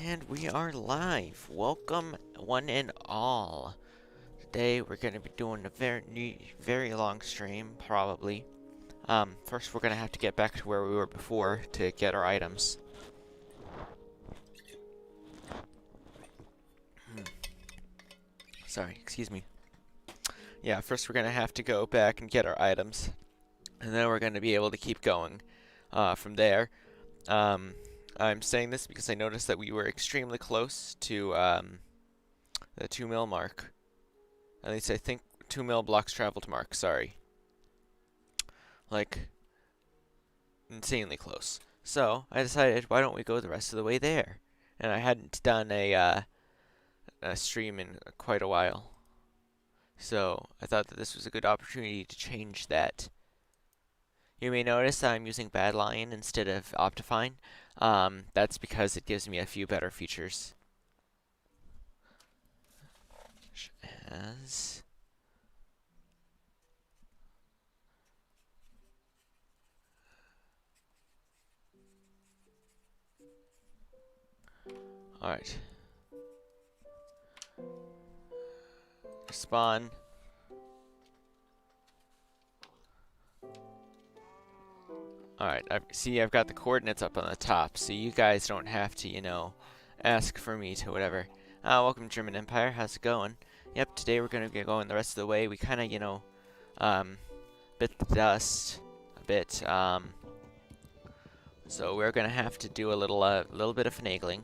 And we are live. Welcome, one and all. Today we're going to be doing a very long stream, probably. First we're going to have to get back to where we were before to get our items. Sorry, excuse me. Yeah, first we're going to have to go back and get our items. And then we're going to be able to keep going from there. I'm saying this because I noticed that we were extremely close to the 2 mil mark. At least I think 2 mil blocks traveled mark, sorry. Like, insanely close. So, I decided, why don't we go the rest of the way there? And I hadn't done a stream in quite a while. So, I thought that this was a good opportunity to change that. You may notice that I'm using Badlion instead of Optifine. That's because it gives me a few better features. As alright. Spawn. Alright, I've got the coordinates up on the top, so you guys don't have to, you know, ask for me to whatever. Welcome to German Empire, how's it going? Yep, today we're gonna be going the rest of the way. We kinda, you know, bit the dust a bit, so we're gonna have to do a little bit of finagling.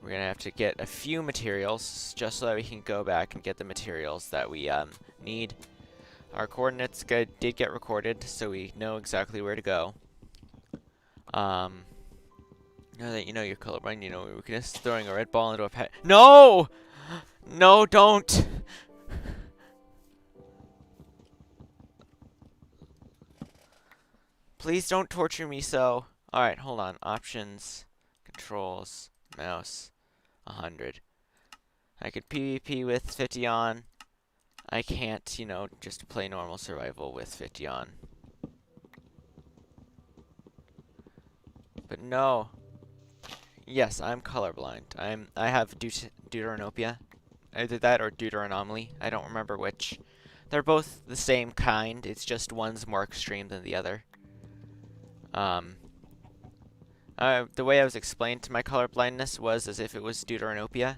We're gonna have to get a few materials, just so that we can go back and get the materials that we, need. Our coordinates did get recorded, so we know exactly where to go. Now that you know you're colorblind, you know we're just throwing a red ball into a pet. No! No, don't! Please don't torture me so. Alright, hold on. Options, controls, mouse, 100. I could PvP with 50 on. I can't, you know, just play normal survival with 50 on. But no. Yes, I'm colorblind. I have deuteranopia. Either that or deuteranomaly. I don't remember which. They're both the same kind. It's just one's more extreme than the other. The way I was explained to my colorblindness was as if it was deuteranopia.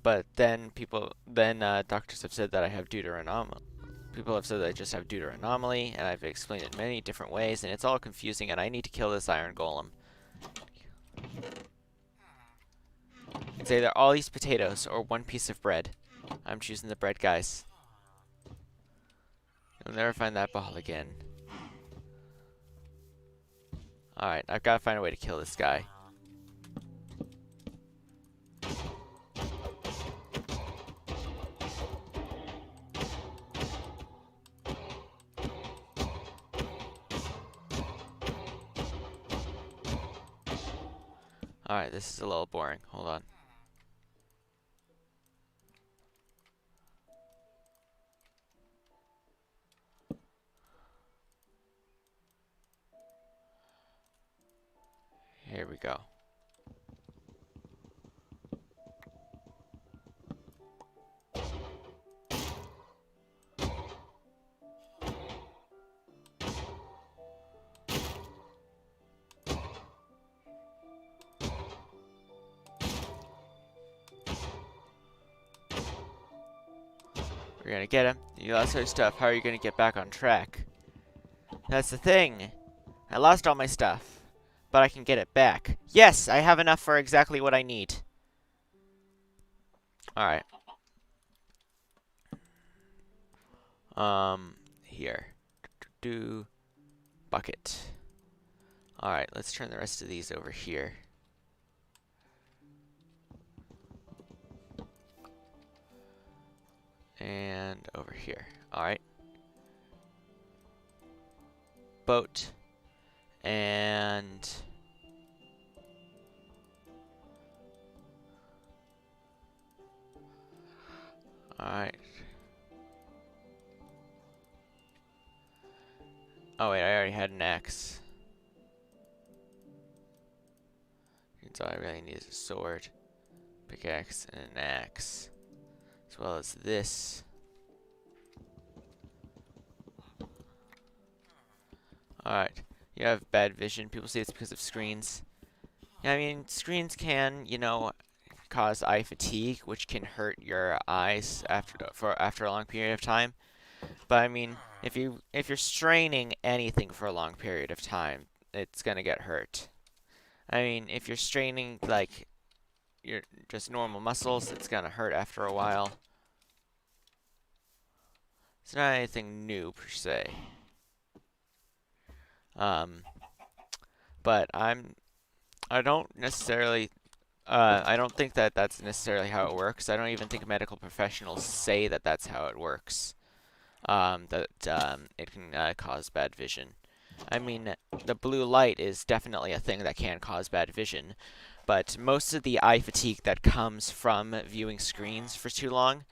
But then doctors have said that I have deuteranomaly. People have said that I just have deuteranomaly, and I've explained it many different ways, and it's all confusing, and I need to kill this iron golem. It's either all these potatoes or one piece of bread. I'm choosing the bread, guys. You'll never find that ball again. Alright, I've got to find a way to kill this guy. Alright, this is a little boring. Hold on. Here we go. We're gonna get him. You lost your stuff. How are you gonna get back on track? That's the thing. I lost all my stuff, but I can get it back. Yes, I have enough for exactly what I need. Alright. Here. Bucket. Alright, let's turn the rest of these over here. And over here. Alright. Boat. And alright. Oh wait, I already had an axe. means all I really need is a sword, pickaxe, and an axe. As well as this. Alright. You have bad vision. People say it's because of screens. Yeah, I mean, screens can, you know, cause eye fatigue, which can hurt your eyes after a long period of time. But I mean, if you're straining anything for a long period of time, it's gonna get hurt. I mean, if you're straining like your just normal muscles, it's gonna hurt after a while. It's not anything new per se. But I don't necessarily I don't think that that's necessarily how it works. I don't even think medical professionals say that that's how it works. It can cause bad vision. I mean, the blue light is definitely a thing that can cause bad vision, but most of the eye fatigue that comes from viewing screens for too long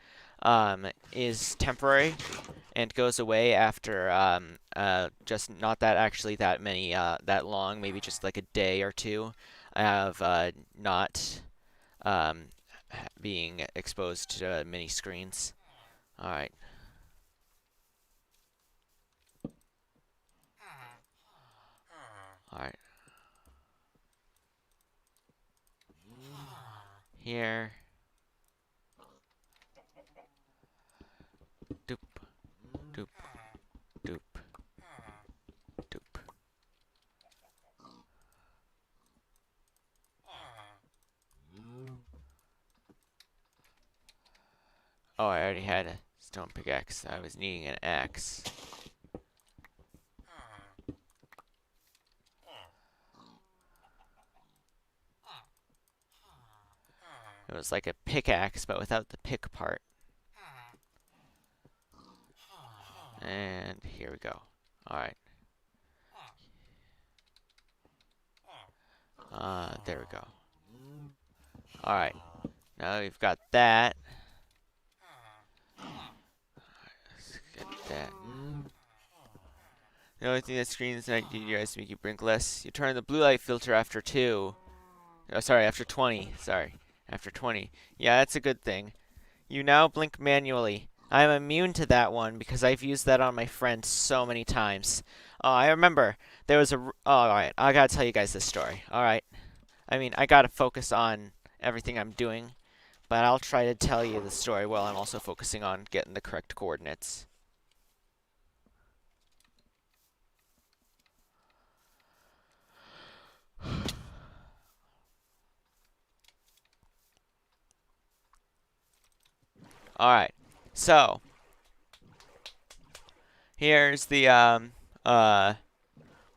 is temporary and goes away after just not that long, maybe just like a day or two of not being exposed to many screens. All right. All right. Here. Doop. Doop. Doop. Doop. Oh, I already had a stone pickaxe. I was needing an axe. It was like a pickaxe, but without the pick part. And here we go. Alright. There we go. Alright. Now we've got that. Let's get that. The only thing that screens at you guys to make you blink less. You turn the blue light filter after 2. Oh, sorry, after 20. Sorry. After 20. Yeah, that's a good thing. You now blink manually. I'm immune to that one because I've used that on my friend so many times. Oh, I remember there was a. Oh, alright, I gotta tell you guys this story. Alright. I mean, I gotta focus on everything I'm doing, but I'll try to tell you the story while I'm also focusing on getting the correct coordinates. Alright, so here's the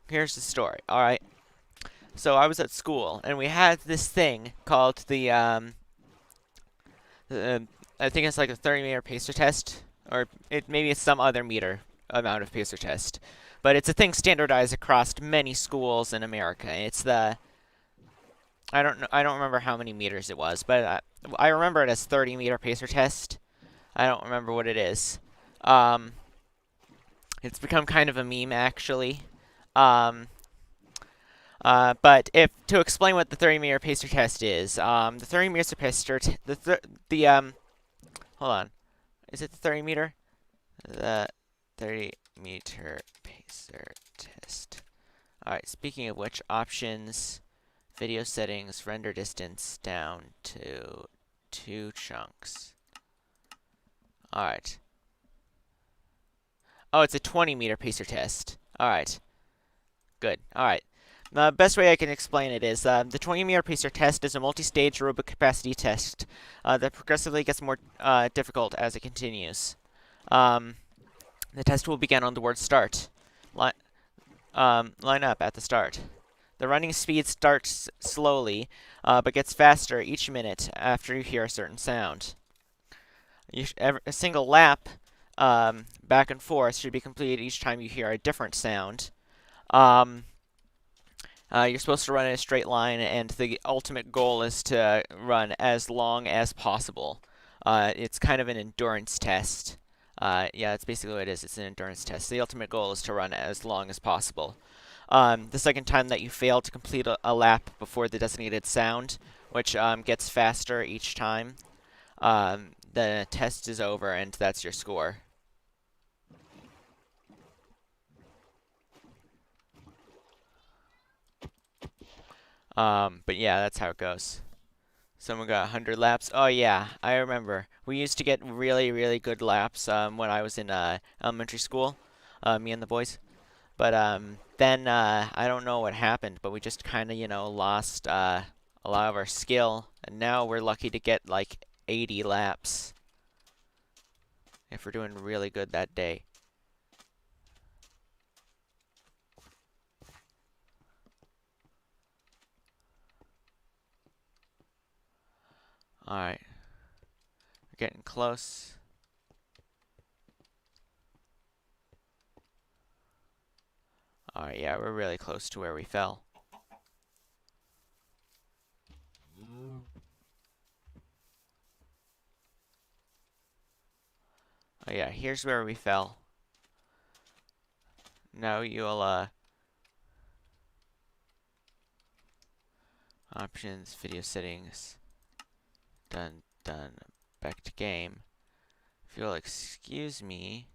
here's the story. Alright. So I was at school and we had this thing called the I think it's like a 30-meter pacer test, or maybe it's some other meter amount of pacer test. But it's a thing standardized across many schools in America. It's the I don't remember how many meters it was, but I remember it as 30-meter pacer test. I don't remember what it is. It's become kind of a meme, actually. But to explain what the 30-meter pacer test is, the 30-meter pacer hold on, is it the 30-meter? The 30-meter pacer test. All right. Speaking of which, options, video settings, render distance down to 2 chunks. All right. Oh, it's a 20-meter pacer test. All right. Good. All right. The best way I can explain it is the 20-meter pacer test is a multi-stage aerobic capacity test that progressively gets more difficult as it continues. The test will begin on the word start. Line up at the start. The running speed starts slowly, but gets faster each minute after you hear a certain sound. A single lap back and forth should be completed each time you hear a different sound. You're supposed to run in a straight line, and the ultimate goal is to run as long as possible. It's kind of an endurance test. Yeah, that's basically what it is. It's an endurance test. The ultimate goal is to run as long as possible. The second time that you fail to complete a lap before the designated sound, which gets faster each time, the test is over and that's your score. But yeah, that's how it goes. Someone got 100 laps. Oh yeah, I remember. We used to get really, really good laps when I was in elementary school, me and the boys. But then I don't know what happened, but we just kind of, lost a lot of our skill, and now we're lucky to get like 80 laps if we're doing really good that day. All right, we're getting close. All right, yeah, we're really close to where we fell. Oh yeah, here's where we fell. Now you'll options, video settings, done, back to game. If you'll excuse me.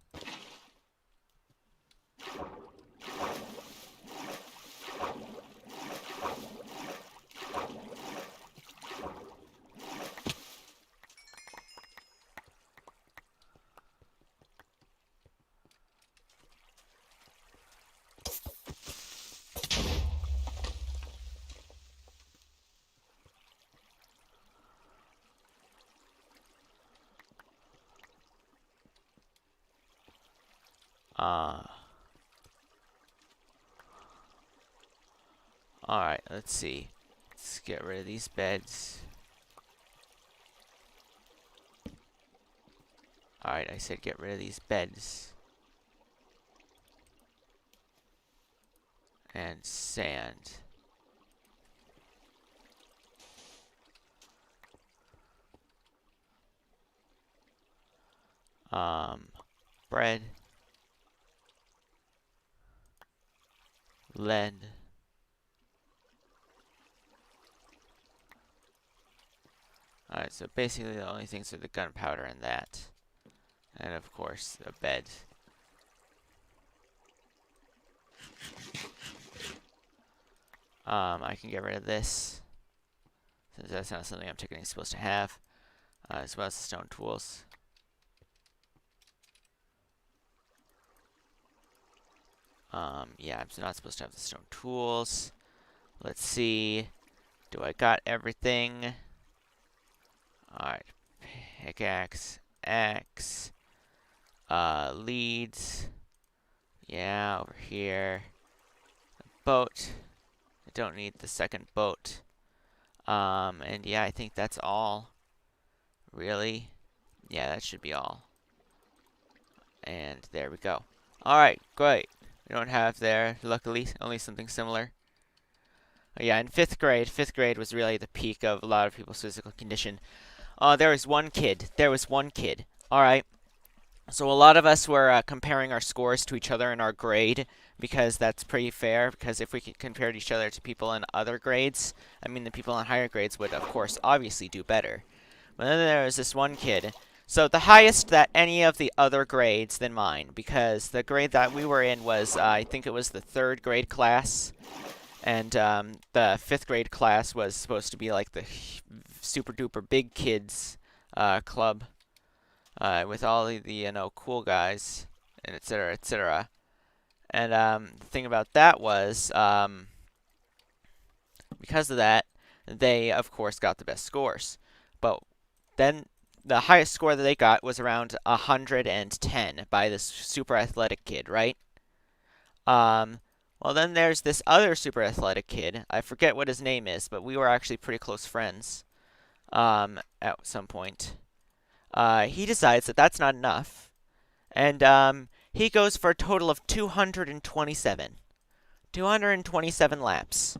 Alright, let's see. Let's get rid of these beds. Alright, I said get rid of these beds. And sand. Bread. Lead. Alright, so basically the only things are the gunpowder and that. And of course, a bed. I can get rid of this, since that's not something I'm technically supposed to have, as well as the stone tools. Yeah, I'm not supposed to have the stone tools. Let's see. Do I got everything? Alright. Pickaxe. Axe. Leads. Yeah, over here. Boat. I don't need the second boat. And yeah, I think that's all. Really? Yeah, that should be all. And there we go. Alright, great. We don't have there, luckily, only something similar. Yeah, in 5th grade was really the peak of a lot of people's physical condition. There was one kid. Alright. So a lot of us were comparing our scores to each other in our grade, because that's pretty fair, because if we compared each other to people in other grades, I mean the people in higher grades would, of course, obviously do better. But then there was this one kid. So the highest that any of the other grades than mine, because the grade that we were in was, I think it was the 3rd grade class, and the 5th grade class was supposed to be like the super duper big kids club, with all of the cool guys, and etc. etc. And the thing about that was, because of that, they of course got the best scores. But then the highest score that they got was around 110 by this super athletic kid, right? Well, then there's this other super athletic kid. I forget what his name is, but we were actually pretty close friends at some point. He decides that that's not enough, and he goes for a total of 227. 227 laps.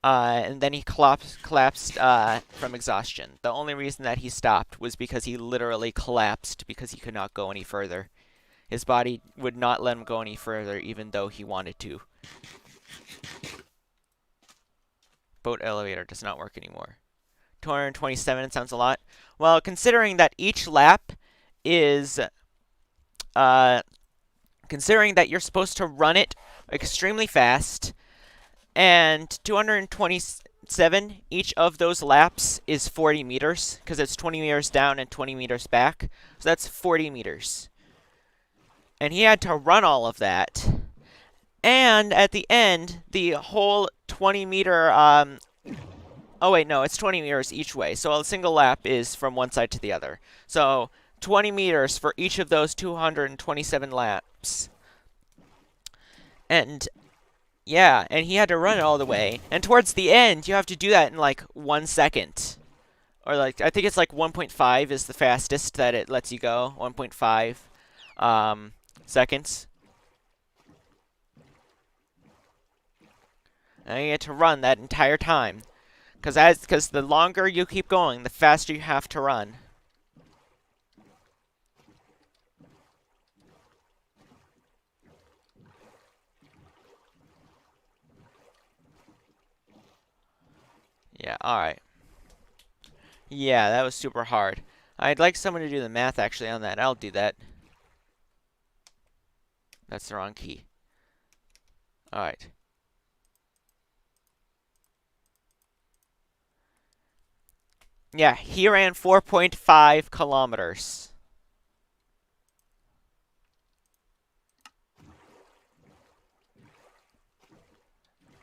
And then he collapsed from exhaustion. The only reason that he stopped was because he literally collapsed because he could not go any further. His body would not let him go any further, even though he wanted to. Boat elevator does not work anymore. 227 sounds a lot. Well, considering that each lap is, considering that you're supposed to run it extremely fast, and 227, each of those laps is 40 meters, because it's 20 meters down and 20 meters back. So that's 40 meters. And he had to run all of that. And at the end, the whole 20-meter, oh wait, no, it's 20 meters each way. So a single lap is from one side to the other. So 20 meters for each of those 227 laps. And yeah, and he had to run it all the way. And towards the end, you have to do that in like 1 second. Or like, I think it's like 1.5 is the fastest that it lets you go. 1.5 seconds. And you get to run that entire time. Because the longer you keep going, the faster you have to run. Yeah, alright. Yeah, that was super hard. I'd like someone to do the math actually on that. I'll do that. That's the wrong key. Alright. Yeah, he ran 4.5 kilometers.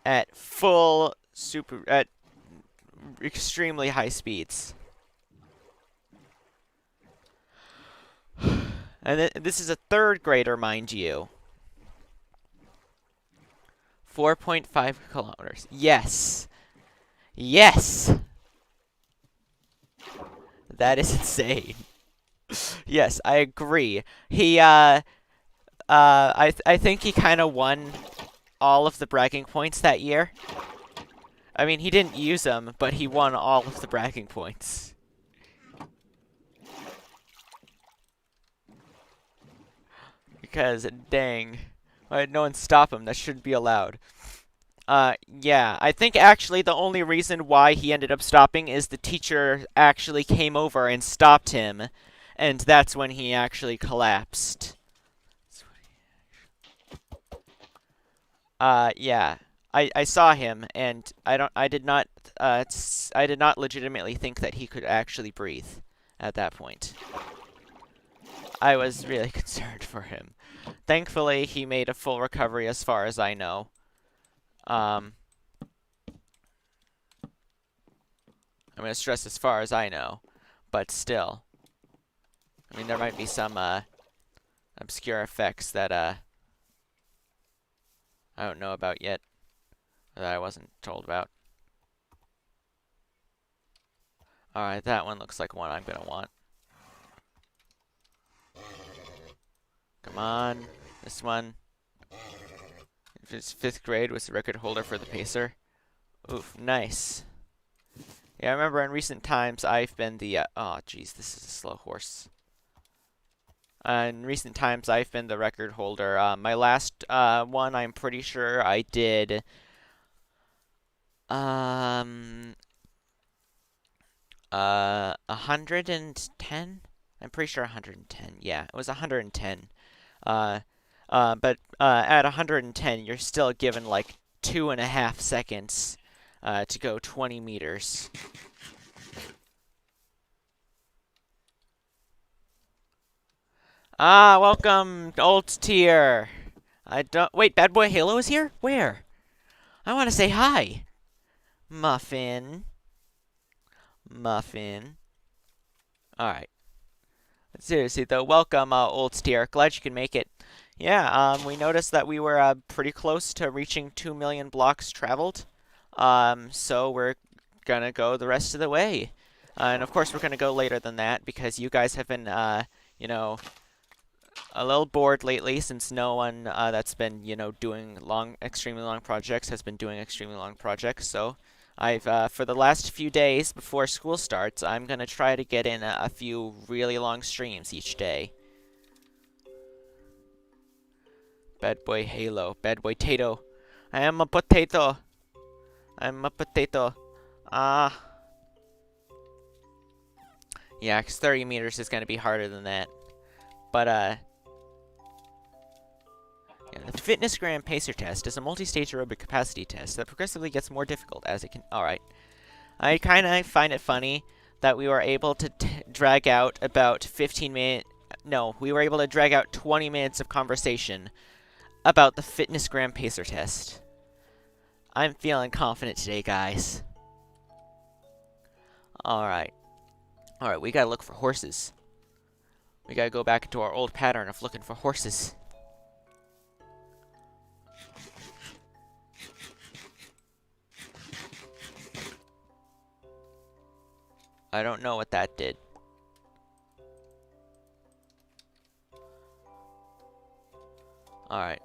At extremely high speeds. And this is a third grader, mind you. 4.5 kilometers. Yes. Yes! That is insane. Yes, I agree. He, I think he kind of won all of the bragging points that year. I mean, he didn't use them, but he won all of the bragging points. Because, dang. Why did no one stop him? That shouldn't be allowed. Yeah, I think actually the only reason why he ended up stopping is the teacher actually came over and stopped him, and that's when he actually collapsed. Yeah. I saw him, and I did not legitimately think that he could actually breathe at that point. I was really concerned for him. Thankfully, he made a full recovery as far as I know. I'm going to stress as far as I know, but still. I mean, there might be some obscure effects that I don't know about yet, that I wasn't told about. Alright, that one looks like one I'm going to want. Come on, this one. If it's 5th grade, was the record holder for the pacer. Oof, nice. Yeah, I remember in recent times I've been the, oh jeez, this is a slow horse. In recent times I've been the record holder. My last one, I'm pretty sure I did, 110? I'm pretty sure 110. Yeah, it was 110. But at 110, you're still given like 2.5 seconds to go 20 meters. Ah, welcome, old tier. Wait, Bad Boy Halo is here? Where? I want to say hi. Muffin. Muffin. Alright. Seriously, though, welcome, old tier. Glad you can make it. Yeah, we noticed that we were pretty close to reaching 2 million blocks traveled. So we're gonna go the rest of the way. And of course, we're gonna go later than that because you guys have been, you know, a little bored lately since no one that's been, you know, doing extremely long projects has been doing extremely long projects. So I've, for the last few days before school starts, I'm gonna try to get in a few really long streams each day. Bad boy Halo. Bad boy Tato. I am a potato. I'm a potato. Ah. Yeah, 'cause 30 meters is going to be harder than that. But, yeah, the Fitness Gram Pacer Test is a multi-stage aerobic capacity test that progressively gets more difficult as it can... Alright. I kind of find it funny that we were able to drag out about 15 minutes... No, we were able to drag out 20 minutes of conversation about the Fitness Gram Pacer Test. I'm feeling confident today, guys. Alright. Alright, we gotta look for horses. We gotta go back into our old pattern of looking for horses. I don't know what that did. Alright.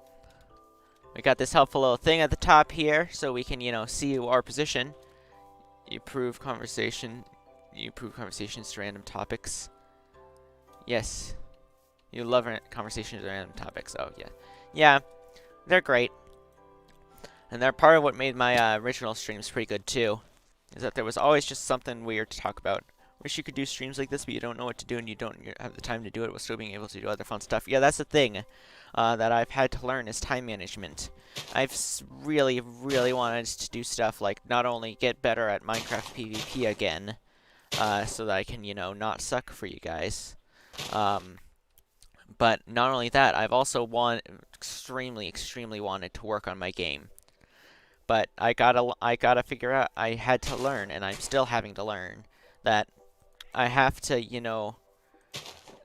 We got this helpful little thing at the top here, so we can, you know, see our position. You prove conversations to random topics. Yes. You love conversations to random topics. Oh, yeah. Yeah, they're great. And they're part of what made my original streams pretty good, too. Is that there was always just something weird to talk about. Wish you could do streams like this, but you don't know what to do and you don't have the time to do it while still being able to do other fun stuff. Yeah, that's the thing that I've had to learn is time management. I've really, really wanted to do stuff like not only get better at Minecraft PvP again, so that I can, you know, not suck for you guys. But not only that, I've also extremely, extremely wanted to work on my game. But I gotta figure out, I had to learn, and I'm still having to learn, that I have to, you know,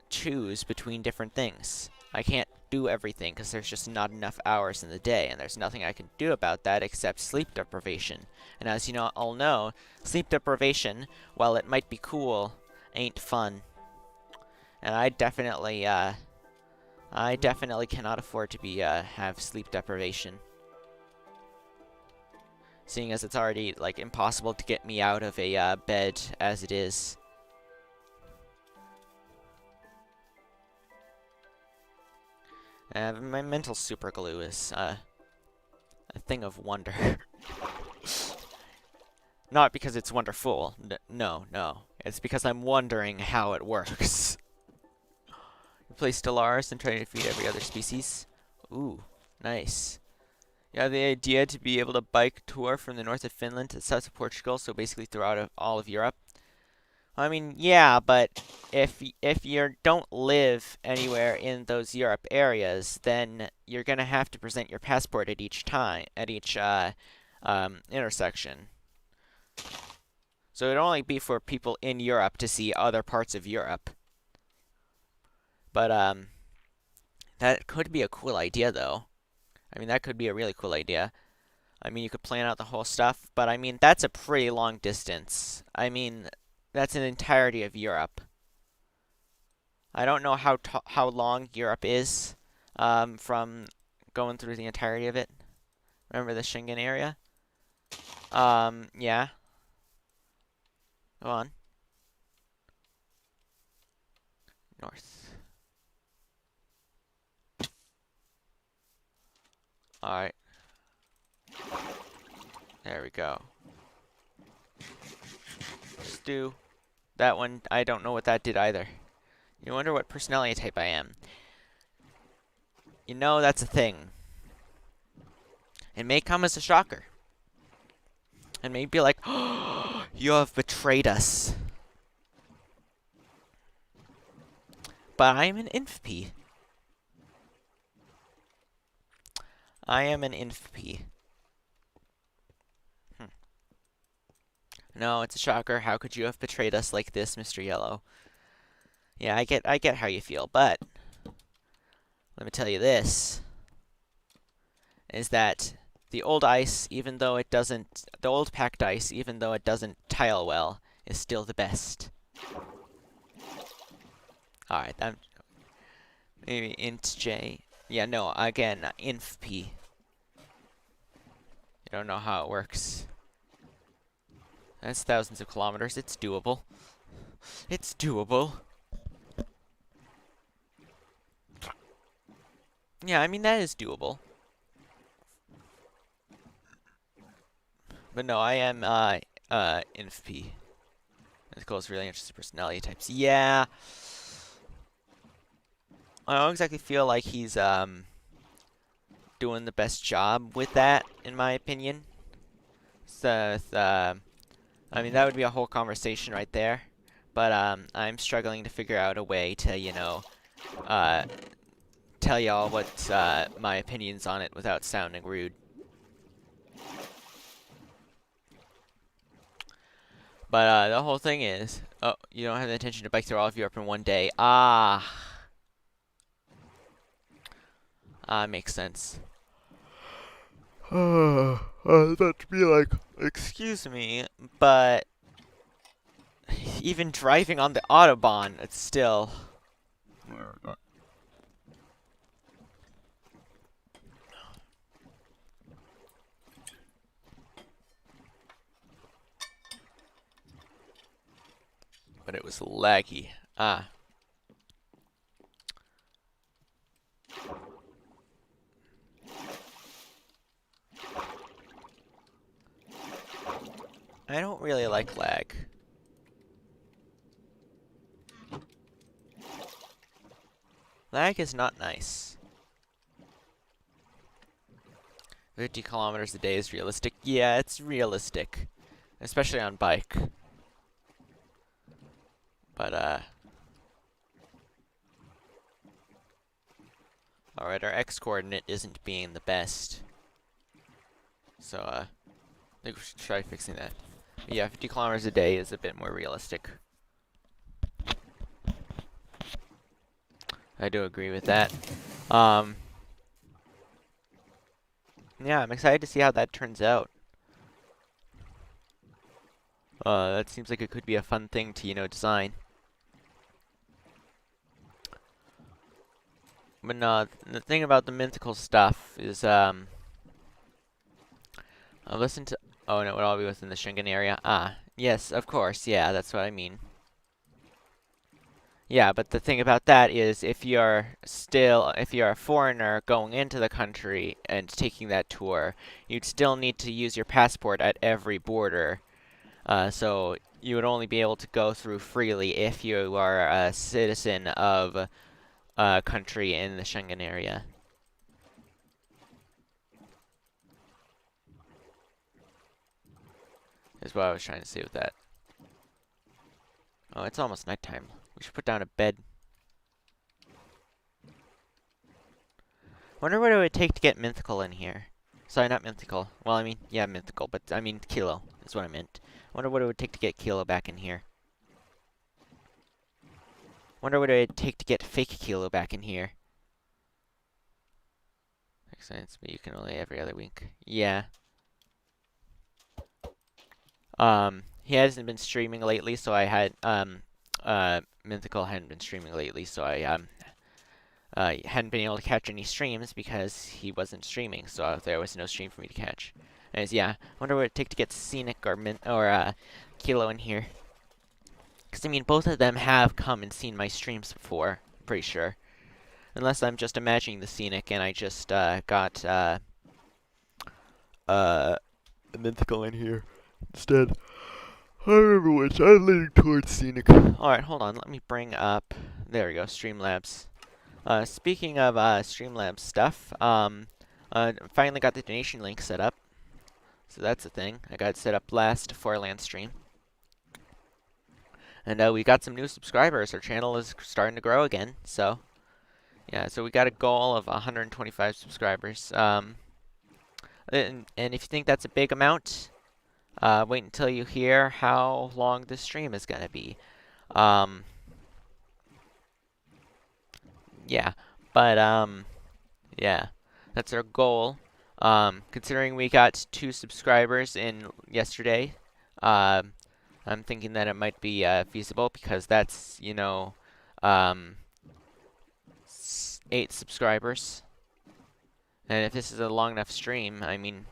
choose between different things. I can't do everything, because there's just not enough hours in the day, and there's nothing I can do about that except sleep deprivation. And as you know, all know, sleep deprivation, while it might be cool, ain't fun. And I definitely cannot afford to be, have sleep deprivation. Seeing as it's already, like, impossible to get me out of a, bed as it is. My mental super glue is, a thing of wonder. Not because it's wonderful. No. It's because I'm wondering how it works. Replace Stellaris and try to defeat every other species. Ooh, nice. Yeah, the idea to be able to bike tour from the north of Finland to the south of Portugal, so basically throughout all of Europe. I mean, yeah, but if you don't live anywhere in those Europe areas, then you're gonna have to present your passport at each intersection. So it'd only be for people in Europe to see other parts of Europe. But that could be a cool idea, though. I mean, that could be a really cool idea. I mean, you could plan out the whole stuff, but I mean, that's a pretty long distance. I mean, that's an entirety of Europe. I don't know how long Europe is from going through the entirety of it. Remember the Schengen area? Yeah. Go on. North. Alright. There we go. Just do that one. I don't know what that did either. You wonder what personality type I am. You know, that's a thing. It may come as a shocker. And may be like, oh, you have betrayed us. But I am an INFP. I am an INFP. No, it's a shocker. How could you have betrayed us like this, Mr. Yellow? Yeah, I get how you feel, but let me tell you this, is that the old ice, even though it doesn't, the old packed ice, even though it doesn't tile well, is still the best. Alright, maybe int J. Yeah, no, again, inf P. You don't know how it works. That's thousands of kilometers. It's doable. It's doable. Yeah, I mean, that is doable. But no, I am, INFP. Mythical really interesting personality types. Yeah, I don't exactly feel like he's, doing the best job with that, in my opinion. So, I mean, that would be a whole conversation right there. But, I'm struggling to figure out a way to, uh, tell y'all what, my opinions on it without sounding rude. But, the whole thing is, oh, you don't have the intention to bike through all of Europe in one day. Makes sense. That to be like, excuse me, but even driving on the Autobahn, it's still. But it was laggy. I don't really like lag. Lag is not nice. 50 kilometers a day is realistic. Yeah, it's realistic. Especially on bike. But, alright, our x-coordinate isn't being the best. So, I think we should try fixing that. But yeah, 50 kilometers a day is a bit more realistic. I do agree with that. Yeah, I'm excited to see how that turns out. That seems like it could be a fun thing to, design. But no, the thing about the mythical stuff is, I listened to. Oh no, it would all be within the Schengen area. Yes, of course. Yeah, that's what I mean. Yeah, but the thing about that is, if you're a foreigner going into the country and taking that tour, you'd still need to use your passport at every border. So you would only be able to go through freely if you are a citizen of a country in the Schengen area. Is what I was trying to say with that. Oh, it's almost nighttime. We should put down a bed. Wonder what it would take to get mythical in here. Sorry, not mythical. Well, I mean, yeah, mythical, but I mean Kilo is what I meant. Wonder what it would take to get Kilo back in here. Wonder what it would take to get fake Kilo back in here. Makes sense, but you can only every other week. Yeah. He hasn't been streaming lately, so I had, Mythical hadn't been streaming lately, so I, hadn't been able to catch any streams because he wasn't streaming, so there was no stream for me to catch. Anyways, yeah, wonder what it'd take to get Scenic or Kilo in here. Because, I mean, both of them have come and seen my streams before, pretty sure. Unless I'm just imagining the Scenic and I just, got, Mythical in here instead. I remember which. I'm leaning towards Scenic. Alright, hold on. Let me bring up. There we go. Streamlabs. Speaking of Streamlabs stuff, finally got the donation link set up. So that's a thing. I got it set up last Farlands stream. And we got some new subscribers. Our channel is starting to grow again. So, yeah, so we got a goal of 125 subscribers. And if you think that's a big amount, wait until you hear how long this stream is going to be. Yeah, but, yeah, that's our goal. Considering we got 2 subscribers in yesterday, I'm thinking that it might be, feasible because that's, 8 subscribers. And if this is a long enough stream, I mean,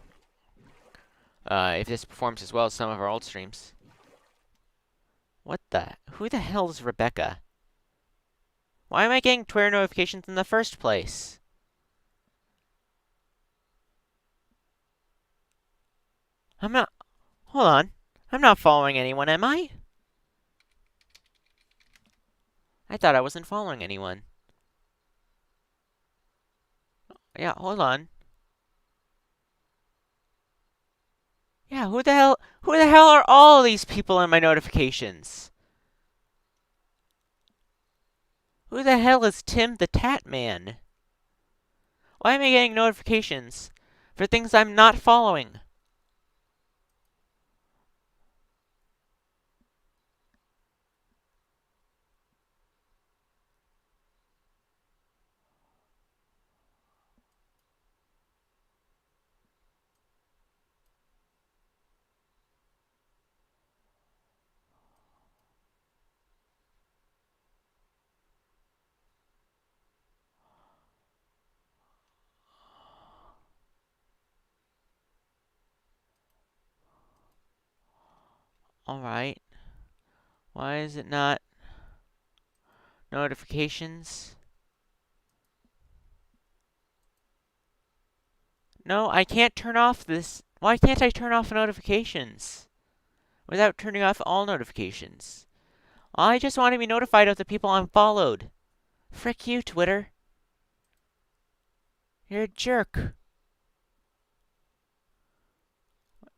if this performs as well as some of our old streams. Who the hell is Rebecca? Why am I getting Twitter notifications in the first place? I'm not... Hold on. I'm not following anyone, am I? I thought I wasn't following anyone. Yeah, hold on. Yeah, who the hell are all these people in my notifications? Who the hell is Tim the Tat Man? Why am I getting notifications for things I'm not following? Alright. Why is it not notifications? No, I can't turn off this. Why can't I turn off notifications without turning off all notifications? I just want to be notified of the people I'm followed. Frick you, Twitter. You're a jerk.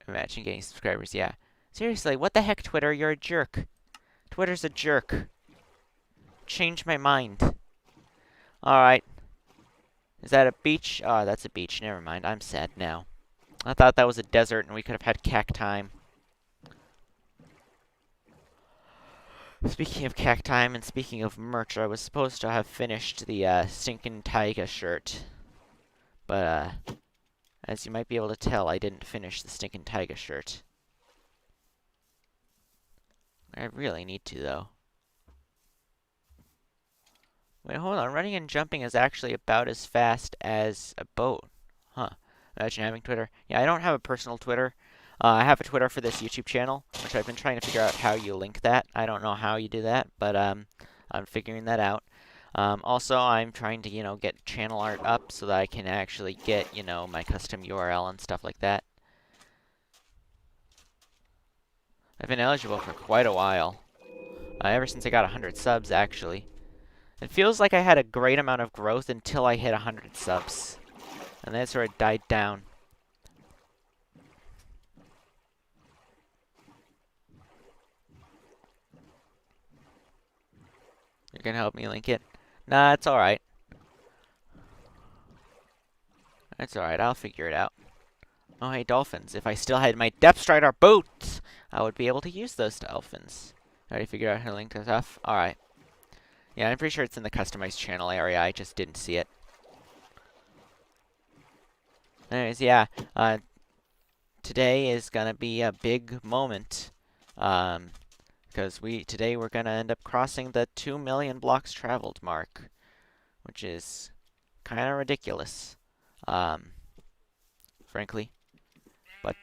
Imagine getting subscribers, yeah. Seriously, what the heck, Twitter? You're a jerk. Twitter's a jerk. Change my mind. Alright. Is that a beach? Oh, that's a beach. Never mind. I'm sad now. I thought that was a desert and we could have had cacti. Speaking of cacti and speaking of merch, I was supposed to have finished the stinking taiga shirt. But, as you might be able to tell, I didn't finish the stinking taiga shirt. I really need to, though. Wait, hold on. Running and jumping is actually about as fast as a boat. Huh. Imagine having Twitter. Yeah, I don't have a personal Twitter. I have a Twitter for this YouTube channel, which I've been trying to figure out how you link that. I don't know how you do that, but I'm figuring that out. Also, I'm trying to, get channel art up so that I can actually get, my custom URL and stuff like that. I've been eligible for quite a while. Ever since I got 100 subs, actually. It feels like I had a great amount of growth until I hit 100 subs. And then it sort of died down. You're gonna help me link it? Nah, it's alright. It's alright, I'll figure it out. Oh, hey, dolphins. If I still had my Depth Strider boots, I would be able to use those dolphins. Already figured out how to link to stuff? Alright. Yeah, I'm pretty sure it's in the customized channel area. I just didn't see it. Anyways, yeah. Today is gonna be a big moment. Because today we're gonna end up crossing the 2 million blocks traveled mark. Which is kind of ridiculous. Frankly. But,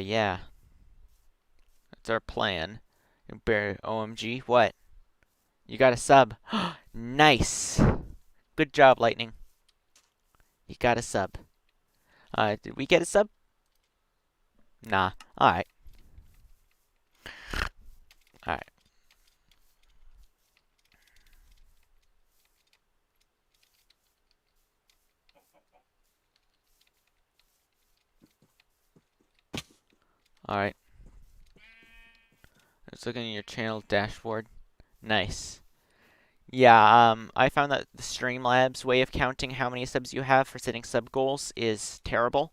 yeah. That's our plan. OMG, what? You got a sub. Nice! Good job, Lightning. You got a sub. Did we get a sub? Nah. Alright. Alright. Alright. Let's look at your channel dashboard. Nice. Yeah, I found that the Streamlabs way of counting how many subs you have for setting sub goals is terrible.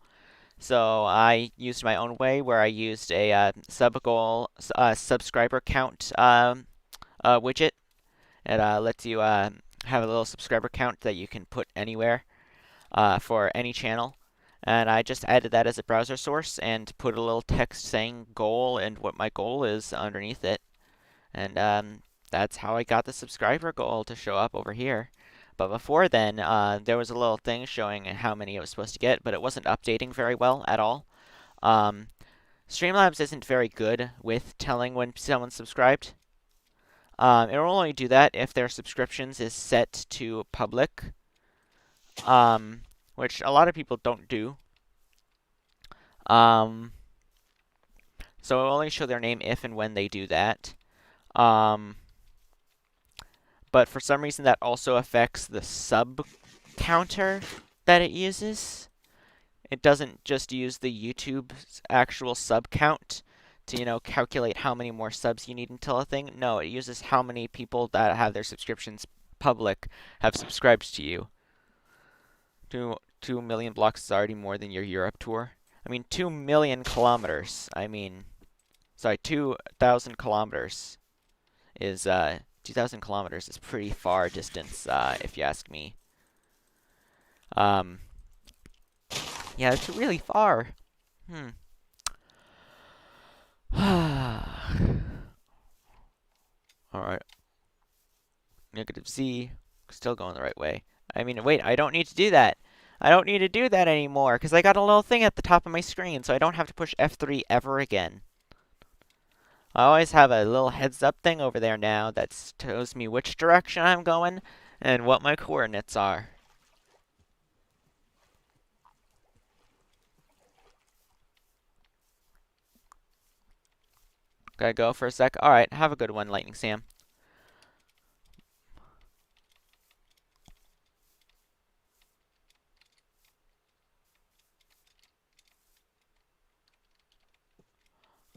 So I used my own way where I used a sub goal, subscriber count widget. It lets you have a little subscriber count that you can put anywhere for any channel. And I just added that as a browser source and put a little text saying goal and what my goal is underneath it. And that's how I got the subscriber goal to show up over here. But before then, there was a little thing showing how many I was supposed to get, but it wasn't updating very well at all. Streamlabs isn't very good with telling when someone's subscribed. It'll only do that if their subscriptions is set to public. which a lot of people don't do. So it will only show their name if and when they do that. But for some reason that also affects the sub counter that it uses. It doesn't just use the YouTube's actual sub count to, calculate how many more subs you need until a thing. No, it uses how many people that have their subscriptions public have subscribed to you. 2 million blocks is already more than your Europe tour. I mean, 2 million kilometers. Sorry, 2,000 kilometers is, 2,000 kilometers is pretty far distance, if you ask me. Yeah, it's really far. Alright. Negative Z. Still going the right way. I mean, wait, I don't need to do that. I don't need to do that anymore, because I got a little thing at the top of my screen, so I don't have to push F3 ever again. I always have a little heads-up thing over there now that tells me which direction I'm going and what my coordinates are. Gotta go for a sec. Alright, have a good one, Lightning Sam.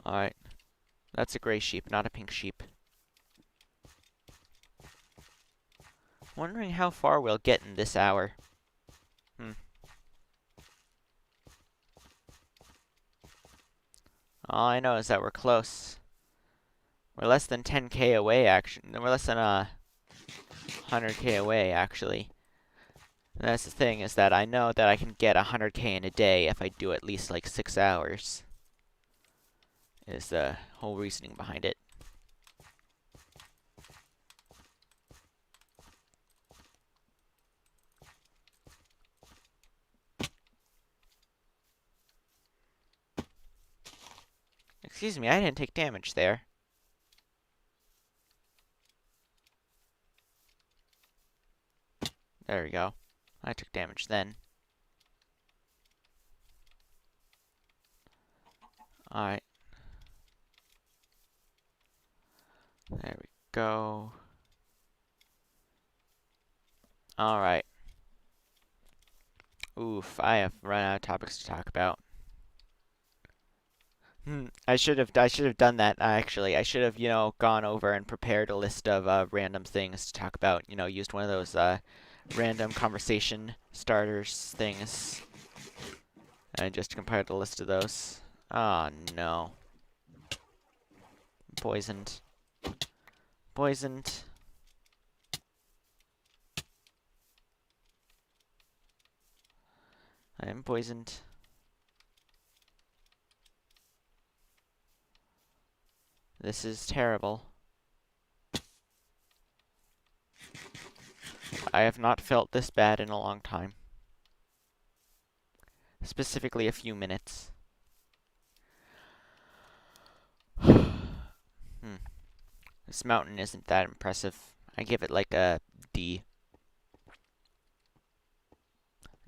Alright. That's a gray sheep, not a pink sheep. Wondering how far we'll get in this hour. All I know is that we're close. We're less than 10k away, actually. We're less than 100k away, actually. And that's the thing, is that I know that I can get 100k in a day if I do at least like 6 hours. Is the whole reasoning behind it. Excuse me, I didn't take damage there. There we go. I took damage then. Alright. There we go. Alright. Oof, I have run out of topics to talk about. I should have done that, actually. I should have, gone over and prepared a list of random things to talk about. Used one of those random conversation starters things. And just compared a list of those. Oh no. Poisoned. Poisoned. I am poisoned. This is terrible. I have not felt this bad in a long time. Specifically a few minutes. This mountain isn't that impressive. I give it like a D.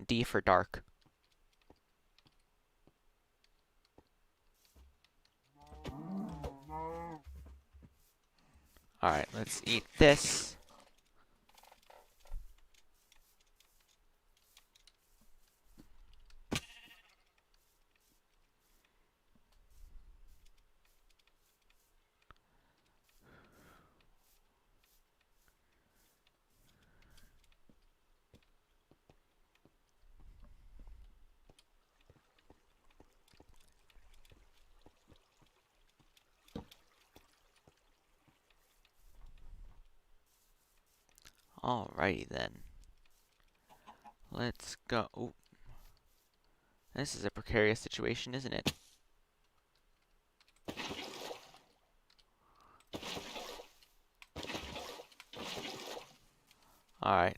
D for dark. Alright, let's eat this. Alrighty then. Let's go. Ooh. This is a precarious situation, isn't it? Alright.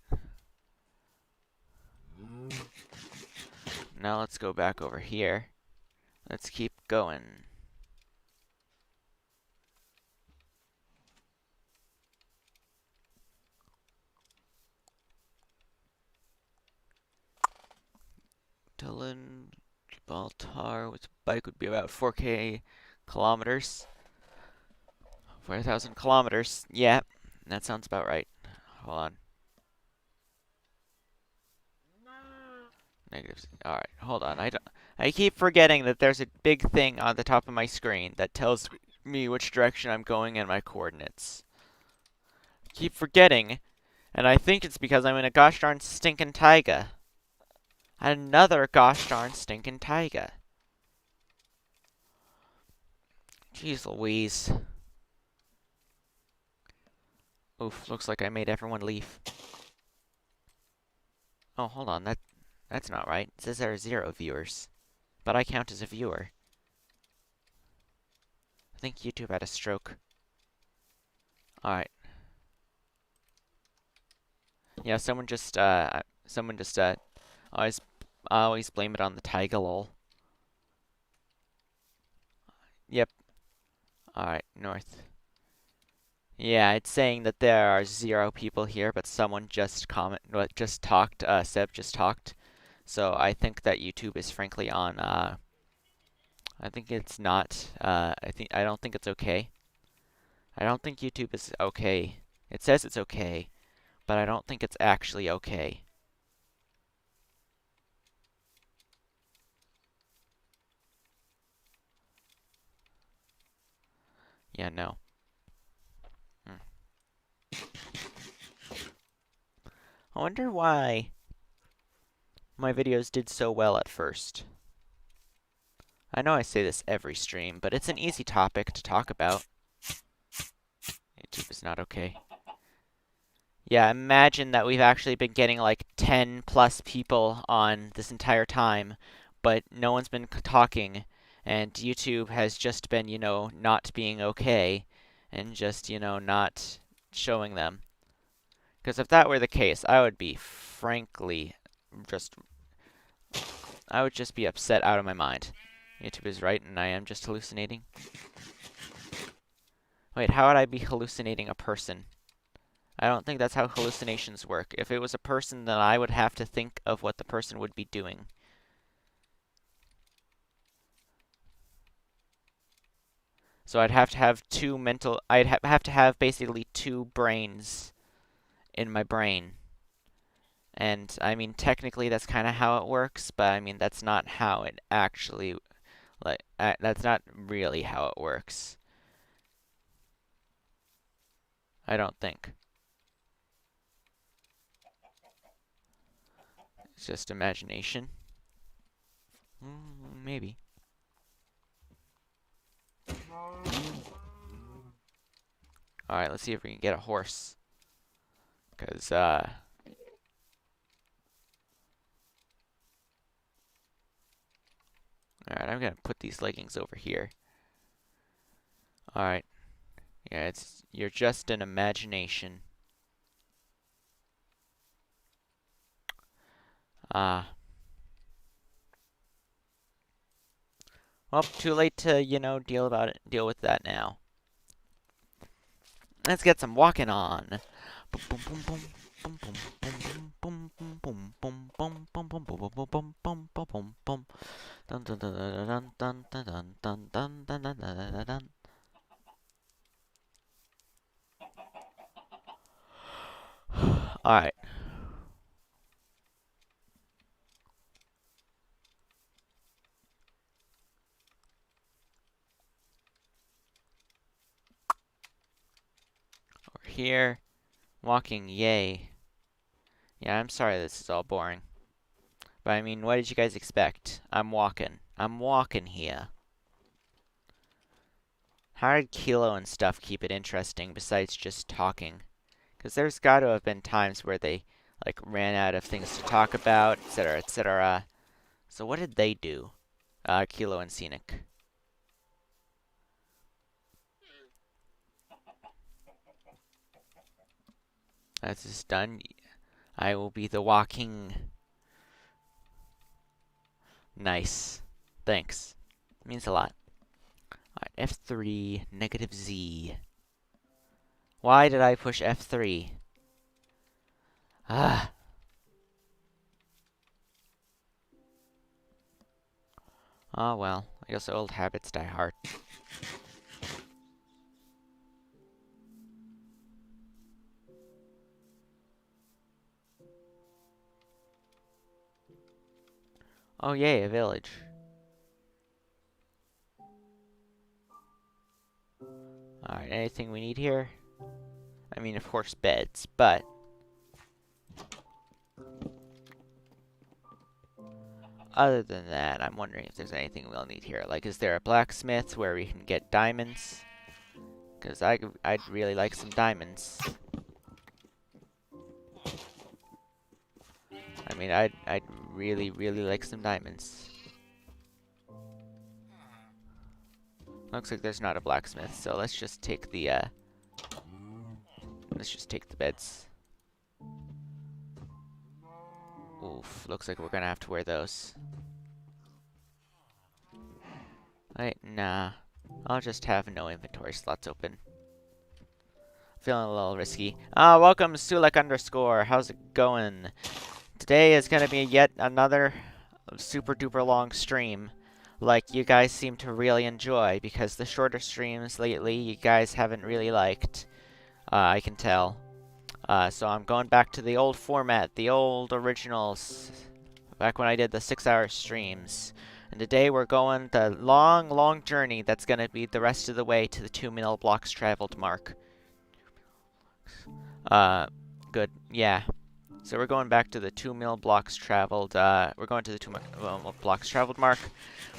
Now let's go back over here. Let's keep going. Dublin, Gibraltar with bike would be about 4K kilometers. 4,000 kilometers. Yeah, that sounds about right. Hold on. Negatives. All right, hold on. I keep forgetting that there's a big thing on the top of my screen that tells me which direction I'm going and my coordinates. Keep forgetting, and I think it's because I'm in a gosh darn stinking taiga. Another gosh darn stinking taiga. Jeez Louise. Oof, looks like I made everyone leave. Oh, hold on, that's not right. It says there are 0 viewers. But I count as a viewer. I think YouTube had a stroke. Alright. Yeah, someone just always blame it on the taiga lol. Yep. Alright, north. Yeah, it's saying that there are 0 people here, but someone just talked, Seb just talked. So I think that YouTube is frankly on, I think it's not, I don't think it's okay. I don't think YouTube is okay. It says it's okay, but I don't think it's actually okay. Yeah, no. I wonder why my videos did so well at first. I know I say this every stream, but it's an easy topic to talk about. YouTube is not okay. Yeah, imagine that we've actually been getting like 10 plus people on this entire time, but no one's been talking, and YouTube has just been, not being okay, and just, not showing them. Because if that were the case, I would be frankly I would just be upset out of my mind. YouTube is right, and I am just hallucinating. Wait, how would I be hallucinating a person? I don't think that's how hallucinations work. If it was a person, then I would have to think of what the person would be doing. So I'd have to have I'd have to have basically 2 brains in my brain. And, I mean, technically that's kind of how it works, but, I mean, that's not how it actually, that's not really how it works. I don't think. It's just imagination. Maybe. Alright, let's see if we can get a horse. Because, alright, I'm gonna put these leggings over here. Alright. Yeah, you're just an imagination. Well, too late to, deal with that now. Let's get some walking on. Alright. Over here. Walking, yay. Yeah, I'm sorry this is all boring. But I mean, what did you guys expect? I'm walking. I'm walking here. How did Kilo and stuff keep it interesting besides just talking? Because there's got to have been times where they, like, ran out of things to talk about, etc., etc. So what did they do? Kilo and Scenic. As this is done, I will be the walking. Nice. Thanks. It means a lot. Alright, F3, negative Z. Why did I push F3? Ah. Oh well, I guess old habits die hard. Oh yay, a village. Alright, anything we need here? I mean, of course, beds, but... other than that, I'm wondering if there's anything we'll need here. Like, is there a blacksmith where we can get diamonds? Because I'd really like some diamonds. I mean, I'd really, really like some diamonds. Looks like there's not a blacksmith, so let's just take the, beds. Oof, looks like we're gonna have to wear those. Nah. I'll just have no inventory slots open. Feeling a little risky. Welcome, Sulek_. How's it going? Today is gonna be yet another super duper long stream. Like you guys seem to really enjoy, because the shorter streams lately you guys haven't really liked. I can tell. So I'm going back to the old format, the old originals, back when I did the 6-hour streams. And today we're going the long, long journey that's going to be the rest of the way to the 2 mil blocks traveled mark. Good, yeah. So we're going back to the 2 mil blocks traveled, we're going to the 2 mil blocks traveled mark,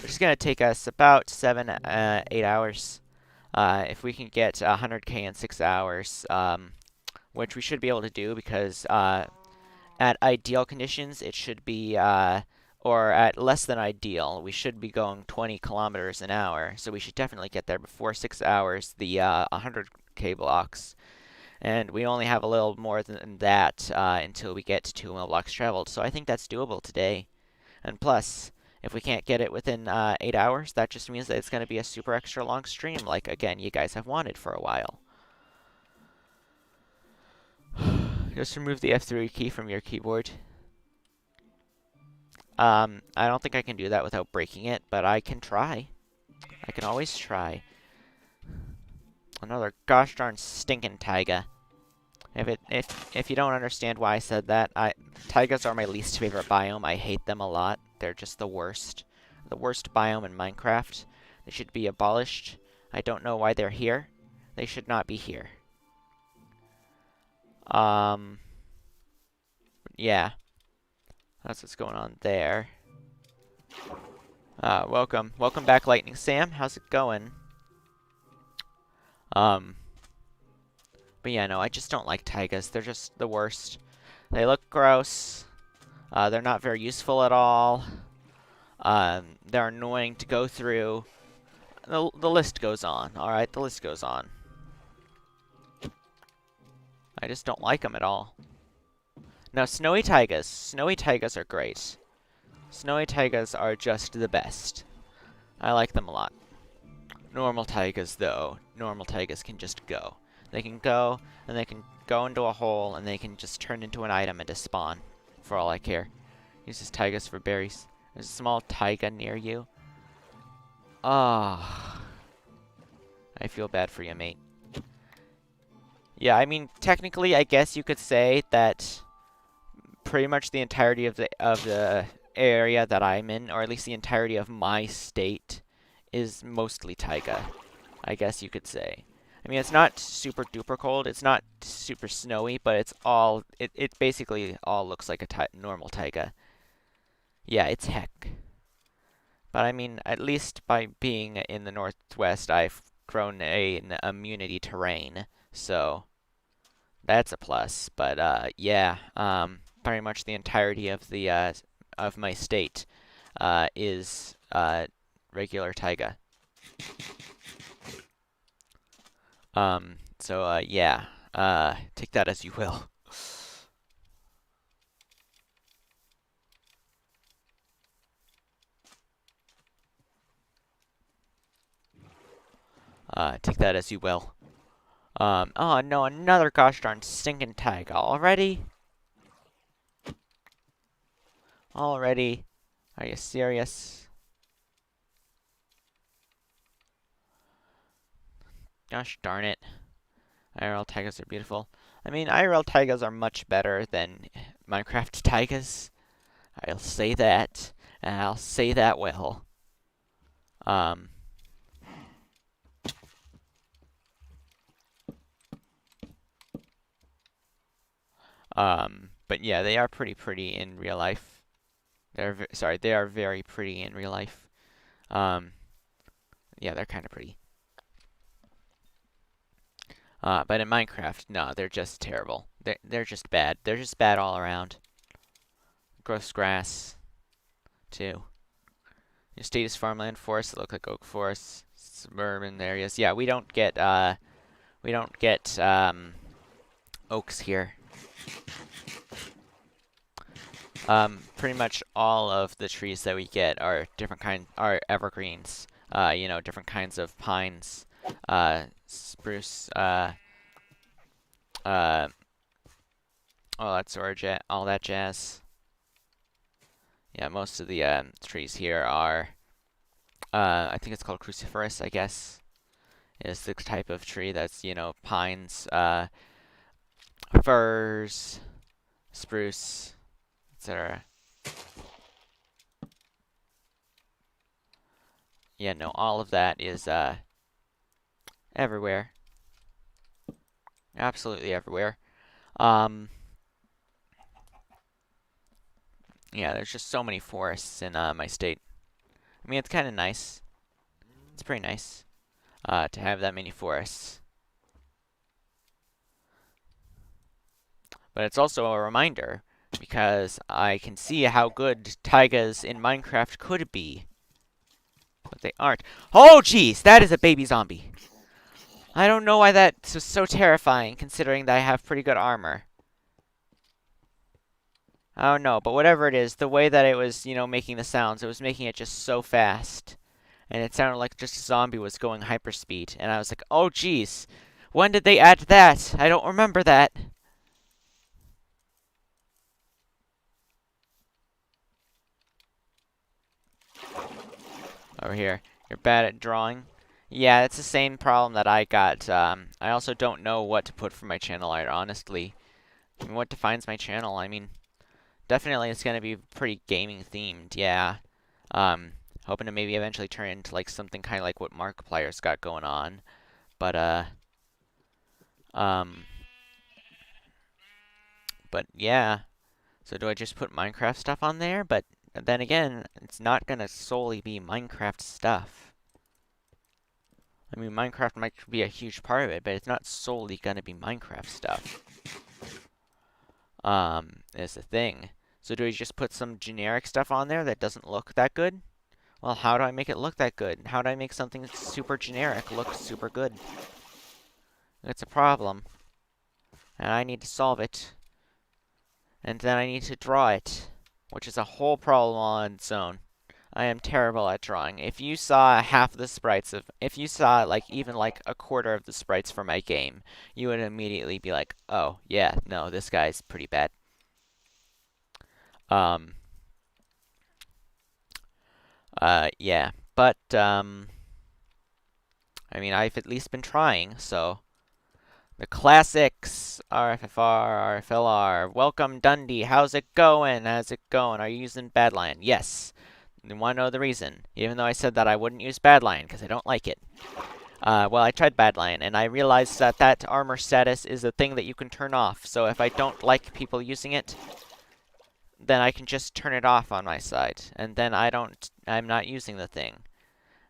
which is going to take us about 8 hours. If we can get 100k in 6 hours, which we should be able to do because at ideal conditions it should be, or at less than ideal, we should be going 20 kilometers an hour. So we should definitely get there before 6 hours, the 100k blocks. And we only have a little more than that until we get to 2 mil blocks traveled. So I think that's doable today. And plus, if we can't get it within 8 hours, that just means that it's going to be a super extra long stream, like, again, you guys have wanted for a while. Just remove the F3 key from your keyboard. I don't think I can do that without breaking it, but I can try. I can always try. Another gosh darn stinking taiga. If you don't understand why I said that, taigas are my least favorite biome. I hate them a lot. They're just the worst. The worst biome in Minecraft. They should be abolished. I don't know why they're here. They should not be here. Yeah. That's what's going on there. Welcome. Welcome back, Lightning Sam. How's it going? But yeah, no, I just don't like taigas. They're just the worst. They look gross. They're not very useful at all. They're annoying to go through. The list goes on, alright? The list goes on. I just don't like them at all. Now, snowy taigas. Snowy taigas are great. Snowy taigas are just the best. I like them a lot. Normal taigas, though. Normal taigas can just go. They can go, and they can go into a hole, and they can just turn into an item and just spawn, for all I care. Uses taigas for berries. There's a small taiga near you. Ah. I feel bad for you, mate. Yeah, I mean, technically, I guess you could say that pretty much the entirety of the area that I'm in, or at least the entirety of my state, is mostly taiga. I guess you could say. I mean, it's not super duper cold. It's not super snowy, but it's all it basically all looks like a normal taiga. Yeah, it's heck. But I mean, at least by being in the northwest, I've grown an immunity to rain, so that's a plus. But yeah, pretty much the entirety of the of my state is regular taiga. So yeah, take that as you will. Take that as you will. Oh no, another gosh darn stinking taiga already? Already? Are you serious? Gosh darn it. IRL taigas are beautiful. I mean, IRL taigas are much better than Minecraft taigas. I'll say that, and I'll say that well. Um, but yeah, they are pretty in real life. Sorry, they are very pretty in real life. Um, yeah, they're kind of pretty. But in Minecraft, no, they're just terrible. They're just bad. They're just bad all around. Gross grass, too. Your state is farmland forests that look like oak forests. Suburban areas. Yeah, we don't get oaks here. Pretty much all of the trees that we get are are evergreens. You know, different kinds of pines, spruce, all that jazz. Yeah, most of the trees here are, I think it's called cruciferous, I guess, is the type of tree that's, you know, pines, firs, spruce, etc. Yeah, no, all of that is everywhere. Absolutely everywhere. Yeah, there's just so many forests in my state. I mean, it's kind of nice. It's pretty nice to have that many forests. But it's also a reminder, because I can see how good taigas in Minecraft could be. But they aren't. Oh, jeez! That is a baby zombie! I don't know why that's so terrifying, considering that I have pretty good armor. I don't know, but whatever it is, the way that it was, you know, making the sounds, it was making it just so fast. And it sounded like just a zombie was going hyperspeed. And I was like, oh, jeez! When did they add that? I don't remember that. Over here. You're bad at drawing. Yeah, it's the same problem that I got. I also don't know what to put for my channel art, honestly. I mean, what defines my channel? I mean, definitely it's gonna be pretty gaming themed, yeah. Hoping to maybe eventually turn into like something kind of like what Markiplier's got going on. But um, but yeah. So do I just put Minecraft stuff on there? But then again, it's not gonna solely be Minecraft stuff. I mean, Minecraft might be a huge part of it, but it's not solely gonna be Minecraft stuff. Is the thing. So do we just put some generic stuff on there that doesn't look that good? Well, how do I make it look that good? How do I make something super generic look super good? It's a problem. And I need to solve it. And then I need to draw it, which is a whole problem on its own. I am terrible at drawing. If you saw half the sprites if you saw like even like a quarter of the sprites for my game, you would immediately be like, oh, yeah, no, this guy's pretty bad. Yeah, but, I mean, I've at least been trying, so. The classics, RFFR, RFLR, welcome Dundee, how's it going? How's it going? Are you using Badlion? Yes. You want to know the reason? Even though I said that I wouldn't use Badlion, because I don't like it. Well, I tried Badlion, and I realized that that armor status is a thing that you can turn off, so if I don't like people using it, then I can just turn it off on my side, and then I'm not using the thing.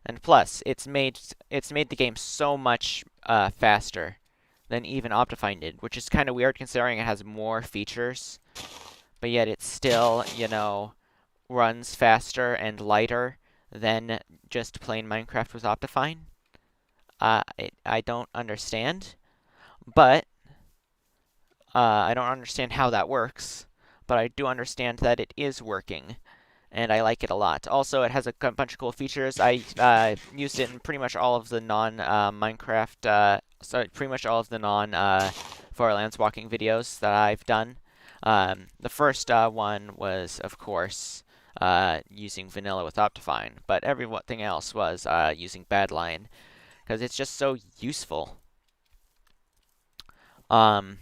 And plus, it's made the game so much faster than even Optifine did, which is kind of weird considering it has more features, but yet it still, you know, runs faster and lighter than just plain Minecraft with Optifine. I don't understand, but I don't understand how that works, but I do understand that it is working, and I like it a lot. Also, it has a bunch of cool features. I used it in pretty much all of the non-Minecraft, pretty much all of the non-Farlands walking videos that I've done. The first one was, of course, using vanilla with Optifine, but everything else was using Badlion. because it's just so useful. Yeah,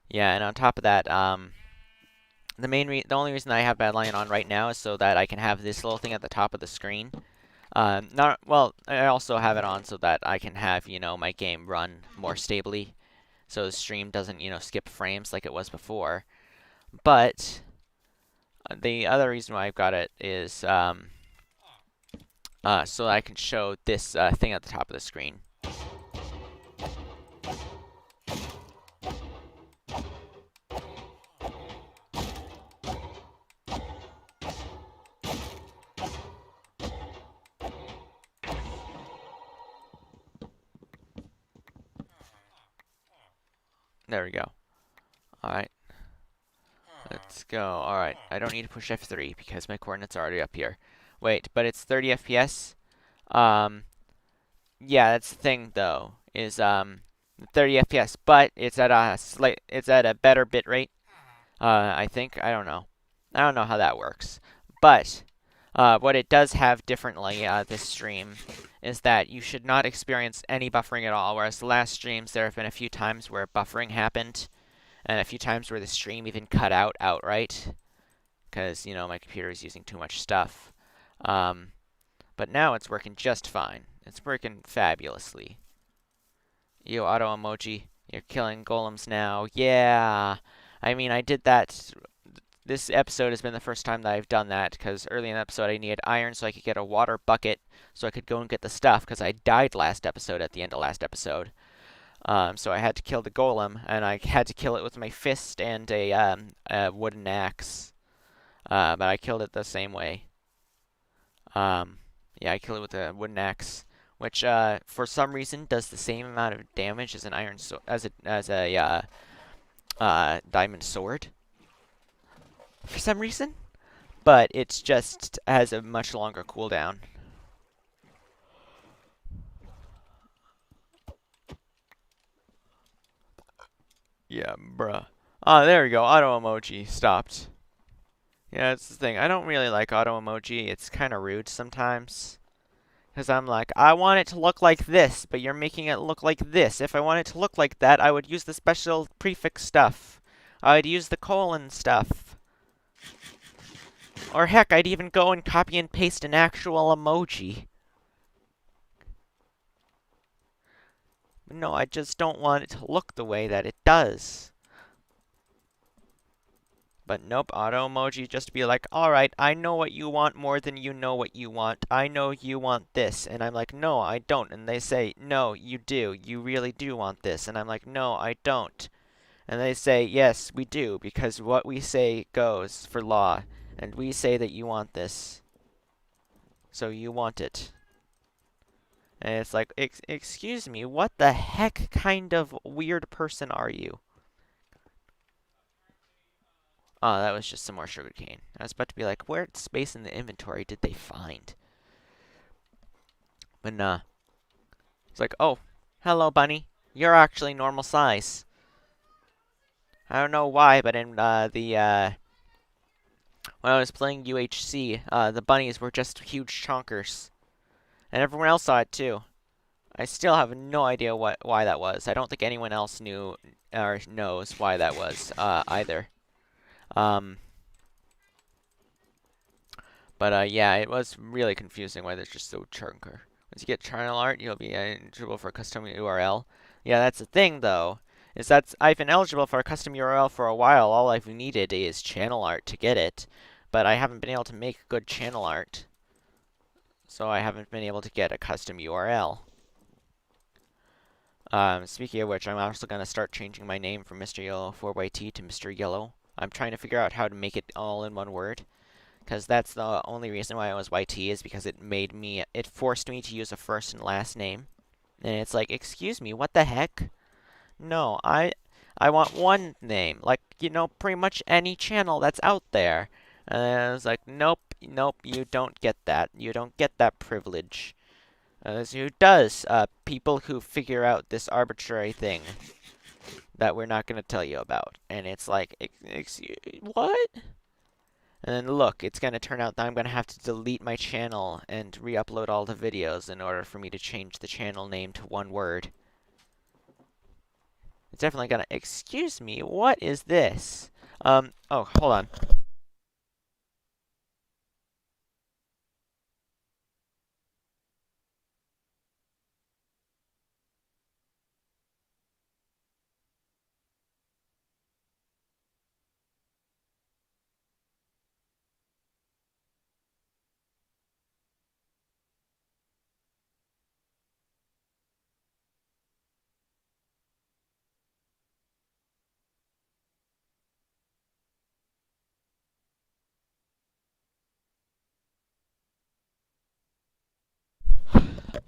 and on top of that, the only reason I have Badlion on right now is so that I can have this little thing at the top of the screen. Not well. I also have it on so that I can have my game run more stably, so the stream doesn't skip frames like it was before. But the other reason why I've got it is so that I can show this thing at the top of the screen. There we go. Alright. Let's go. Alright. I don't need to push F3 because my coordinates are already up here. Wait, but it's 30 FPS? Yeah, that's the thing though, is 30 FPS, but it's at a better bit rate. I think. I don't know. I don't know how that works. But what it does have differently this stream is that you should not experience any buffering at all, whereas the last streams there have been a few times where buffering happened, and a few times where the stream even cut out outright, because, my computer is using too much stuff. But now it's working just fine. It's working fabulously. Yo, auto emoji, you're killing golems now. Yeah! I mean, I did that. This episode has been the first time that I've done that, because early in the episode I needed iron so I could get a water bucket so I could go and get the stuff, because I died last episode at the end of last episode. So I had to kill the golem, and I had to kill it with my fist and a wooden axe. But I killed it the same way. Yeah, I killed it with a wooden axe, which for some reason does the same amount of damage as an diamond sword. For some reason, but it's just has a much longer cooldown. Yeah, bruh. Ah, there we go. Auto emoji stopped. Yeah, that's the thing. I don't really like auto emoji. It's kind of rude sometimes. Because I'm like, I want it to look like this, but you're making it look like this. If I want it to look like that, I would use the special prefix stuff. I'd use the colon stuff. Or heck, I'd even go and copy and paste an actual emoji. No, I just don't want it to look the way that it does. But nope, auto emoji just be like, alright, I know what you want more than you know what you want. I know you want this. And I'm like, no, I don't. And they say, no, you do. You really do want this. And I'm like, no, I don't. And they say, yes, we do, because what we say goes for law. And we say that you want this. So you want it. And it's like, excuse me, what the heck kind of weird person are you? Oh, that was just some more sugarcane. I was about to be like, where space in the inventory did they find? But nah. It's like, oh, hello, bunny. You're actually normal size. I don't know why, but in when I was playing UHC, the bunnies were just huge chonkers. And everyone else saw it too. I still have no idea why that was. I don't think anyone else knew or knows why that was either. But yeah, it was really confusing why they're just so chunker. Once you get channel art, you'll be eligible for a custom URL. Yeah, that's the thing though. Is that I've been eligible for a custom URL for a while. All I've needed is channel art to get it, but I haven't been able to make good channel art, so I haven't been able to get a custom URL. Speaking of which, I'm also going to start changing my name from Mr. Yellow 4YT to Mr. Yellow. I'm trying to figure out how to make it all in one word, because that's the only reason why I was YT, is because it forced me to use a first and last name. And it's like, excuse me, what the heck? No, I want one name, like, pretty much any channel that's out there. And I was like, nope, you don't get that. You don't get that privilege. Who does? People who figure out this arbitrary thing that we're not going to tell you about. And it's like, what? And then look, it's going to turn out that I'm going to have to delete my channel and re-upload all the videos in order for me to change the channel name to one word. It's definitely going to... Excuse me, what is this? Oh, hold on.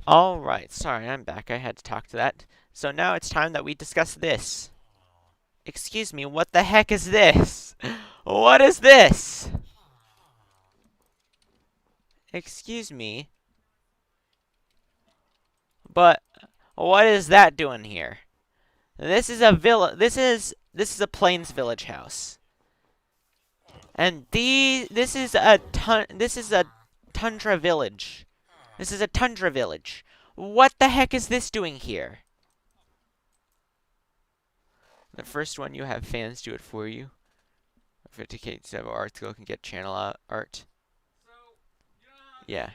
Alright, sorry, I'm back. I had to talk to that. So now it's time that we discuss this. Excuse me, what the heck is this? What is this? Excuse me, but what is that doing here? This is a this is a Plains Village house. And this is a tundra village. This is a tundra village. What the heck is this doing here? The first one, you have fans do it for you. 50k to have article can get channel art. Yeah.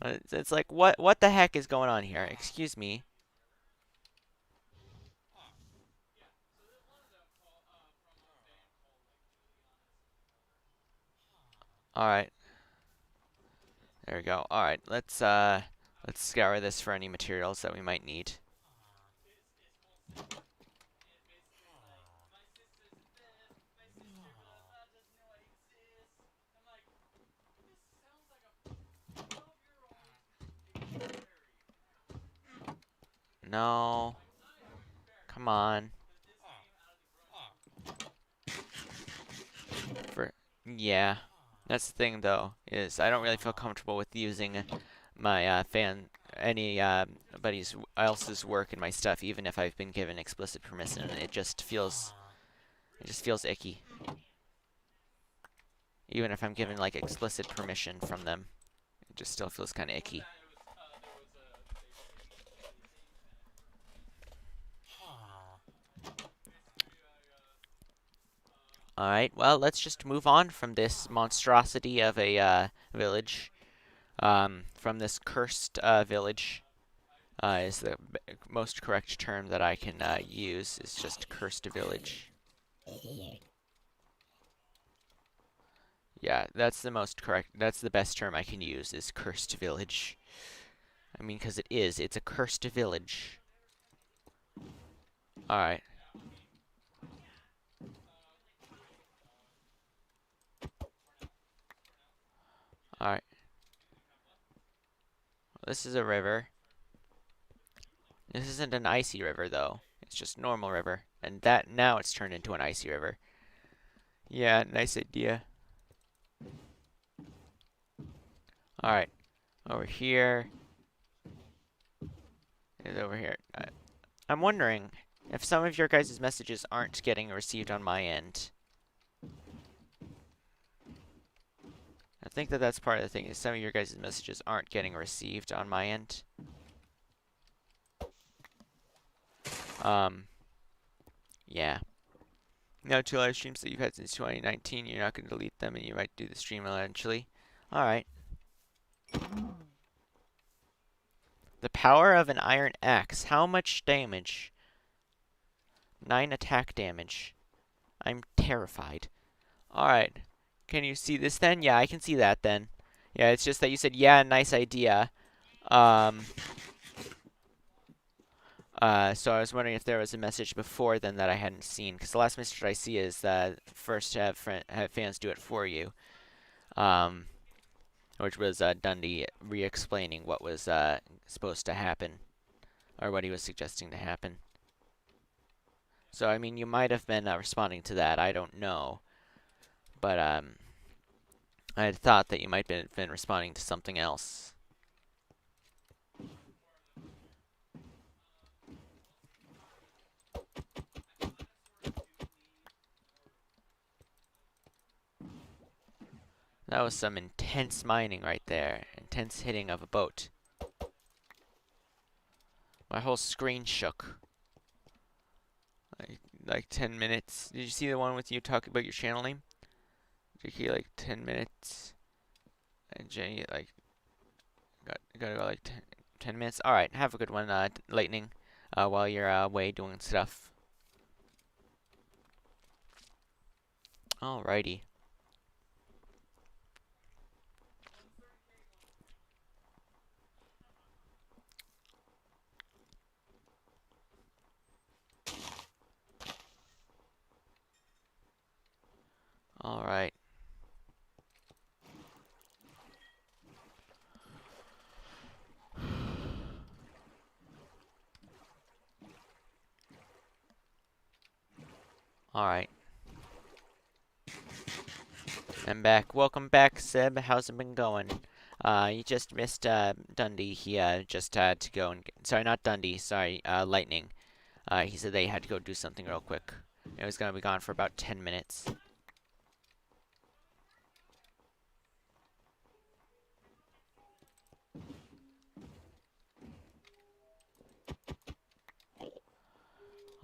It's like what the heck is going on here? Excuse me. All right. There we go. All right. Let's scour this for any materials that we might need. No. Come on. Yeah. That's the thing though, is I don't really feel comfortable with using my anybody else's work in my stuff, even if I've been given explicit permission. It just feels icky. Even if I'm given like explicit permission from them, it just still feels kind of icky. Alright, well, let's just move on from this monstrosity of a village. From this cursed village is the most correct term that I can use, is just cursed village. Yeah, that's the most correct, that's the best term I can use, is cursed village. I mean, because it's a cursed village. Alright. Alright. This is a river. This isn't an icy river, though. It's just normal river. And that, now it's turned into an icy river. Yeah, nice idea. Alright. Over here. And over here. I'm wondering if some of your guys' messages aren't getting received on my end. I think that that's part of the thing, is some of your guys' messages aren't getting received on my end. Yeah. Now, 2 live streams that you've had since 2019, you're not going to delete them, and you might do the stream eventually. Alright. The power of an iron axe. How much damage? 9 attack damage. I'm terrified. Alright. Can you see this then? Yeah, I can see that then. Yeah, it's just that you said, yeah, nice idea. So I was wondering if there was a message before then that I hadn't seen. Because the last message I see is first have fans do it for you. Which was Dundee re-explaining what was supposed to happen. Or what he was suggesting to happen. So, I mean, you might have been responding to that. I don't know. But, I had thought that you might have been responding to something else. That was some intense mining right there. Intense hitting of a boat. My whole screen shook. Like 10 minutes. Did you see the one with you talking about your channel name? Jackie, like 10 minutes. And Jenny, like, gotta go like 10 minutes. Alright, have a good one, Lightning, while you're away doing stuff. Alrighty. Alright. Alright. I'm back. Welcome back, Seb. How's it been going? You just missed, Dundee. He, just had to go and get, sorry, not Dundee. Sorry, Lightning. He said they had to go do something real quick. It was gonna be gone for about 10 minutes.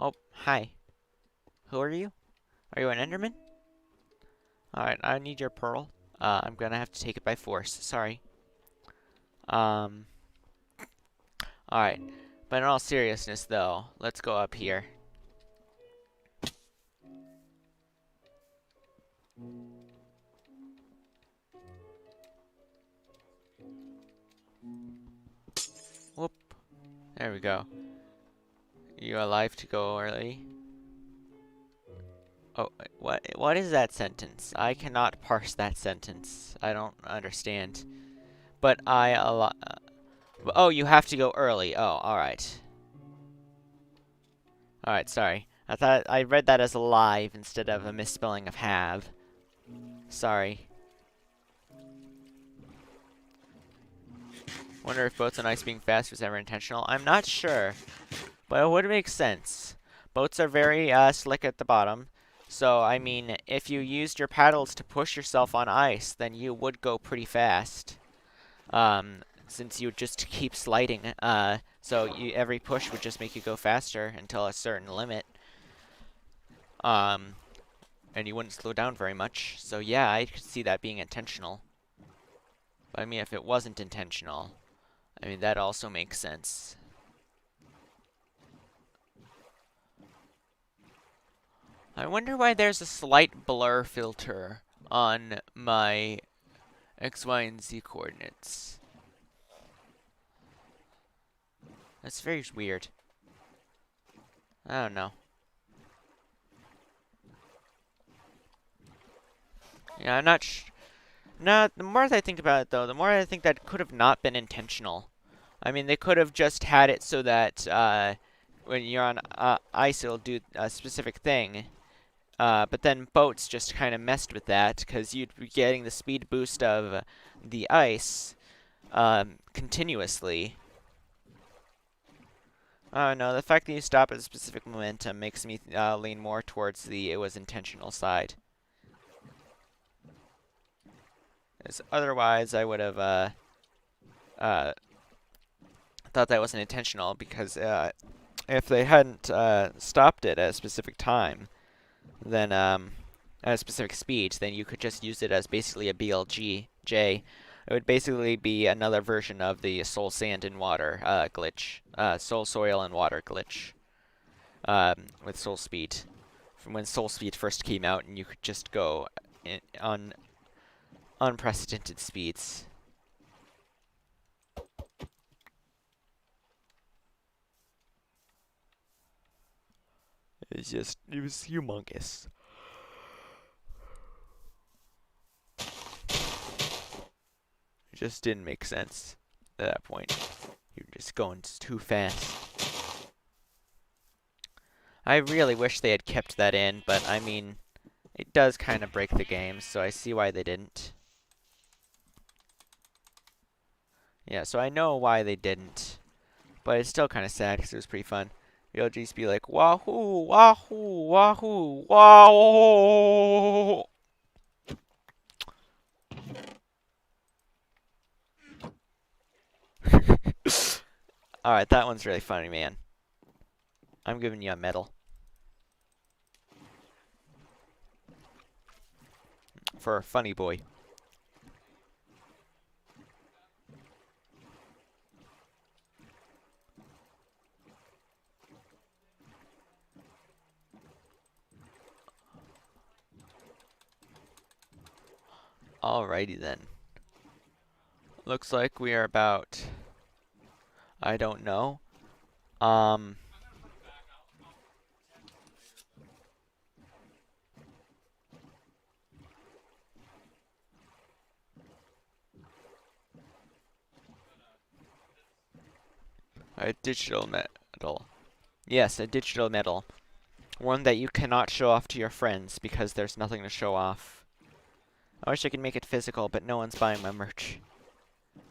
Oh, hi. Who are you? Are you an Enderman? Alright, I need your pearl. I'm gonna have to take it by force. Sorry. Alright. But in all seriousness, though, let's go up here. Whoop. There we go. You alive to go early? Oh, what is that sentence? I cannot parse that sentence. I don't understand. But oh, you have to go early. Oh, alright. Alright, sorry. I thought I read that as alive instead of a misspelling of have. Sorry. Wonder if boats on ice being fast was ever intentional. I'm not sure, but it would make sense. Boats are very slick at the bottom, so I mean, if you used your paddles to push yourself on ice, then you would go pretty fast. Since you would just keep sliding, so every push would just make you go faster until a certain limit. And you wouldn't slow down very much. So yeah, I could see that being intentional. But I mean, if it wasn't intentional, I mean, that also makes sense. I wonder why there's a slight blur filter on my X, Y, and Z coordinates. That's very weird. I don't know. Yeah, I'm not No, the more I think about it, though, the more I think that could have not been intentional. I mean, they could have just had it so that when you're on ice, it'll do a specific thing. But then boats just kind of messed with that, because you'd be getting the speed boost of the ice continuously. Oh no, the fact that you stop at a specific momentum makes me lean more towards the it was intentional side. As otherwise, I would have thought that wasn't intentional, because if they hadn't stopped it at a specific time, then at a specific speed, then you could just use it as basically a BLGJ. It would basically be another version of the soul sand and water glitch, soul soil and water glitch, with soul speed. From when soul speed first came out, and you could just go on unprecedented speeds. It was humongous. It just didn't make sense at that point. You're just going too fast. I really wish they had kept that in, but I mean, it does kind of break the game, so I see why they didn't. Yeah, so I know why they didn't, but it's still kind of sad because it was pretty fun. You'll just be like, wahoo, wahoo, wahoo, wahoo. Alright, that one's really funny, man. I'm giving you a medal. For a funny boy. Alrighty then. Looks like we are about... I don't know. A digital medal. Yes, a digital medal. One that you cannot show off to your friends because there's nothing to show off. I wish I could make it physical, but no one's buying my merch.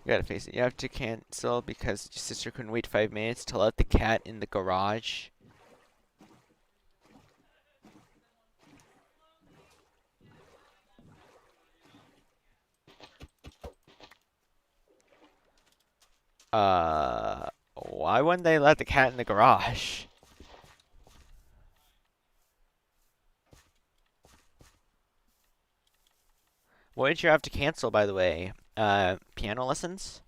You gotta face it. You have to cancel because your sister couldn't wait 5 minutes to let the cat in the garage. Why wouldn't they let the cat in the garage? What did you have to cancel, by the way? Piano lessons?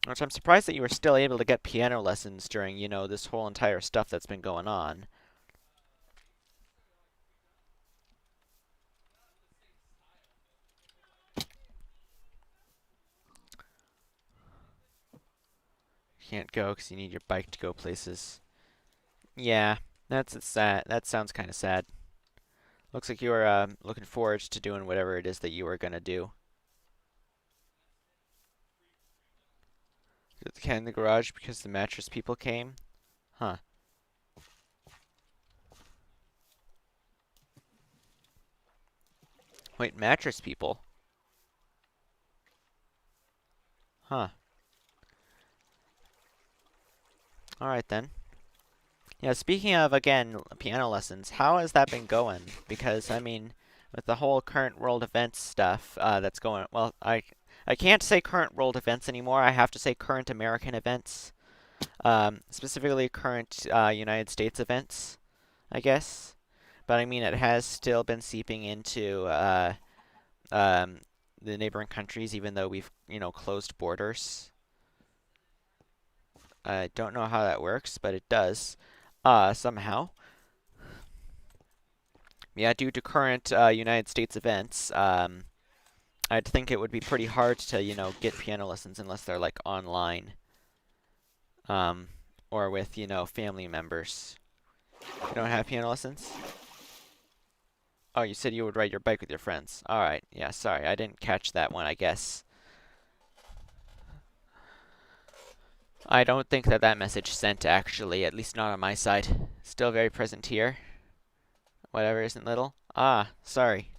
Which I'm surprised that you were still able to get piano lessons during, you know, this whole entire stuff that's been going on. Can't go because you need your bike to go places. Yeah, that's sad. That sounds kind of sad. Looks like you were looking forward to doing whatever it is that you were gonna do. Did the cat in the garage because the mattress people came? Huh. Wait, mattress people? Huh. Alright then. Yeah, speaking of, again, piano lessons, how has that been going? Because, I mean, with the whole current world events stuff that's going... Well, I can't say current world events anymore. I have to say current American events. Specifically current United States events, I guess. But, I mean, it has still been seeping into the neighboring countries, even though we've, you know, closed borders. I don't know how that works, but it does. Somehow. Yeah, due to current United States events, I'd think it would be pretty hard to, you know, get piano lessons unless they're, like, online. Or with, you know, family members. You don't have piano lessons? Oh, you said you would ride your bike with your friends. Alright, yeah, sorry, I didn't catch that one, I guess. I don't think that message sent, actually, at least not on my side. Still very present here. Whatever isn't little. Ah, sorry.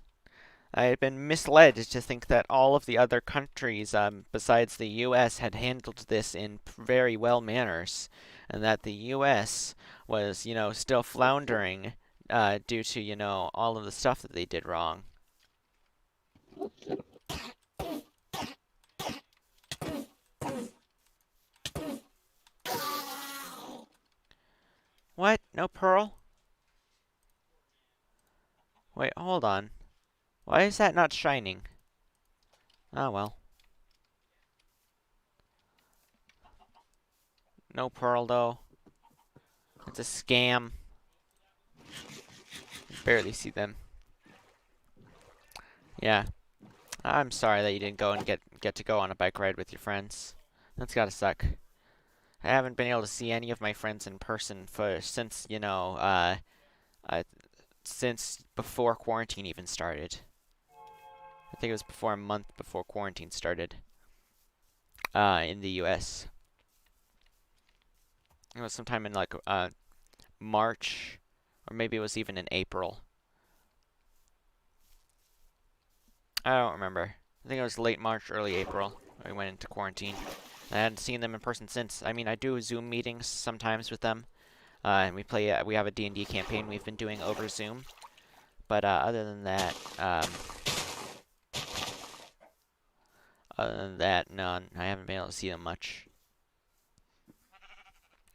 I had been misled to think that all of the other countries, besides the US, had handled this in very well manners, and that the US was, you know, still floundering, due to, you know, all of the stuff that they did wrong. What? No pearl? Wait, hold on. Why is that not shining? Oh, well. No pearl, though. It's a scam. Barely see them. Yeah. I'm sorry that you didn't go and get to go on a bike ride with your friends. That's gotta suck. I haven't been able to see any of my friends in person since, you know, since before quarantine even started. I think it was before a month before quarantine started. In the US. It was sometime in, like, March, or maybe it was even in April. I don't remember. I think it was late March, early April. We went into quarantine. I hadn't seen them in person since. I mean, I do Zoom meetings sometimes with them, and we have a D&D campaign we've been doing over Zoom. But other than that, no, I haven't been able to see them much.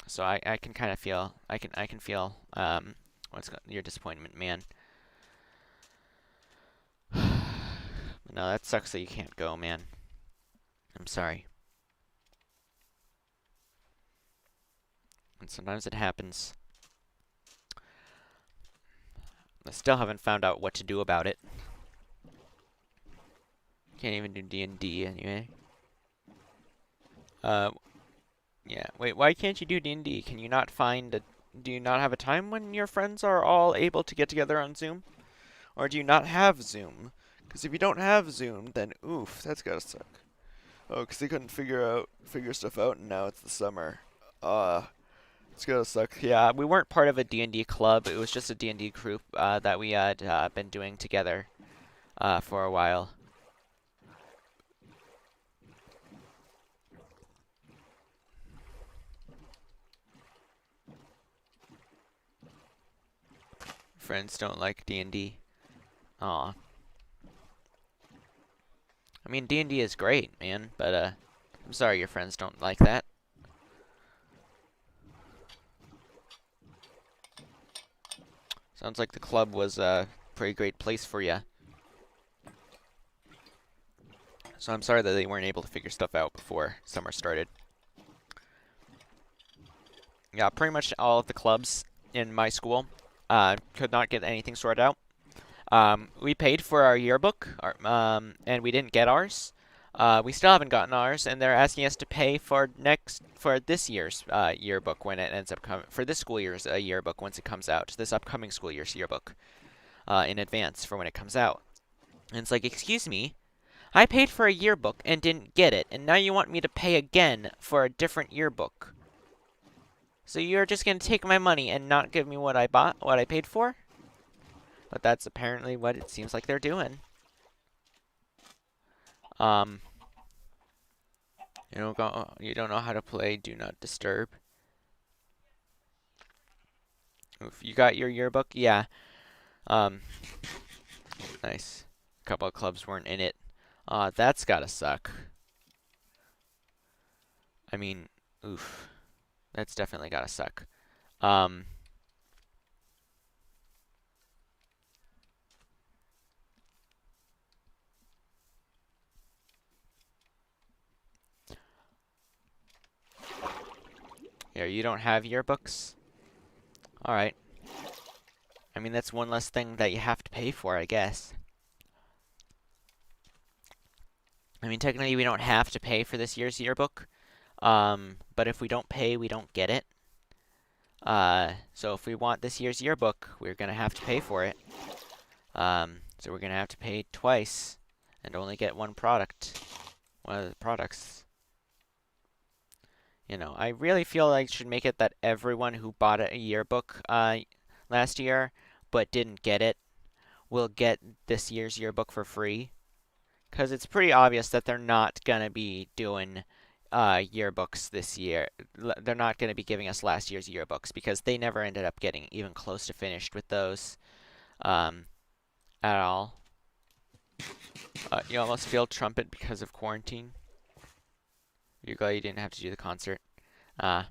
So I can kind of feel I can feel your disappointment, man. No, that sucks that you can't go, man. I'm sorry. And sometimes it happens. I still haven't found out what to do about it. Can't even do D&D anyway. Yeah. Wait, why can't you do D&D? Can you not find a... Do you not have a time when your friends are all able to get together on Zoom? Or do you not have Zoom? Because if you don't have Zoom, then oof, that's gotta suck. Oh, because they couldn't figure stuff out, and now it's the summer. It's gotta suck. Yeah, we weren't part of a D&D club. It was just a D&D group that we had been doing together for a while. Friends don't like D&D. Aw. I mean, D&D is great, man, but I'm sorry your friends don't like that. Sounds like the club was a pretty great place for you. So I'm sorry that they weren't able to figure stuff out before summer started. Yeah, pretty much all of the clubs in my school could not get anything sorted out. We paid for our yearbook, and we didn't get ours. We still haven't gotten ours, and they're asking us to pay for this year's yearbook when it ends up coming, for this school year's yearbook once it comes out, this upcoming school year's yearbook, in advance for when it comes out. And it's like, excuse me, I paid for a yearbook and didn't get it, and now you want me to pay again for a different yearbook. So you're just gonna take my money and not give me what I paid for? But that's apparently what it seems like they're doing. You don't know how to play Do Not Disturb. Oof, you got your yearbook? Yeah. Nice. A couple of clubs weren't in it. That's gotta suck. I mean, oof. That's definitely gotta suck. Here, you don't have yearbooks? Alright. I mean, that's one less thing that you have to pay for, I guess. I mean, technically, we don't have to pay for this year's yearbook. But if we don't pay, we don't get it. So if we want this year's yearbook, we're gonna have to pay for it. So we're gonna have to pay twice and only get one of the products. You know, I really feel like I should make it that everyone who bought a yearbook last year but didn't get it will get this year's yearbook for free. Because it's pretty obvious that they're not gonna be doing yearbooks this year. They're not gonna be giving us last year's yearbooks because they never ended up getting even close to finished with those at all. You almost failed trumpet because of quarantine. You're glad you didn't have to do the concert. Yeah,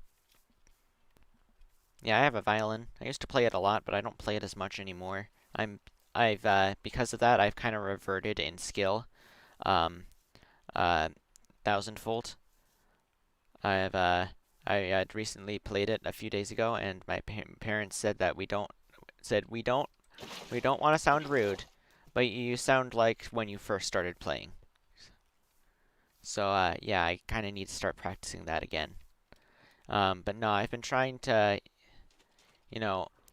I have a violin. I used to play it a lot, but I don't play it as much anymore. Because of that, I've kind of reverted in skill. Thousandfold. I had recently played it a few days ago, and my parents said that we don't want to sound rude, but you sound like when you first started playing. So yeah, I kind of need to start practicing that again. But no, I've been trying to,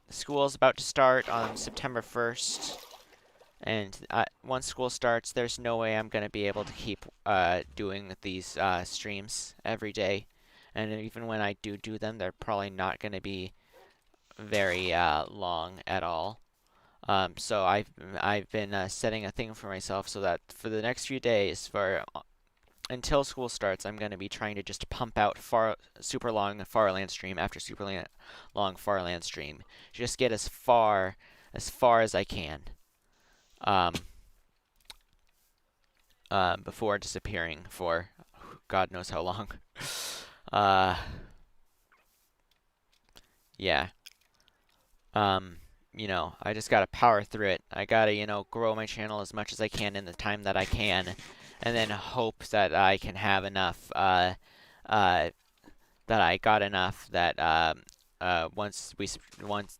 school's about to start on September 1st. And once school starts, there's no way I'm going to be able to keep doing these streams every day. And even when I do them, they're probably not going to be very long at all. So I've been setting a thing for myself so that for the next few days, until school starts, I'm going to be trying to just pump out super long Farlands stream after super long Farlands stream. Just get as far as I can. Before disappearing for God knows how long. yeah. You know, I just gotta power through it. I gotta, you know, grow my channel as much as I can in the time that I can, and then hope that I can have enough, that I got enough that, once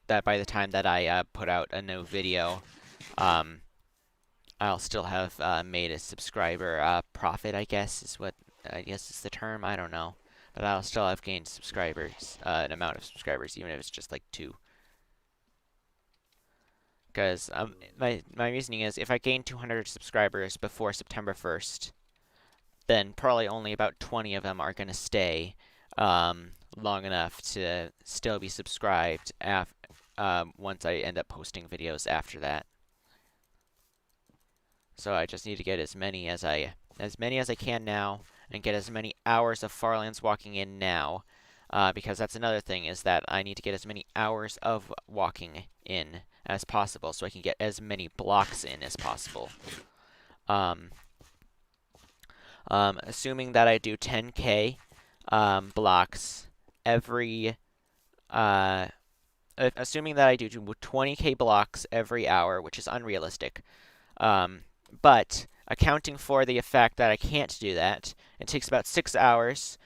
that by the time that I, put out a new video, um, I'll still have, made a subscriber, profit, I guess is the term. I don't know. But I'll still have gained subscribers, an amount of subscribers, even if it's just like 2. Because my reasoning is, if I gain 200 subscribers before September 1st, then probably only about 20 of them are going to stay long enough to still be subscribed once I end up posting videos after that. So I just need to get as many as I can now, and get as many hours of Farlands walking in now. Because that's another thing, is that I need to get as many hours of walking in as possible, so I can get as many blocks in as possible. Assuming that I do 10k blocks every, assuming that I do 20k blocks every hour, which is unrealistic, but accounting for the fact that I can't do that, it takes about 6 hours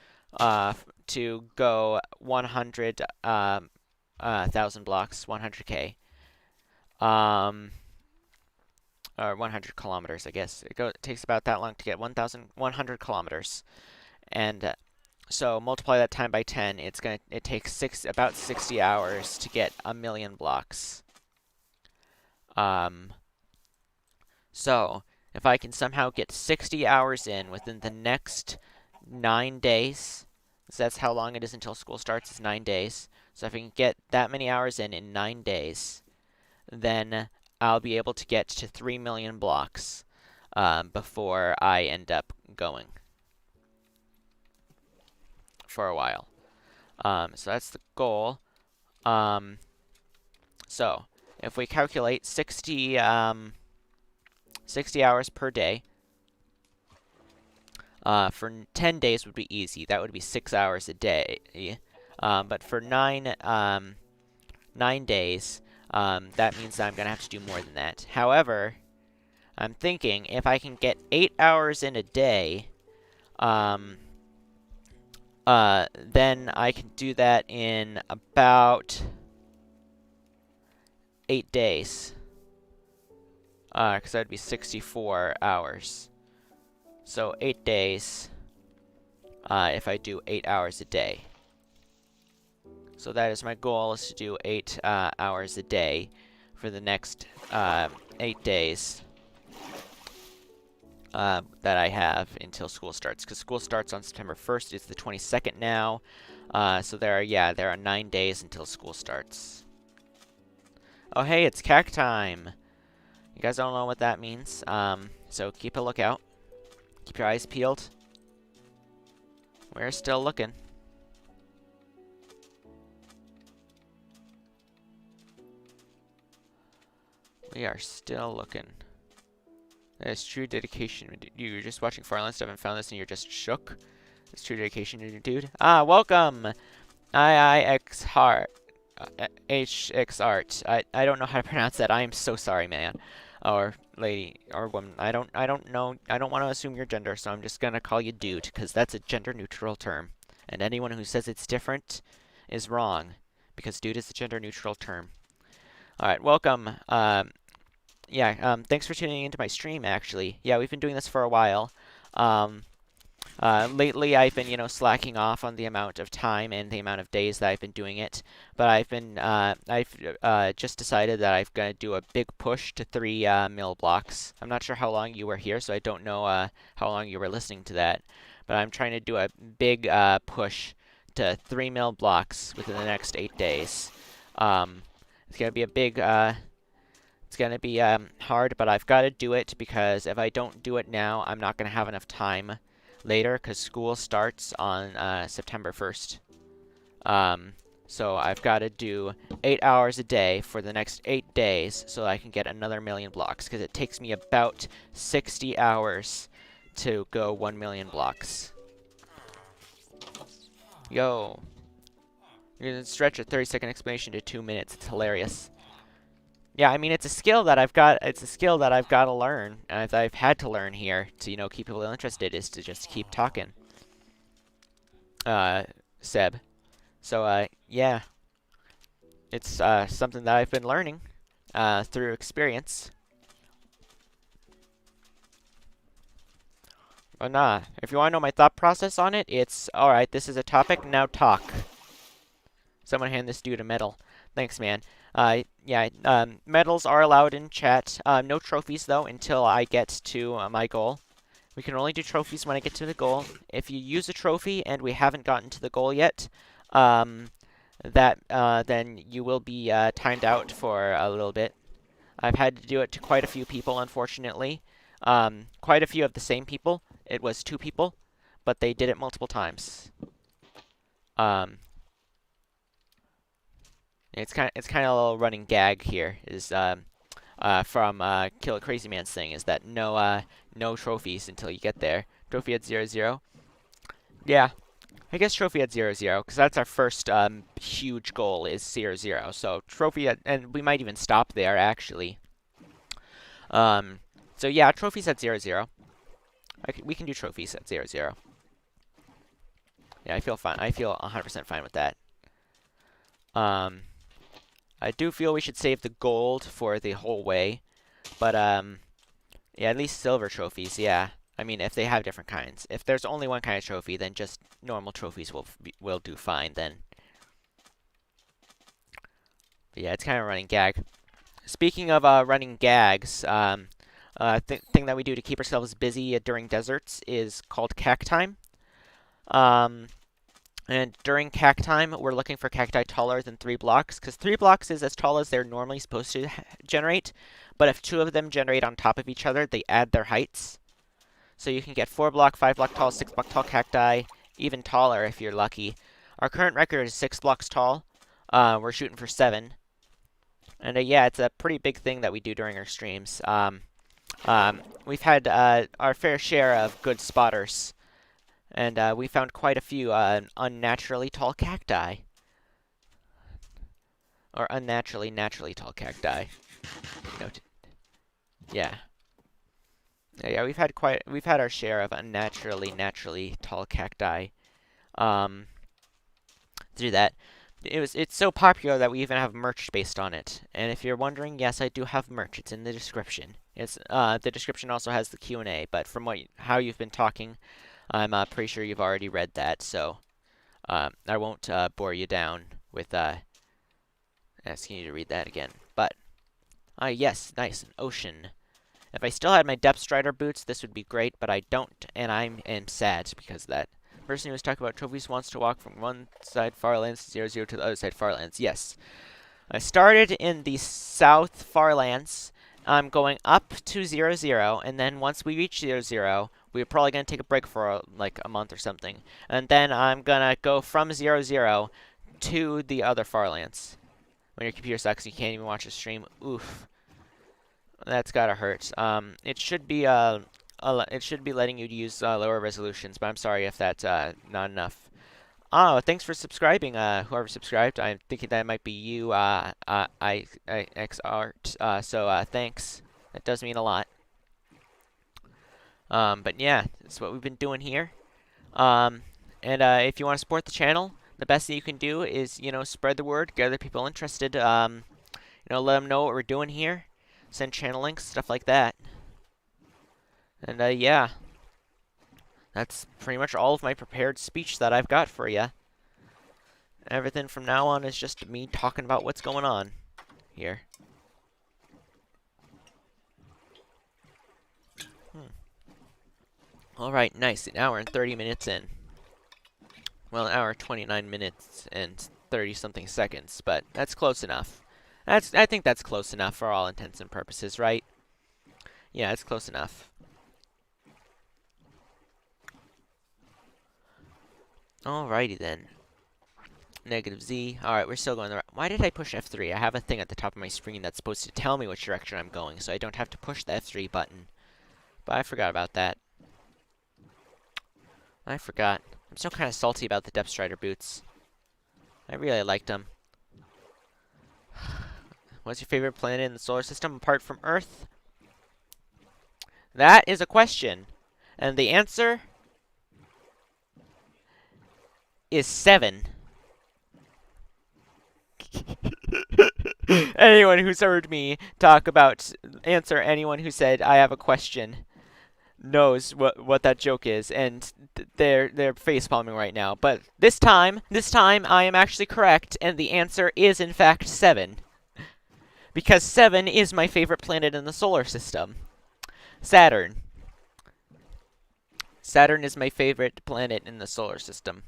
to go 100,000 blocks, 100k, or 100 kilometers, I guess. It takes about that long to get 1,100 kilometers, and so multiply that time by 10. It takes about 60 hours to get 1,000,000 blocks. So if I can somehow get 60 hours in within the next 9 days, so that's how long it is until school starts, is 9 days. So if I can get that many hours in 9 days, then I'll be able to get to 3,000,000 blocks before I end up going for a while. So that's the goal. So if we calculate 60 hours per day, for 10 days would be easy. That would be 6 hours a day. But for 9 days, that means that I'm going to have to do more than that. However, I'm thinking if I can get 8 hours in a day, then I can do that in about 8 days. Because that would be 64 hours. So 8 days, if I do 8 hours a day. So that is my goal, is to do 8 hours a day for the next 8 days that I have until school starts. Because school starts on September 1st. It's the 22nd now. So there are 9 days until school starts. Oh hey, it's CAC time! You guys don't know what that means, so keep a lookout. Keep your eyes peeled. We're still looking. We are still looking. That is true dedication. You're just watching Farlands stuff and found this and you're just shook. That's true dedication, dude. Welcome! IIX Heart. HX Art. I don't know how to pronounce that. I am so sorry, man. Or lady, or woman. I don't know. I don't want to assume your gender, so I'm just gonna call you dude, because that's a gender-neutral term. And anyone who says it's different is wrong, because dude is a gender-neutral term. Alright, welcome. Thanks for tuning into my stream, actually. Yeah, we've been doing this for a while. Lately, I've been, slacking off on the amount of time and the amount of days that I've been doing it. But I've just decided that I'm going to do a big push to 3 mil blocks. I'm not sure how long you were here, so I don't know how long you were listening to that. But I'm trying to do a big push to 3 mil blocks within the next 8 days. It's going to be a big... It's going to be hard, but I've got to do it, because if I don't do it now, I'm not going to have enough time later, because school starts on September 1st. So I've got to do 8 hours a day for the next 8 days so I can get another 1,000,000 blocks, because it takes me about 60 hours to go 1,000,000 blocks. Yo. You can stretch a 30-second explanation to 2 minutes. It's hilarious. Yeah, I mean, it's a skill that I've got. It's a skill that I've got to learn, and I've had to learn here to, keep people interested. Is to just keep talking. Seb. So, yeah, it's something that I've been learning through experience. But nah, if you want to know my thought process on it, it's all right. This is a topic. Now talk. Someone hand this dude a medal. Thanks, man. Yeah, medals are allowed in chat. No trophies, though, until I get to my goal. We can only do trophies when I get to the goal. If you use a trophy and we haven't gotten to the goal yet, then you will be timed out for a little bit. I've had to do it to quite a few people, unfortunately. Quite a few of the same people. It was 2 people, but they did it multiple times. It's kind of a little running gag here. Is from KilloCrazyMan's thing is that no trophies until you get there. Trophy at 0-0. Yeah, I guess trophy at 0-0 because that's our first huge goal is 0-0. So trophy at, and we might even stop there actually. So yeah, trophies at 0-0. We can do trophies at 0-0. Yeah, I feel fine. I feel 100% fine with that. I do feel we should save the gold for the whole way, but yeah, at least silver trophies. Yeah, I mean if they have different kinds. If there's only one kind of trophy, then just normal trophies will do fine then. But yeah, it's kind of a running gag. Speaking of running gags, thing that we do to keep ourselves busy during deserts is called cack time. And during cack time, we're looking for cacti taller than 3 blocks, because 3 blocks is as tall as they're normally supposed to generate. But if 2 of them generate on top of each other, they add their heights. So you can get 4 block, 5 block tall, 6 block tall cacti, even taller if you're lucky. Our current record is 6 blocks tall. We're shooting for 7. And yeah, it's a pretty big thing that we do during our streams. We've had our fair share of good spotters. And we found quite a few unnaturally tall cacti. Or naturally tall cacti. Yeah. Yeah, we've had our share of naturally tall cacti. Through that. It's so popular that we even have merch based on it. And if you're wondering, yes, I do have merch. It's in the description. It's the description also has the Q&A, but from how you've been talking, I'm pretty sure you've already read that, so I won't bore you down with asking you to read that again. But, yes, nice, an ocean. If I still had my depth strider boots, this would be great, but I don't, and I am sad because of that. The person who was talking about trophies wants to walk from one side Farlands 0-0 to the other side Farlands. Yes. I started in the south Farlands. I'm going up to 0-0, and then once we reach 0-0, we're probably going to take a break for like a month or something. And then I'm going to go from 0-0 to the other Farlands. When your computer sucks and you can't even watch the stream. Oof. That's gotta hurt. It should be letting you use lower resolutions, but I'm sorry if that's not enough. Oh, thanks for subscribing, whoever subscribed. I'm thinking that might be you, XArt. So thanks. That does mean a lot. But yeah, that's what we've been doing here. And if you want to support the channel, the best thing you can do is, spread the word, get other people interested. Let them know what we're doing here. Send channel links, stuff like that. And yeah, that's pretty much all of my prepared speech that I've got for you. Everything from now on is just me talking about what's going on here. Alright, nice. An hour and 30 minutes in. Well, an hour, 29 minutes, and 30-something seconds, but that's close enough. I think that's close enough for all intents and purposes, right? Yeah, it's close enough. Alrighty then. Negative Z. Alright, we're still going the right. Why did I push F3? I have a thing at the top of my screen that's supposed to tell me which direction I'm going, so I don't have to push the F3 button. But I forgot about that. I forgot. I'm still kind of salty about the Depth Strider boots. I really liked them. What's your favorite planet in the solar system apart from Earth? That is a question. And the answer is 7. Anyone who's heard me answer anyone who said I have a question knows what that joke is, and they're face palming right now. But this time I am actually correct, and the answer is in fact 7. Because 7 is my favorite planet in the solar system. Saturn. Saturn is my favorite planet in the solar system.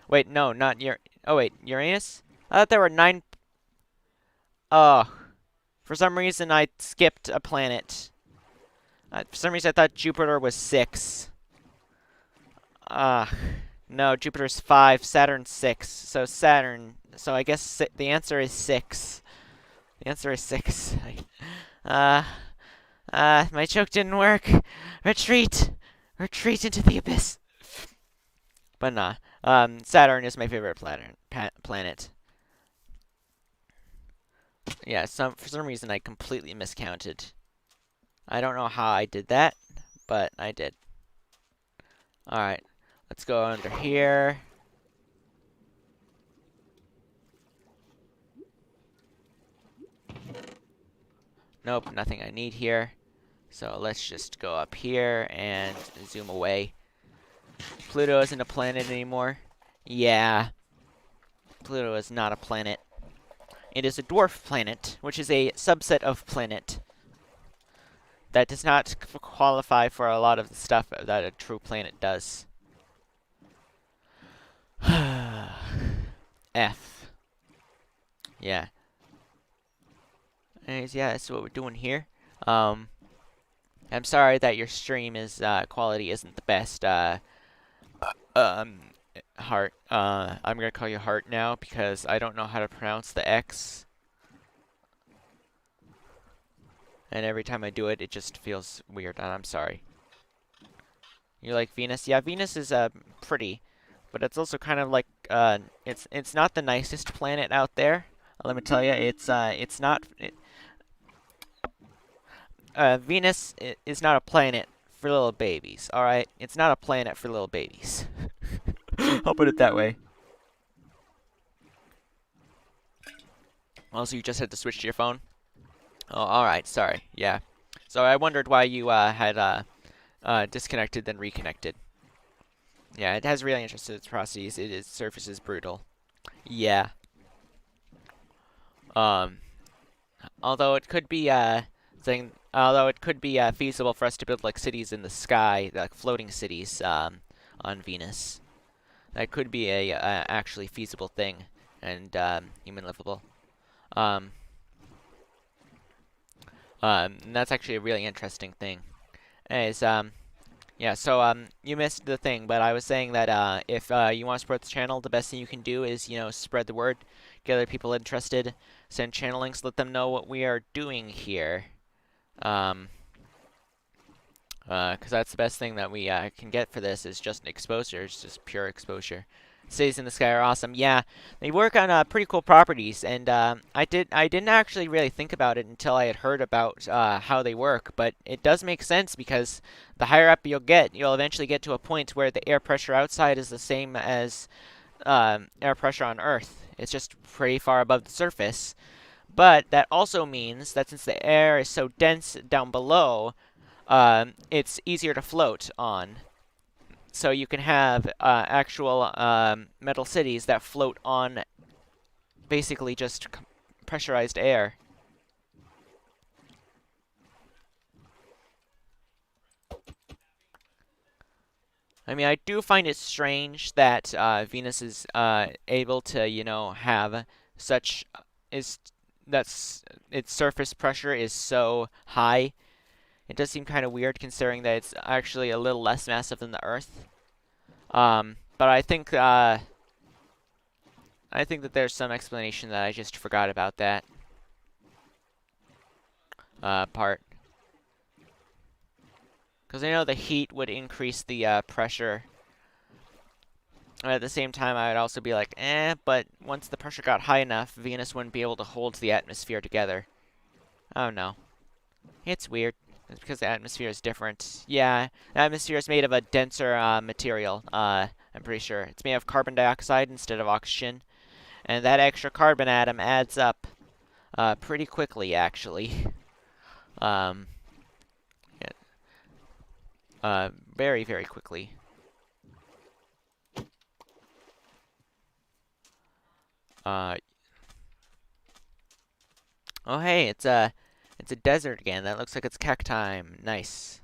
Wait, no, not oh wait, Uranus? I thought there were 9. Oh, for some reason I skipped a planet. For some reason I thought Jupiter was 6. No, Jupiter's 5, Saturn's 6. So I guess the answer is 6. The answer is 6. My joke didn't work. Retreat! Retreat into the abyss. But nah. Saturn is my favorite planet. Yeah, for some reason I completely miscounted. I don't know how I did that, but I did. Alright, let's go under here. Nope, nothing I need here. So let's just go up here and zoom away. Pluto isn't a planet anymore. Yeah. Pluto is not a planet. It is a dwarf planet, which is a subset of planet that does not qualify for a lot of the stuff that a true planet does. F. Yeah. Anyways, yeah, that's what we're doing here. I'm sorry that your stream is quality isn't the best. Heart. I'm gonna call you Heart now because I don't know how to pronounce the X. And every time I do it, it just feels weird, and I'm sorry. You like Venus? Yeah, Venus is pretty, but it's also kind of like it's not the nicest planet out there. Let me tell you, it's not. Venus is not a planet for little babies. All right, it's not a planet for little babies. I'll put it that way. Also, you just had to switch to your phone? Oh, alright, sorry. Yeah. So I wondered why you had disconnected then reconnected. Yeah, it has really interesting processes. Its surface is brutal. Yeah. Although it could be feasible for us to build like cities in the sky, like floating cities on Venus. That could be a actually feasible thing and human livable. And that's actually a really interesting thing. Anyways, yeah, so you missed the thing, but I was saying that if you want to support the channel, the best thing you can do is, spread the word, get other people interested, send channel links, let them know what we are doing here. Because that's the best thing that we can get for this is just exposure. It's just pure exposure. Cities in the sky are awesome. Yeah, they work on pretty cool properties, and I didn't actually really think about it until I had heard about how they work. But it does make sense because the higher up you'll eventually get to a point where the air pressure outside is the same as air pressure on Earth. It's just pretty far above the surface. But that also means that since the air is so dense down below, it's easier to float on. So you can have actual metal cities that float on basically just pressurized air. I mean, I do find it strange that Venus is able to, have such its surface pressure is so high. It does seem kind of weird considering that it's actually a little less massive than the Earth. But I think that there's some explanation that I just forgot about that part. Because I know the heat would increase the pressure At the same time, I would also be like, but once the pressure got high enough, Venus wouldn't be able to hold the atmosphere together. Oh no. It's weird. It's because the atmosphere is different. Yeah, the atmosphere is made of a denser material. I'm pretty sure. It's made of carbon dioxide instead of oxygen. And that extra carbon atom adds up pretty quickly, actually. Um, yeah, very, very quickly. Oh hey, it's a desert again. That looks like it's cacti. Nice.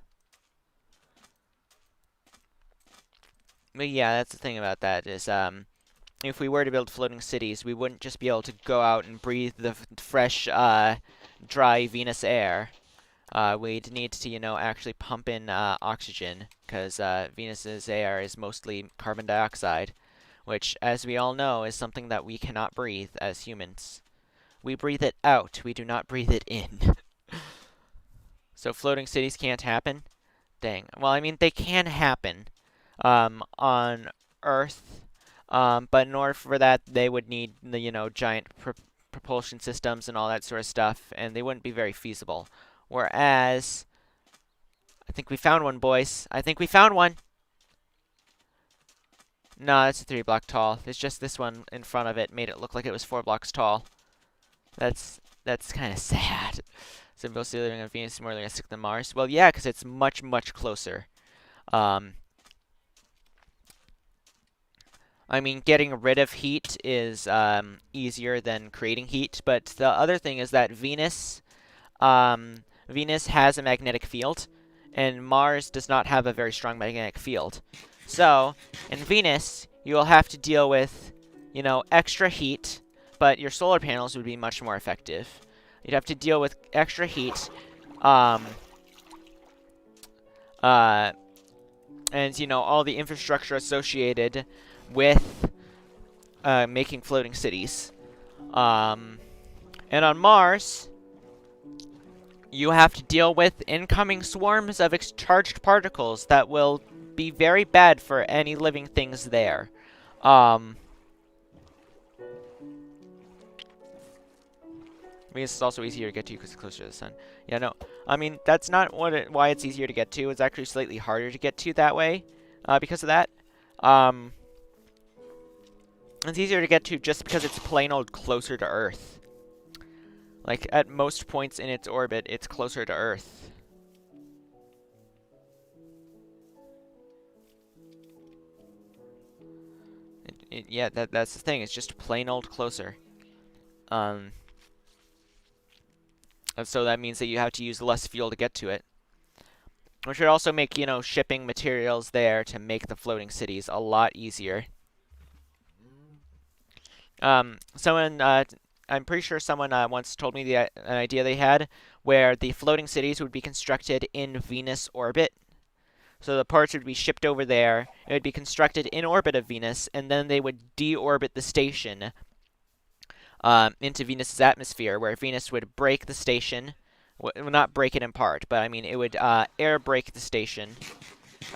But yeah, that's the thing about that is if we were to build floating cities, we wouldn't just be able to go out and breathe the fresh, dry Venus air. We'd need to, actually pump in oxygen, because Venus's air is mostly carbon dioxide, which, as we all know, is something that we cannot breathe as humans. We breathe it out, we do not breathe it in. So floating cities can't happen? Dang. Well, I mean, they can happen on Earth, but in order for that, they would need the, giant propulsion systems and all that sort of stuff, and they wouldn't be very feasible. Whereas, I think we found one, boys. I think we found one. No, it's a 3-block tall. It's just this one in front of it made it look like it was 4 blocks tall. That's kind of sad. So mostly living on Venus is more realistic than Mars. Well, yeah, because it's much, much closer. I mean, getting rid of heat is easier than creating heat, but the other thing is that Venus has a magnetic field, and Mars does not have a very strong magnetic field. So, in Venus, you will have to deal with, extra heat, but your solar panels would be much more effective. You'd have to deal with extra heat, and, all the infrastructure associated with making floating cities. And on Mars, you have to deal with incoming swarms of charged particles that will be very bad for any living things there. Venus is also easier to get to because it's closer to the sun. Yeah, no. I mean, that's not why it's easier to get to. It's actually slightly harder to get to that way because of that. It's easier to get to just because it's plain old closer to Earth. Like, at most points in its orbit, it's closer to Earth. Yeah, that's the thing. It's just plain old closer. And so that means that you have to use less fuel to get to it. Which would also make, shipping materials there to make the floating cities a lot easier. I'm pretty sure someone once told me an idea they had where the floating cities would be constructed in Venus orbit. So the parts would be shipped over there, it would be constructed in orbit of Venus, and then they would deorbit the station into Venus's atmosphere, where Venus would break the station. Well, not break it in part, but I mean, it would air brake the station.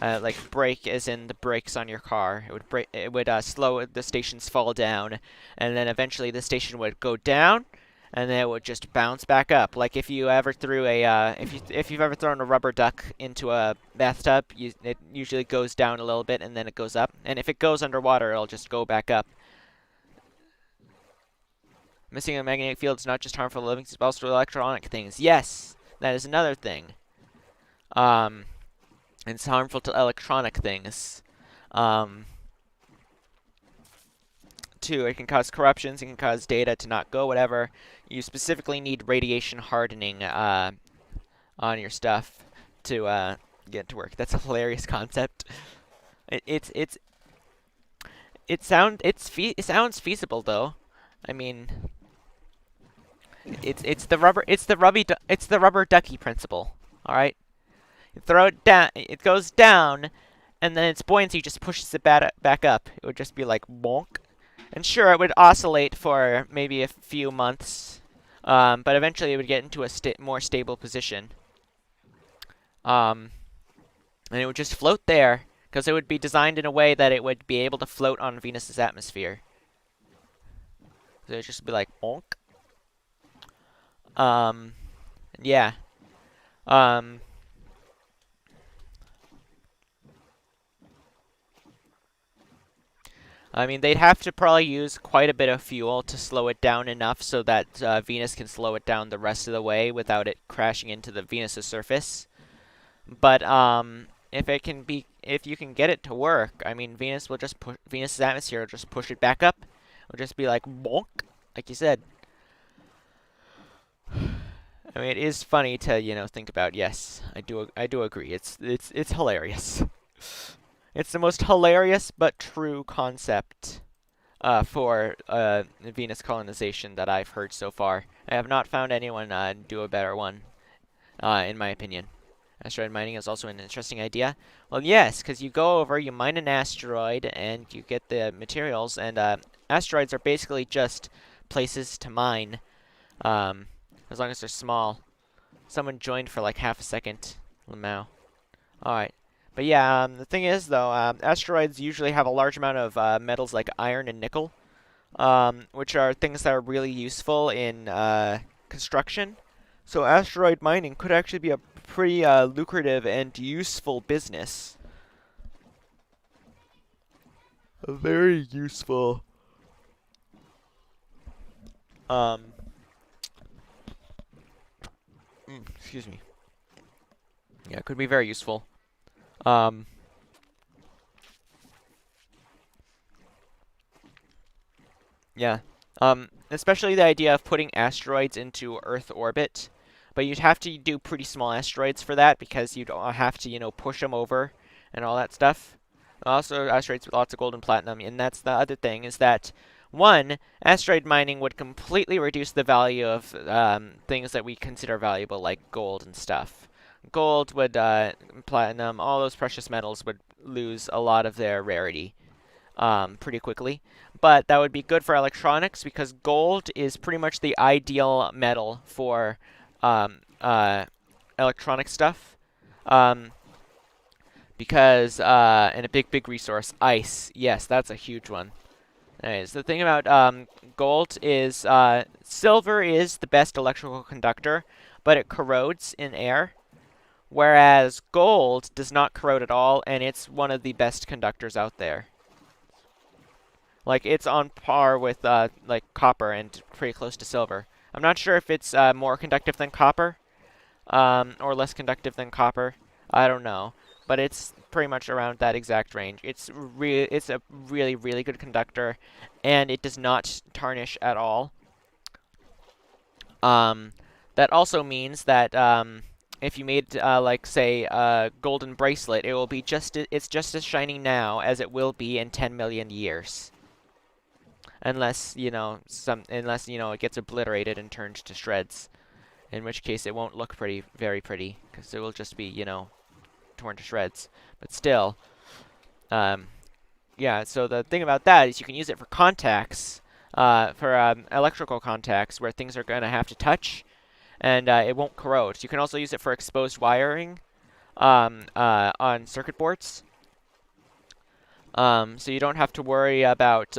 Like brake as in the brakes on your car. It would slow the station's fall down, and then eventually the station would go down, and then it would just bounce back up. Like if you ever threw if you've ever thrown a rubber duck into a bathtub, it usually goes down a little bit and then it goes up. And if it goes underwater, it'll just go back up. Missing a magnetic field is not just harmful to living things, but also to electronic things. Yes, that is another thing. It's harmful to electronic things. Too, it can cause corruptions, it can cause data to not go, whatever. You specifically need radiation hardening on your stuff to get to work. That's a hilarious concept. It sounds feasible though. I mean, it's the rubber ducky principle. All right. You throw it down, it goes down, and then its buoyancy just pushes it back up. It would just be like bonk. And sure, it would oscillate for maybe a few months, but eventually it would get into a more stable position. And it would just float there, because it would be designed in a way that it would be able to float on Venus's atmosphere. So it'd just be like bonk. Yeah. Um, I mean, they'd have to probably use quite a bit of fuel to slow it down enough so that Venus can slow it down the rest of the way without it crashing into the Venus's surface. But if you can get it to work, I mean, Venus's atmosphere will just push it back up. It'll just be like bonk, like you said. I mean, it is funny to think about. Yes, I do agree. It's hilarious. It's the most hilarious but true concept for Venus colonization that I've heard so far. I have not found anyone do a better one, in my opinion. Asteroid mining is also an interesting idea. Well, yes, because you go over, you mine an asteroid, and you get the materials, and asteroids are basically just places to mine, as long as they're small. Someone joined for like half a second. Lamau. Alright. But yeah, the thing is, though, asteroids usually have a large amount of metals like iron and nickel, which are things that are really useful in construction. So asteroid mining could actually be a pretty lucrative and useful business. A very useful. Excuse me. Yeah, it could be very useful. Yeah. Especially the idea of putting asteroids into Earth orbit. But you'd have to do pretty small asteroids for that because you'd have to, push them over and all that stuff. Also, asteroids with lots of gold and platinum. And that's the other thing, is that, one, asteroid mining would completely reduce the value of things that we consider valuable, like gold and stuff. Gold would, platinum, all those precious metals would lose a lot of their rarity pretty quickly. But that would be good for electronics because gold is pretty much the ideal metal for electronic stuff. Because, and a big resource, ice. Yes, that's a huge one. Anyways, the thing about gold is silver is the best electrical conductor, but it corrodes in air. Whereas gold does not corrode at all, and it's one of the best conductors out there. Like, it's on par with, like, copper and pretty close to silver. I'm not sure if it's more conductive than copper, or less conductive than copper. I don't know. But it's pretty much around that exact range. It's a really, really good conductor, and it does not tarnish at all. That also means that, if you made, like, say, a golden bracelet, it will be it's just as shiny now as it will be in 10 million years. Unless, it gets obliterated and turned to shreds. In which case it won't look very pretty, because it will just be, torn to shreds. But still, yeah, so the thing about that is you can use it for contacts, for electrical contacts where things are going to have to touch, and it won't corrode. You can also use it for exposed wiring on circuit boards. So you don't have to worry about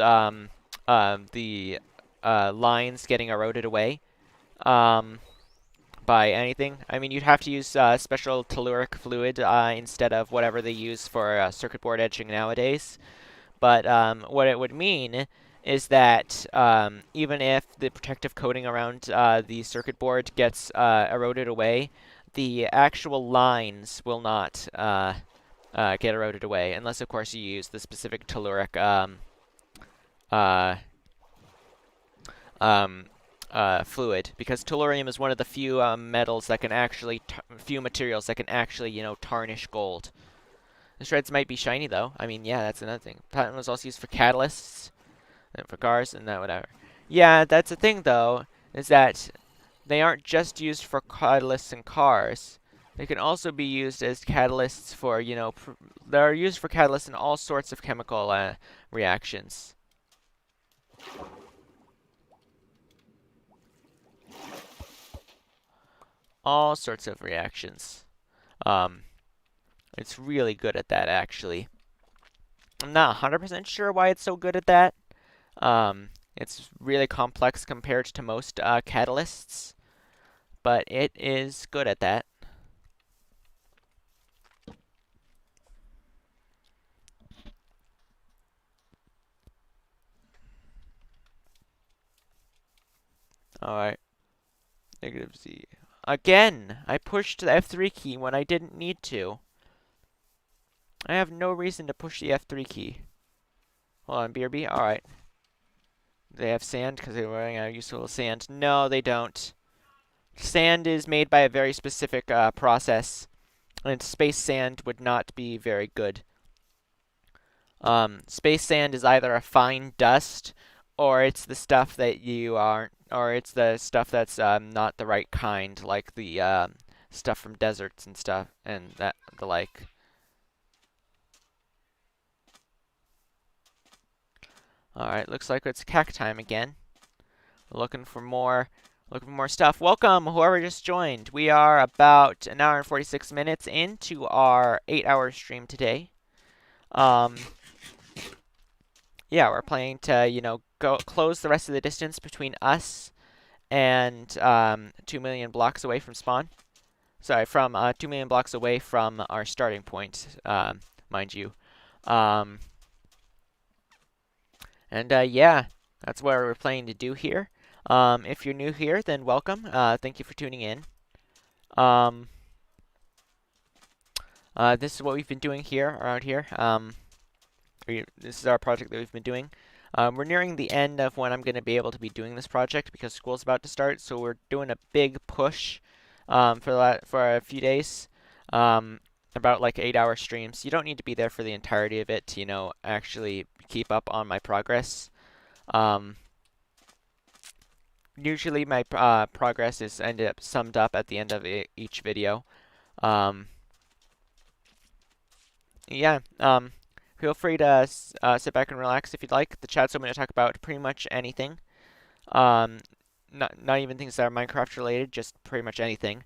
the lines getting eroded away by anything. I mean, you'd have to use special telluric fluid instead of whatever they use for circuit board etching nowadays. But what it would mean is that even if the protective coating around the circuit board gets eroded away, the actual lines will not get eroded away, unless, of course, you use the specific telluric fluid, because tellurium is one of the few metals that can actually, few materials that can actually, tarnish gold. The shreds might be shiny, though. I mean, yeah, that's another thing. Platinum was also used for catalysts, and for cars, and that whatever. Yeah, that's the thing, though, is that they aren't just used for catalysts in cars. They can also be used as catalysts for, they're used for catalysts in all sorts of chemical reactions. All sorts of reactions. It's really good at that, actually. I'm not 100% sure why it's so good at that. It's really complex compared to most catalysts, but it is good at that. Alright, negative Z. Again, I pushed the F3 key when I didn't need to. I have no reason to push the F3 key. Hold on, BRB? Alright. They have sand because they're running out of useful sand. No, they don't. Sand is made by a very specific process, and space sand would not be very good. Space sand is either a fine dust, or it's the stuff that you aren't, or it's the stuff that's not the right kind, like the stuff from deserts and stuff, and that the like. Alright, looks like it's cack time again. We're looking for more stuff. Welcome, whoever just joined. We are about an hour and 46 minutes into our 8-hour stream today. Yeah, we're planning to, go close the rest of the distance between us and 2 million blocks away from spawn. Sorry, from 2 million blocks away from our starting point, mind you. Yeah, that's what we're planning to do here. If you're new here, then welcome. Thank you for tuning in. This is what we've been doing here, around here. This is our project that we've been doing. We're nearing the end of when I'm going to be able to be doing this project because school's about to start, so we're doing a big push for a few days. About like 8-hour streams. You don't need to be there for the entirety of it to, actually keep up on my progress. Usually my progress is ended up summed up at the end of each video. Yeah, feel free to sit back and relax if you'd like. The chat's open to talk about pretty much anything. Not even things that are Minecraft related, just pretty much anything.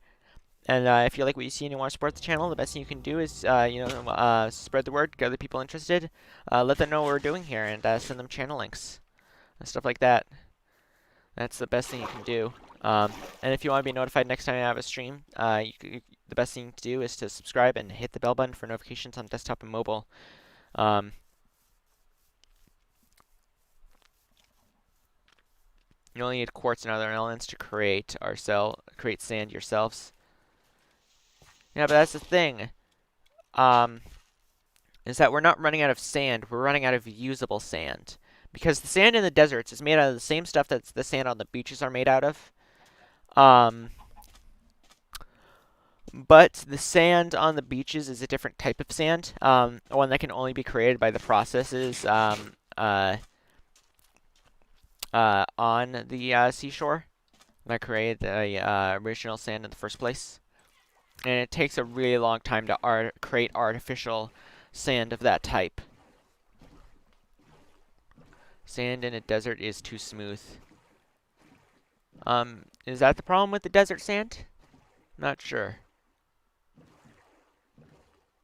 And if you like what you see and you want to support the channel, the best thing you can do is, spread the word, get other people interested, let them know what we're doing here, and send them channel links and stuff like that. That's the best thing you can do. And if you want to be notified next time I have a stream, the best thing to do is to subscribe and hit the bell button for notifications on desktop and mobile. You only need quartz and other elements to create sand yourselves. Yeah, but that's the thing. Is that we're not running out of sand, we're running out of usable sand. Because the sand in the deserts is made out of the same stuff that the sand on the beaches are made out of. But the sand on the beaches is a different type of sand. One that can only be created by the processes on the seashore that created the original sand in the first place. And it takes a really long time to create artificial sand of that type. Sand in a desert is too smooth. Is that the problem with the desert sand? Not sure.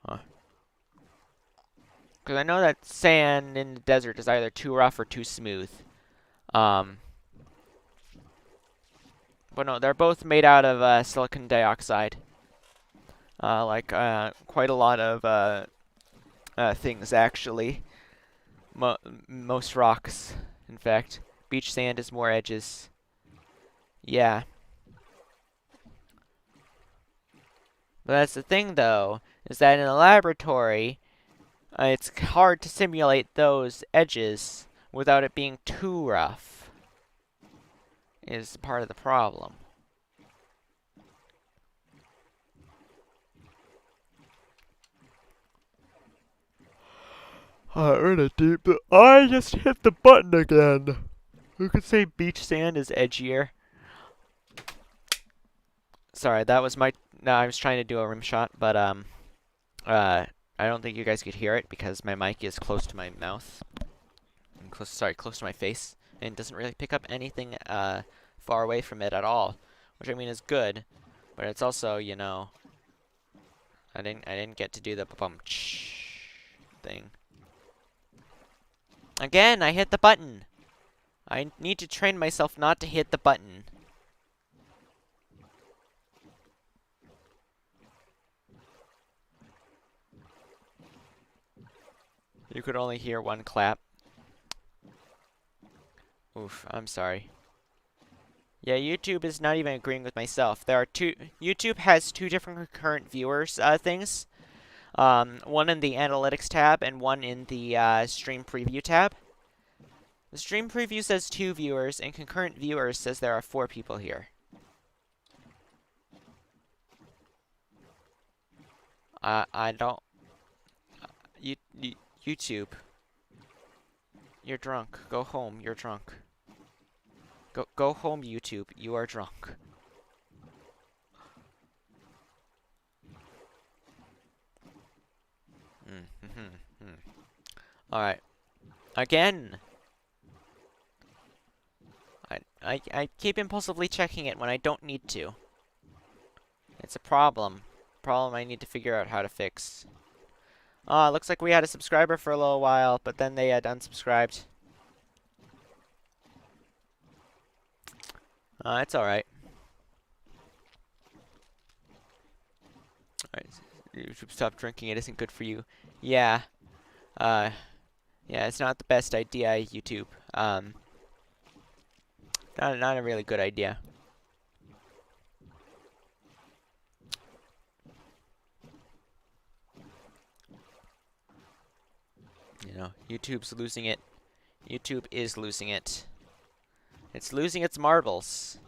Huh. Because I know that sand in the desert is either too rough or too smooth. But no, they're both made out of silicon dioxide. Quite a lot of things, actually. Most rocks, in fact. Beach sand is more edges. Yeah. But that's the thing, though, is that in a laboratory, it's hard to simulate those edges without it being too rough. Is part of the problem. I just hit the button again. You could say beach sand is edgier. Sorry, that was my. No, I was trying to do a rim shot, but I don't think you guys could hear it because my mic is close to my mouth. Close to my face, and doesn't really pick up anything far away from it at all, which I mean is good, but it's also, I didn't get to do the bump thing. Again, I hit the button. I need to train myself not to hit the button. You could only hear one clap. Oof, I'm sorry. Yeah, YouTube is not even agreeing with myself. YouTube has two different concurrent viewers things. One in the analytics tab and one in the stream preview tab. The stream preview says 2 viewers, and concurrent viewers says there are 4 people here. I don't. YouTube. You're drunk. Go home. You're drunk. Go home, YouTube. You are drunk. Alright. Again! I keep impulsively checking it when I don't need to. It's a problem. Problem I need to figure out how to fix. Looks like we had a subscriber for a little while, but then they had unsubscribed. It's alright. Alright, YouTube, stop drinking. It isn't good for you. Yeah. Yeah, it's not the best idea, YouTube. Not a really good idea. You know, YouTube's losing it. YouTube is losing it. It's losing its marbles.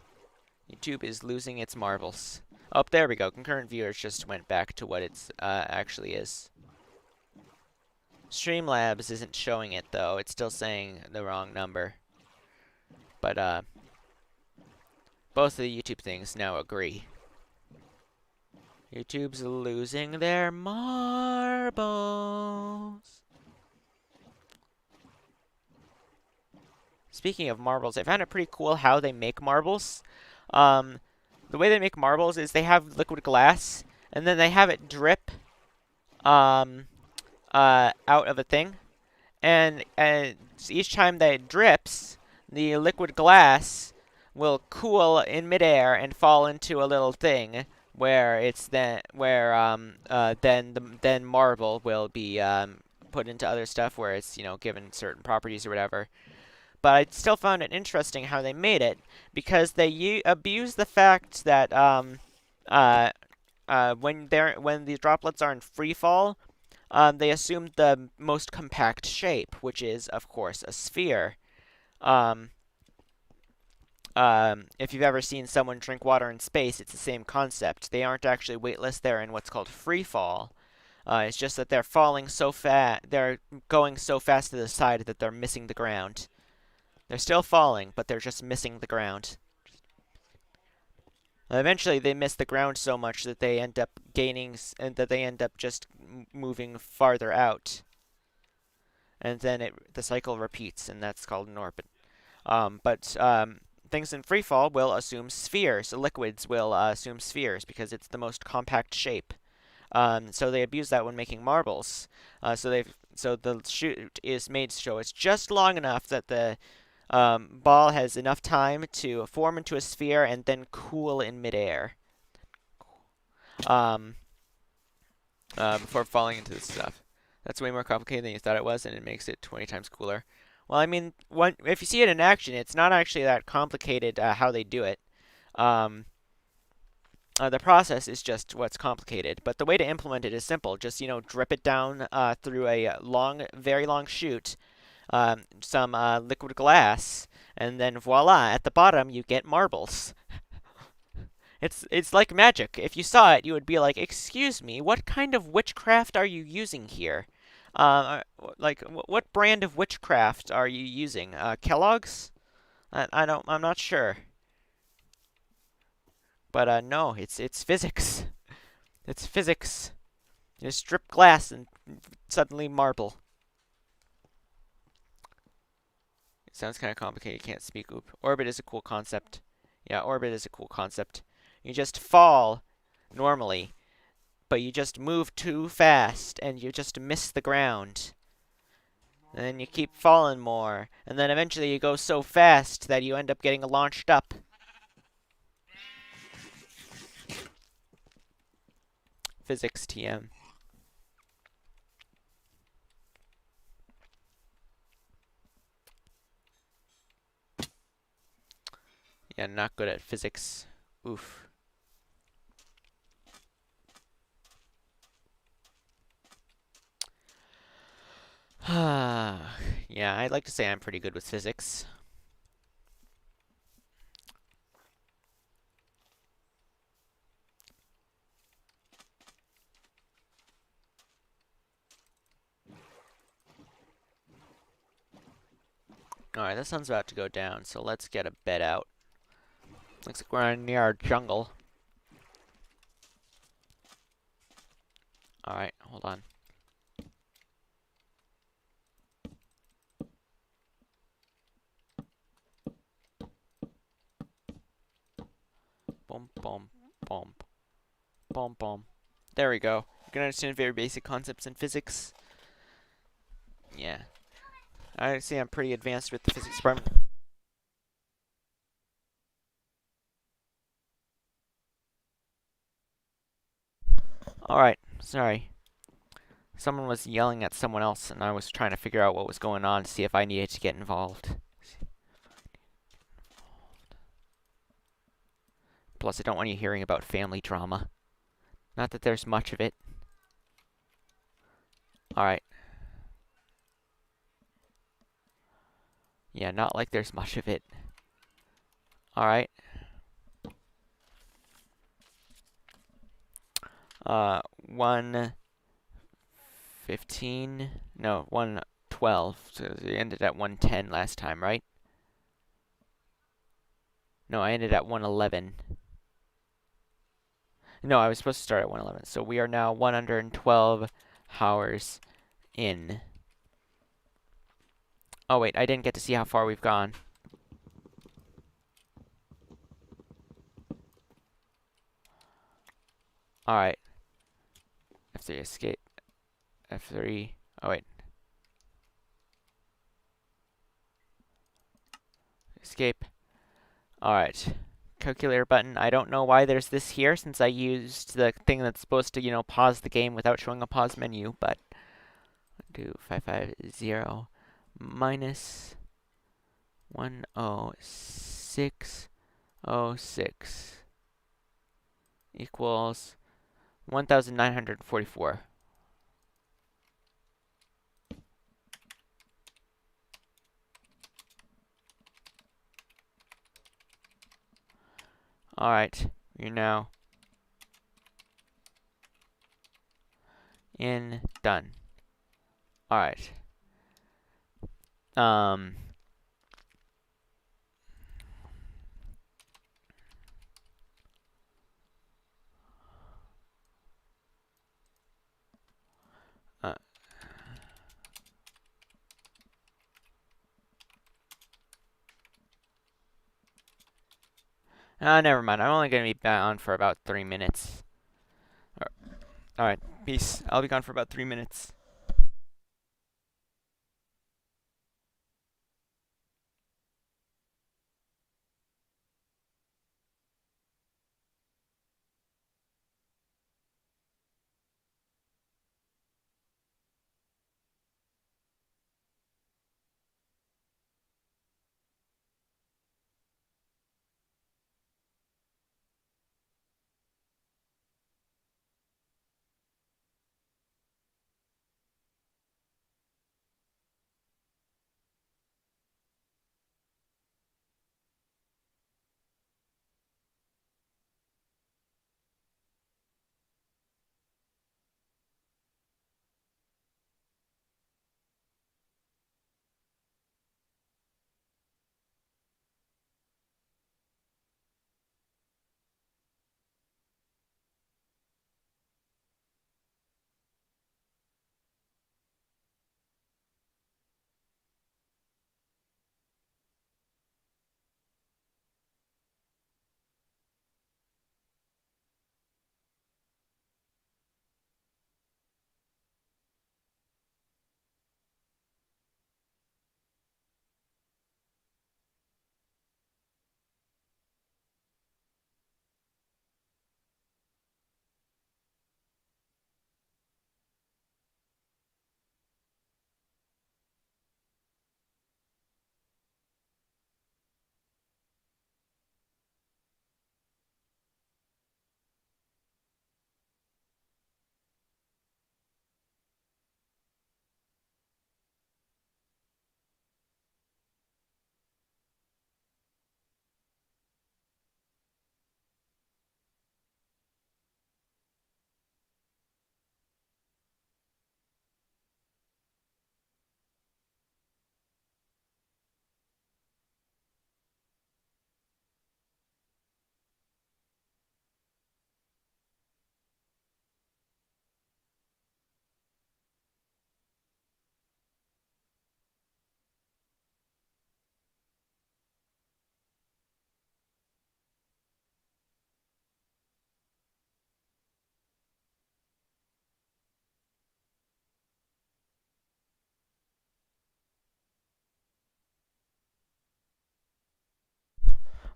YouTube is losing its marbles. Oh, there we go. Concurrent viewers just went back to what it's actually is. Streamlabs isn't showing it, though. It's still saying the wrong number. But, both of the YouTube things now agree. YouTube's losing their marbles. Speaking of marbles, I found it pretty cool how they make marbles. The way they make marbles is they have liquid glass, and then they have it drip out of a thing. And each time that it drips, the liquid glass will cool in midair and fall into a little thing where it's then marble will be put into other stuff where it's, you know, given certain properties or whatever. But I still found it interesting how they made it, because they abuse the fact that when the droplets are in free fall, they assume the most compact shape, which is, of course, a sphere. If you've ever seen someone drink water in space, it's the same concept. They aren't actually weightless; they're in what's called free fall. It's just that they're falling so fast, they're going so fast to the side that they're missing the ground. They're still falling, but they're just missing the ground. Eventually, they miss the ground so much that they end up gaining, and that they end up just moving farther out. And then the cycle repeats, and that's called an orbit. Things in free fall will assume spheres. Liquids will assume spheres because it's the most compact shape. So they abuse that when making marbles. So the chute is made so it's just long enough that the ball has enough time to form into a sphere and then cool in midair before falling into this stuff. That's way more complicated than you thought it was, and it makes it 20 times cooler. Well, I mean, if you see it in action, it's not actually that complicated how they do it. The process is just what's complicated, but the way to implement it is simple. Just, you know, drip it down through a very long chute, some liquid glass, and then voila, at the bottom you get marbles. It's like magic. If you saw it, you would be like, "Excuse me, what kind of witchcraft are you using here? What brand of witchcraft are you using? Kellogg's? I'm not sure. But no, it's physics. It's physics. You just strip glass and suddenly marble. It sounds kind of complicated. You can't speak. Oop. Orbit is a cool concept. Yeah, orbit is a cool concept. You just fall normally, but you just move too fast and you just miss the ground. And then you keep falling more. And then eventually you go so fast that you end up getting launched up. Physics TM. Yeah, not good at physics. Oof. Yeah, I'd like to say I'm pretty good with physics. Alright, the sun's about to go down, so let's get a bed out. Looks like we're near our jungle. Alright, hold on. Boom, boom, boom, boom, boom. There we go. You can understand very basic concepts in physics. Yeah. I see I'm pretty advanced with the physics department. Alright, sorry. Someone was yelling at someone else, and I was trying to figure out what was going on to see if I needed to get involved. Plus, I don't want you hearing about family drama. Not that there's much of it. Alright. Yeah, not like there's much of it. Alright. 115. No, 112. So it ended at 110 last time, right? No, I ended at 111. No, I was supposed to start at 111. So we are now 112 hours in. Oh, wait, I didn't get to see how far we've gone. Alright. F3 escape. F3. Oh, wait. Escape. Alright. Calculator button. I don't know why there's this here since I used the thing that's supposed to, pause the game without showing a pause menu, but 2550 minus 10606 equals 1944. Alright, you're now in done. Alright. Um uh, never mind. I'm only gonna be on for about 3 minutes. Alright, peace. I'll be gone for about 3 minutes.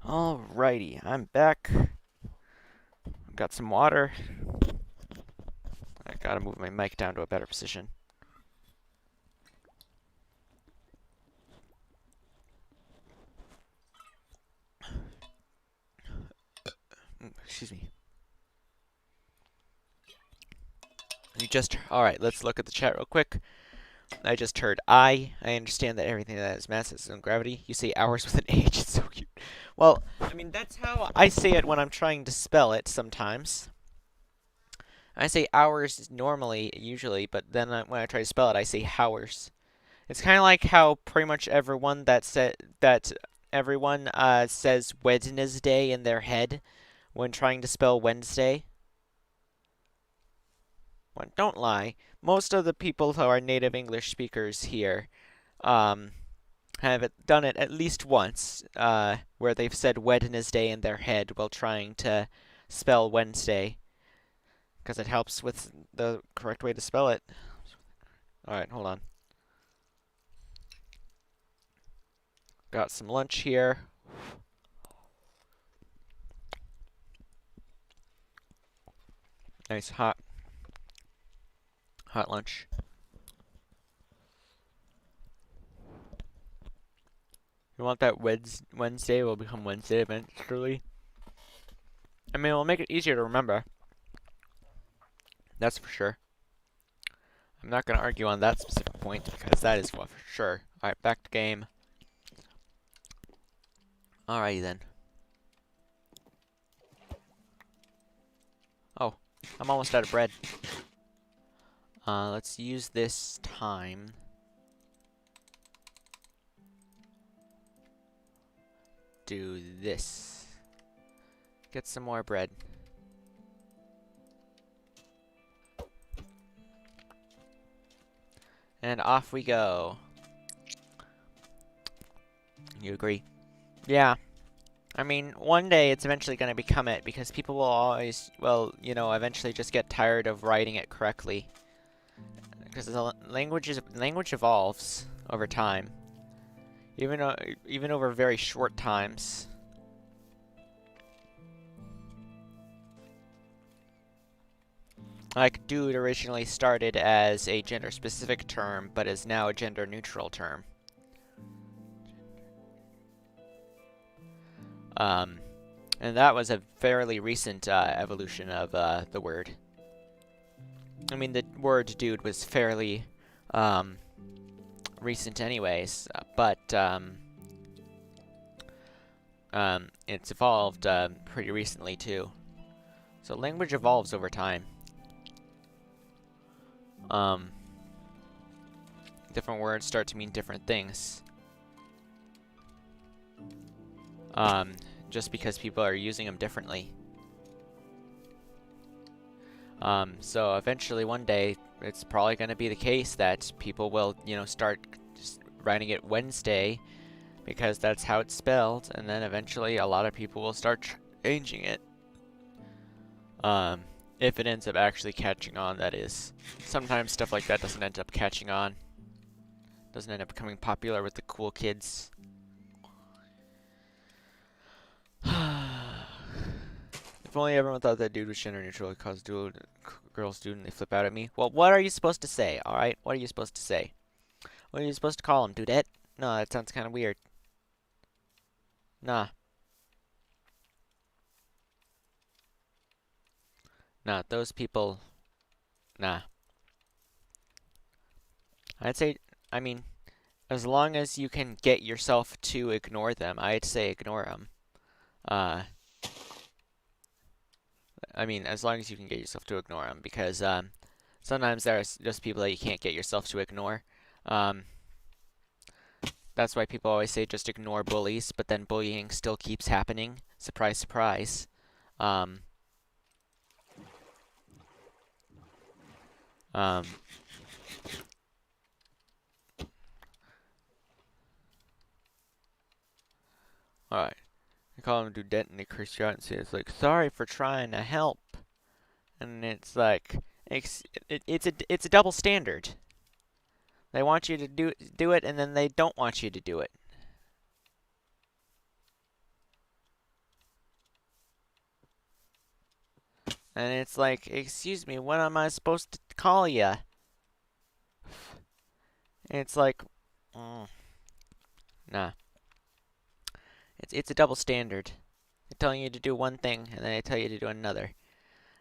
Alrighty, I'm back. Got some water. I gotta move my mic down to a better position. Excuse me. Alright, let's look at the chat real quick. I just heard I understand that everything that has mass has no gravity. You say hours with an H, it's so cute. Well, I mean, that's how I say it when I'm trying to spell it sometimes. I say hours normally, usually, but then when I try to spell it, I say howers. It's kind of like how pretty much everyone says Wednesday in their head when trying to spell Wednesday. Well, don't lie. Most of the people who are native English speakers here have done it at least once, where they've said Wednesday in their head while trying to spell Wednesday, because it helps with the correct way to spell it. Alright, hold on. Got some lunch here. Nice hot lunch. You want that Wednesday will become Wednesday eventually. I mean, it'll make it easier to remember. That's for sure. I'm not going to argue on that specific point, because that is for sure. Alright, back to game. Alrighty then. Oh, I'm almost out of bread. Let's use this time. Do this. Get some more bread. And off we go. You agree? Yeah. I mean, one day it's eventually going to become it, because people will always, well, you know, eventually just get tired of writing it correctly. Because the language evolves over time. Even over very short times. Like, dude originally started as a gender-specific term, but is now a gender-neutral term. And that was a fairly recent evolution of the word. I mean, the word dude was fairly recent anyways, but it's evolved pretty recently too. So language evolves over time. Different words start to mean different things. Just because people are using them differently. So eventually one day, it's probably going to be the case that people will, you know, start just writing it Wednesday, because that's how it's spelled, and then eventually a lot of people will start changing it. If it ends up actually catching on, that is. Sometimes stuff like that doesn't end up catching on. Doesn't end up becoming popular with the cool kids. If only everyone thought that dude was gender neutral, it caused girls do and they flip out at me. Well, what are you supposed to say, alright? What are you supposed to say? What are you supposed to call him, dudette? No, that sounds kind of weird. Nah. Nah, those people... Nah. I'd say, I mean, as long as you can get yourself to ignore them, I'd say ignore them. I mean, as long as you can get yourself to ignore them, because sometimes there's just people that you can't get yourself to ignore. That's why people always say just ignore bullies, but then bullying still keeps happening. Surprise, surprise. Alright. I call him dudette and they curse you out and say it's like, sorry for trying to help. And it's like, it's a double standard. They want you to do it, and then they don't want you to do it. And it's like, excuse me, what am I supposed to call you? It's like, nah. It's a double standard. They're telling you to do one thing, and then they tell you to do another.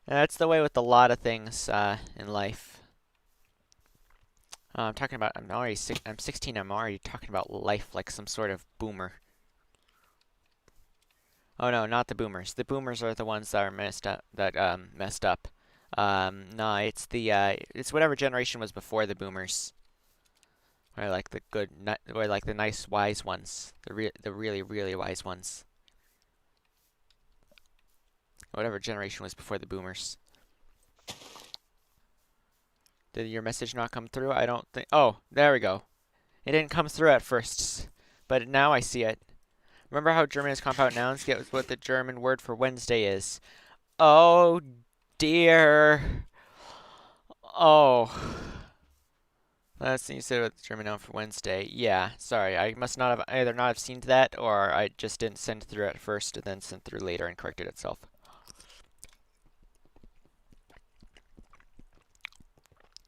And that's the way with a lot of things in life. I'm talking about. I'm 16. I'm already talking about life like some sort of boomer. Oh no, not the boomers. The boomers are the ones that are messed up. Messed up. No, it's whatever generation was before the boomers. Or like the good, or like the nice, wise ones. The really, really wise ones. Whatever generation was before the boomers. Did your message not come through? I don't think. Oh, there we go. It didn't come through at first, but now I see it. Remember how German is compound nouns? Get what the German word for Wednesday is. Oh dear. Oh. Let's see. You said what the German noun for Wednesday. Yeah. Sorry. I must not have either not have seen that, or I just didn't send through at first and then sent through later and corrected itself.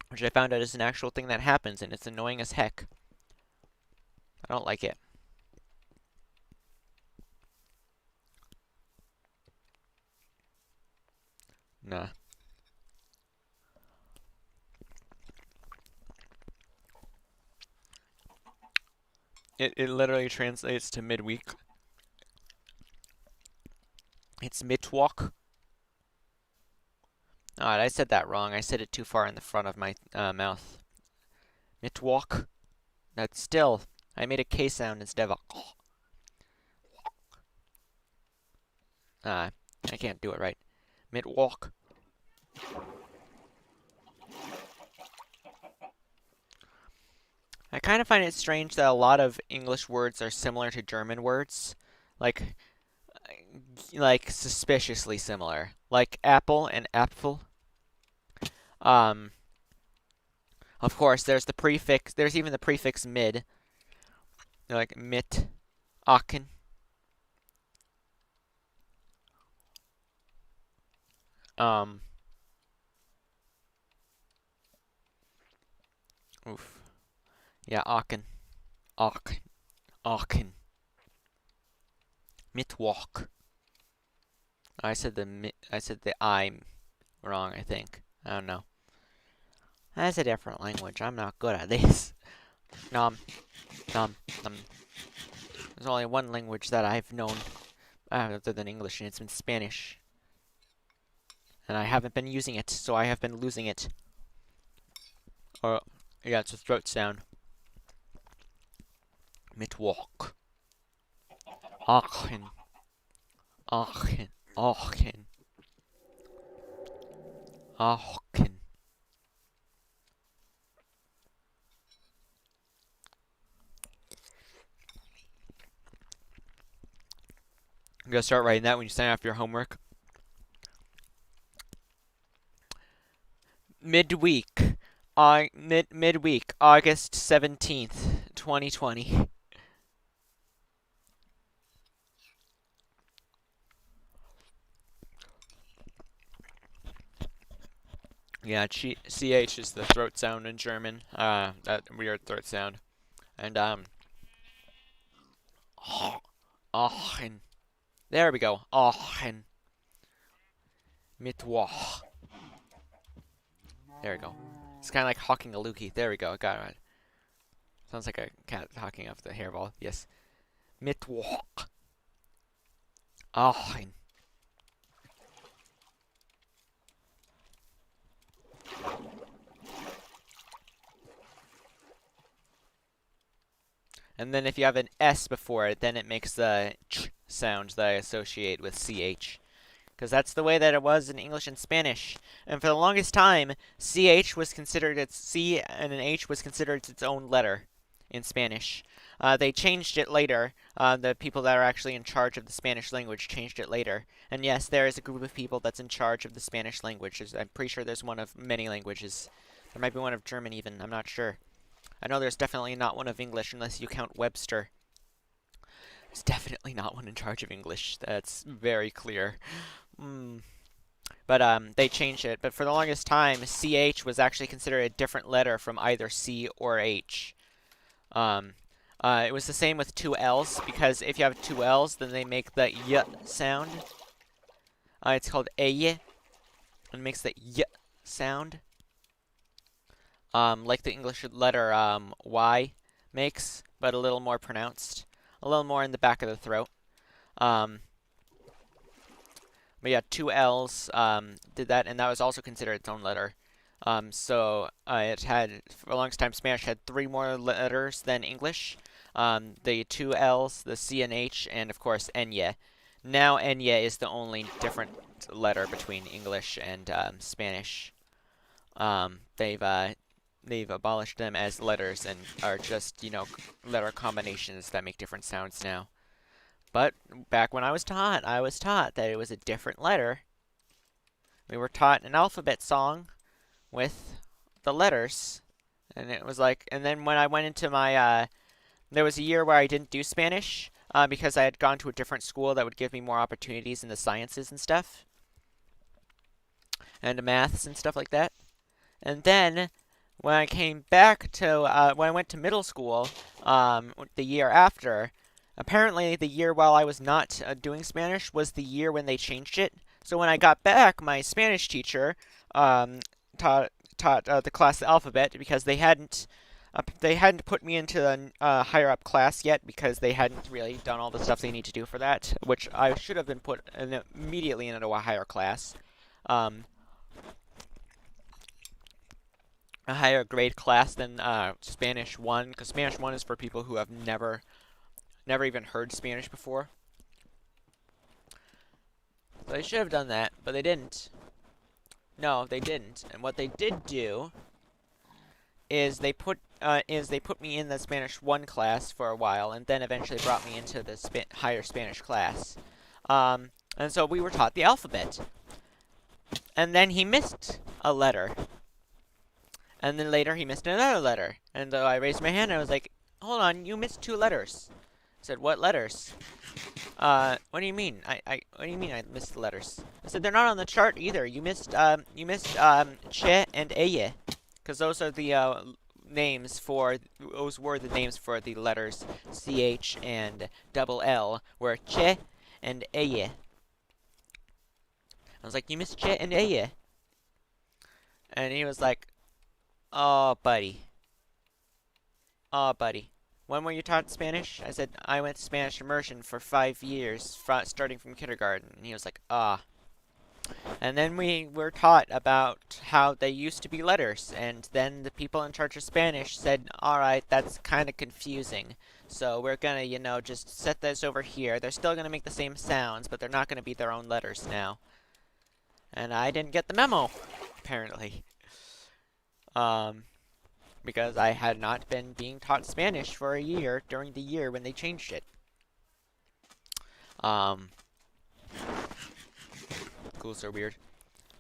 Which I found out is an actual thing that happens, and it's annoying as heck. I don't like it. Nah. It literally translates to midweek. It's Mittwoch. Alright, I said that wrong. I said it too far in the front of my mouth. Mittwoch. That's still. I made a K sound instead of a. I can't do it right. Mittwoch. I kind of find it strange that a lot of English words are similar to German words. Like suspiciously similar. Like apple and Apfel. Of course, there's the prefix. There's even the prefix mid. Like mit, Aachen. Oof. Yeah, Aachen. Aachen. Aachen. Mittwoch. I said the I wrong, I think. I don't know. That's a different language. I'm not good at this. Nom. Nom. Nom. There's only one language that I've known other than English, and it's been Spanish. And I haven't been using it, so I have been losing it. Or, yeah, it's a throat sound. Mittwoch. Aachen. Aachen. Aachen. Aachen. I'm gonna start writing that when you sign off your homework. Midweek. Midweek, August 17th, 2020. Yeah, CH is the throat sound in German. That weird throat sound. And, Aachen. There we go. Aachen. Mittwoch. There we go. It's kind of like hawking a loogie. There we go. I got it right. Sounds like a cat hawking off the hairball. Yes. Mittwoch. Aachen. And then if you have an S before it, then it makes the ch sound that I associate with CH. Because that's the way that it was in English and Spanish. And for the longest time, CH was considered its C and an H was considered its own letter in Spanish. They changed it later. The people that are actually in charge of the Spanish language changed it later. And yes, there is a group of people that's in charge of the Spanish language. I'm pretty sure there's one of many languages. There might be one of German even. I'm not sure. I know there's definitely not one of English unless you count Webster. There's definitely not one in charge of English. That's very clear. But they changed it. But for the longest time, CH was actually considered a different letter from either C or H. Um, it was the same with two L's, because if you have two L's, then they make the Y sound. It's called A, and makes the Y sound. Like the English letter Y makes, but a little more pronounced. A little more in the back of the throat. But yeah, two L's did that, and that was also considered its own letter. So it had, for the longest time, Spanish had 3 more letters than English. The 2 L's, the C and H, and of course Enya. Now Enya is the only different letter between English and Spanish. They've abolished them as letters and are just, letter combinations that make different sounds now. But back when I was taught that it was a different letter. We were taught an alphabet song with the letters, and it was like, and then when I went into my, there was a year where I didn't do Spanish, because I had gone to a different school that would give me more opportunities in the sciences and stuff, and maths and stuff like that. And then, when I came back to, when I went to middle school, the year after, apparently the year while I was not doing Spanish was the year when they changed it. So when I got back, my Spanish teacher, taught the class the alphabet, because they hadn't put me into a higher up class yet, because they hadn't really done all the stuff they need to do for that, which I should have been put immediately into a higher class. A higher grade class than Spanish 1, because Spanish 1 is for people who have never even heard Spanish before. So they should have done that, but they didn't. No, they didn't. And what they did do is they put me in the Spanish 1 class for a while, and then eventually brought me into the higher Spanish class. And so we were taught the alphabet. And then he missed a letter. And then later he missed another letter. And I raised my hand and I was like, "Hold on, you missed 2 letters." I said, "What letters?" What do you mean? What do you mean I missed the letters? I said, "They're not on the chart either. You missed che and eye, because those are the those were the names for the letters ch and double l, were che and eye." I was like, "You missed che and eye," and he was like, "Oh, buddy. Oh, buddy. When were you taught Spanish?" I said, "I went to Spanish immersion for 5 years, starting from kindergarten." And he was like, "Ah." And then we were taught about how they used to be letters, and then the people in charge of Spanish said, "Alright, that's kind of confusing. So we're gonna, just set this over here. They're still gonna make the same sounds, but they're not gonna be their own letters now." And I didn't get the memo, apparently. Because I had not been being taught Spanish for a year during the year when they changed it. Schools are weird.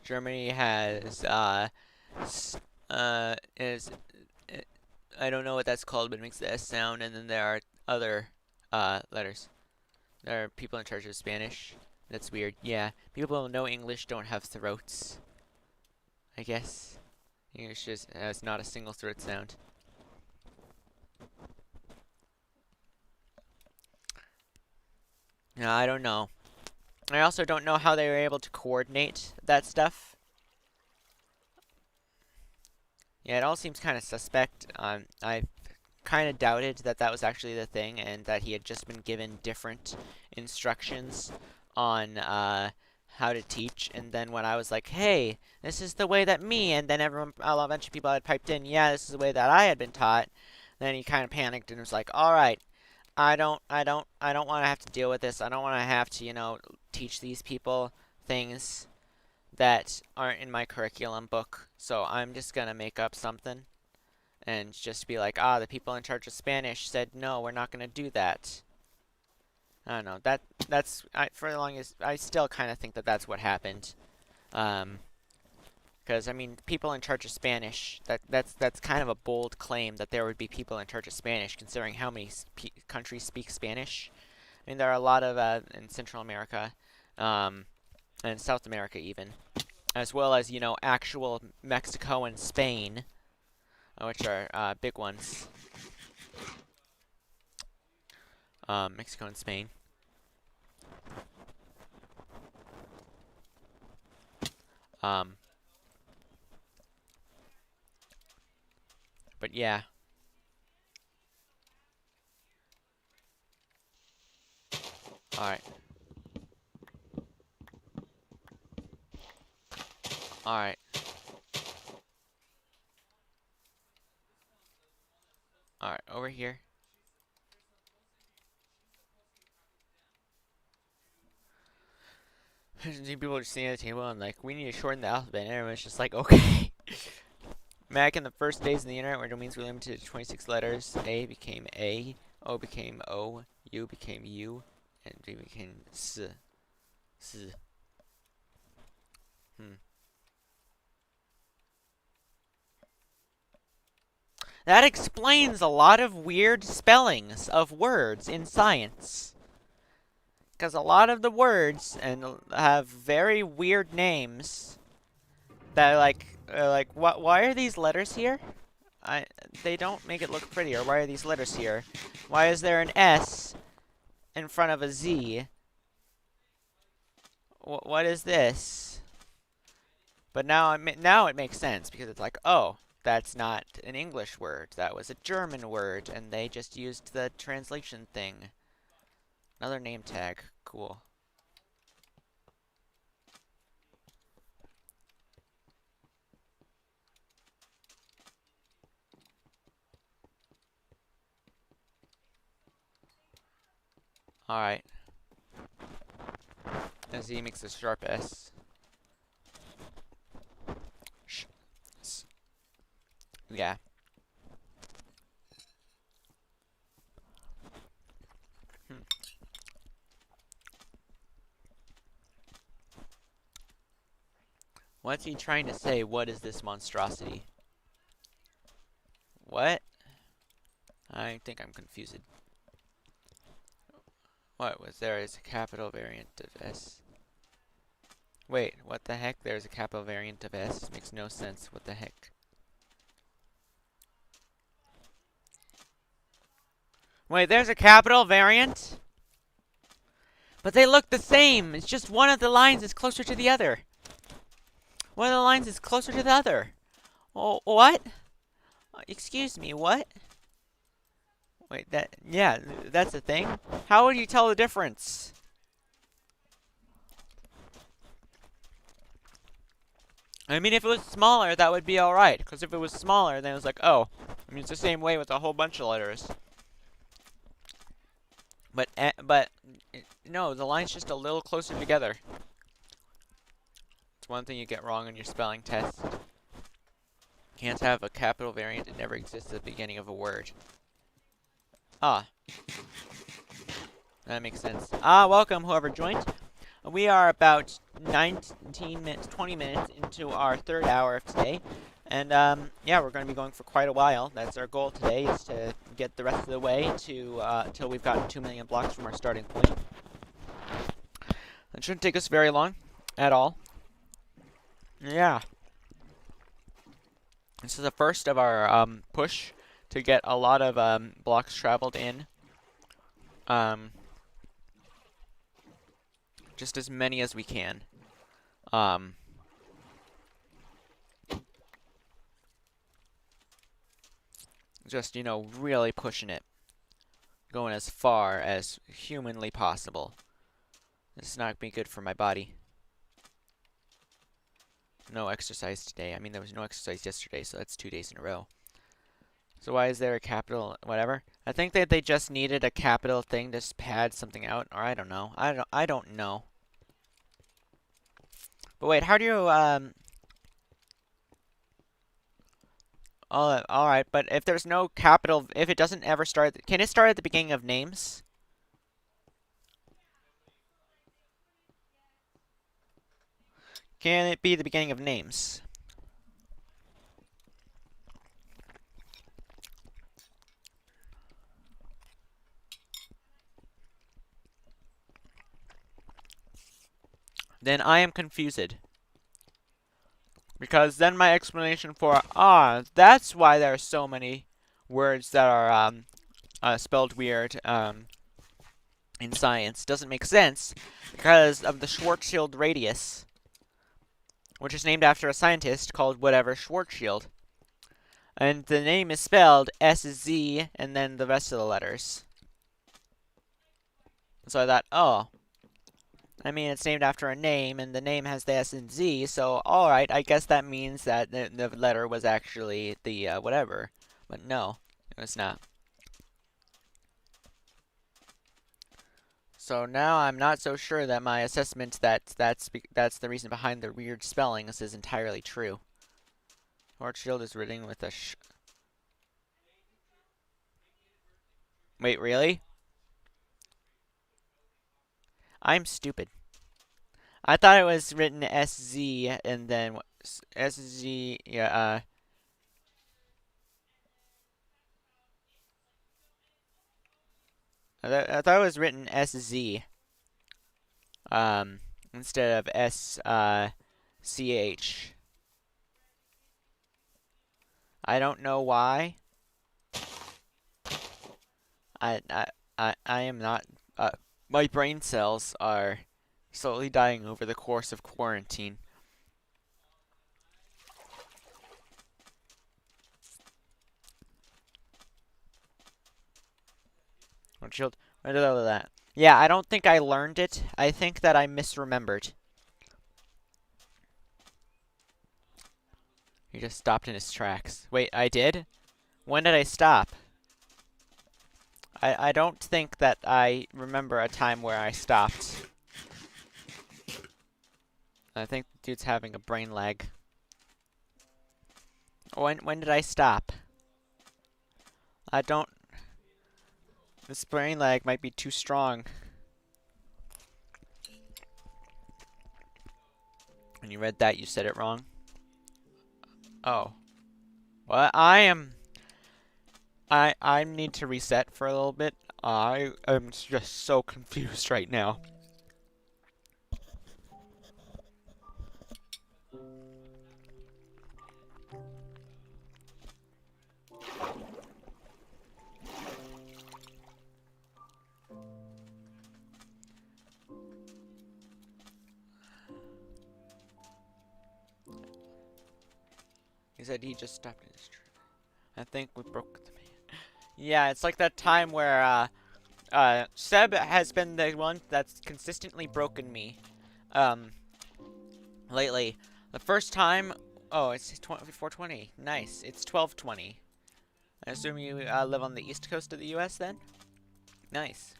Germany has, I don't know what that's called, but it makes the S sound, and then there are other, letters. There are people in charge of Spanish. That's weird. Yeah, people who know English don't have throats, I guess. English just has not a single throat sound. No, I don't know. I also don't know how they were able to coordinate that stuff. Yeah, it all seems kind of suspect. I kind of doubted that that was actually the thing, and that he had just been given different instructions on how to teach. And then when I was like, "Hey, this is the way that me," and then a bunch of people had piped in, "Yeah, this is the way that I had been taught," then he kind of panicked and was like, "All right, I don't want to have to deal with this. I don't want to have to, teach these people things that aren't in my curriculum book. So I'm just gonna make up something and just be like, the people in charge of Spanish said no, we're not gonna do that." I don't know. For the longest, I still kind of think that that's what happened. Because I mean, people in charge of Spanish. That's kind of a bold claim that there would be people in charge of Spanish, considering how many countries speak Spanish. I mean, there are a lot of in Central America, and South America even. as well as, you know, actual Mexico and Spain, which are big ones. Mexico and Spain. But yeah. Alright. Alright. Alright, over here. People are just sitting at the table and like, we need to shorten the alphabet, and everyone's just like, okay. Back in the first days of the internet, where domains were limited to 26 letters, A became A, O became O, U became U, and D became S. S. That explains a lot of weird spellings of words in science. Because a lot of the words have very weird names that why are these letters here? They don't make it look pretty. Or why are these letters here? Why is there an S in front of a Z? What is this? But now it makes sense, because it's like, oh, that's not an English word. That was a German word, and they just used the translation thing. Another name tag. Cool. Alright. And Z makes a sharp S. Yeah. What's he trying to say? What is this monstrosity? What? I think I'm confused. What was there is a capital variant of S. Wait, what the heck? There's a capital variant of S? Makes no sense. What the heck? Wait, there's a capital variant? But they look the same. It's just one of the lines is closer to the other. One of the lines is closer to the other. Oh, what? Excuse me, what? Wait, yeah, that's the thing. How would you tell the difference? I mean, if it was smaller, that would be alright. Because if it was smaller, then it was like, oh. I mean, it's the same way with a whole bunch of letters. But no, the line's just a little closer together. It's one thing you get wrong on your spelling test. Can't have a capital variant that never exists at the beginning of a word. Ah. That makes sense. Welcome, whoever joined. We are about 19 minutes, 20 minutes into our third hour of today. And, yeah, we're going to be going for quite a while. That's our goal today, is to get the rest of the way to, till we've gotten 2 million blocks from our starting point. It shouldn't take us very long, at all. Yeah. This is the first of our, push to get a lot of, blocks traveled in. Just as many as we can. Just, you know, really pushing it. Going as far as humanly possible. This is not be good for my body. No exercise today. I mean, there was no exercise yesterday, so that's 2 days in a row. So why is there a capital whatever? I think that they just needed a capital thing to just pad something out, or I don't know. I don't know. But wait, how do you alright, but if there's no capital, if it doesn't ever start, can it start at the beginning of names? Can it be the beginning of names? Then I am confused. Because then my explanation for, that's why there are so many words that are spelled weird in science doesn't make sense because of the Schwarzschild radius, which is named after a scientist called whatever Schwarzschild. And the name is spelled SZ and then the rest of the letters. So I thought, oh, I mean, it's named after a name, and the name has the S and Z, so alright, I guess that means that the letter was actually the whatever. But no, it was not. So now I'm not so sure that my assessment that that's the reason behind the weird spellings is entirely true. Schwarzschild is written with a sh. Wait, really? I'm stupid. I thought it was written SZ and then SZ, yeah, I thought it was written SZ, instead of CH. I don't know why. I, I, I am not, my brain cells are slowly dying over the course of quarantine. Shield. What did all of that? Yeah, I don't think I learned it. I think that I misremembered. He just stopped in his tracks. Wait, I did? When did I stop? I don't think that I remember a time where I stopped. I think the dude's having a brain lag. When did I stop? I don't. This brain lag might be too strong. When you read that, you said it wrong. Oh. Well, I need to reset for a little bit. I am just so confused right now. He said he just stopped in his tree. I think we broke the man. Yeah, it's like that time where Seb has been the one that's consistently broken me lately. The first time, oh, it's 420. Nice. It's 12:20. I assume you live on the east coast of the US then? Nice.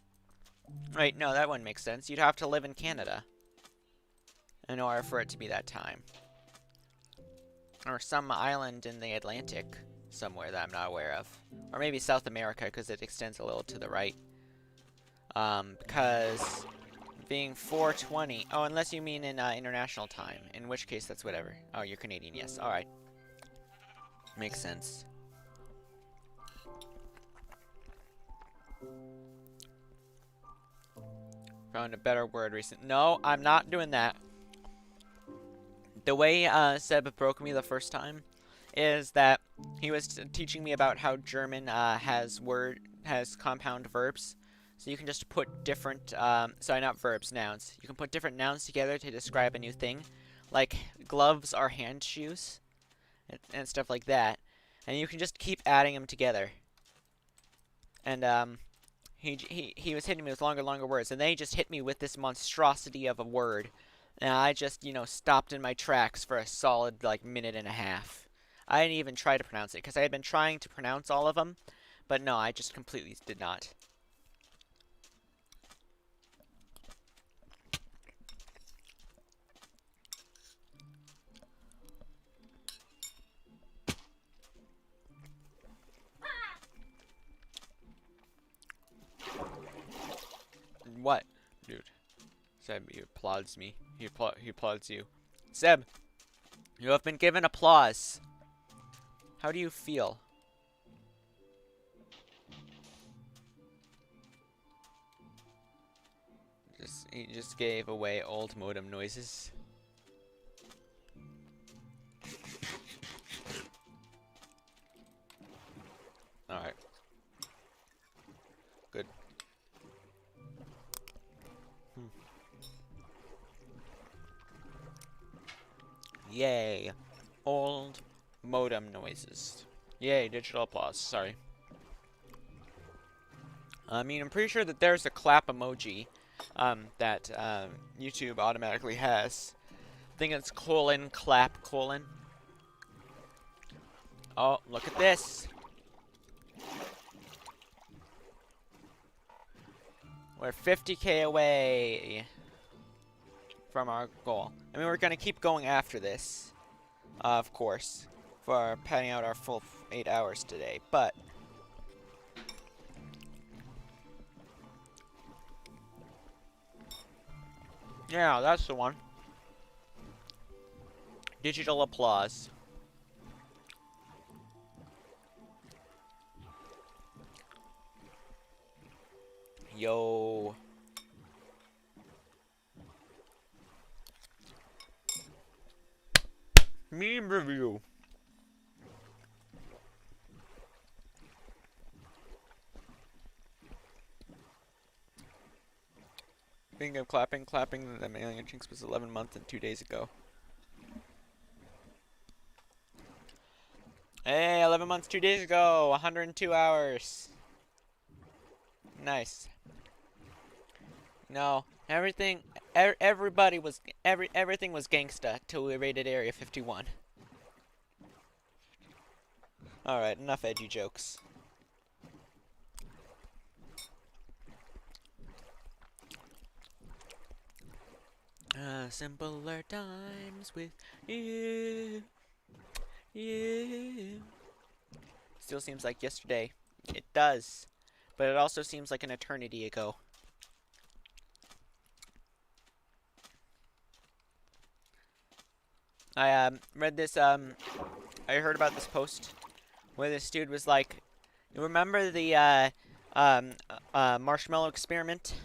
Right, no, that wouldn't make sense. You'd have to live in Canada in order for it to be that time. Or some island in the Atlantic somewhere that I'm not aware of. Or maybe South America, because it extends a little to the right. Because being 4:20... Oh, unless you mean in international time. In which case, that's whatever. Oh, you're Canadian, yes. Alright. Makes sense. Found a better word recently. No, I'm not doing that. The way Seb broke me the first time is that he was teaching me about how German has compound verbs. So you can just put different, sorry, not verbs, nouns. You can put different nouns together to describe a new thing. Like, gloves are hand shoes, and stuff like that. And you can just keep adding them together. And, he was hitting me with longer words, and then he just hit me with this monstrosity of a word. And I just, stopped in my tracks for a solid, like, minute and a half. I didn't even try to pronounce it, because I had been trying to pronounce all of them. But no, I just completely did not. What? Dude. Seb, he applauds me. He applauds you. Seb, you have been given applause. How do you feel? He just gave away old modem noises. Yay. Old modem noises. Yay, digital applause. Sorry. I mean, I'm pretty sure that there's a clap emoji that YouTube automatically has. I think it's colon, clap, colon. Oh, look at this. We're 50k away from our goal. I mean, we're going to keep going after this, of course, for panning out our full 8 hours today, but yeah, that's the one. Digital applause. Yo. Meme review. Speaking of clapping, the mailing jinx was 11 months and 2 days ago. Hey, 11 months, 2 days ago, 102 hours. Nice. No, everything was gangsta till we raided Area 51. Alright, enough edgy jokes. Simpler times with you. Still seems like yesterday. It does. But it also seems like an eternity ago. I read this I heard about this post where this dude was like, you remember the marshmallow experiment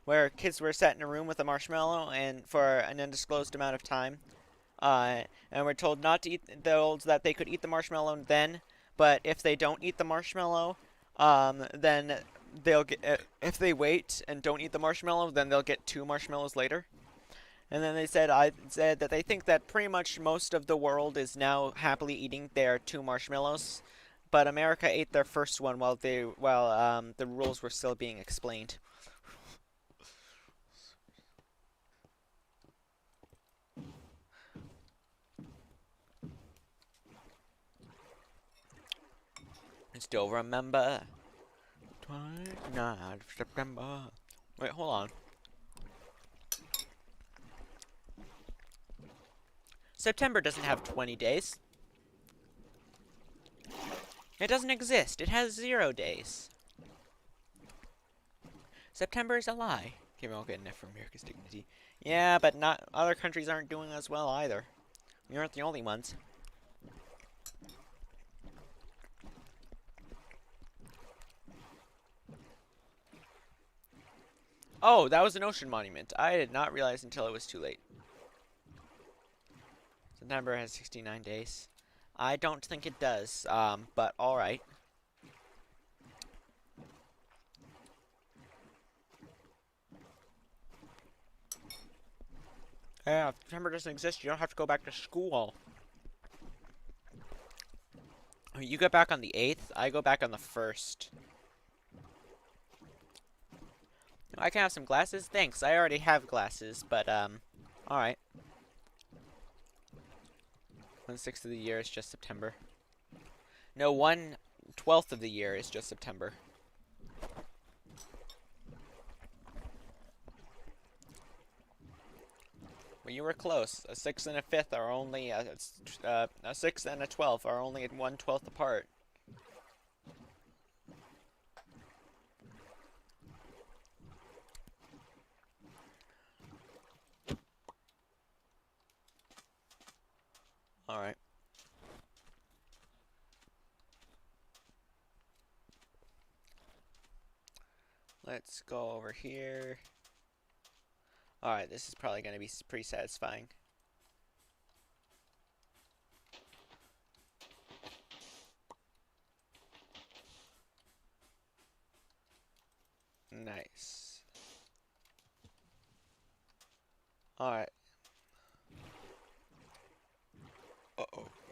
where kids were set in a room with a marshmallow and for an undisclosed amount of time, and were told not to eat that they could eat the marshmallow then, but if they don't eat the marshmallow, then they'll get, if they wait and don't eat the marshmallow, then they'll get 2 marshmallows later. And then I said that they think that pretty much most of the world is now happily eating their 2 marshmallows, but America ate their first one while the rules were still being explained. I still remember 29th of September. Wait, hold on. September doesn't have 20 days. It doesn't exist. It has 0 days. September is a lie. Okay, we won't get enough for America's dignity. Yeah, but not other countries aren't doing as well either. We aren't the only ones. Oh, that was an ocean monument. I did not realize until it was too late. September has 69 days. I don't think it does, but alright. Yeah, if September doesn't exist, you don't have to go back to school. You go back on the 8th, I go back on the 1st. I can have some glasses? Thanks, I already have glasses, but, alright. 1/6 of the year is just September. No, 1/12 of the year is just September. Well, you were close. A 6 and a 5th are only, a 6 and a 12 are only 1/12 apart. Alright. Let's go over here. Alright, this is probably going to be pretty satisfying. Nice. Alright.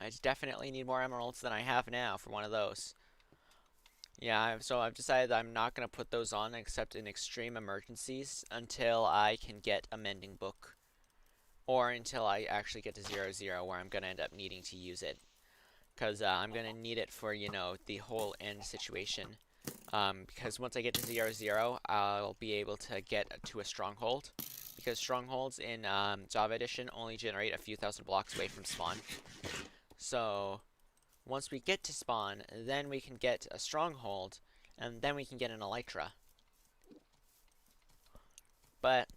I definitely need more emeralds than I have now for one of those. Yeah, so I've decided that I'm not going to put those on except in extreme emergencies until I can get a mending book. Or until I actually get to 0-0 where I'm going to end up needing to use it. Because I'm going to need it for, you know, the whole end situation. Because once I get to 0-0, I'll be able to get to a stronghold. Because strongholds in Java Edition only generate a few thousand blocks away from spawn. So once we get to spawn, then we can get a stronghold, and then we can get an elytra. But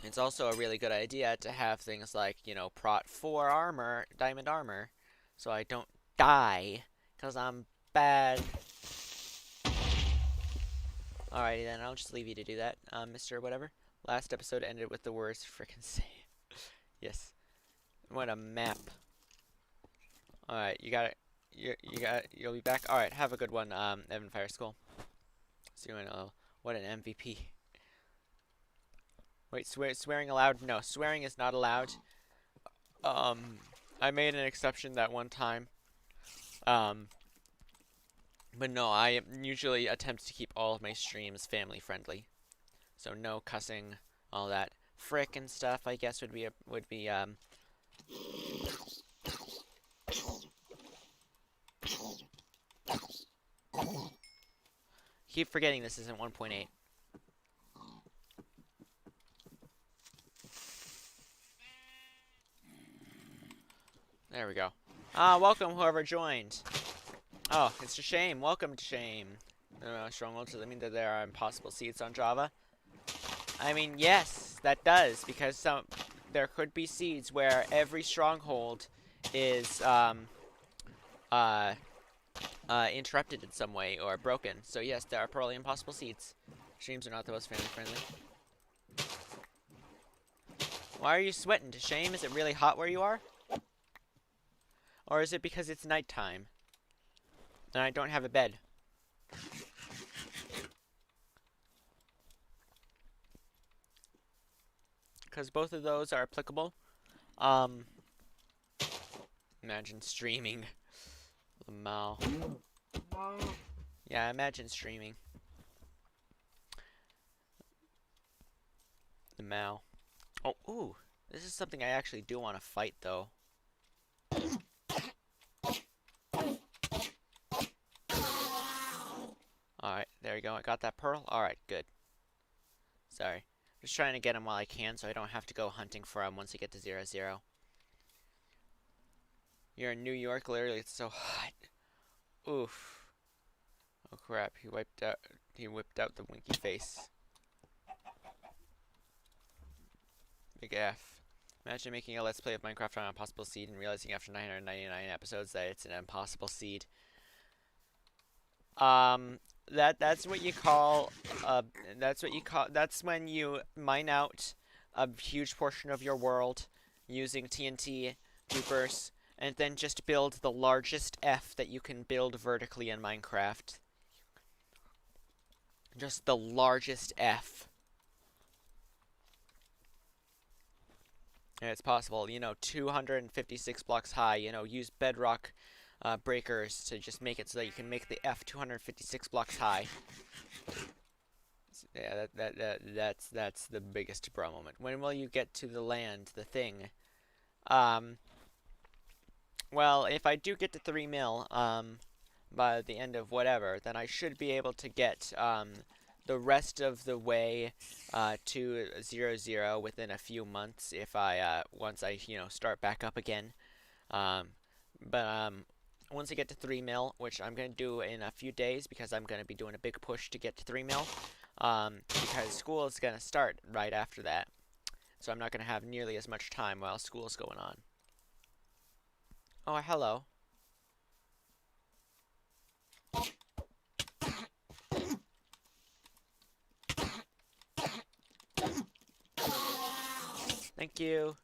it's also a really good idea to have things like, you know, Prot 4 armor, diamond armor, so I don't die, because I'm bad. Alrighty then, I'll just leave you to do that, Mr. Whatever. Last episode ended with the worst frickin' save. Yes. What a map. Alright, you got it. You'll be back. Alright, have a good one, Evan Fire School. See you in what an MVP. Wait, swearing allowed? No, swearing is not allowed. I made an exception that one time. But no, I usually attempt to keep all of my streams family friendly. So no cussing, all that frick and stuff, I guess would be keep forgetting this isn't 1.8. There we go. Welcome whoever joined. Oh, it's a shame. Welcome to shame. Stronghold, does that mean that there are impossible seeds on Java? I mean, yes, that does, because there could be seeds where every stronghold is interrupted in some way or broken. So yes, there are probably impossible seeds. Streams are not the most family friendly. Why are you sweating? To shame? Is it really hot where you are? Or is it because it's nighttime and I don't have a bed? Because both of those are applicable. Imagine streaming. Lamal. Yeah, imagine streaming. Lamal. Oh, ooh. This is something I actually do want to fight, though. Alright, there we go. I got that pearl. Alright, good. Sorry. Just trying to get him while I can so I don't have to go hunting for him once I get to 0-0. You're in New York, literally, it's so hot. Oof. Oh crap, he whipped out the winky face. Big F. Imagine making a Let's Play of Minecraft on an impossible seed and realizing after 999 episodes that it's an impossible seed. That's what you call that's when you mine out a huge portion of your world using TNT, Reverse, and then just build the largest F that you can build vertically in Minecraft. Just the largest F. And it's possible, you know, 256 blocks high, you know, use bedrock breakers to just make it so that you can make the F 256 blocks high. Yeah, that's the biggest bro moment. When will you get to the land, the thing? Well, if I do get to 3 mil, by the end of whatever, then I should be able to get, the rest of the way, to 0-0 within a few months if I, once I, you know, start back up again. Once I get to 3 mil, which I'm going to do in a few days because I'm going to be doing a big push to get to 3 mil, because school is going to start right after that. So I'm not going to have nearly as much time while school is going on. Oh, hello. Thank you.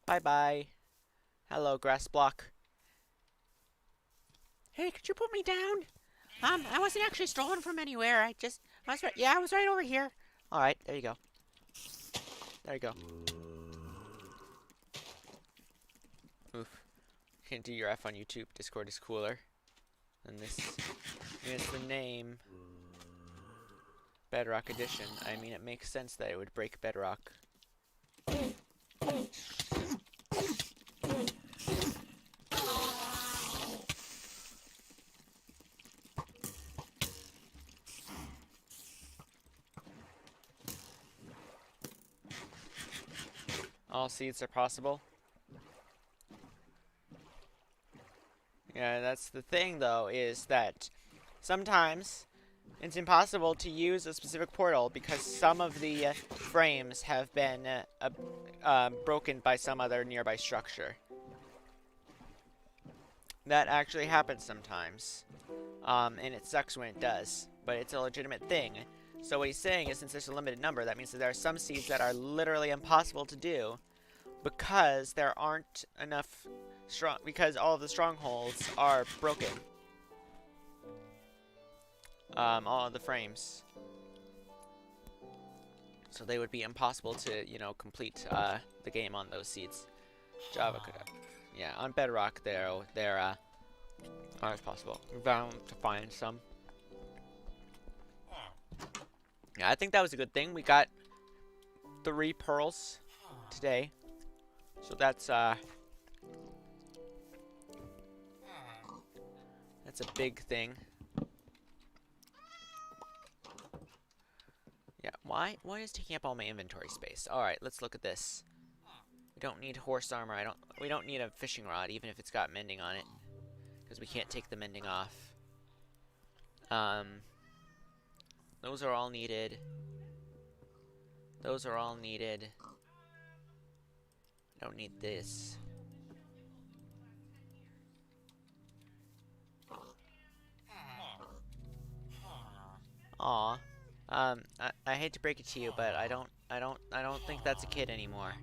Bye-bye. Hello, grass block. Hey, could you put me down? I wasn't actually stolen from anywhere. I was right over here. Alright, there you go. There you go. Oof. Can't do your F on YouTube. Discord is cooler than this. I mean, it's the name. Bedrock Edition. I mean, it makes sense that it would break Bedrock. All seeds are possible. Yeah, that's the thing, though, is that sometimes it's impossible to use a specific portal because some of the frames have been broken by some other nearby structure. That actually happens sometimes, and it sucks when it does, but it's a legitimate thing. So what he's saying is, since there's a limited number, that means that there are some seeds that are literally impossible to do because there aren't enough because all of the strongholds are broken. All of the frames. So they would be impossible to, you know, complete the game on those seeds. Java could have. Yeah, on Bedrock, they're not as possible. We're bound to find some. Yeah, I think that was a good thing. We got 3 pearls today. So that's a big thing. Yeah, why is taking up all my inventory space? Alright, let's look at this. We don't need horse armor. We don't need a fishing rod, even if it's got mending on it. Because we can't take the mending off. Those are all needed. Those are all needed. I don't need this. Aw. I hate to break it to you, but I don't think that's a kid anymore.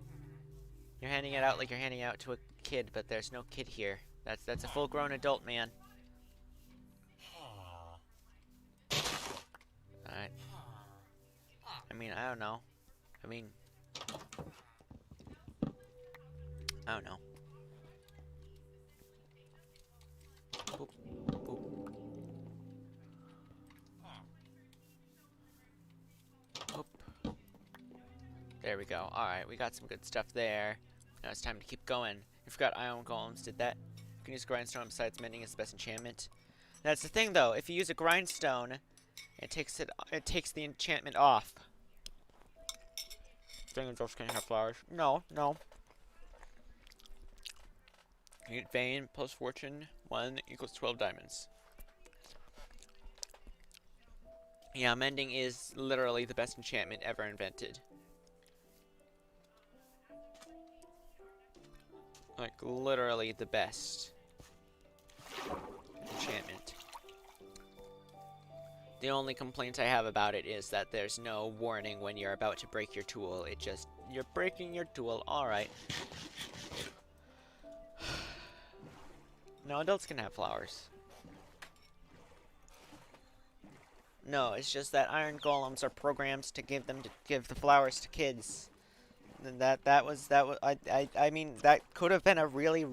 You're handing it out like you're handing it out to a kid, but there's no kid here. That's a full-grown adult man. Alright. I mean, I don't know. I don't know. Boop, boop. Boop. There we go. Alright, we got some good stuff there. Now it's time to keep going. You forgot iron golems did that. You can use grindstone besides mending as the best enchantment. That's the thing, though. If you use a grindstone, it takes the enchantment off. Those can't have flowers. No. You get Vein plus Fortune 1 equals 12 diamonds. Yeah, mending is literally the best enchantment ever invented. Like, literally the best enchantment. The only complaint I have about it is that there's no warning when you're about to break your tool. You're breaking your tool, alright. No, adults can have flowers. No, it's just that iron golems are programmed to give the flowers to kids. And that was I mean, that could have been a really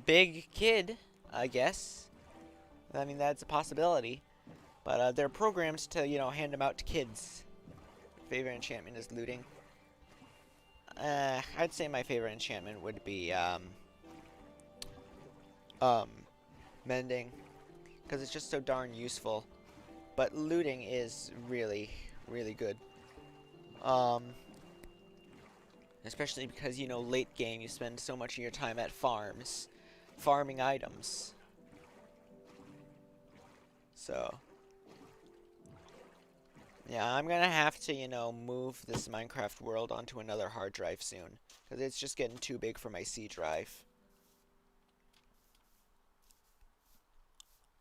big kid, I guess. I mean, that's a possibility. But they're programmed to, you know, hand them out to kids. Favorite enchantment is looting. I'd say my favorite enchantment would be mending, because it's just so darn useful. But looting is really good. Especially because, you know, late game you spend so much of your time at farms, farming items. So yeah, I'm gonna have to, you know, move this Minecraft world onto another hard drive soon, because it's just getting too big for my C drive.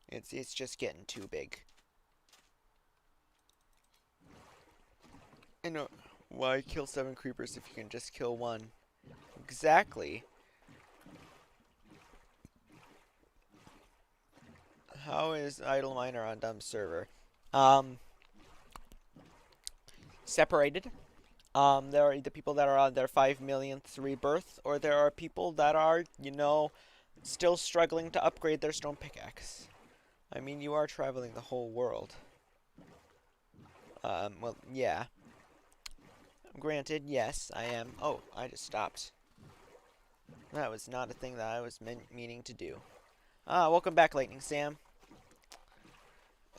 It's just getting too big. I know. Why kill 7 creepers if you can just kill 1? Exactly. How is Idle Miner on dumb server? um, separated. There are the people that are on their 5 millionth rebirth, or there are people that are, still struggling to upgrade their stone pickaxe. I mean, you are traveling the whole world. Well, yeah. Granted, yes, I am. Oh, I just stopped. That was not a thing that I was meaning to do. Welcome back, Lightning Sam.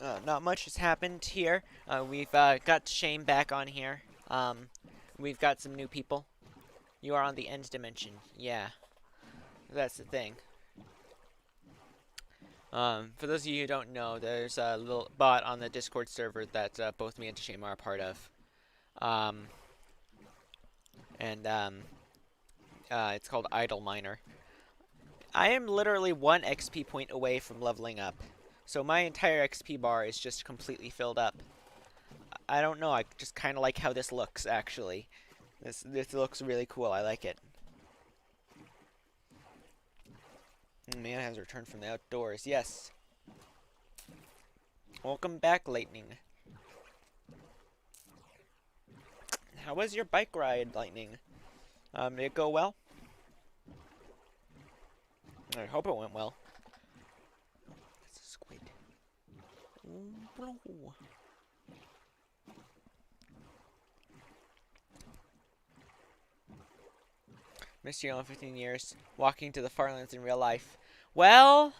Not much has happened here. We've got Shane back on here. We've got some new people. You are on the end dimension. Yeah, that's the thing. For those of you who don't know, there's a little bot on the Discord server that both me and Shane are a part of. It's called Idle Miner. I am literally 1 XP point away from leveling up. So my entire XP bar is just completely filled up. I don't know, I just kind of like how this looks, actually. This looks really cool, I like it. Man has returned from the outdoors, yes. Welcome back, Lightning. How was your bike ride, Lightning? Did it go well? I hope it went well. It's a squid. Oh. Missed you on 15 years. Walking to the Farlands in real life. Well,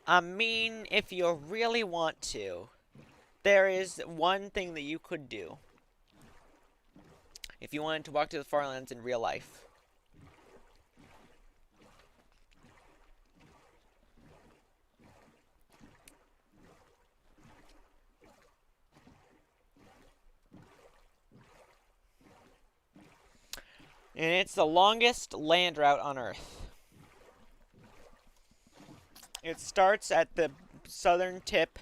I mean, if you really want to, there is one thing that you could do. If you wanted to walk to the Farlands in real life. And it's the longest land route on Earth. It starts at the southern tip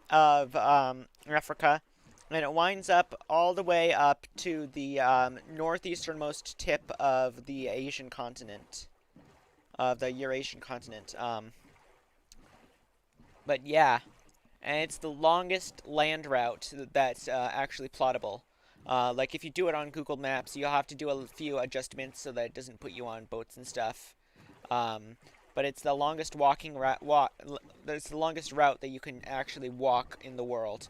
of Africa, and it winds up all the way up to the northeasternmost tip of the Asian continent, of the Eurasian continent. But yeah, and it's the longest land route that's actually plottable. Like, if you do it on Google Maps, you'll have to do a few adjustments so that it doesn't put you on boats and stuff. But it's the longest it's the longest route that you can actually walk in the world.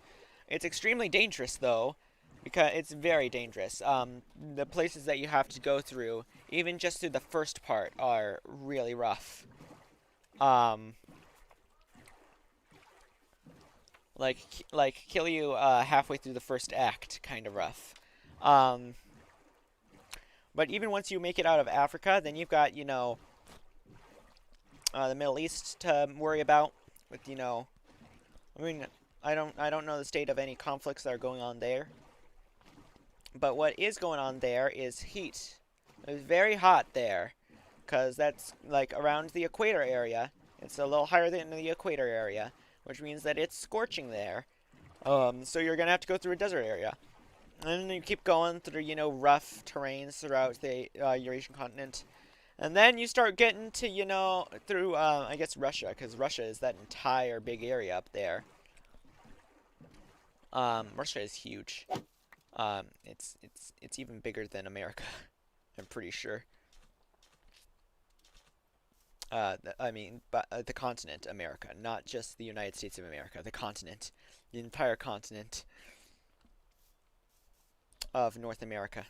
It's extremely dangerous, though, because it's very dangerous. The places that you have to go through, even just through the first part, are really rough. Like kill you halfway through the first act, kind of rough. But even once you make it out of Africa, then you've got, the Middle East to worry about. With, I mean, I don't know the state of any conflicts that are going on there. But what is going on there is heat. It's very hot there, because that's like around the equator area. It's a little higher than the equator area, which means that it's scorching there. So you're going to have to go through a desert area. And then you keep going through, rough terrains throughout the Eurasian continent. And then you start getting to, through, I guess, Russia, because Russia is that entire big area up there. Russia is huge. It's even bigger than America, I'm pretty sure. The continent America, not just the United States of America. The continent, the entire continent of North America.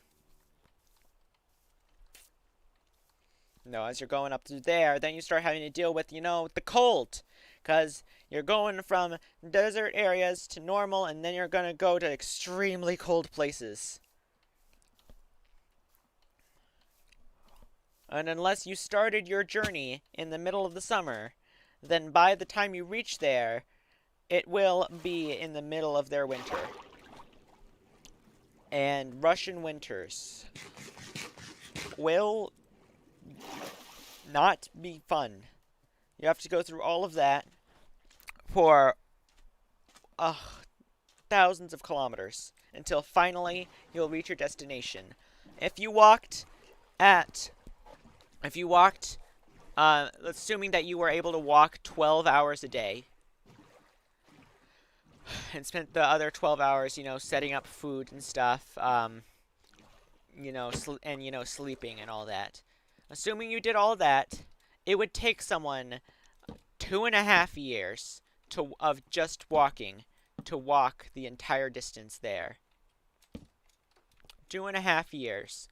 No, as you're going up through there, then you start having to deal with, the cold, because you're going from desert areas to normal, and then you're gonna go to extremely cold places. And unless you started your journey in the middle of the summer, then by the time you reach there, it will be in the middle of their winter. And Russian winters will not be fun. You have to go through all of that for thousands of kilometers until finally you'll reach your destination. If you walked, assuming that you were able to walk 12 hours a day, and spent the other 12 hours, you know, setting up food and stuff, you know, and, you know, sleeping and all that. Assuming you did all that, it would take someone 2.5 years of just walking to walk the entire distance there. 2.5 years.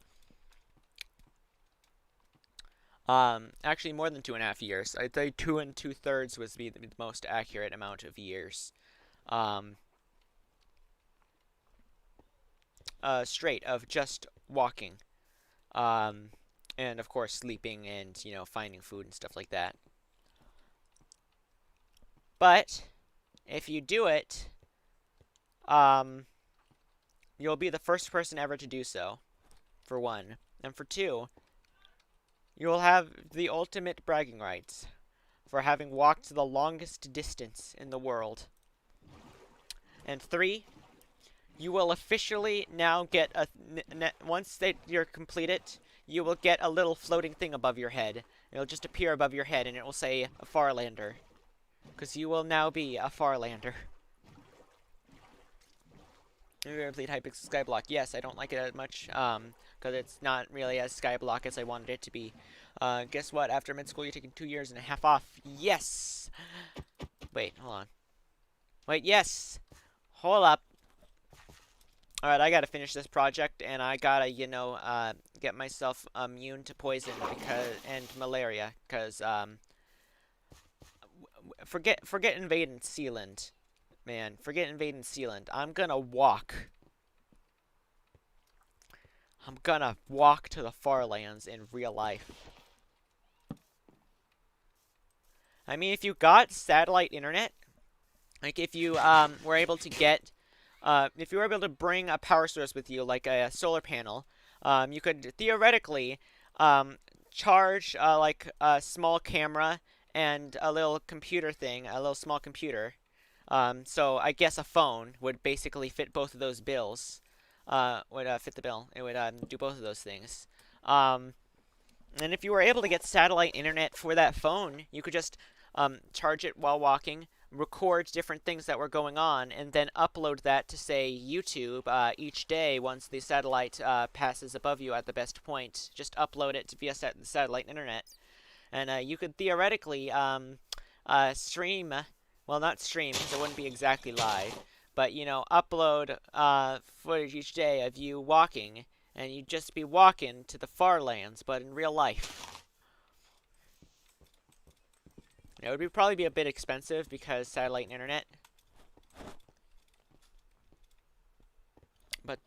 Actually, more than 2.5 years. I'd say 2 2/3 was the most accurate amount of years. Straight of just walking. And of course sleeping and, you know, finding food and stuff like that. But if you do it, you'll be the first person ever to do so, for one. And for two, you'll have the ultimate bragging rights for having walked the longest distance in the world. And three, you will officially now get once you're completed, you will get a little floating thing above your head. It'll just appear above your head and it will say a Farlander. Because you will now be a Farlander. Complete Hypixel Skyblock. Yes, I don't like it as much, because it's not really as Skyblock as I wanted it to be. Guess what? After mid-school, you're taking 2.5 years off. Yes! Wait, hold on. Wait, yes! Hold up. Alright, I gotta finish this project, and I gotta, you know, get myself immune to poison and malaria, because, forget invading Sealand. Man, forget invading Sealand. I'm gonna walk. I'm gonna walk to the Farlands in real life. I mean, if you got satellite internet, like if you were able to get, if you were able to bring a power source with you, like a solar panel, you could theoretically charge like a small camera and a little computer thing, a little small computer. So I guess a phone would basically fit both of those bills. Would fit the bill. It would do both of those things. And if you were able to get satellite internet for that phone, you could just charge it while walking, record different things that were going on, and then upload that to, say, YouTube each day once the satellite passes above you at the best point. Just upload it via satellite internet. And you could theoretically stream... Well, not stream, because it wouldn't be exactly live. But, you know, upload footage each day of you walking. And you'd just be walking to the Farlands, but in real life. It would probably be a bit expensive because satellite internet. But,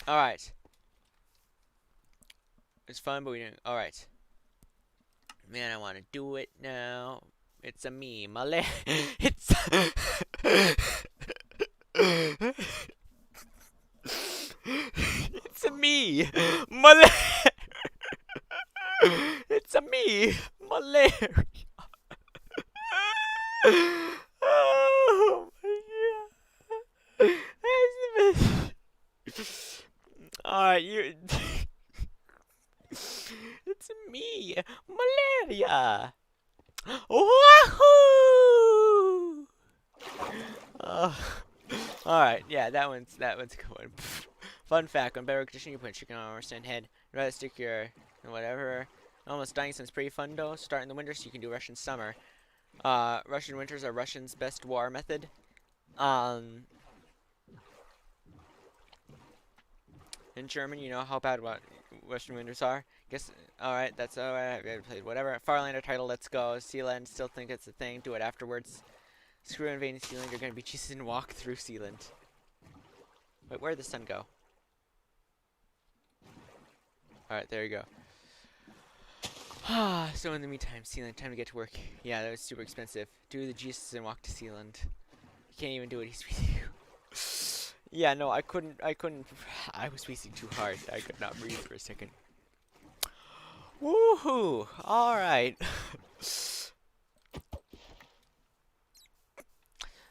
alright. It's fun, but we didn't. Alright. Man, I want to do it now. It's a me, Male. It's. It's a me, Male. It's a me, malaria. Oh my god. Alright, you. It's me, malaria. Wahoo! Alright, yeah, that one's a good one. Fun fact: when better condition you put chicken on a stand head, you'd rather stick your whatever. Almost dying sounds pretty fun though. Start in the winter so you can do Russian summer. Russian winters are Russians' best war method. In German, you know how bad Russian winters are. Guess, alright, that's alright. I played whatever. Farlander title, let's go. Sealand, still think it's a thing. Do it afterwards. Screw invading Sealand, you're gonna be Jesus and walk through Sealand. Wait, where'd the sun go? Alright, there you go. So in the meantime, Sealand, time to get to work. Yeah, that was super expensive. Do the Jesus and walk to Sealand. You can't even do it, he's with you. Yeah, no, I couldn't, I was squeezing too hard. I could not breathe for a second. Woohoo! Alright.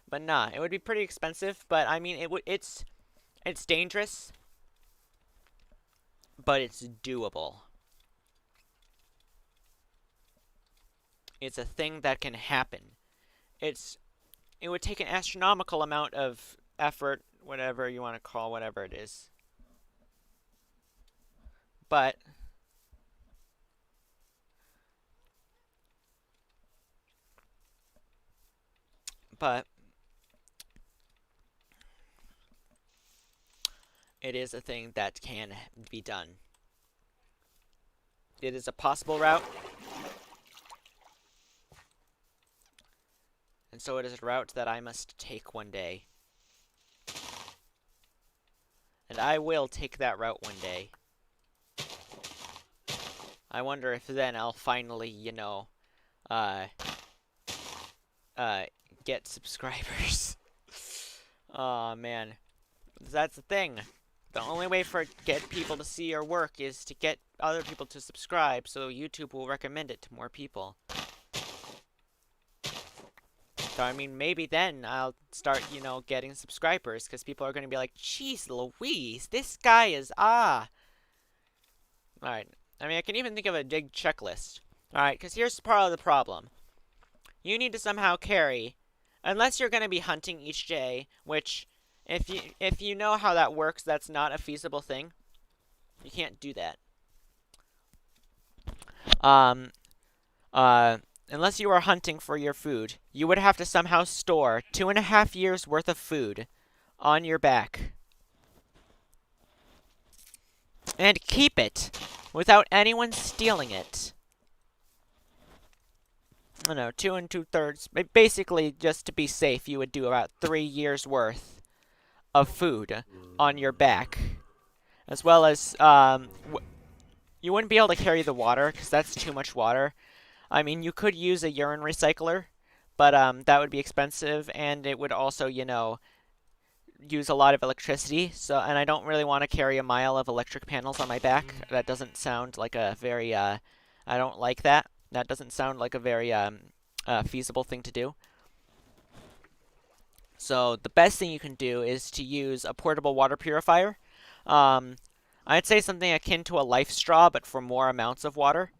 But nah, it would be pretty expensive, but I mean, it's dangerous, but it's doable. It's a thing that can happen. it would take an astronomical amount of effort, whatever you want to call whatever it is. But it is a thing that can be done. It is a possible route. And so it is a route that I must take one day. And I will take that route one day. I wonder if then I'll finally, get subscribers. Aw, man. That's the thing. The only way for get people to see your work is to get other people to subscribe, so YouTube will recommend it to more people. So, I mean, maybe then I'll start, getting subscribers, because people are going to be like, "Jeez Louise, this guy is, Alright. I mean, I can even think of a big checklist. Alright, because here's part of the problem. You need to somehow carry, unless you're going to be hunting each day, which, if you know how that works, that's not a feasible thing. You can't do that. Unless you are hunting for your food, you would have to somehow store 2.5 years worth of food on your back. And keep it without anyone stealing it. I don't know, 2 2/3. Basically, just to be safe, you would do about 3 years worth of food on your back. As well as, you wouldn't be able to carry the water, because that's too much water. I mean, you could use a urine recycler, but that would be expensive, and it would also, use a lot of electricity. So, and I don't really want to carry a mile of electric panels on my back. That doesn't sound like a very, I don't like that. That doesn't sound like a very feasible thing to do. So the best thing you can do is to use a portable water purifier. I'd say something akin to a life straw, but for more amounts of water.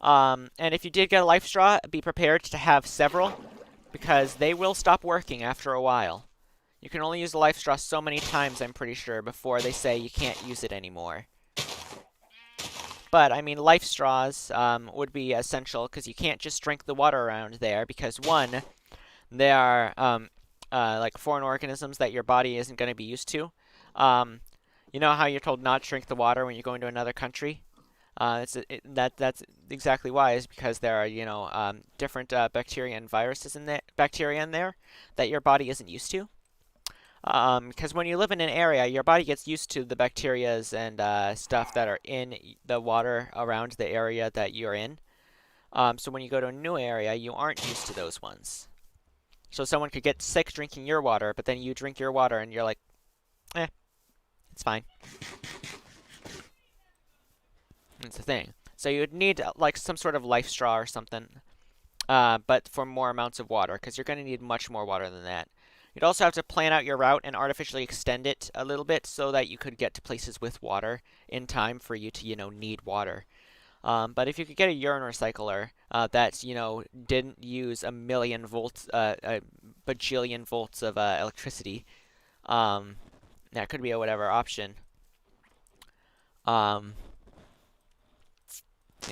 And if you did get a life straw, be prepared to have several, because they will stop working after a while. You can only use a life straw so many times, I'm pretty sure, before they say you can't use it anymore. But, I mean, life straws would be essential, because you can't just drink the water around there, because, one, they are, like, foreign organisms that your body isn't going to be used to. You know how you're told not to drink the water when you go into another country? That's exactly why, is because there are, different bacteria and viruses in there, that your body isn't used to. Because when you live in an area, your body gets used to the bacterias and stuff that are in the water around the area that you're in. So when you go to a new area, you aren't used to those ones. So someone could get sick drinking your water, but then you drink your water and you're like, it's fine. That's the thing. So you would need like some sort of life straw or something, but for more amounts of water, because you're going to need much more water than that. You'd also have to plan out your route and artificially extend it a little bit so that you could get to places with water in time for you to, need water. But if you could get a urine recycler that, didn't use a million volts, a bajillion volts of electricity, that could be a whatever option. Yeah,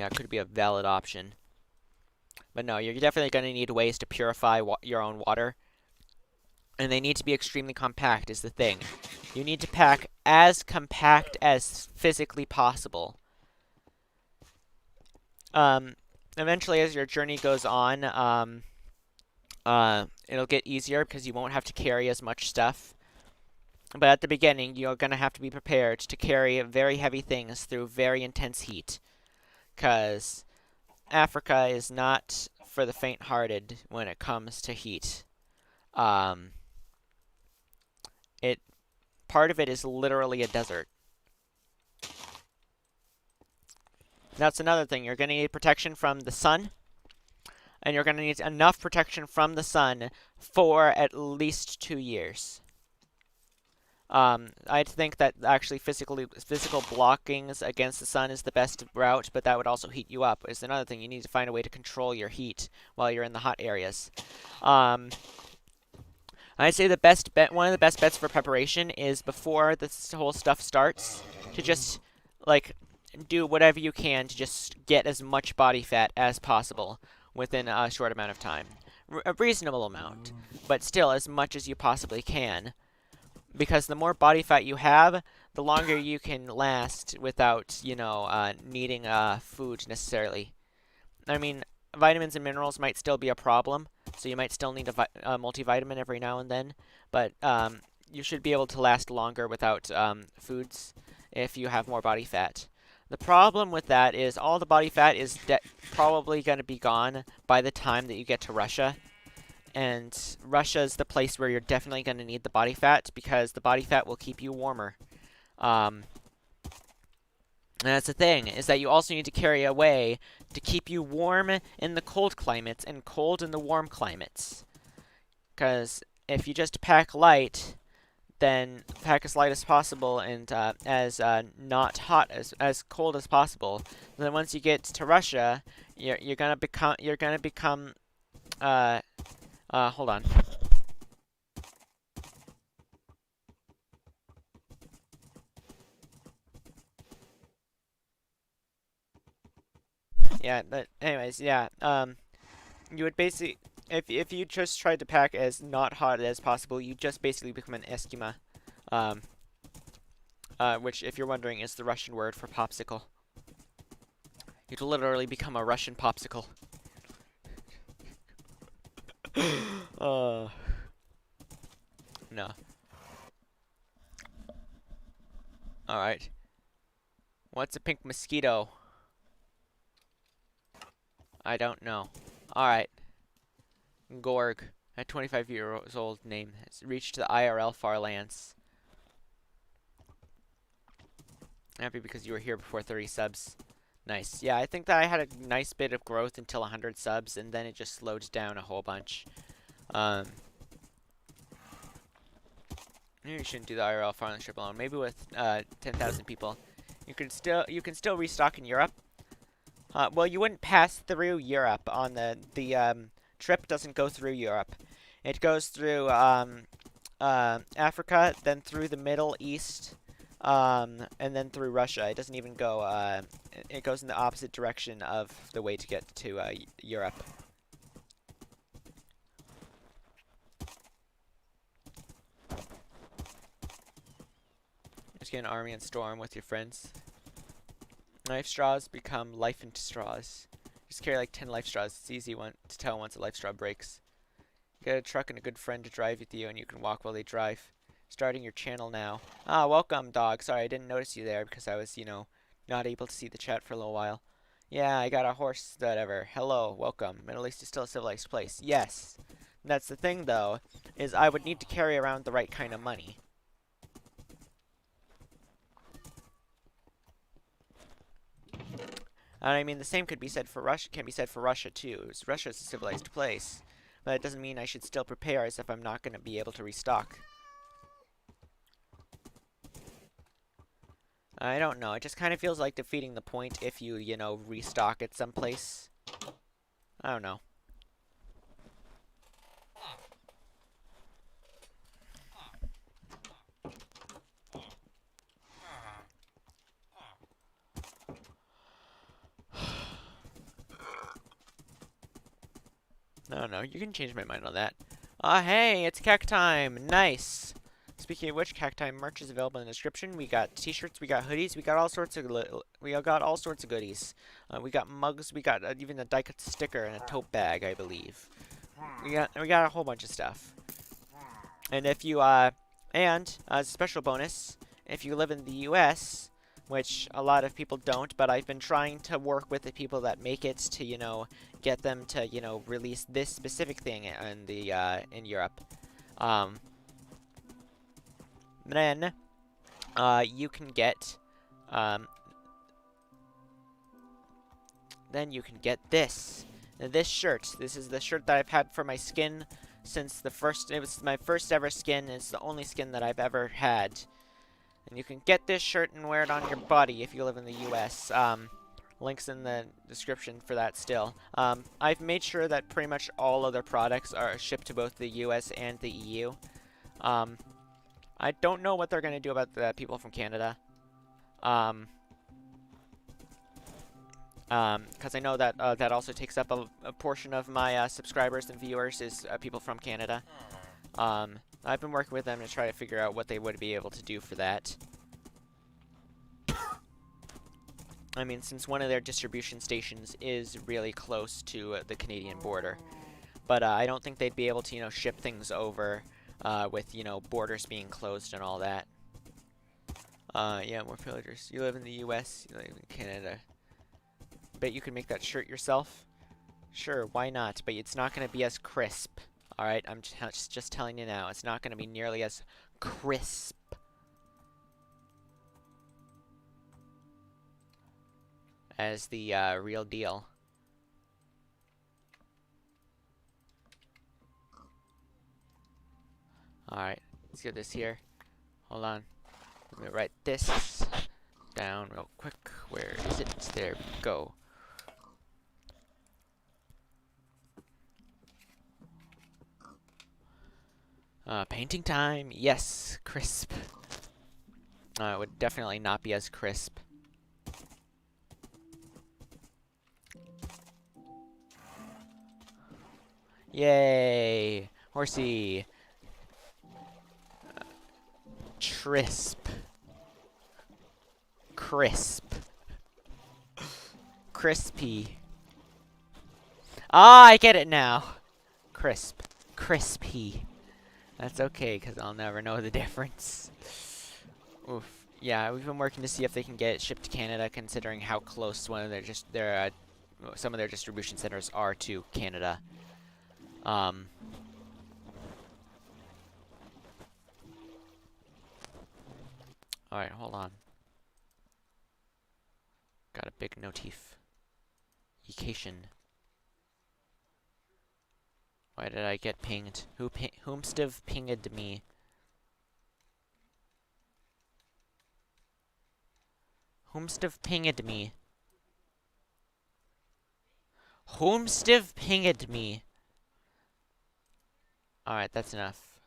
it could be a valid option. But no, you're definitely going to need ways to purify your own water. And they need to be extremely compact is the thing. You need to pack as compact as physically possible. Eventually, as your journey goes on, it'll get easier because you won't have to carry as much stuff. But at the beginning, you're going to have to be prepared to carry very heavy things through very intense heat. Because Africa is not for the faint-hearted when it comes to heat. Part of it is literally a desert. That's another thing. You're going to need protection from the sun. And you're going to need enough protection from the sun for at least 2 years. I'd think that actually physical blockings against the sun is the best route, but that would also heat you up. Is another thing. You need to find a way to control your heat while you're in the hot areas. I'd say the best bet, one of the best bets for preparation is before this whole stuff starts, to just like do whatever you can to just get as much body fat as possible within a short amount of time. A reasonable amount, but still as much as you possibly can. Because the more body fat you have, the longer you can last without, needing food necessarily. I mean, vitamins and minerals might still be a problem, so you might still need a multivitamin every now and then, but you should be able to last longer without foods if you have more body fat. The problem with that is all the body fat is probably going to be gone by the time that you get to Russia. And Russia is the place where you're definitely going to need the body fat, because the body fat will keep you warmer. And that's the thing, is that you also need to carry away to keep you warm in the cold climates and cold in the warm climates. Because if you just pack light, then pack as light as possible and as not hot as cold as possible. Then once you get to Russia, you're gonna become hold on. Yeah, but anyways, yeah. You would basically, if you just tried to pack as not hot as possible, you just basically become an Eskimo. Which, if you're wondering, is the Russian word for popsicle. You'd literally become a Russian popsicle. No. Alright. What's a pink mosquito? I don't know. Alright. Gorg, a 25-year-old old name, has reached the IRL Farlands. Happy because you were here before 30 subs. Nice. Yeah, I think that I had a nice bit of growth until 100 subs, and then it just slowed down a whole bunch. Maybe you shouldn't do the IRL Farlands trip alone. Maybe with 10,000 people, you can still restock in Europe. Well, you wouldn't pass through Europe on the trip. Doesn't go through Europe. It goes through Africa, then through the Middle East, and then through Russia. It doesn't even go. It goes in the opposite direction of the way to get to Europe. Just get an army and storm with your friends. Life straws become life into straws. Just carry like 10 life straws. It's easy to tell once a life straw breaks. Get a truck and a good friend to drive with you, and you can walk while they drive. Starting your channel now. Ah, welcome, dog. Sorry, I didn't notice you there because I was, not able to see the chat for a little while. Yeah, I got a horse, whatever. Hello, welcome. Middle East is still a civilized place. Yes. That's the thing, though, is I would need to carry around the right kind of money. And I mean, the same could be said for Russia. Can be said for Russia too. Russia's a civilized place, but it doesn't mean I should still prepare as if I'm not going to be able to restock. I don't know. It just kind of feels like defeating the point if you, restock at some place. I don't know. No, you can change my mind on that. Hey, it's Cack Time! Nice! Speaking of which, Cack Time merch is available in the description. We got t-shirts, we got hoodies, we got all sorts of goodies. We got mugs, we got even a die cut sticker and a tote bag, I believe. We got a whole bunch of stuff. And if you and as a special bonus, if you live in the US, which a lot of people don't, but I've been trying to work with the people that make it to, get them to, release this specific thing in the in Europe. Then you can get this shirt. This is the shirt that I've had for my skin since it was my first ever skin. It's the only skin that I've ever had. And you can get this shirt and wear it on your body if you live in the US. Links in the description for that still. I've made sure that pretty much all other products are shipped to both the US and the EU. I don't know what they're going to do about the people from Canada. Because I know that that also takes up a portion of my subscribers and viewers is people from Canada. I've been working with them to try to figure out what they would be able to do for that. I mean, since one of their distribution stations is really close to the Canadian border. But I don't think they'd be able to, you know, ship things over with, you know, borders being closed and all that. Yeah, more pillagers. You live in the US, you live in Canada. Bet you can make that shirt yourself? Sure, why not? But it's not going to be as crisp. Alright, I'm just telling you now. It's not going to be nearly as crisp. As the real deal. Alright, let's get this here. Hold on. Let me write this down real quick. Where is it? There we go. Painting time. Yes, crisp. It would definitely not be as crisp. Yay! Horsey! Trisp. Crisp. Crispy. Ah, I get it now! Crisp. Crispy. That's okay, because I'll never know the difference. Oof. Yeah, we've been working to see if they can get it shipped to Canada, considering how close one of their some of their distribution centers are to Canada. Alright, hold on. Got a big notif. Ecation. Why did I get pinged? Whomstive pinged me? Whomstive pinged me? Whomstive pinged me? Alright, that's enough.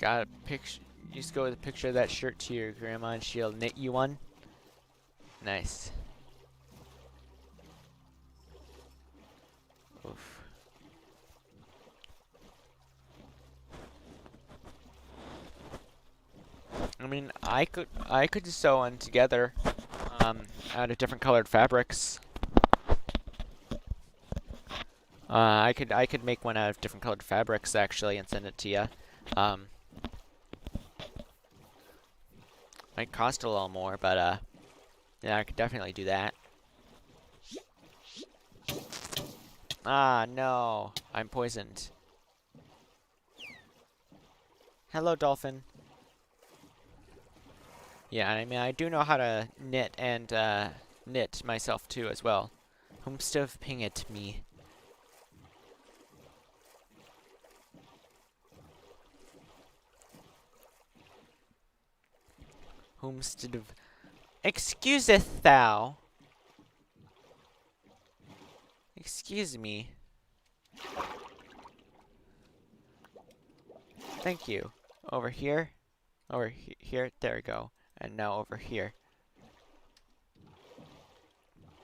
Got a picture. You just go with a picture of that shirt to your grandma and she'll knit you one. Nice. Oof. I mean, I could sew one together out of different colored fabrics. I could make one out of different colored fabrics actually and send it to you. Might cost a little more, but yeah, I could definitely do that. Ah, no, I'm poisoned. Hello, dolphin. Yeah, I mean, I do know how to knit and knit myself too as well. Whomstive ping it me. Whomstive. Excuseth thou. Excuse me. Thank you. Over here. Over here. There we go. And now over here.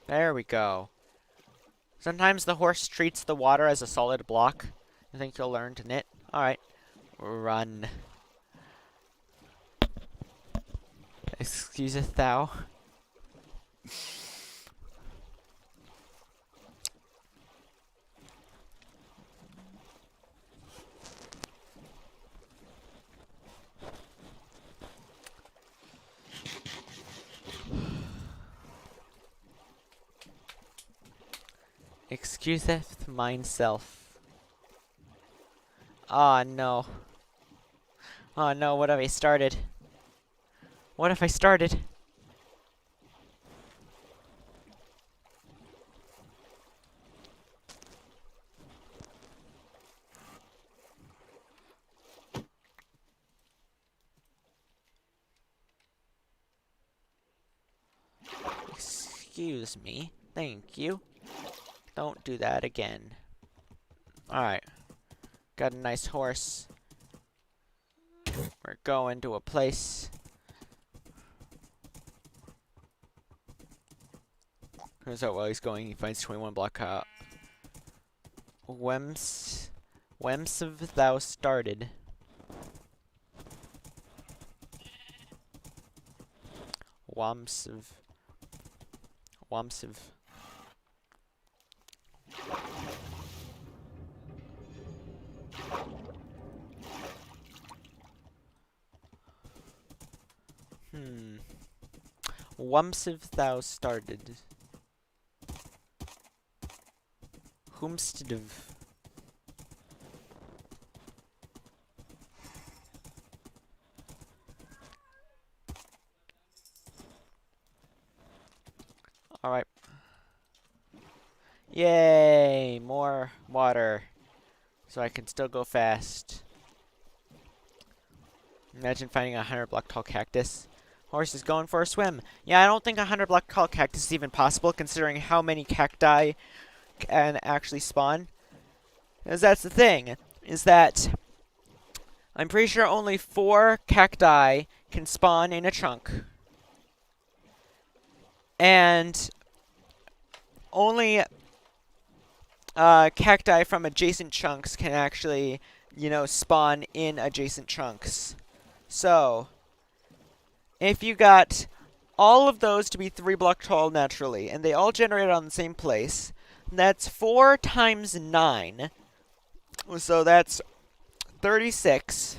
There we go. Sometimes the horse treats the water as a solid block. I think you'll learn to knit. Alright. Run. Excuseth thou. Excuseth myself. Ah, no. Oh no, what have I started? What have I started? Excuse me. Thank you. Don't do that again. Alright. Got a nice horse. We're going to a place. Turns out while he's going, he finds 21 block cut. Whence have thou started? Wamsiv. Whomsiv thou started? Whomstidiv. Alright. Yay! More water. So I can still go fast. Imagine finding a 100 block tall cactus. Horse is going for a swim. Yeah, I don't think a 100 block tall cactus is even possible considering how many cacti can actually spawn. Because that's the thing, is that I'm pretty sure only 4 cacti can spawn in a chunk. And only cacti from adjacent chunks can actually, you know, spawn in adjacent chunks. So, if you got all of those to be 3 block tall naturally, and they all generated on the same place, that's 4 times 9. So that's 36.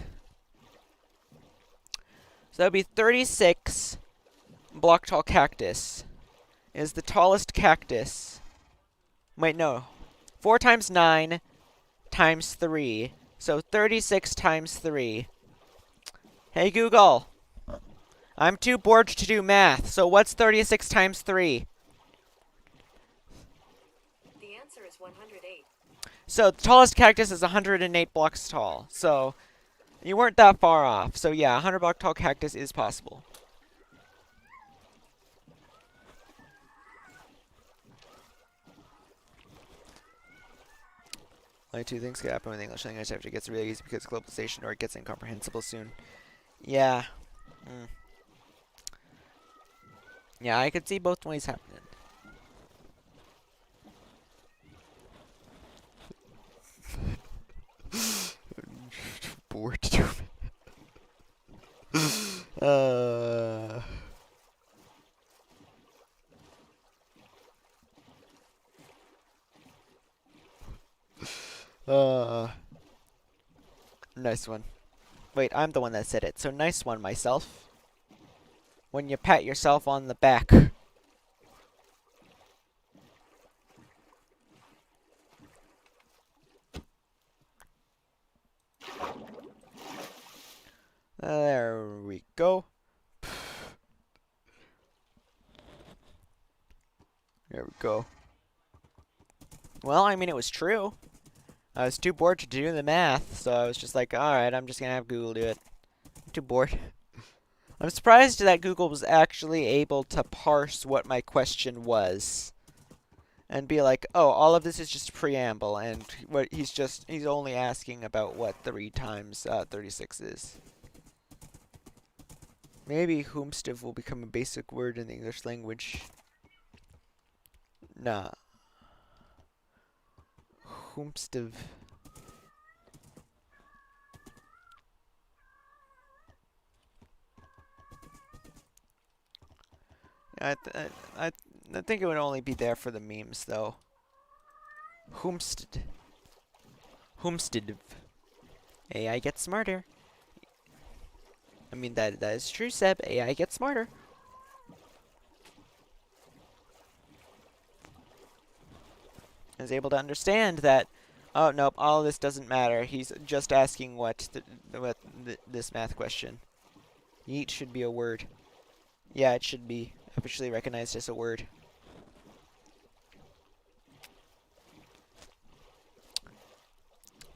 So that would be 36 block tall cactus. Is the tallest cactus. Wait, no. 4 times 9 times 3. So 36 times 3. Hey, Google. I'm too bored to do math, so what's 36 times 3? The answer is 108. So the tallest cactus is 108 blocks tall. So you weren't that far off. So yeah, 100 block tall cactus is possible. Only 2 things could happen with English language after it gets really easy because of globalization or it gets incomprehensible soon. Yeah. Yeah, I could see both ways happening. Bored to do Nice one. Wait, I'm the one that said it, so nice one, myself. When you pat yourself on the back. There we go. There we go. Well, I mean, it was true. I was too bored to do the math, so I was just like, alright, I'm just gonna have Google do it. I'm too bored. I'm surprised that Google was actually able to parse what my question was. And be like, oh, all of this is just a preamble, and what he's only asking about what 3 times 36 is. Maybe whomstiv will become a basic word in the English language. Nah. Whomstiv. I think it would only be there for the memes, though. Whomstid. Whomstid. AI gets smarter. I mean, that is true, Seb. AI gets smarter. I was able to understand that, oh, nope, all of this doesn't matter. He's just asking what this math question. Yeet should be a word. Yeah, it should be officially recognized as a word.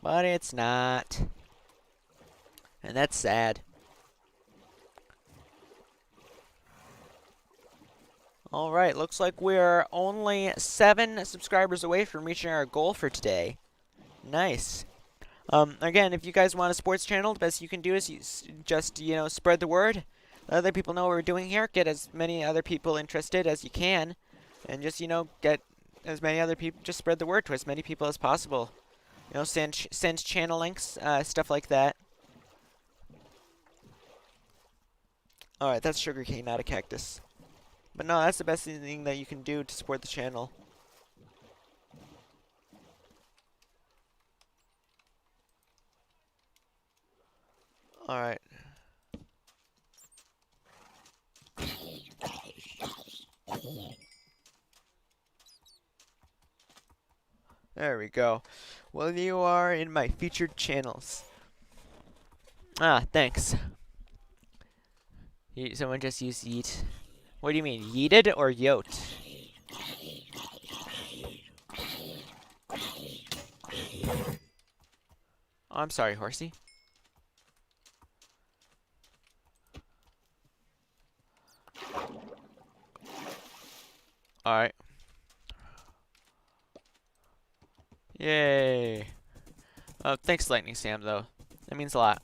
But it's not. And that's sad. All right, looks like we're only 7 subscribers away from reaching our goal for today. Nice. Again, if you guys want a sports channel, the best you can do is just, spread the word. Let other people know what we're doing here. Get as many other people interested as you can. And just, get as many other people, just spread the word to as many people as possible. Send channel links, stuff like that. Alright, that's sugarcane, not a cactus. But no, that's the best thing that you can do to support the channel. Alright. There we go. Well, you are in my featured channels. Ah, thanks. Someone just used yeet. What do you mean, yeeted or yote? Oh, I'm sorry, horsey. Alright. Yay. Oh, thanks, Lightning Sam, though. That means a lot.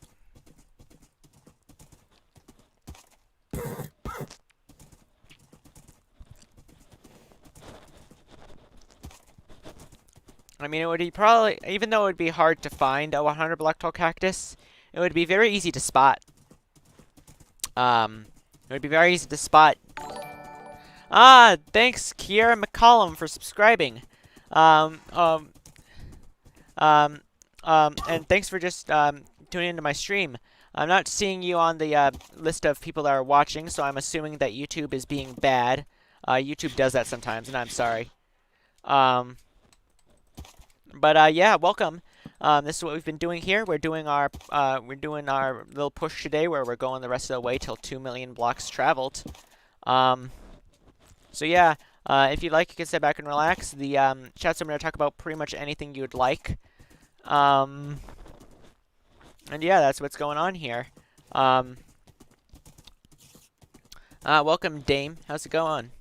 I mean, it would be probably, even though it would be hard to find a 100 block tall cactus, it would be very easy to spot. It would be very easy to spot. Ah, thanks, Kiera McCollum, for subscribing. And thanks for just, tuning into my stream. I'm not seeing you on the, list of people that are watching, so I'm assuming that YouTube is being bad. YouTube does that sometimes, and I'm sorry. But yeah, welcome. This is what we've been doing here. We're doing our little push today, where we're going the rest of the way till 2 million blocks traveled. So yeah, if you'd like, you can sit back and relax. The chat's going to talk about pretty much anything you'd like. And yeah, that's what's going on here. Welcome, Dame. How's it going?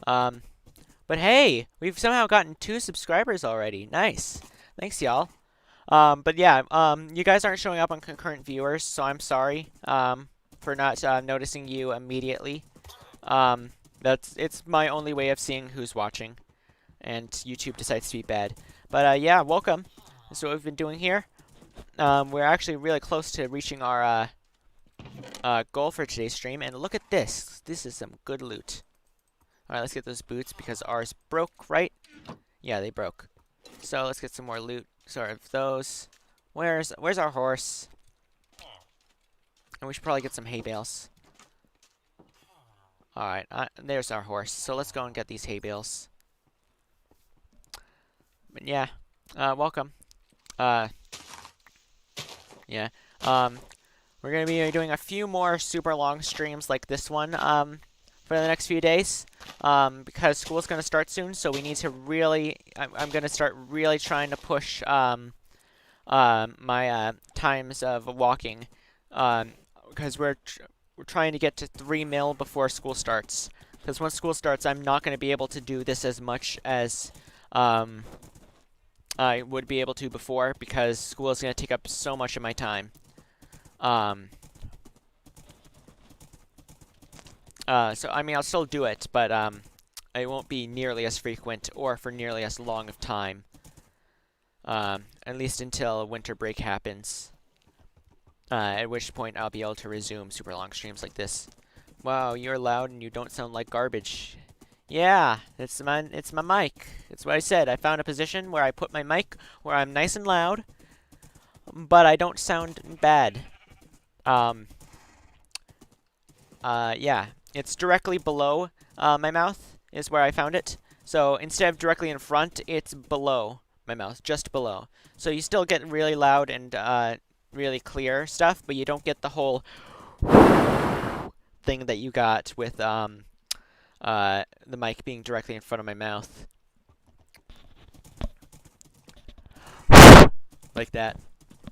But hey, we've somehow gotten 2 subscribers already. Nice. Thanks, y'all. But yeah, you guys aren't showing up on concurrent viewers, so I'm sorry, for not, noticing you immediately. It's my only way of seeing who's watching, and YouTube decides to be bad. But, yeah, welcome. This is what we've been doing here. We're actually really close to reaching our, goal for today's stream, and look at this. This is some good loot. Alright, let's get those boots, because ours broke, right? Yeah, they broke. So, let's get some more loot. Sort of those. Where's our horse? And we should probably get some hay bales. Alright, there's our horse. So, let's go and get these hay bales. But yeah, welcome. Yeah. We're gonna be doing a few more super long streams like this one, for the next few days, because school's going to start soon, so we need to really, I'm going to start really trying to push, my, times of walking, because we're trying to get to 3 mil before school starts, because once school starts, I'm not going to be able to do this as much as, I would be able to before, because school is going to take up so much of my time. So, I mean, I'll still do it, but, it won't be nearly as frequent or for nearly as long of time. At least until winter break happens. At which point I'll be able to resume super long streams like this. Wow, you're loud and you don't sound like garbage. Yeah, it's my mic. It's what I said. I found a position where I put my mic where I'm nice and loud, but I don't sound bad. Yeah. It's directly below my mouth is where I found it. So instead of directly in front, it's below my mouth, just below. So you still get really loud and really clear stuff, but you don't get the whole thing that you got with the mic being directly in front of my mouth. Like that.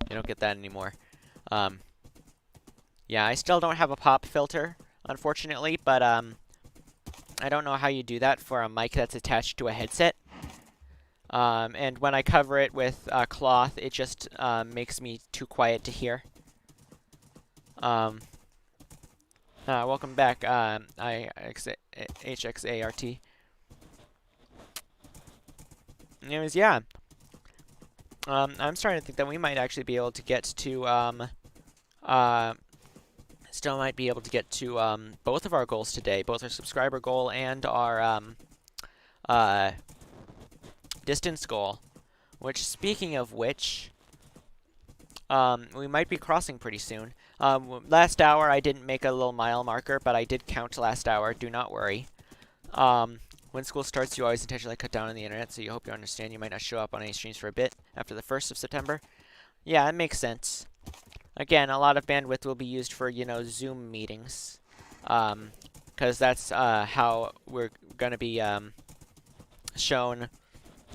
You don't get that anymore. Yeah, I still don't have a pop filter, unfortunately, but I don't know how you do that for a mic that's attached to a headset. And when I cover it with cloth, it just makes me too quiet to hear. Welcome back, HXART. Anyways, yeah. I'm starting to think that we might actually be able to get to, still might be able to get to, both of our goals today. Both our subscriber goal and our, distance goal. Which, speaking of which, we might be crossing pretty soon. Last hour, I didn't make a little mile marker, but I did count last hour. Do not worry. When school starts, you always intentionally cut down on the internet, so you hope you understand you might not show up on any streams for a bit after the 1st of September. Yeah, it makes sense. Again, a lot of bandwidth will be used for, Zoom meetings. Because that's how we're going to be shown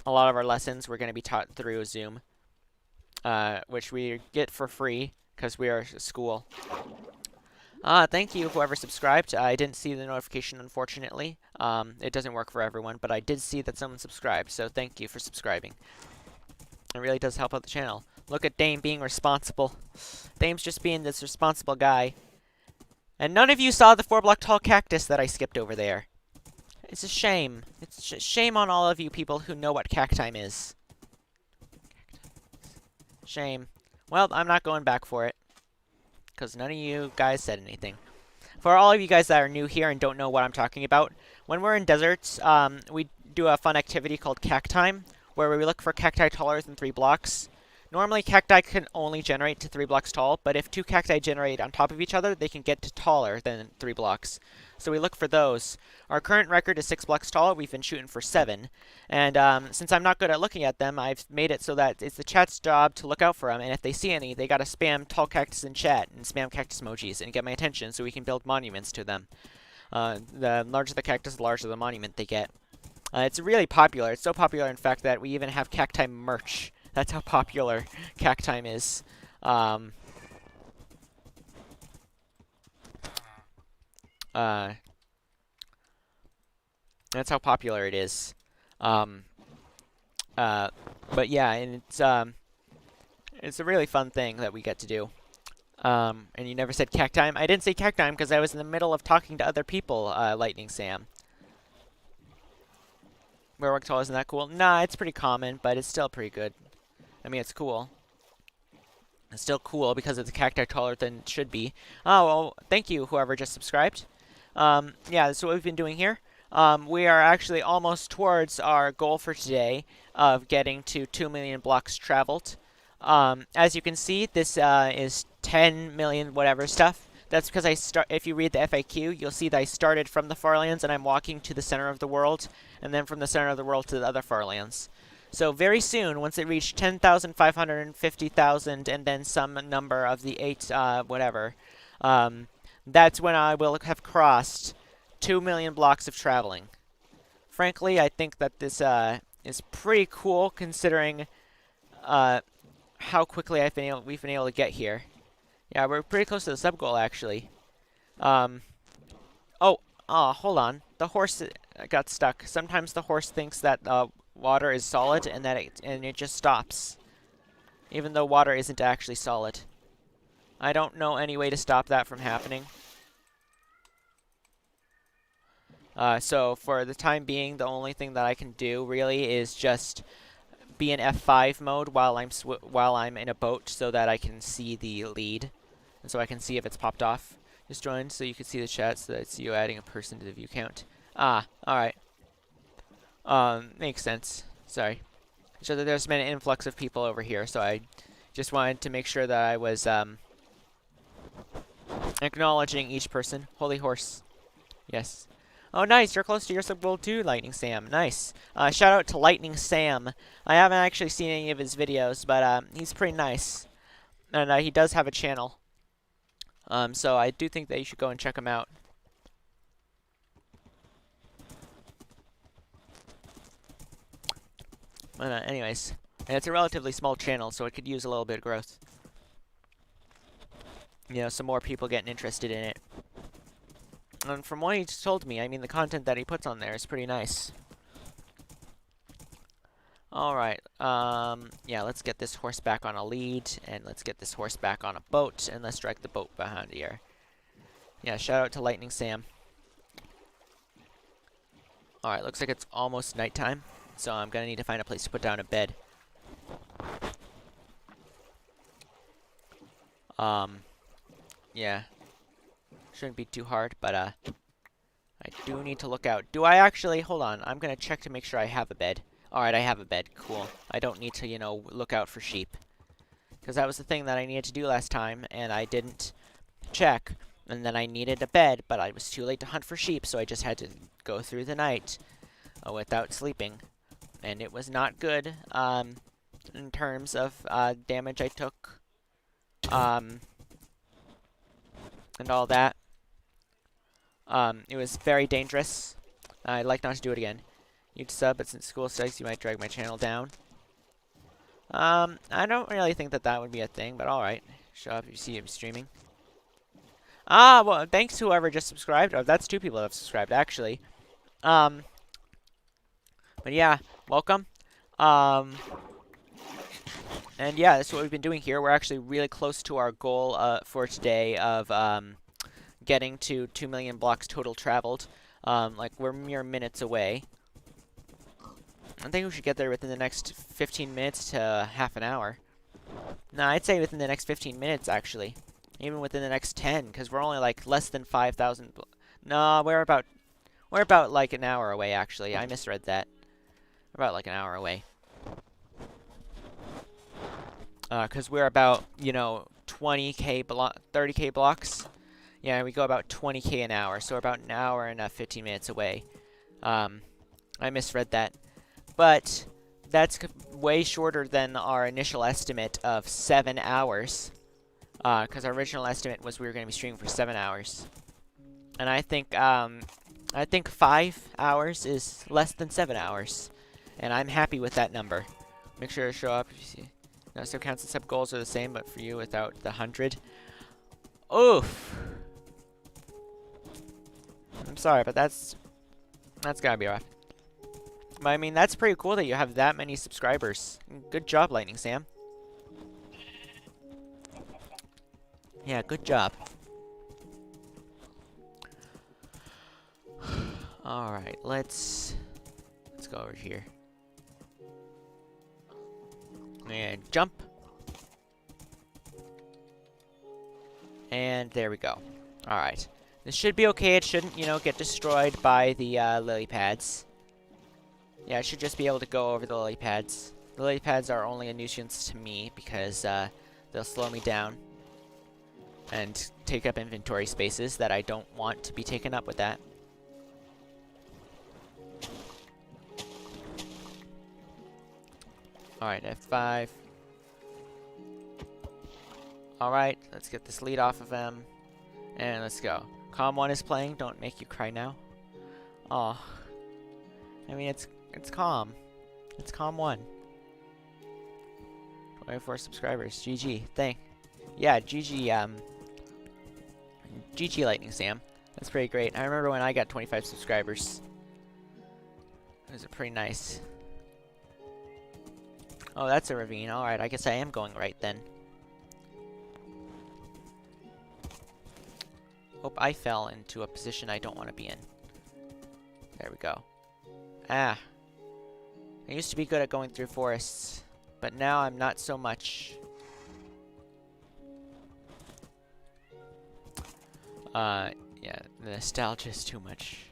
a lot of our lessons. We're going to be taught through Zoom, which we get for free because we are a school. Thank you, whoever subscribed. I didn't see the notification, unfortunately. It doesn't work for everyone, but I did see that someone subscribed, so thank you for subscribing. It really does help out the channel. Look at Dame being responsible. Dame's just being this responsible guy. And none of you saw the 4-block tall cactus that I skipped over there. It's a shame. It's shame on all of you people who know what cactime is. Shame. Well, I'm not going back for it, because none of you guys said anything. For all of you guys that are new here and don't know what I'm talking about, when we're in deserts, we do a fun activity called cactime, where we look for cacti taller than 3 blocks. Normally, cacti can only generate to 3 blocks tall, but if 2 cacti generate on top of each other, they can get to taller than 3 blocks. So we look for those. Our current record is 6 blocks tall. We've been shooting for 7. And since I'm not good at looking at them, I've made it so that it's the chat's job to look out for them. And if they see any, they gotta spam tall cactus in chat and spam cactus emojis and get my attention so we can build monuments to them. The larger the cactus, the larger the monument they get. It's really popular. It's so popular, in fact, that we even have cacti merch. That's how popular cactime is. That's how popular it is. But yeah, and it's a really fun thing that we get to do. And you never said cactime? I didn't say cactime because I was in the middle of talking to other people, Lightning Sam. Werewolf tall isn't that cool? Nah, it's pretty common, but it's still pretty good. I mean, it's cool. It's still cool because it's a cacti taller than it should be. Oh, well, thank you, whoever just subscribed. Yeah, that's what we've been doing here. We are actually almost towards our goal for today of getting to 2 million blocks traveled. As you can see, this is 10 million whatever stuff. That's because if you read the FAQ, you'll see that I started from the Farlands and I'm walking to the center of the world, and then from the center of the world to the other Farlands. So very soon, once it reached 10,000, 550,000, and then some number of the 8, whatever, that's when I will have crossed 2 million blocks of traveling. Frankly, I think that this is pretty cool considering how quickly we've been able to get here. Yeah, we're pretty close to the sub goal actually. Hold on. The horse got stuck. Sometimes the horse thinks that water is solid and that it just stops, even though water isn't actually solid. I don't know any way to stop that from happening. So for the time being, the only thing that I can do really is just be in F5 mode while I'm in a boat, so that I can see the lead, and so I can see if it's popped off. Just join so you can see the chat, so that's you adding a person to the view count. Ah, all right. Makes sense. Sorry. So there's been an influx of people over here, so I just wanted to make sure that I was acknowledging each person. Holy horse. Yes. Oh, nice. You're close to your sub goal too, Lightning Sam. Nice. Shout out to Lightning Sam. I haven't actually seen any of his videos, but he's pretty nice. And he does have a channel. So I do think that you should go and check him out. But anyways, and it's a relatively small channel, so it could use a little bit of growth. You know, some more people getting interested in it. And from what he told me, I mean, the content that he puts on there is pretty nice. Alright, yeah, let's get this horse back on a lead, and let's get this horse back on a boat, and let's drag the boat behind here. Yeah, shout out to Lightning Sam. Alright, looks like it's almost nighttime, so I'm gonna need to find a place to put down a bed. Yeah. Shouldn't be too hard, but, I do need to look out. Do I actually? Hold on, I'm gonna check to make sure I have a bed. Alright, I have a bed. Cool. I don't need to, you know, look out for sheep. Because that was the thing that I needed to do last time, and I didn't check. And then I needed a bed, but I was too late to hunt for sheep, so I just had to go through the night without sleeping. And it was not good, in terms of, damage I took, and all that. It was very dangerous. I'd like not to do it again. You'd sub, but since school sucks, you might drag my channel down. I don't really think that that would be a thing, but alright. Show up if you see him streaming. Ah, well, thanks to whoever just subscribed. Oh, that's 2 people that have subscribed, actually. But yeah, welcome. And yeah, that's what we've been doing here. We're actually really close to our goal, for today of, getting to 2 million blocks total traveled. Like, we're mere minutes away. I think we should get there within the next 15 minutes to half an hour. No, I'd say within the next 15 minutes, actually. Even within the next 10, because we're only, like, less than 5,000... No, we're about, like, an hour away, actually. I misread that. We're about, like, an hour away. Because we're about, you know, 20k 30k blocks. Yeah, we go about 20k an hour, so we're about an hour and 15 minutes away. I misread that. But that's way shorter than our initial estimate of 7 hours. Because our original estimate was we were going to be streaming for 7 hours. And I think 5 hours is less than 7 hours. And I'm happy with that number. Make sure to show up if you see. No, sub counts and sub goals are the same, but for you without the 100. Oof. I'm sorry, but that's gotta be rough. But I mean, that's pretty cool that you have that many subscribers. Good job, Lightning Sam. Yeah, good job. Alright, let's go over here. And jump. And there we go. Alright. This should be okay. It shouldn't, you know, get destroyed by the lily pads. Yeah, I should just be able to go over the lily pads. The lily pads are only a nuisance to me because they'll slow me down and take up inventory spaces that I don't want to be taken up with that. Alright, F5. Alright, let's get this lead off of him. And let's go. Calm 1 is playing. Don't make you cry now. Aw. I mean, it's calm. It's calm 1. 24 subscribers. GG. Yeah, GG, GG Lightning Sam. That's pretty great. I remember when I got 25 subscribers. It was pretty nice. Oh, that's a ravine. Alright, I guess I am going right then. Hope I fell into a position I don't want to be in. There we go. Ah. I used to be good at going through forests, but now I'm not so much. Yeah, the nostalgia is too much.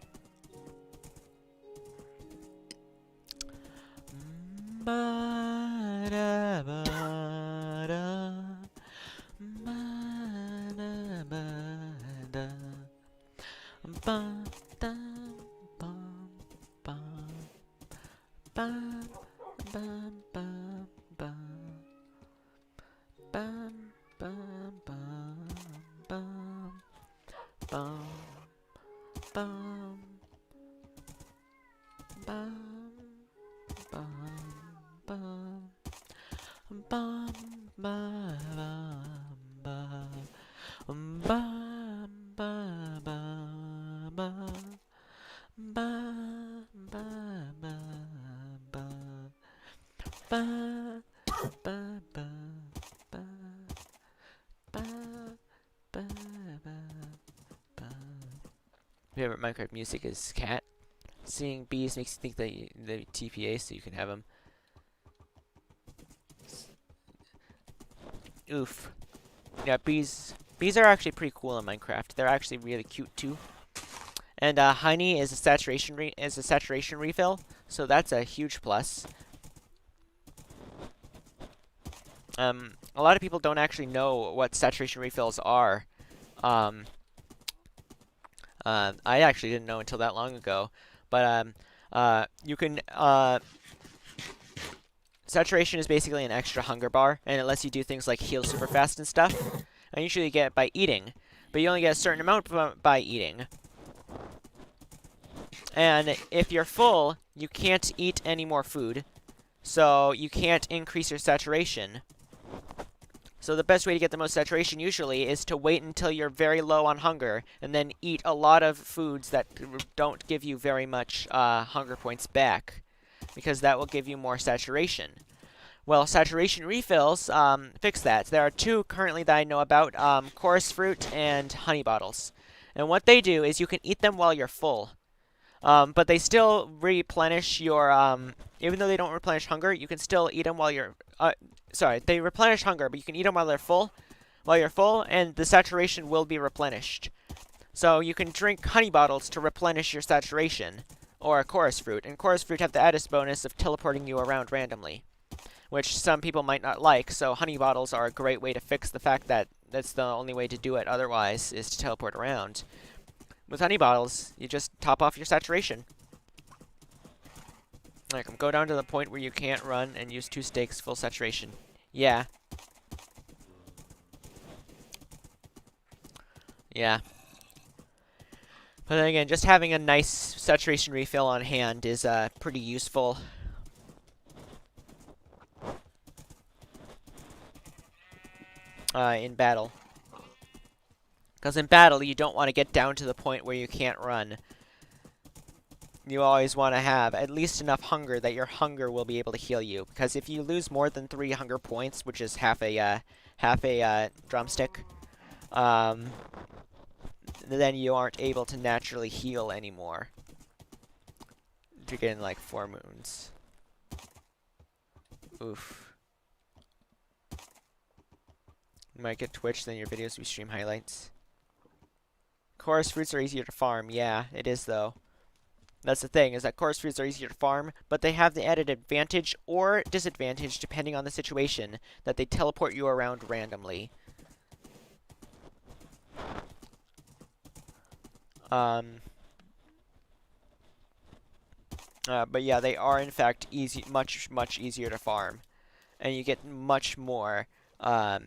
favorite Minecraft music is cat. Seeing bees makes you think that they TPA, so you can have them. Oof. Yeah, bees. Bees are actually pretty cool in Minecraft. They're actually really cute too. And honey is a saturation refill, so that's a huge plus. A lot of people don't actually know what saturation refills are. Um, I actually didn't know until that long ago. But you can saturation is basically an extra hunger bar, and it lets you do things like heal super fast and stuff. And usually you get it by eating, but you only get a certain amount by eating. And if you're full, you can't eat any more food, so you can't increase your saturation. So the best way to get the most saturation usually is to wait until you're very low on hunger, and then eat a lot of foods that don't give you very much hunger points back, because that will give you more saturation. Well, saturation refills fix that. There are two currently that I know about, chorus fruit and honey bottles. And what they do is you can eat them while you're full. But they still replenish your, even though they don't replenish hunger, you can still eat them while you're, sorry, they replenish hunger, but you can eat them while you're full, and the saturation will be replenished. So you can drink honey bottles to replenish your saturation, or a chorus fruit, and chorus fruit have the added bonus of teleporting you around randomly, which some people might not like, so honey bottles are a great way to fix the fact that that's the only way to do it otherwise, is to teleport around. With honey bottles, you just top off your saturation. Like, go down to the point where you can't run and use 2 steaks full saturation. Yeah. Yeah. But then again, just having a nice saturation refill on hand is pretty useful. In battle. Because in battle, you don't want to get down to the point where you can't run. You always want to have at least enough hunger that your hunger will be able to heal you. Because if you lose more than 3 hunger points, which is half a drumstick, then you aren't able to naturally heal anymore. You're getting like 4 moons. Oof. You might get Twitch, then your videos will be stream highlights. Chorus fruits are easier to farm. Yeah, it is though. That's the thing, is that chorus fruits are easier to farm, but they have the added advantage or disadvantage depending on the situation that they teleport you around randomly. But yeah, they are in fact much easier to farm, and you get much more out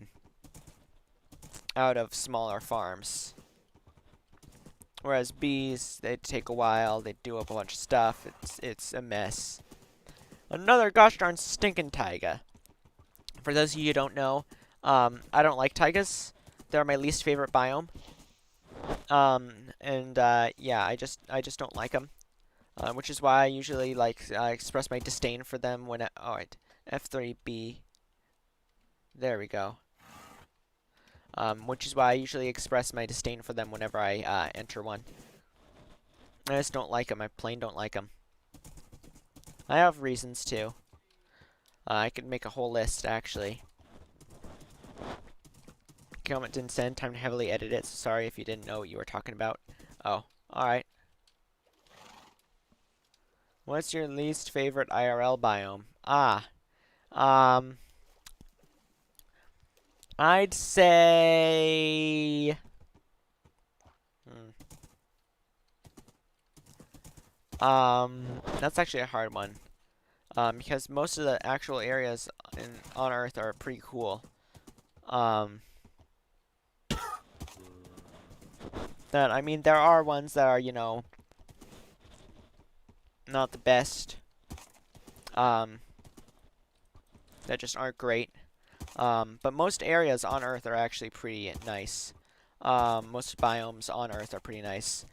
of smaller farms. Whereas bees, they take a while, they do a bunch of stuff, it's a mess. Another gosh darn stinking taiga. For those of you who don't know, I don't like taigas. They're my least favorite biome. Yeah, I just don't like them. Which is why I usually express my disdain for them when alright, F3B. There we go. Which is why I usually express my disdain for them whenever I enter one. I just don't like them. I plain don't like them. I have reasons too. I could make a whole list, actually. Comment didn't send. Time to heavily edit it. So sorry if you didn't know what you were talking about. Oh, alright. What's your least favorite IRL biome? I'd say... That's actually a hard one. Because most of the actual areas on Earth are pretty cool. I mean, there are ones that are, you know, not the best. That just aren't great. But most areas on Earth are actually pretty nice. Most biomes on Earth are pretty nice.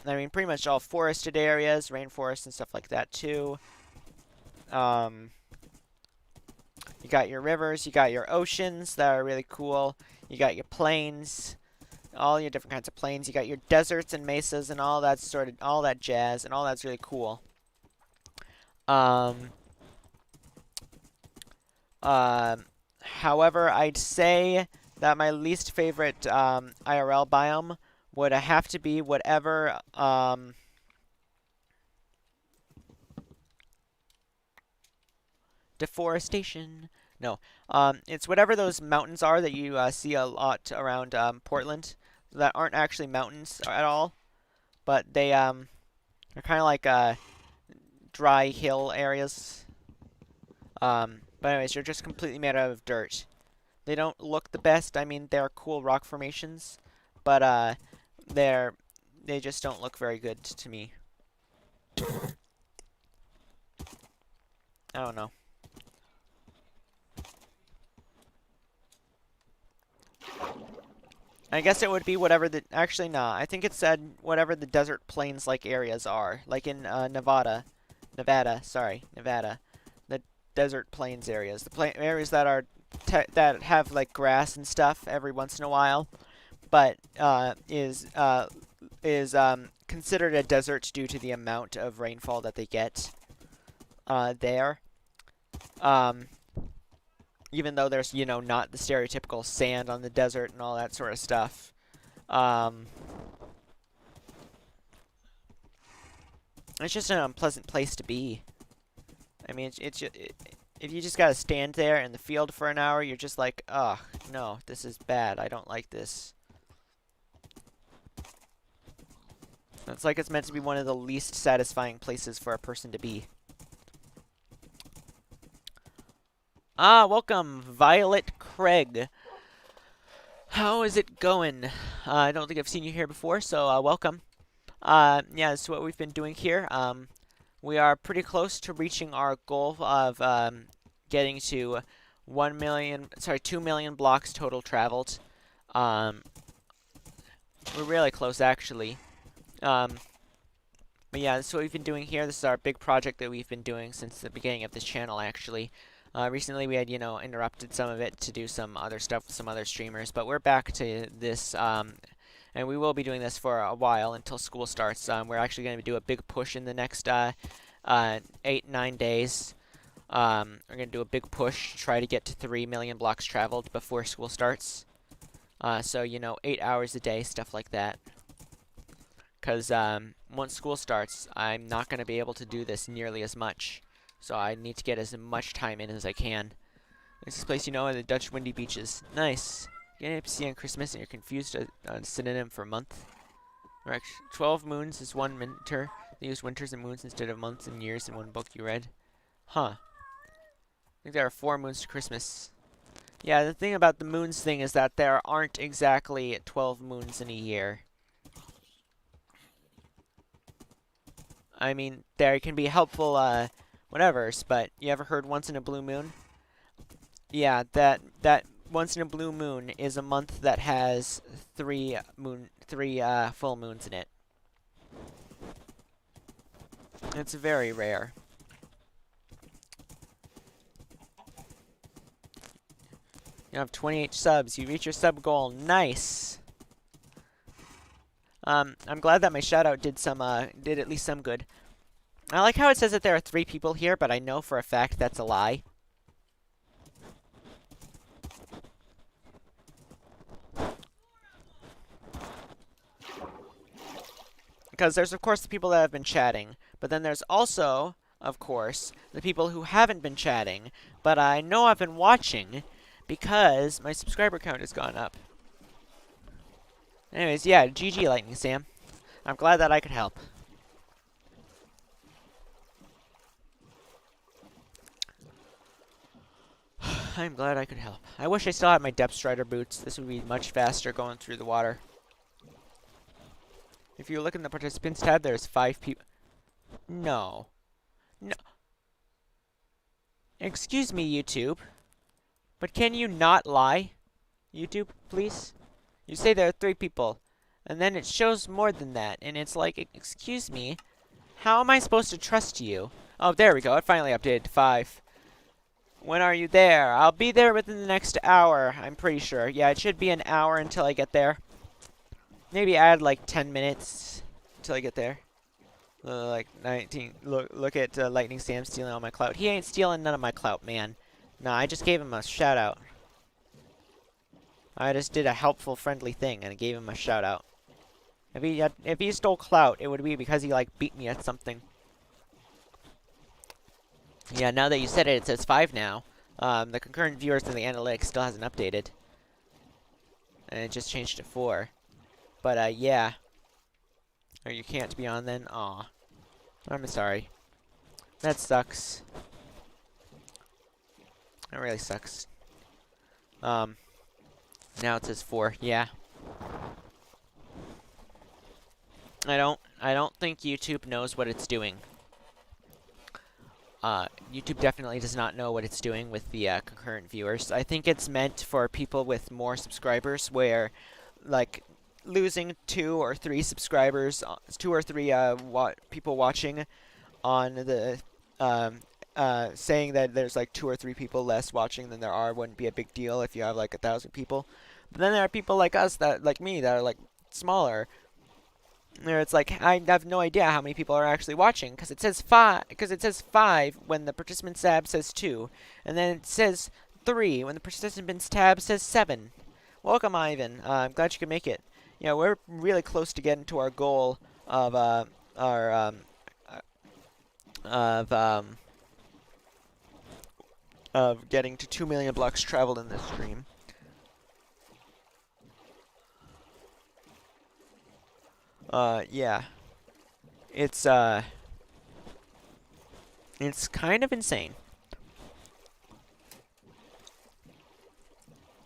I mean, pretty much all forested areas, rainforests and stuff like that too. You got your rivers, you got your oceans that are really cool. You got your plains. all your different kinds of plains. You got your deserts and mesas and all that all that jazz, and all that's really cool. Um, However, I'd say that my least favorite IRL biome would have to be whatever deforestation. No, it's whatever those mountains are that you see a lot around Portland that aren't actually mountains at all, but they're kind of like dry hill areas. But anyways, they're just completely made out of dirt. They don't look the best. I mean, they're cool rock formations, but they just don't look very good to me. I don't know. I guess it would be whatever the... Actually, nah. I think it said whatever the desert plains-like areas are. Like in Nevada. Sorry. Nevada. The desert plains areas. The areas that are... that have, like, grass and stuff every once in a while. But is considered a desert due to the amount of rainfall that they get there. Even though there's, you know, not the stereotypical sand on the desert and all that sort of stuff. It's just an unpleasant place to be. I mean, if you just gotta stand there in the field for an hour, you're just like, ugh, no, this is bad. I don't like this. It's like it's meant to be one of the least satisfying places for a person to be. Ah, welcome, Violet Craig. How is it going? I don't think I've seen you here before, so welcome. Yeah, this is what we've been doing here. We are pretty close to reaching our goal of getting to 2 million blocks total traveled. We're really close, actually. But yeah, this is what we've been doing here. This is our big project that we've been doing since the beginning of this channel, actually. Recently we had, you know, interrupted some of it to do some other stuff with some other streamers, but we're back to this, and we will be doing this for a while until school starts. We're actually going to do a big push in the next 8-9 days. We're going to do a big push to try to get to 3 million blocks traveled before school starts. So, you know, 8 hours a day, stuff like that. Because once school starts, I'm not going to be able to do this nearly as much. So I need to get as much time in as I can. This place, you know, are the Dutch windy beaches. Nice. You get see on Christmas and you're confused on synonym for month. 12 moons is 1 winter. They use winters and moons instead of months and years in one book you read. Huh. I think there are 4 moons to Christmas. Yeah, the thing about the moons thing is that there aren't exactly 12 moons in a year. I mean, there can be helpful, whatevers, but you ever heard once in a blue moon? Yeah, that once in a blue moon is a month that has 3 full moons in it. It's very rare. You have 28 subs. You reach your sub goal. Nice. I'm glad that my shoutout did at least some good. I like how it says that there are 3 people here, but I know for a fact that's a lie. Because there's, of course, the people that have been chatting, but then there's also, of course, the people who haven't been chatting, but I know I've been watching because my subscriber count has gone up. Anyways, yeah, GG Lightning Sam. I'm glad that I could help. I'm glad I could help. I wish I still had my Depth Strider boots. This would be much faster going through the water. If you look in the participants tab, there's 5 people. No. No. Excuse me, YouTube. But can you not lie? YouTube, please? You say there are 3 people. And then it shows more than that. And it's like, excuse me. How am I supposed to trust you? Oh, there we go. It finally updated to 5. When are you there? I'll be there within the next hour, I'm pretty sure. Yeah, it should be an hour until I get there. maybe add like 10 minutes until I get there. Like 19. Look at Lightning Sam stealing all my clout. He ain't stealing none of my clout, man. Nah, I just gave him a shout out. I just did a helpful, friendly thing and I gave him a shout out. If he stole clout, it would be because he like beat me at something. Yeah, now that you said it, it says 5 now. The concurrent viewers in the analytics still hasn't updated, and it just changed to 4. But yeah. Or you can't be on then? Aw. I'm sorry. That sucks. That really sucks. Now it says 4. Yeah. I don't think YouTube knows what it's doing. YouTube definitely does not know what it's doing with the concurrent viewers. I think it's meant for people with more subscribers, where like losing 2 or 3 subscribers, 2 or 3 people watching on the saying that there's like 2 or 3 people less watching than there are wouldn't be a big deal if you have like 1,000 people. But then there are people like us, that like me, that are like smaller. Where it's like I have no idea how many people are actually watching, because it says 5. Because it says 5 when the participants tab says 2, and then it says 3 when the participants tab says 7. Welcome, Ivan. I'm glad you could make it. Yeah, we're really close to getting to our goal of of getting to 2 million blocks traveled in this stream. Yeah. It's kind of insane.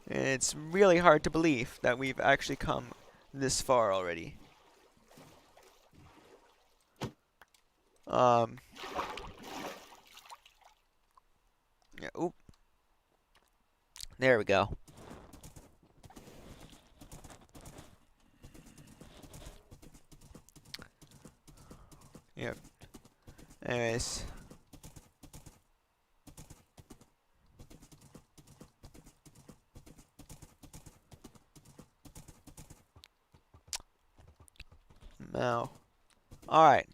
It's really hard to believe that we've actually come this far already. Yeah, oop. There we go. Yep. Anyways. No. Alright.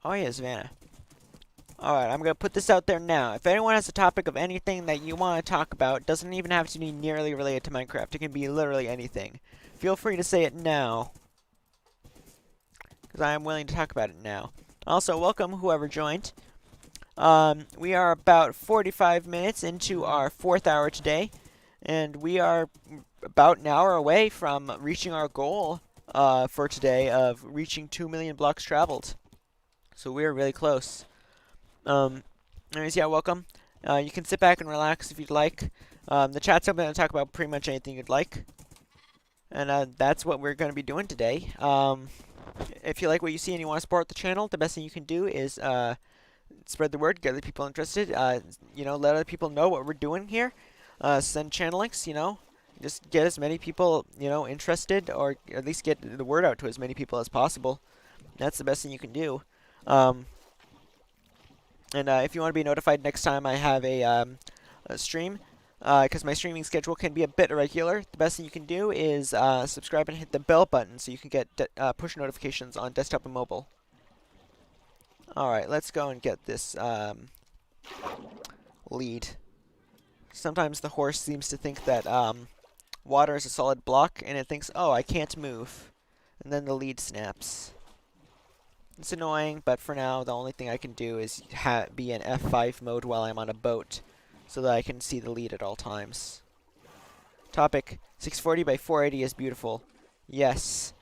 Oh yeah, Savannah. Alright, I'm gonna put this out there now. If anyone has a topic of anything that you want to talk about, doesn't even have to be nearly related to Minecraft. It can be literally anything. Feel free to say it now, because I am willing to talk about it now. Also, welcome whoever joined. We are about 45 minutes into our 4th hour today, and we are about an hour away from reaching our goal for today of reaching 2 million blocks traveled. So we're really close. Anyways, yeah, welcome. You can sit back and relax if you'd like. The chat's open to talk about pretty much anything you'd like. And that's what we're going to be doing today. If you like what you see and you want to support the channel, the best thing you can do is spread the word, get other people interested. You know, let other people know what we're doing here. Send channel links, you know. Just get as many people, you know, interested, or at least get the word out to as many people as possible. That's the best thing you can do. And if you want to be notified next time I have a stream, because my streaming schedule can be a bit irregular, the best thing you can do is subscribe and hit the bell button so you can get push notifications on desktop and mobile. Alright, let's go and get this lead. Sometimes the horse seems to think that water is a solid block, and it thinks, oh, I can't move. And then the lead snaps. It's annoying, but for now, the only thing I can do is be in F5 mode while I'm on a boat, so that I can see the lead at all times. Topic: 640 by 480 is beautiful. Yes.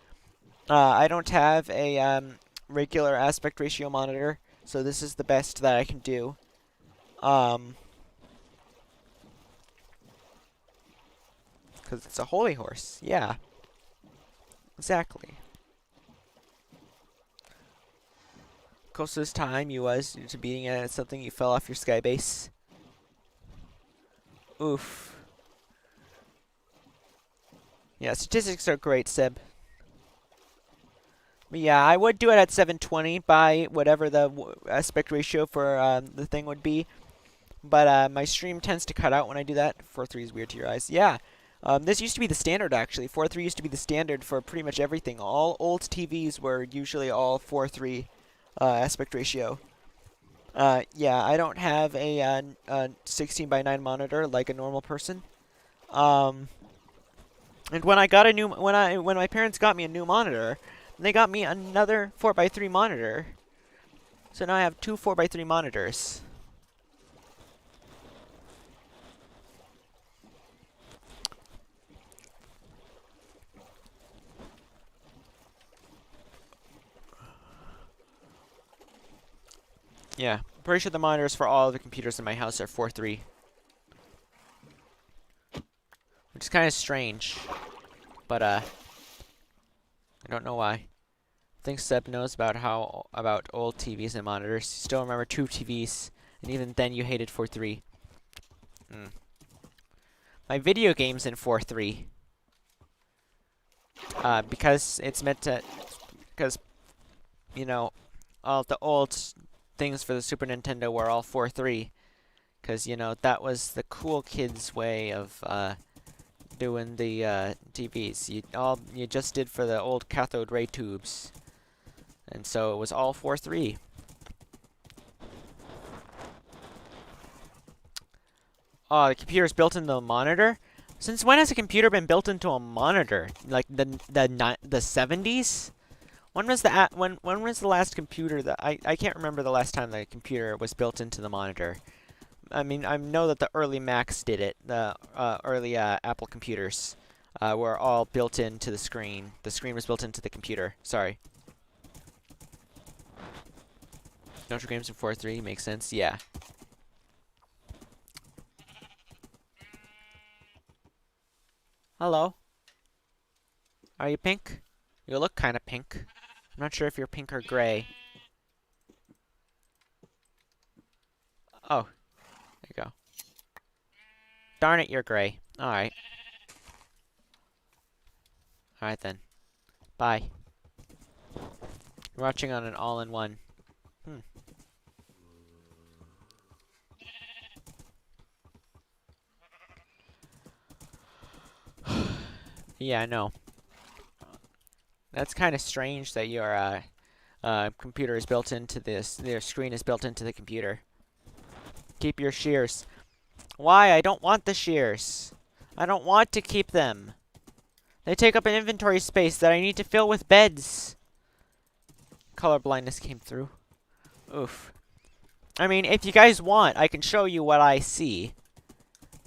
I don't have a regular aspect ratio monitor, so this is the best that I can do. Because it's a holy horse. Yeah. Exactly. Closest time you was to beating it at something, you fell off your sky base. Oof. Yeah, statistics are great, Seb. But yeah, I would do it at 720 by whatever the aspect ratio for the thing would be. But my stream tends to cut out when I do that. 4:3 is weird to your eyes. Yeah. This used to be the standard, actually. 4.3 used to be the standard for pretty much everything. All old TVs were usually all 4.3 aspect ratio. Yeah, I don't have a 16 by 9 monitor like a normal person. And when I got a new, when my parents got me a new monitor, they got me another 4x3 monitor. So now I have two 4x3 monitors. Yeah, I'm pretty sure the monitors for all of the computers in my house are 4.3. Which is kind of strange. But, I don't know why. I think Seb knows about old TVs and monitors. You still remember two TVs, and even then you hated 4.3. My video game's in 4.3. Because it's meant to... Because, you know, all the old things for the Super Nintendo were all 4.3. Because, you know, that was the cool kids' way of, doing the, TVs. You just did for the old cathode ray tubes. And so it was all 4.3. Oh, the computer's built into the monitor? Since when has a computer been built into a monitor? Like the 70s? When was the last computer that I can't remember the last time the computer was built into the monitor. I mean, I know that the early Macs did it. The early Apple computers were all built into the screen. The screen was built into the computer. Sorry. Notre Dame's in 4.3 makes sense. Yeah. Hello. Are you pink? You look kind of pink. I'm not sure if you're pink or gray. Oh. There you go. Darn it, you're gray. Alright. Alright then. Bye. You're watching on an all-in-one. Yeah, I know. That's kind of strange that your computer is built into this. Your screen is built into the computer. Keep your shears. Why? I don't want the shears. I don't want to keep them. They take up an inventory space that I need to fill with beds. Color blindness came through. Oof. I mean, if you guys want, I can show you what I see.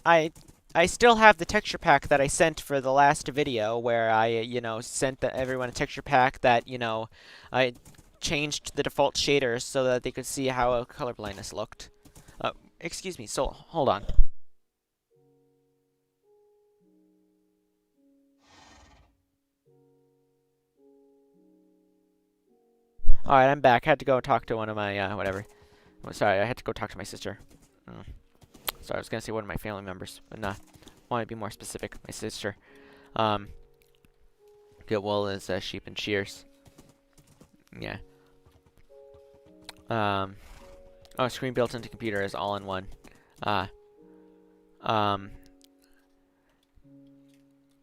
I still have the texture pack that I sent for the last video, where I, you know, sent everyone a texture pack that, you know, I changed the default shaders so that they could see how color blindness looked. Excuse me, so, hold on. Alright, I'm back. I had to go talk to one of my, whatever. Oh, sorry, I had to go talk to my sister. Sorry, I was gonna say one of my family members, but nah. I want to be more specific. My sister. Get wool as sheep and shears. Yeah. Oh, screen built into computer is all in one.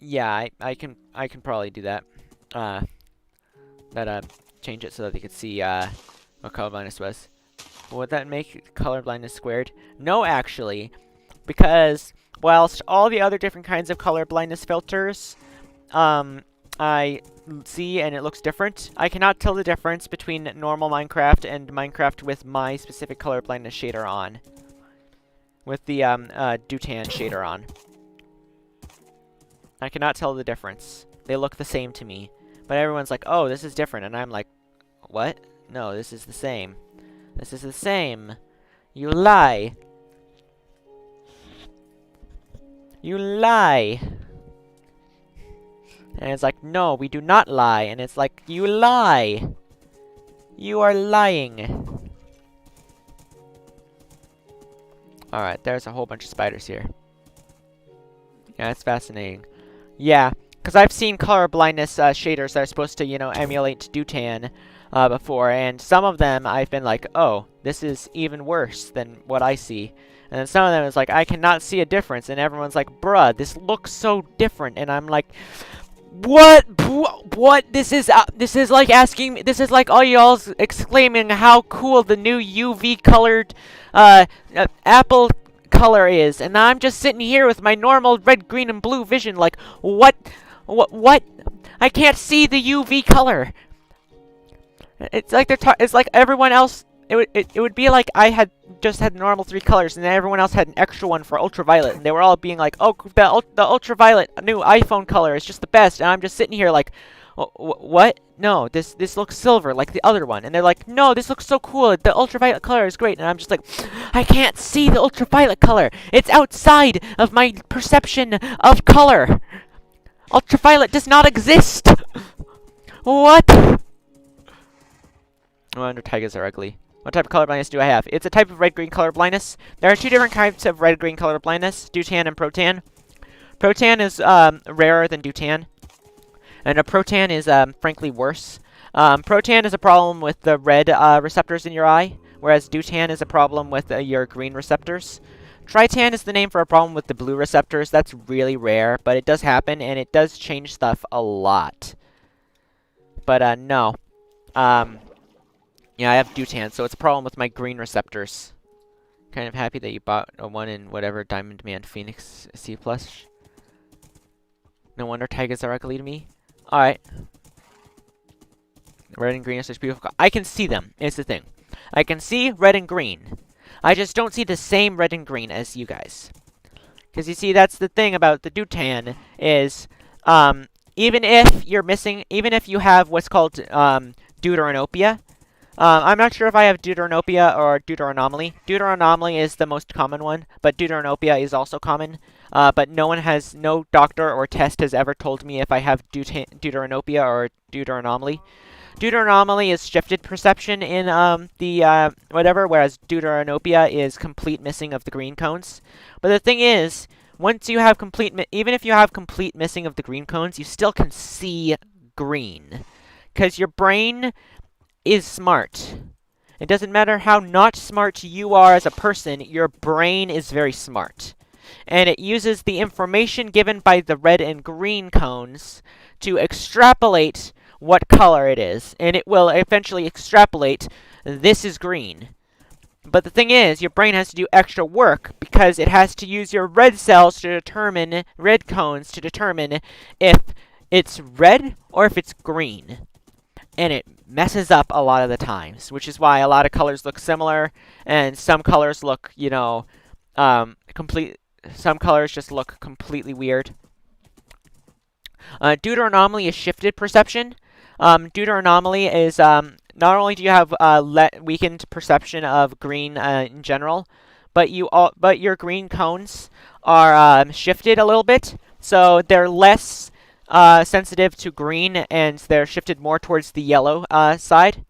Yeah, I can probably do that. Change it so that they could see what color blindness was. Would that make color blindness squared? No, actually, because whilst all the other different kinds of color blindness filters, I see and it looks different, I cannot tell the difference between normal Minecraft and Minecraft with my specific color blindness shader on. With the Dutan shader on. I cannot tell the difference. They look the same to me. But everyone's like, oh, this is different. And I'm like, what? No, this is the same. This is the same. You lie. You lie. And it's like, no, we do not lie. And it's like, you lie. You are lying. Alright, there's a whole bunch of spiders here. Yeah, it's fascinating. Yeah, because I've seen color blindness shaders that are supposed to, you know, emulate Dutan before, and some of them I've been like, oh, this is even worse than what I see. And then some of them is like, I cannot see a difference. And everyone's like, bruh, this looks so different. And I'm like, what? What? This is like asking me, this is like all y'all exclaiming how cool the new UV colored, apple color is. And I'm just sitting here with my normal red, green, and blue vision like, what? What? I can't see the UV color. It's like it's like everyone else. It would be like I had just had normal 3 colors, and then everyone else had an extra one for ultraviolet, and they were all being like, "Oh, the ultraviolet new iPhone color is just the best," and I'm just sitting here like, "What? No, this looks silver like the other one," and they're like, "No, this looks so cool. The ultraviolet color is great," and I'm just like, "I can't see the ultraviolet color. It's outside of my perception of color. Ultraviolet does not exist." What? No wonder tigers are ugly. What type of color blindness do I have? It's a type of red-green color blindness. There are 2 different types of red-green color blindness, deutan and protan. Protan is rarer than deutan, and a protan is frankly worse. Protan is a problem with the red receptors in your eye, whereas deutan is a problem with your green receptors. Tritan is the name for a problem with the blue receptors. That's really rare, but it does happen, and it does change stuff a lot. But no. Yeah, I have deutan, so it's a problem with my green receptors. Kind of happy that you bought a one in whatever Diamond Man Phoenix C plush. No wonder tigers are ugly to me. Alright. Red and green are such beautiful. I can see them, is the thing. I can see red and green. I just don't see the same red and green as you guys. Because you see, that's the thing about the deutan is, even if you have what's called deuteranopia. I'm not sure if I have deuteranopia or deuteranomaly. Deuteranomaly is the most common one, but deuteranopia is also common. But no doctor or test has ever told me if I have deuteranopia or deuteranomaly. Deuteranomaly is shifted perception in whatever, whereas deuteranopia is complete missing of the green cones. But the thing is, once you have even if you have complete missing of the green cones, you still can see green. Because your brain is smart. It doesn't matter how not smart you are as a person, your brain is very smart. And it uses the information given by the red and green cones to extrapolate what color it is. And it will eventually extrapolate, this is green. But the thing is, your brain has to do extra work because it has to use your red cells to determine, red cones to determine if it's red or if it's green. And it messes up a lot of the times, which is why a lot of colors look similar, and some colors look, you know, some colors just look completely weird. Deuteranomaly is shifted perception. Deuteranomaly is, not only do you have weakened perception of green in general, but your green cones are shifted a little bit, so they're less sensitive to green, and they're shifted more towards the yellow side.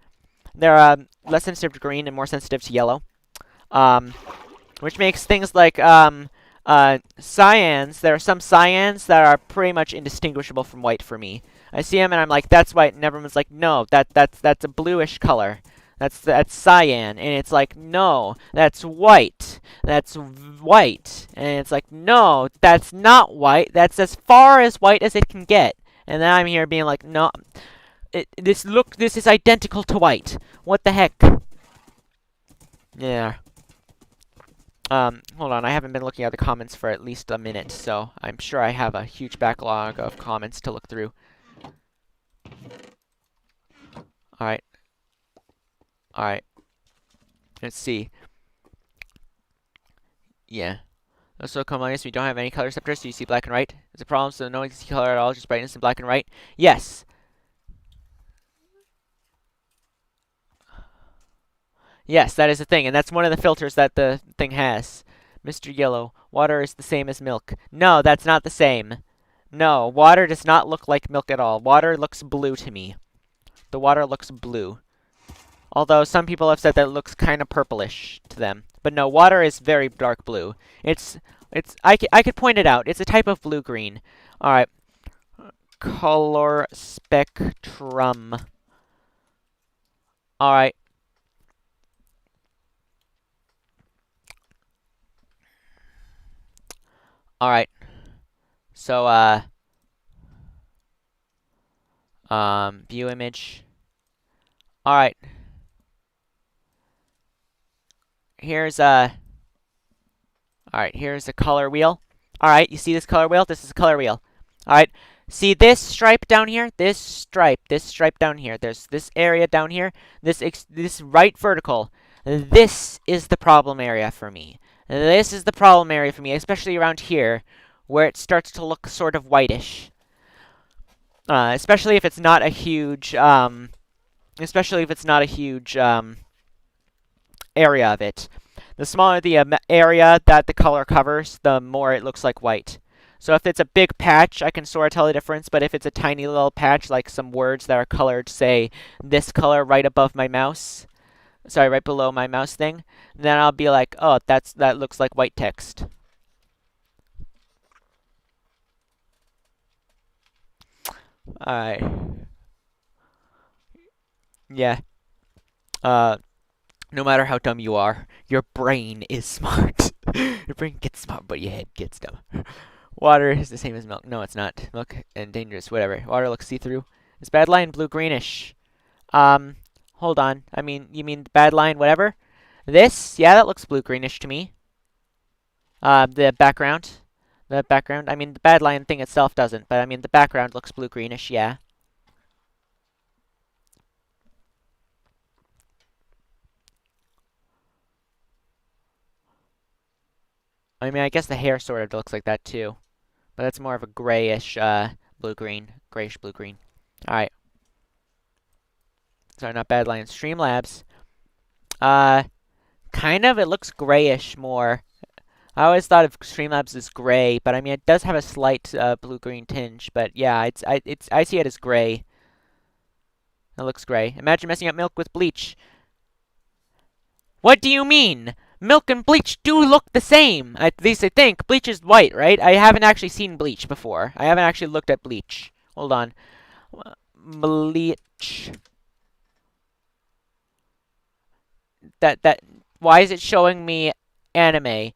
They're less sensitive to green and more sensitive to yellow, which makes things like cyans. There are some cyans that are pretty much indistinguishable from white for me. I see them and I'm like, that's white, and everyone's like, no, that's a bluish color. That's cyan, and it's like, no, that's white. That's white, and it's like, no, that's not white. That's as far as white as it can get. And then I'm here being like, no, this is identical to white. What the heck? Yeah. Hold on, I haven't been looking at the comments for at least a minute, so I'm sure I have a huge backlog of comments to look through. Alright. Alright. Let's see. Yeah. Also, come on, we don't have any color receptors, so you see black and white. There's a problem, so no one can see color at all, just brightness in black and white. Yes. Yes, that is the thing, and that's one of the filters that the thing has. Mr. Yellow, water is the same as milk. No, that's not the same. No, water does not look like milk at all. Water looks blue to me. The water looks blue. Although some people have said that it looks kind of purplish to them. But no, water is very dark blue. I could point it out. It's a type of blue-green. Alright. Color spectrum. Alright. All right. So view image. All right. Here's all right, here's the color wheel. All right, you see this color wheel? This is a color wheel. All right, see this stripe down here? This stripe down here. There's this area down here. This right vertical. This is the problem area for me. This is the problem area for me, especially around here, where it starts to look sort of whitish. Especially if it's not a huge, area of it. The smaller the area that the color covers, the more it looks like white. So if it's a big patch, I can sort of tell the difference, but if it's a tiny little patch, like some words that are colored, say, this color right above my mouse, sorry, right below my mouse thing, then I'll be like, oh, that looks like white text. Alright. Yeah. No matter how dumb you are, your brain is smart. Your brain gets smart, but your head gets dumb. Water is the same as milk. No, it's not. Milk and dangerous, whatever. Water looks see-through. Is bad line blue-greenish? Hold on. I mean, you mean bad line whatever? This? Yeah, that looks blue-greenish to me. The background. The background. I mean, the bad line thing itself doesn't, but I mean, the background looks blue-greenish, yeah. I mean, I guess the hair sort of looks like that too. But that's more of a grayish, blue-green. Grayish blue-green. Alright. Sorry, not bad line. Streamlabs. Kind of. It looks grayish more. I always thought of Streamlabs as gray, but I mean, it does have a slight, blue-green tinge. But yeah, I see it as gray. It looks gray. Imagine messing up milk with bleach. What do you mean? Milk and bleach do look the same. At least I think. Bleach is white, right? I haven't actually seen bleach before. I haven't actually looked at bleach. Hold on. Bleach. Why is it showing me anime?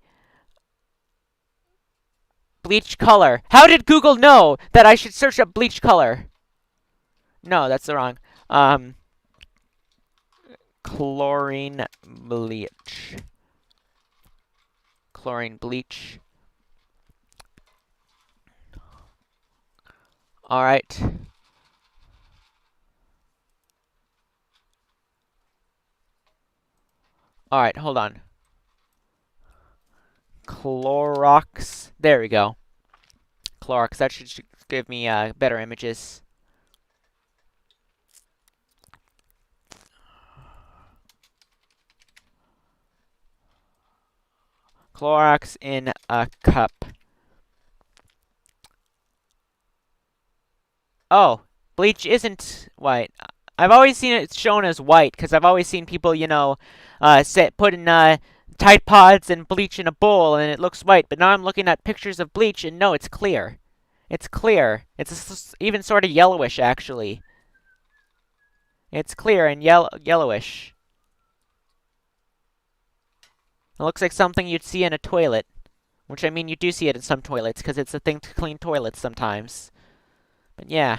Bleach color. How did Google know that I should search up bleach color? No, that's the wrong. Chlorine bleach. Chlorine bleach. Alright. Alright, hold on. Clorox. There we go. Clorox. That should give me better images. Clorox in a cup. Oh, bleach isn't white. I've always seen it shown as white because I've always seen people, put in Tide Pods and bleach in a bowl and it looks white. But now I'm looking at pictures of bleach and no, it's clear. It's clear. It's even sort of yellowish, actually. It's clear and yellowish. It looks like something you'd see in a toilet. Which, I mean, you do see it in some toilets, because it's a thing to clean toilets sometimes. But yeah.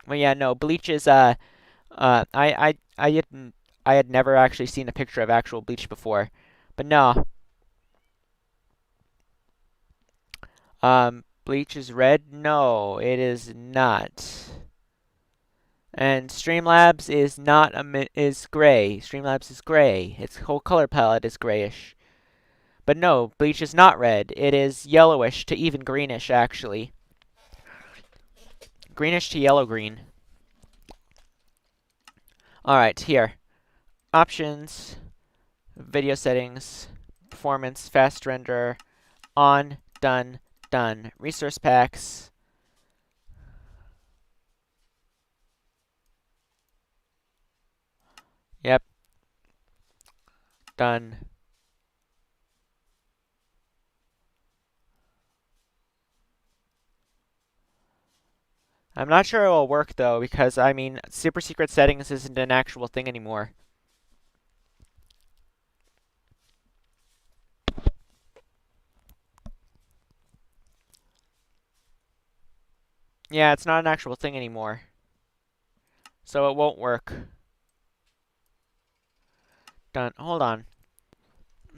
Well, yeah, no, bleach is, I had never actually seen a picture of actual bleach before. But no. Bleach is red? No, it is not. And Streamlabs is not is gray. Streamlabs is gray. Its whole color palette is grayish. But no, bleach is not red. It is yellowish to even greenish, actually. Greenish to yellow-green. Alright, here. Options. Video settings. Performance. Fast render. On. Done. Done. Resource packs. Yep. Done. I'm not sure it will work, though, because, I mean, super secret settings isn't an actual thing anymore. Yeah, it's not an actual thing anymore. So it won't work. Done. Hold on.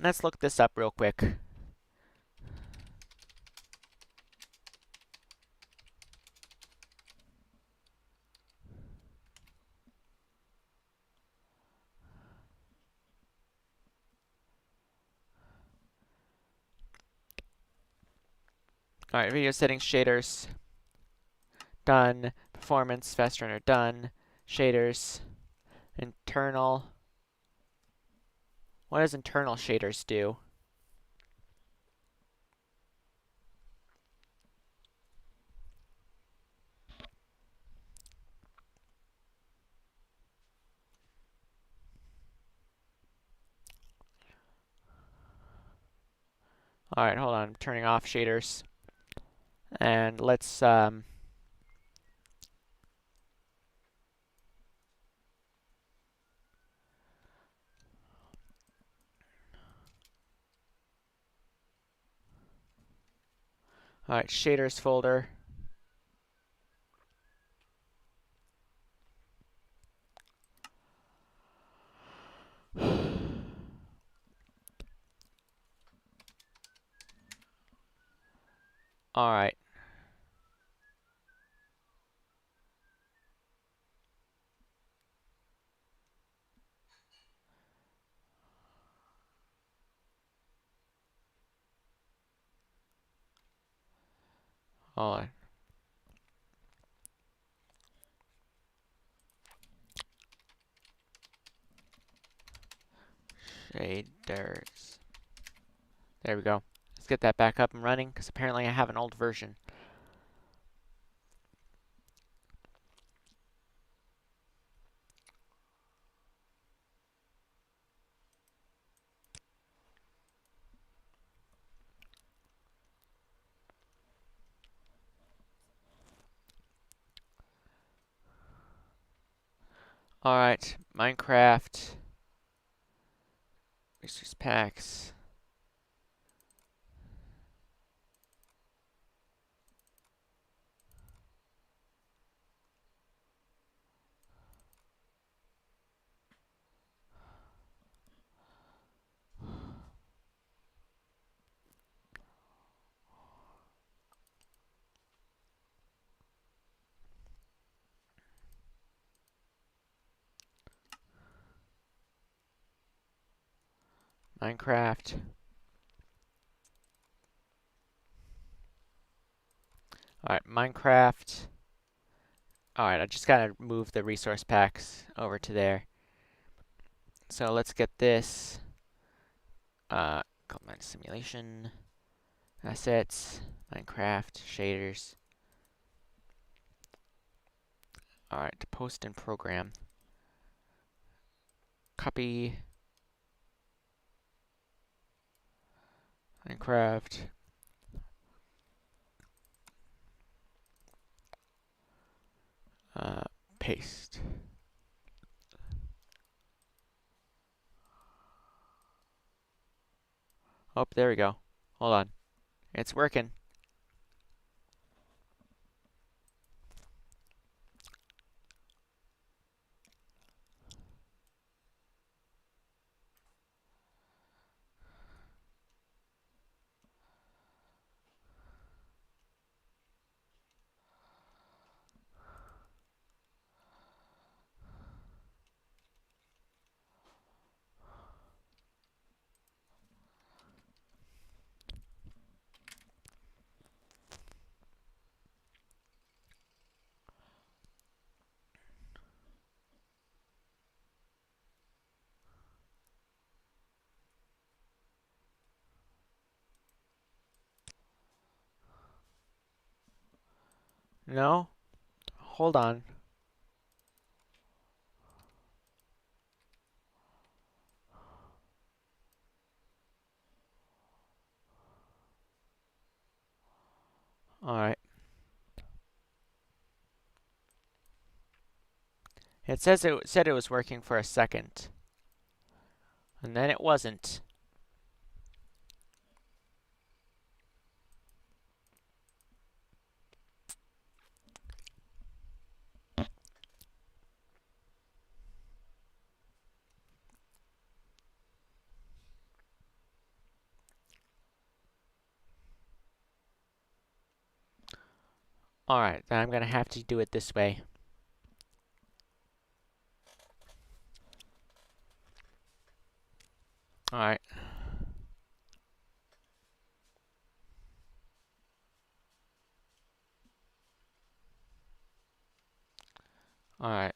Let's look this up real quick. Alright, video settings, shaders. Done. Performance, fast runner, done. Shaders. Internal. What does internal shaders do? Alright, hold on. I'm turning off shaders. And let's, alright, shaders folder. Alright. Hold on. Shaders. There we go. Let's get that back up and running, because apparently I have an old version. Alright, Minecraft. Resource packs. Minecraft. Alright, Minecraft. Alright, I just gotta move the resource packs over to there. So let's get this. Command simulation. Assets. Minecraft. Shaders. Alright, post and program. Copy. Minecraft. Paste. Oh, there we go. Hold on. It's working. No? Hold on. Alright. It said it was working for a second. And then it wasn't. Alright, then I'm gonna have to do it this way. Alright. Alright.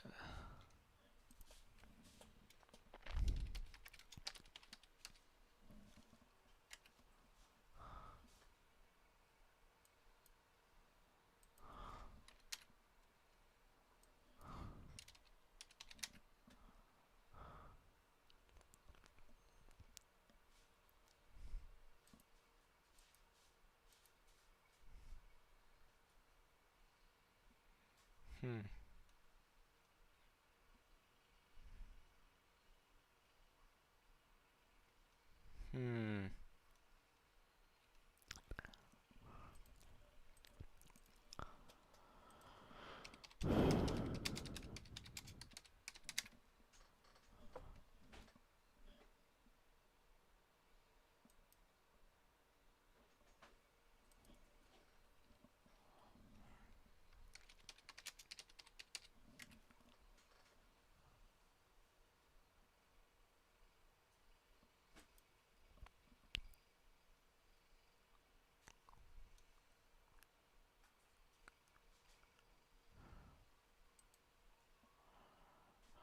Hmm. Hmm.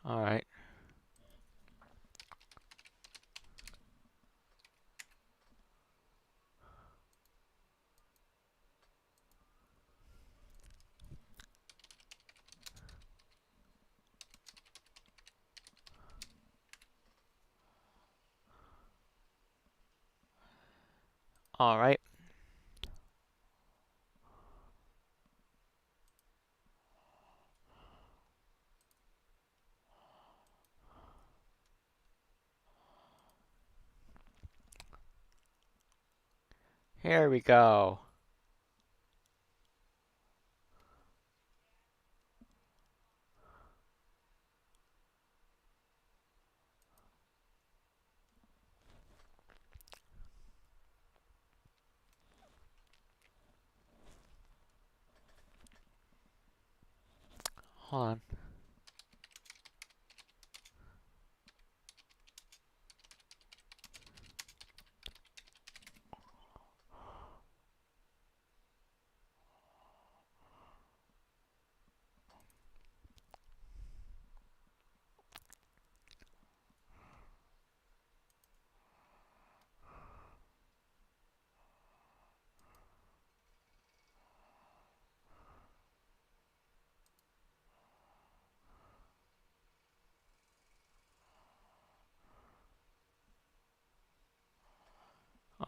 Alright. Alright. Here we go. Hold on.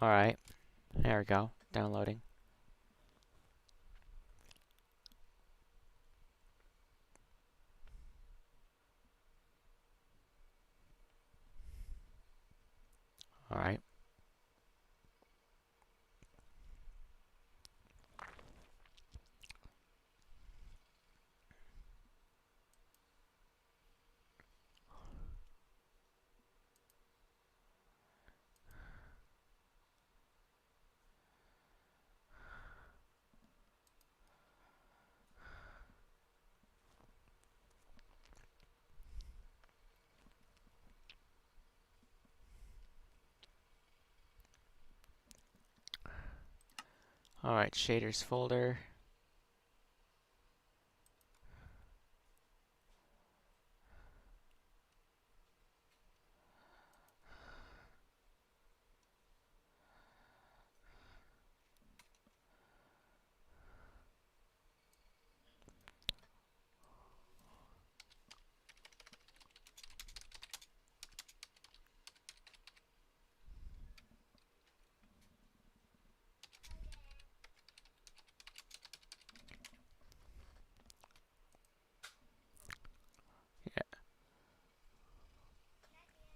Alright. There we go. Downloading. Alright. Alright, shaders folder.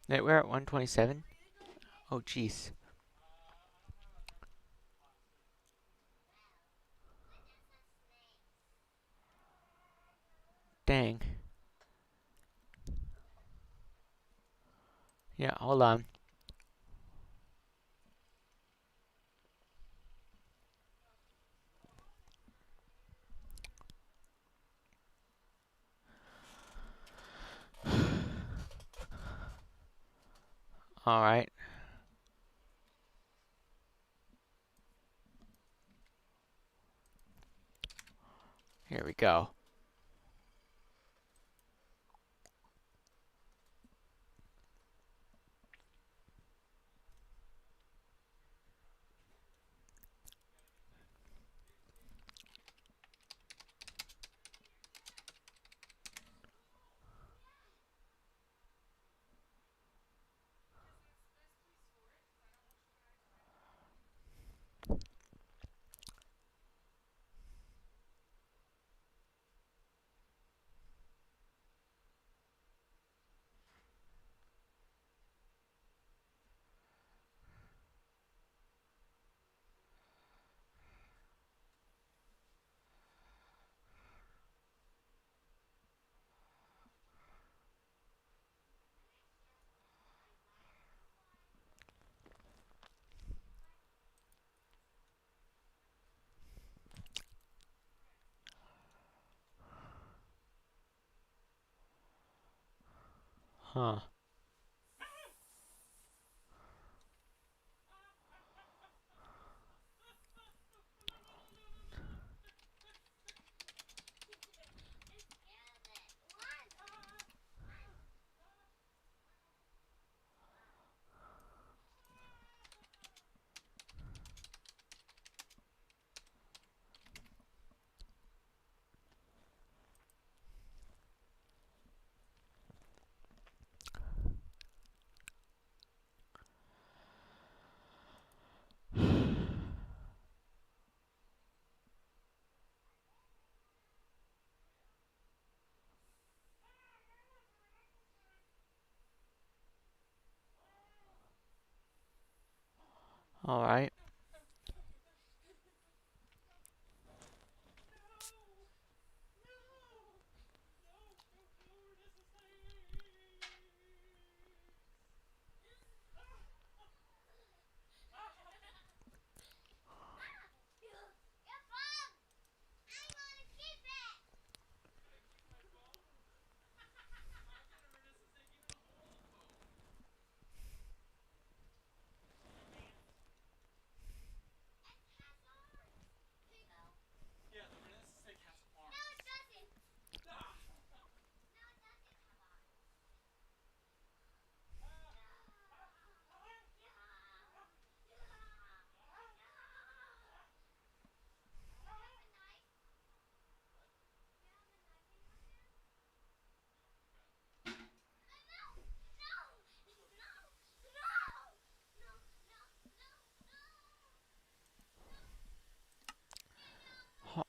Yeah. We're at 127. Oh, jeez. Dang. Yeah, hold on. Alright. Here we go. Huh. Alright.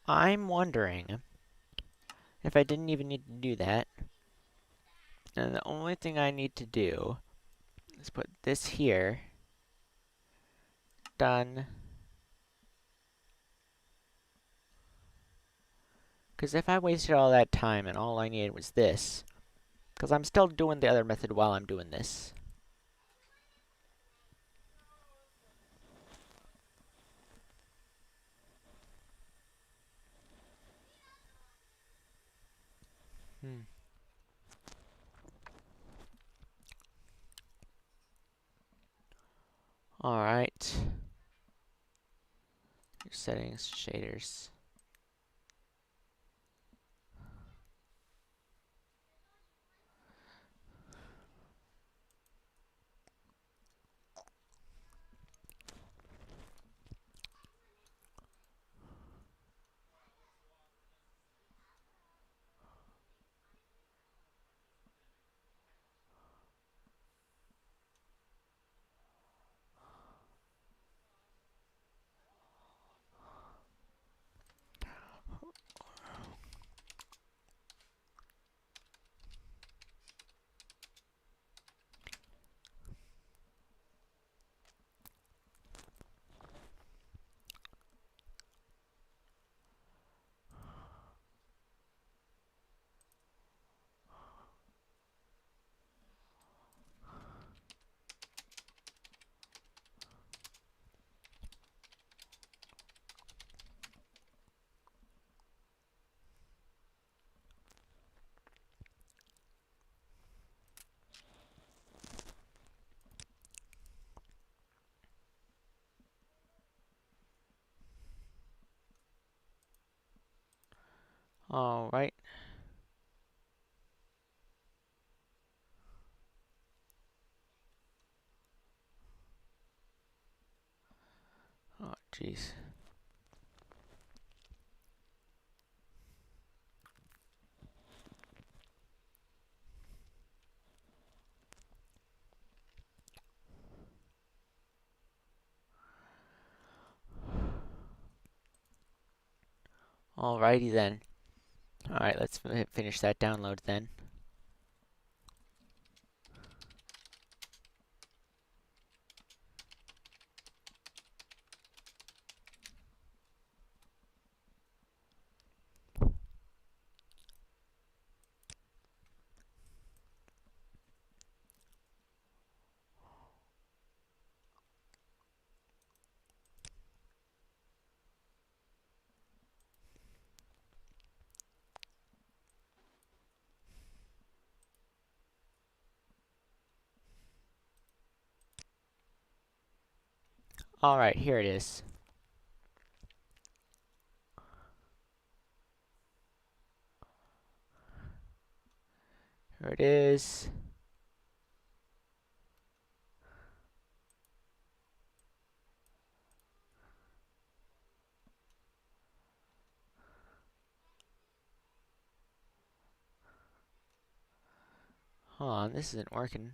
I'm wondering if I didn't even need to do that. And the only thing I need to do is put this here. Done. Because if I wasted all that time and all I needed was this, because I'm still doing the other method while I'm doing this. Hmm. Alright. Settings, shaders. All right. Oh, jeez. Alrighty then. Alright, let's finish that download then. Alright, here it is. Here it is. Hold on, this isn't working.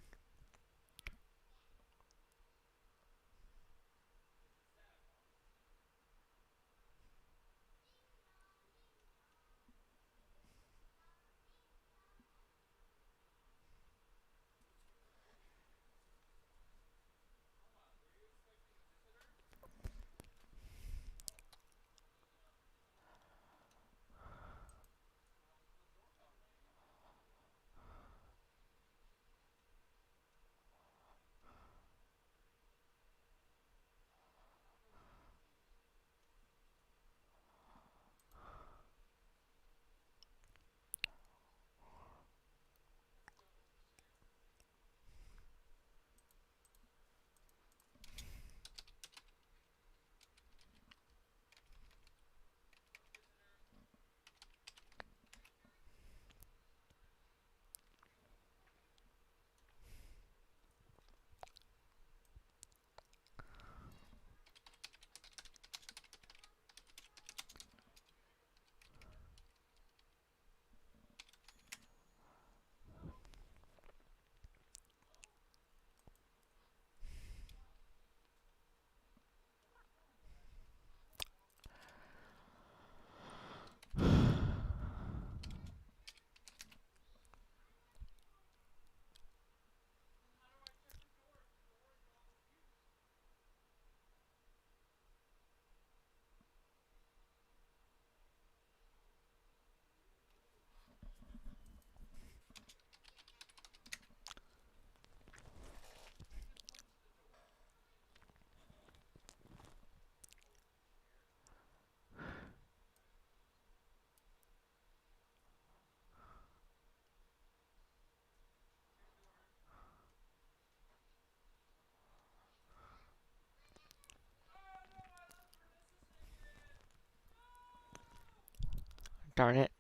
Darn it.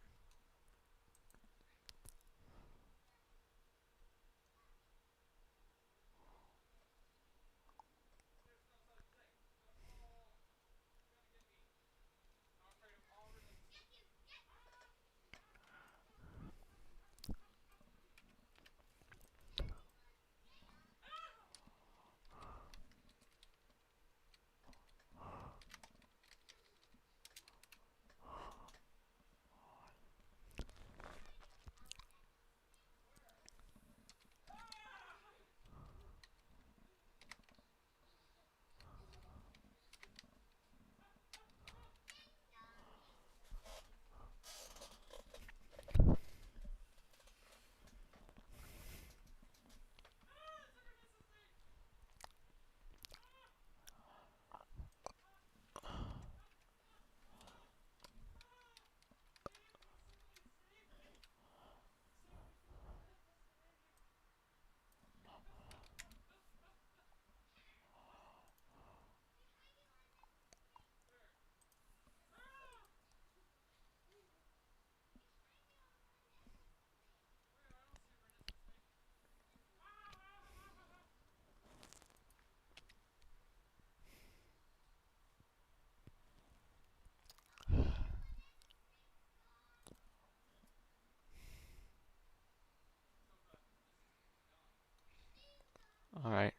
Alright.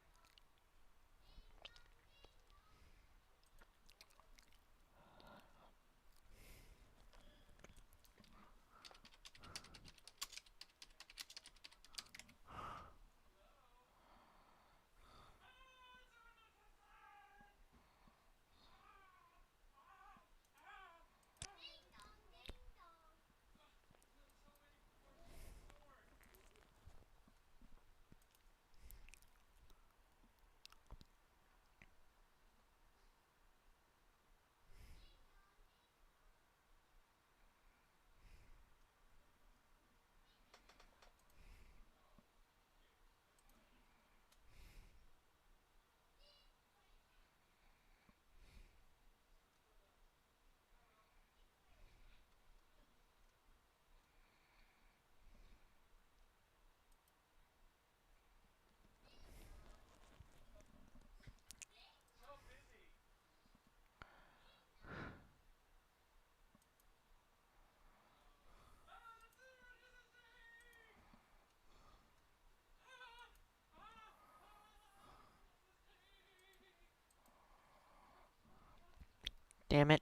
Damn it.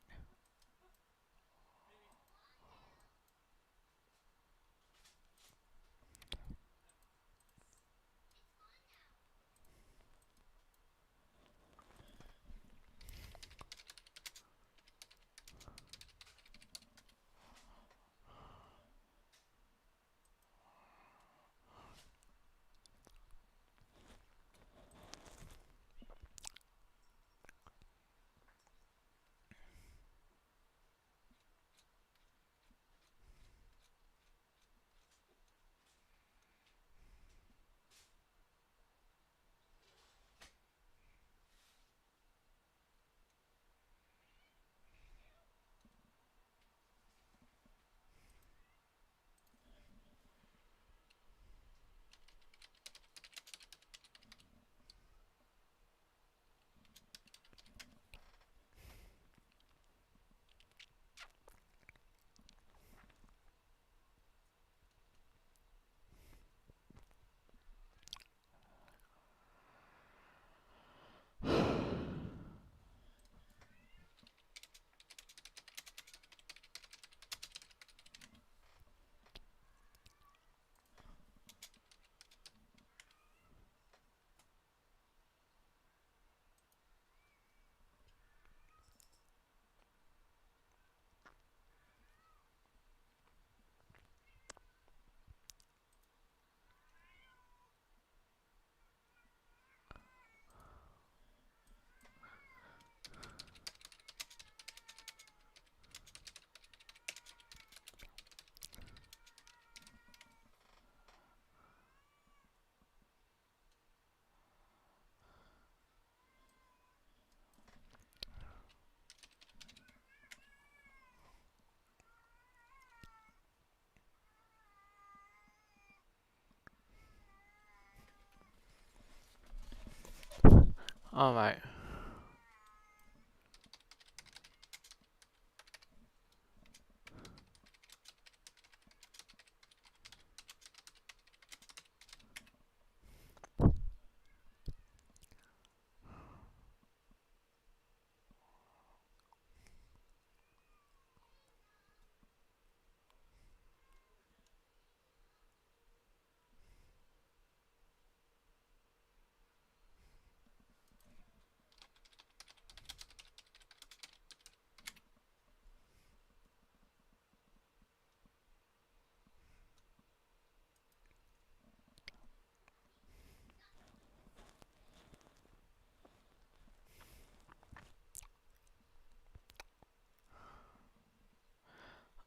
Alright.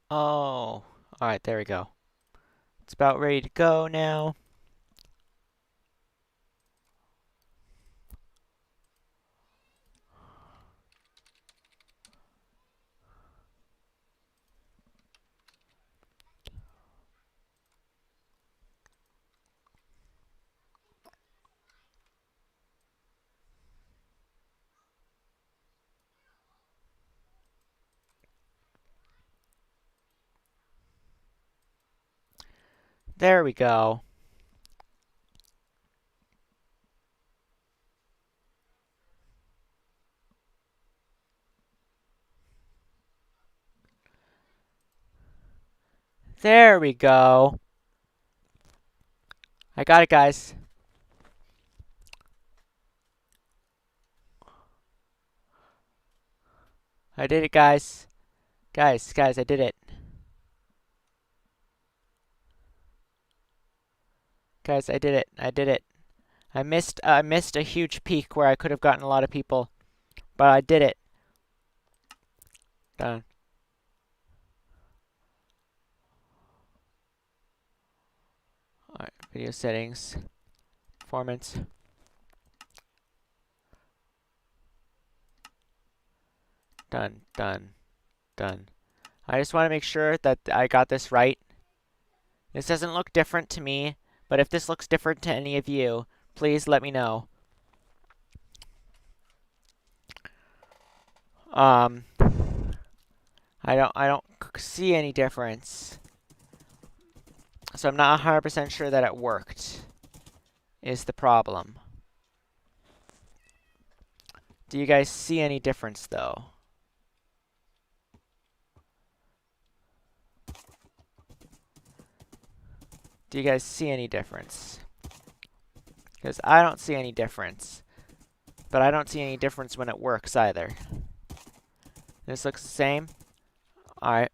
Oh. Alright, there we go. It's about ready to go now. There we go. There we go. I got it, guys. I did it, guys. Guys, I did it. Guys, I did it. I did it. I missed a huge peak where I could have gotten a lot of people, but I did it. Done. Alright, video settings. Performance. Done, done, done. I just want to make sure that I got this right. This doesn't look different to me, but if this looks different to any of you, please let me know. I don't see any difference. So I'm not 100% sure that it worked, is the problem. Do you guys see any difference, though? Do you guys see any difference? Because I don't see any difference. But I don't see any difference when it works either. This looks the same. Alright.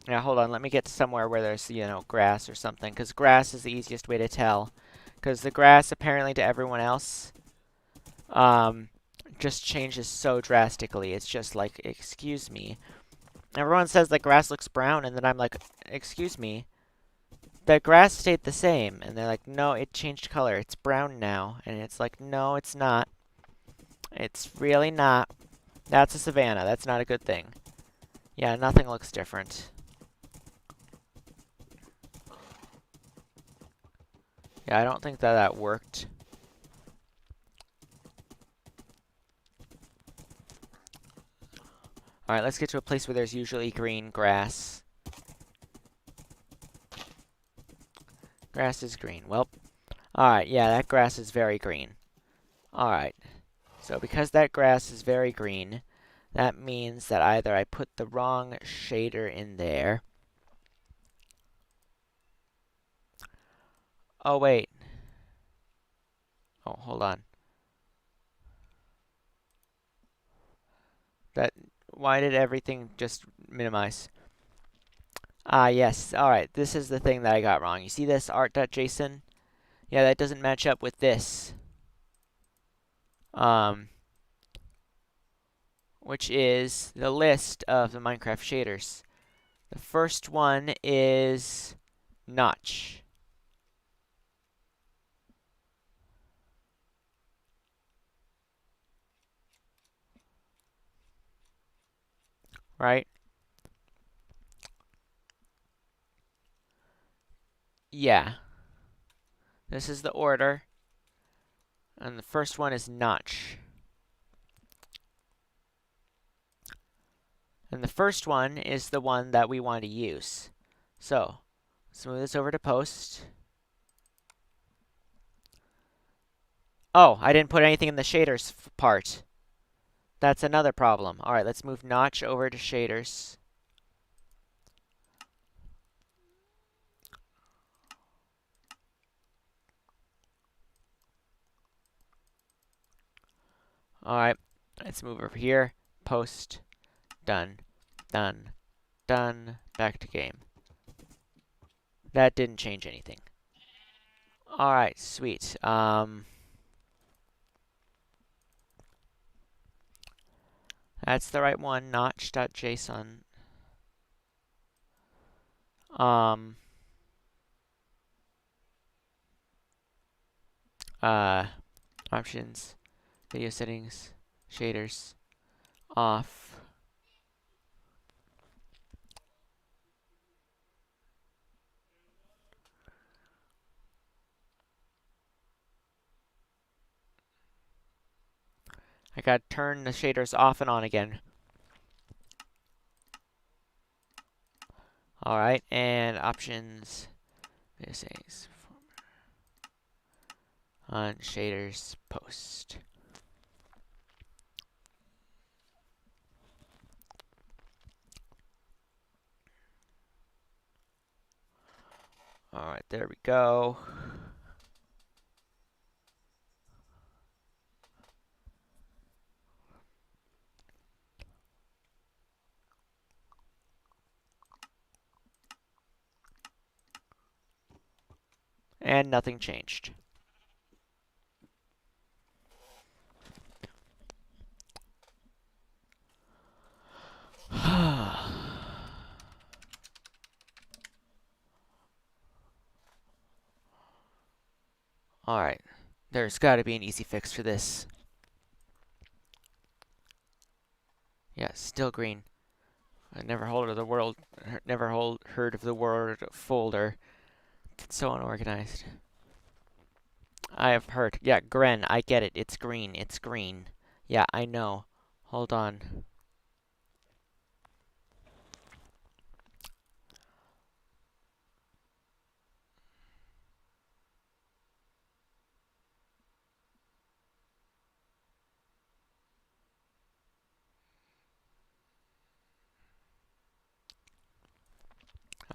Now, hold on. Let me get to somewhere where there's, you know, grass or something. Because grass is the easiest way to tell. Because the grass, apparently to everyone else, just changes so drastically. It's just like, excuse me. Everyone says the grass looks brown, and then I'm like, excuse me. The grass stayed the same. And they're like, no, it changed color. It's brown now. And it's like, no, it's not. It's really not. That's a savanna. That's not a good thing. Yeah, nothing looks different. Yeah, I don't think that worked. Alright, let's get to a place where there's usually green grass. Grass is green. Well, alright, yeah, that grass is very green. Alright, so because that grass is very green, that means that either I put the wrong shader in there. Oh, wait. Oh, hold on. Why did everything just minimize? Ah, yes. Alright, this is the thing that I got wrong. You see this art.json? Yeah, that doesn't match up with this. Which is the list of the Minecraft shaders. The first one is Notch. Right? Yeah. This is the order. And the first one is Notch. And the first one is the one that we want to use. So, let's move this over to post. Oh, I didn't put anything in the shaders part. That's another problem. Alright, let's move Notch over to shaders. Alright, let's move over here. Post. Done. Done. Done. Back to game. That didn't change anything. Alright, sweet. That's the right one, notch.json. Options, video settings, shaders, off. I gotta turn the shaders off and on again. Alright, and options, video settings, on shaders, post. Alright, there we go. And nothing changed. Alright, there's gotta be an easy fix for this. Yeah, still green. I never heard of the word folder. It's so unorganized. I have heard. Yeah, Gren, I get it. It's green. It's green. Yeah, I know. Hold on.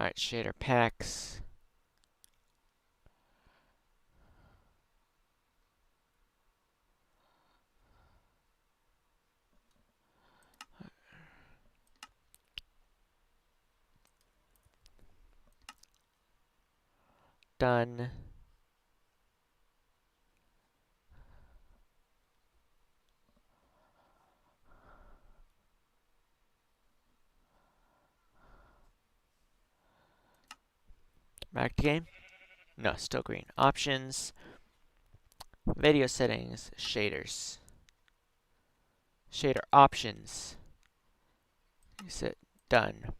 Alright, shader packs. Done. Back to game. No, still green. Options. Video settings. Shaders. Shader options. Set. Done.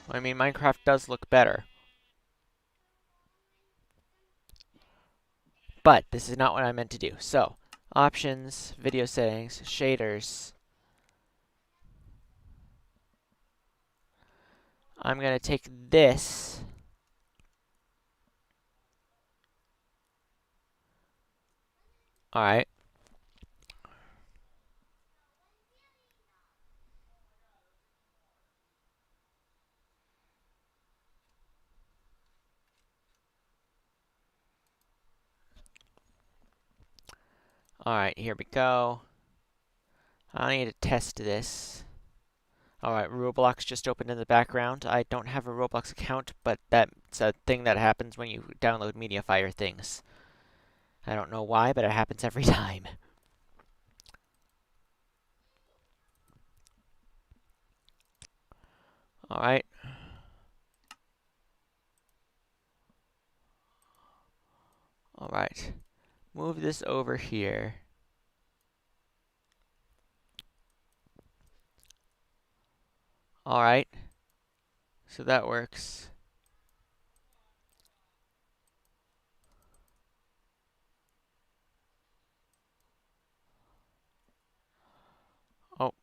I mean, Minecraft does look better. But this is not what I meant to do. So, options, video settings, shaders. I'm going to take this. Alright. Alright, here we go. I need to test this. Alright, Roblox just opened in the background. I don't have a Roblox account, but that's a thing that happens when you download MediaFire things. I don't know why, but it happens every time. Alright. Alright. Move this over here. Alright. So that works. Oh.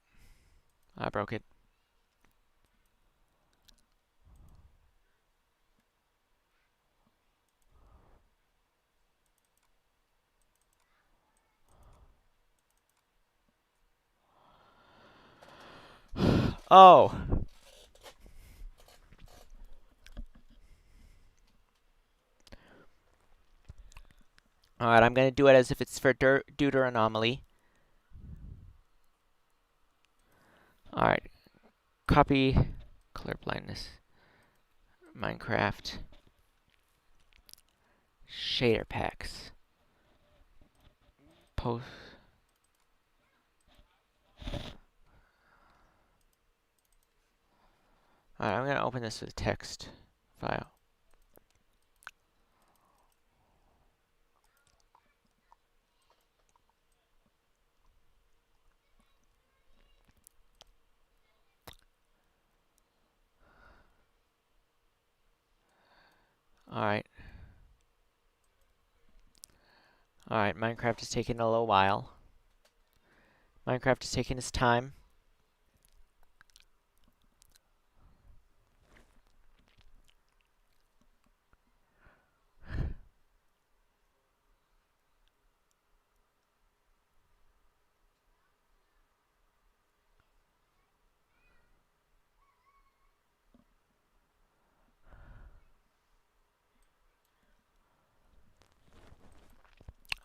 I broke it. Oh. Alright, I'm going to do it as if it's for Deuter anomaly. Alright. Copy. Color blindness. Minecraft. Shader packs. Post. Alright, I'm going to open this with a text file. Alright. Alright, Minecraft is taking a little while. Minecraft is taking its time.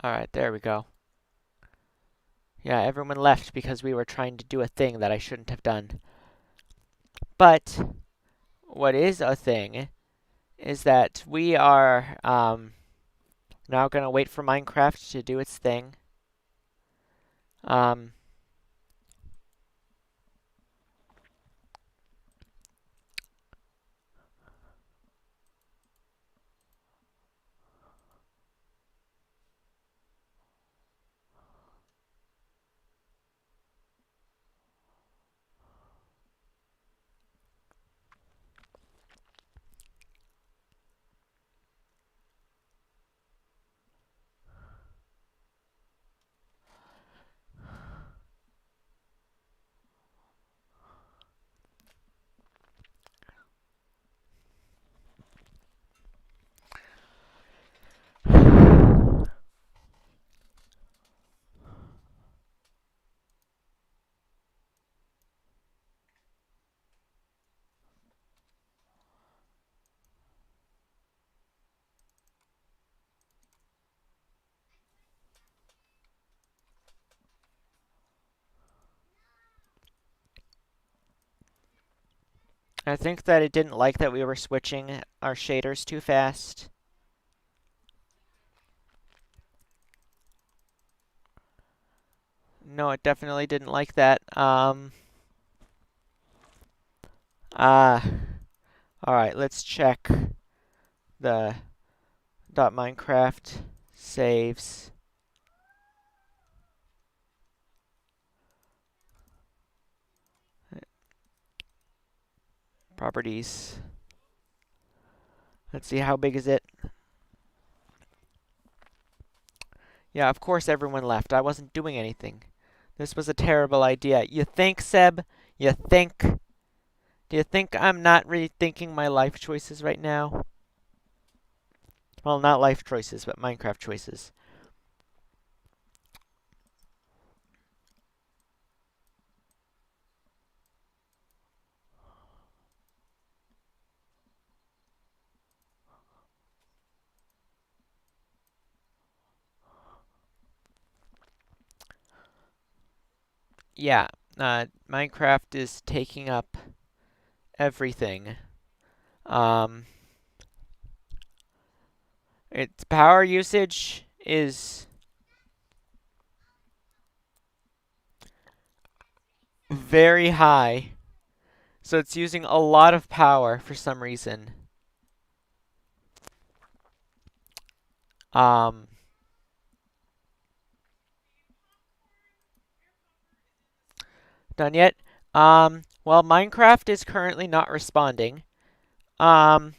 Alright, there we go. Yeah, everyone left because we were trying to do a thing that I shouldn't have done. But what is a thing is that we are now going to wait for Minecraft to do its thing. Um, I think that it didn't like that we were switching our shaders too fast. No, it definitely didn't like that. Uh, Alright, let's check the .minecraft saves. Properties. Let's see, how big is it? Yeah, of course everyone left. I wasn't doing anything. This was a terrible idea. You think, Seb? You think? Do you think I'm not really thinking my life choices right now? Well, not life choices, but Minecraft choices. Yeah, Minecraft is taking up everything. Um, its power usage is very high. So it's using a lot of power for some reason. Um, Done yet? Well, Minecraft is currently not responding. Um,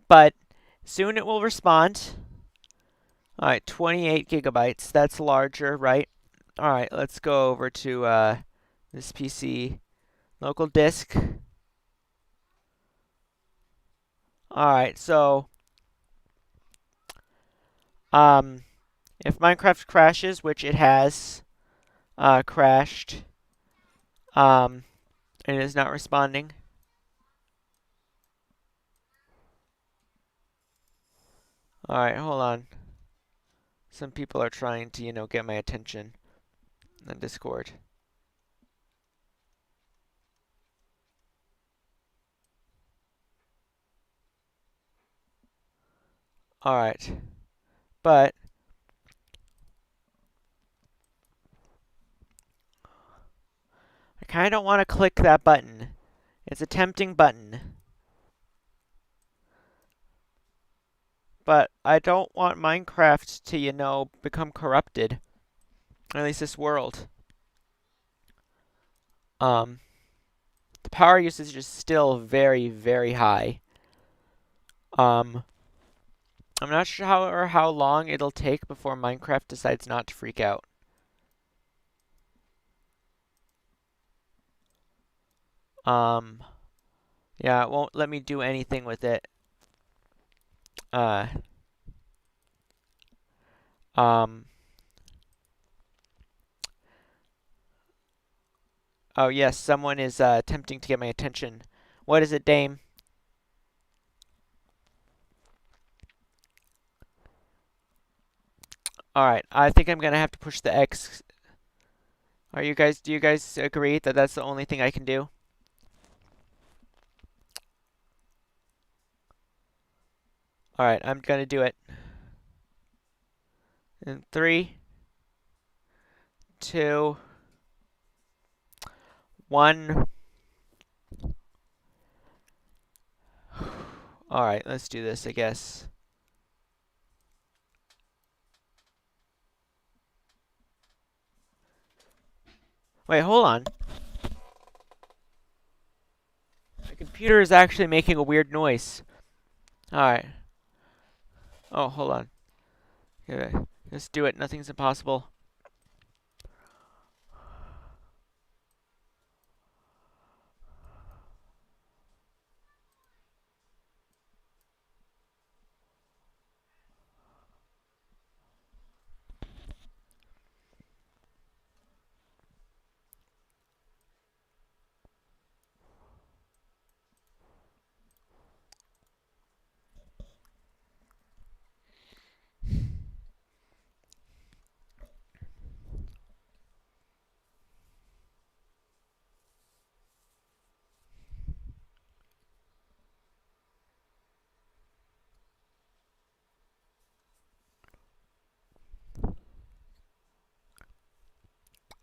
but soon it will respond. All right, 28 gigabytes. That's larger, right? All right, let's go over to this PC. Local disk. All right, so um, if Minecraft crashes, which it has crashed, and is not responding. All right, hold on. Some people are trying to, get my attention on Discord. All right, but I kind of don't want to click that button. It's a tempting button. But I don't want Minecraft to, become corrupted. Or at least this world. The power usage is still very, very high. I'm not sure how long it'll take before Minecraft decides not to freak out. Um, yeah, it won't let me do anything with it. Uh, um, oh yes, someone is attempting to get my attention. What is it, Dame? Alright, I think I'm gonna have to push the X. Do you guys agree that that's the only thing I can do? Alright, I'm gonna do it. In 3, 2, 1. Alright, let's do this, I guess. Wait, hold on. My computer is actually making a weird noise. Alright. Oh, hold on. Yeah, let's do it. Nothing's impossible.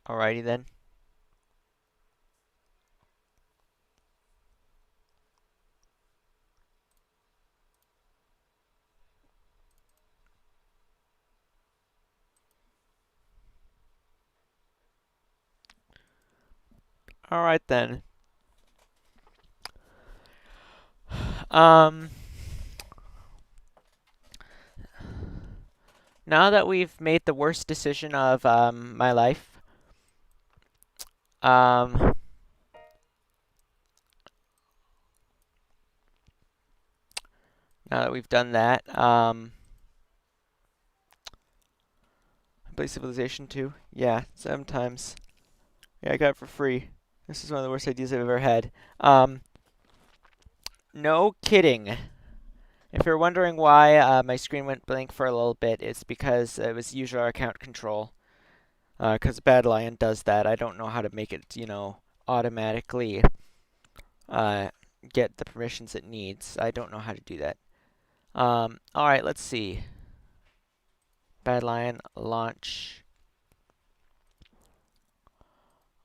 Alrighty then. Alright then. Um, now that we've made the worst decision of my life, um, now that we've done that, I play Civilization 2. Yeah, sometimes. Yeah, I got it for free. This is one of the worst ideas I've ever had. No kidding. If you're wondering why my screen went blank for a little bit, it's because it was user account control. Because Bad Lion does that. I don't know how to make it, automatically uh, get the permissions it needs. I don't know how to do that. Alright, let's see. Bad Lion, launch.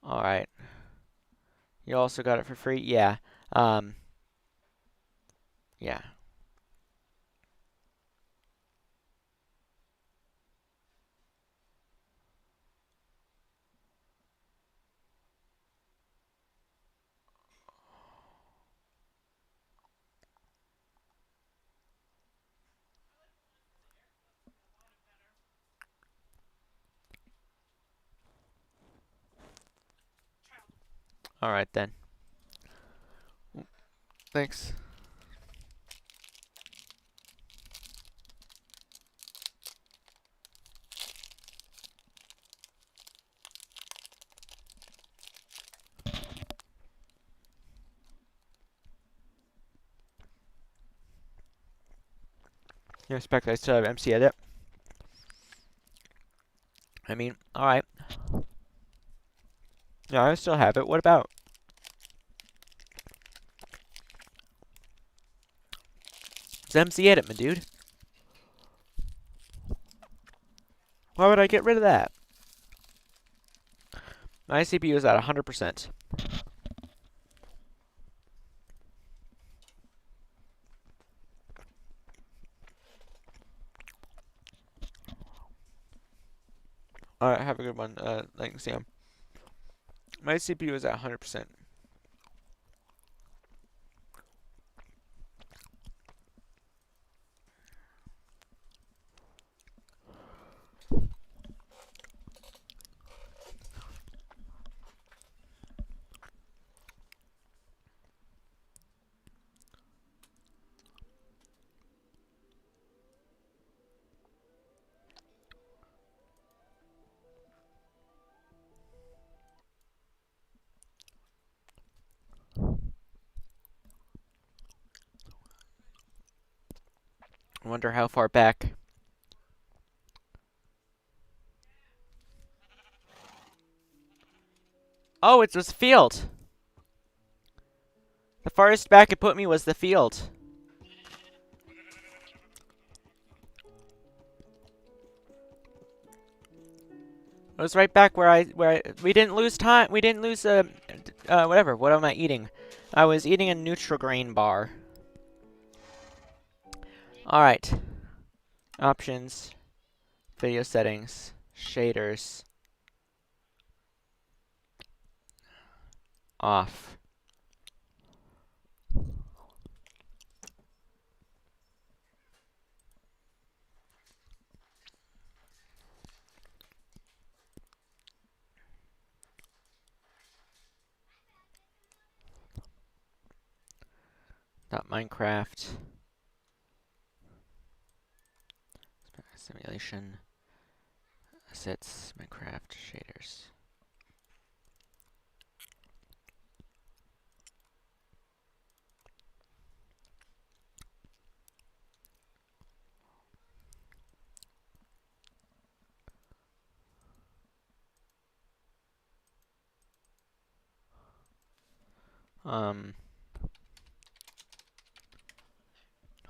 Alright. You also got it for free? Yeah. Um, yeah. Alright then. Thanks. You expect I still have MC edit? I mean, alright. Yeah, I still have it. What about? It's MC edit, my dude. Why would I get rid of that? My CPU is at 100%. Alright, have a good one, thanks, Sam. My CPU is at 100%. I wonder how far back. Oh, it was field. The farthest back it put me was the field. It was right back where we didn't lose time. We didn't lose whatever. What am I eating? I was eating a Nutri-Grain bar. All right. Options, video settings, shaders, off. Not Minecraft. Simulation. Assets, Minecraft, shaders.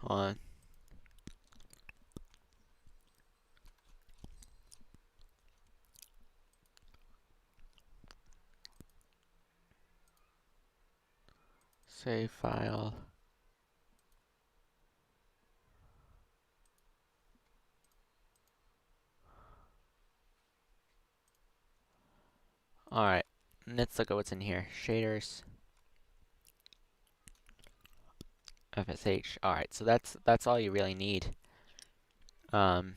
Hold on. Save file. Alright. Let's look at what's in here. Shaders. FSH. Alright, so that's all you really need. Um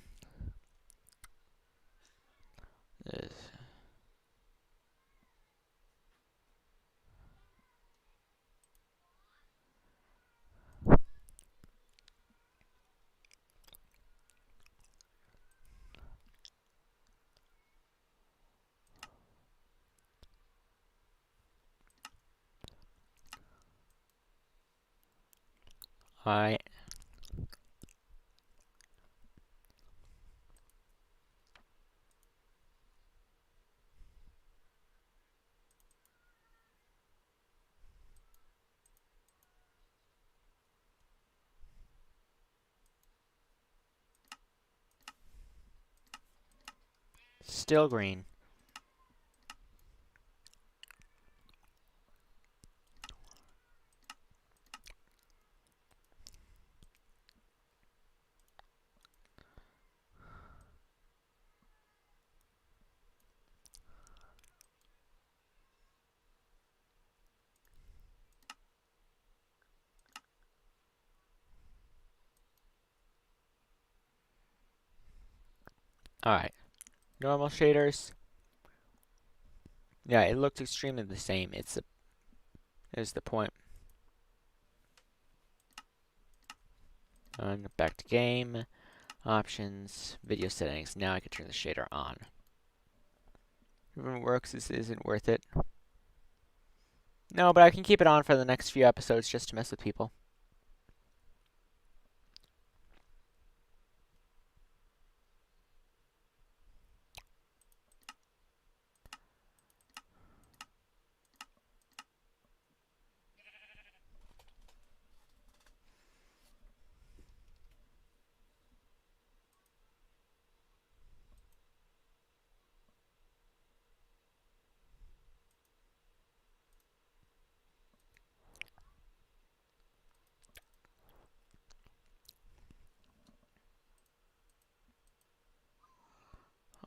Alright. Still green. Alright. Normal shaders. Yeah, it looks extremely the same. Is the point. Back to game. Options. Video settings. Now I can turn the shader on. If it works, this isn't worth it. No, but I can keep it on for the next few episodes just to mess with people.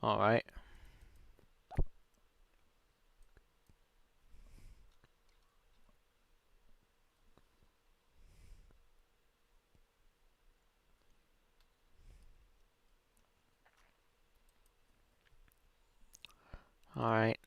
Alright. Alright.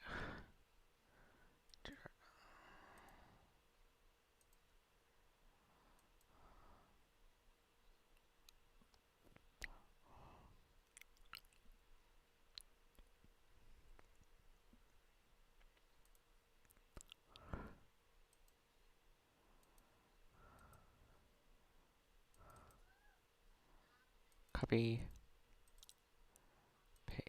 Copy. Paste.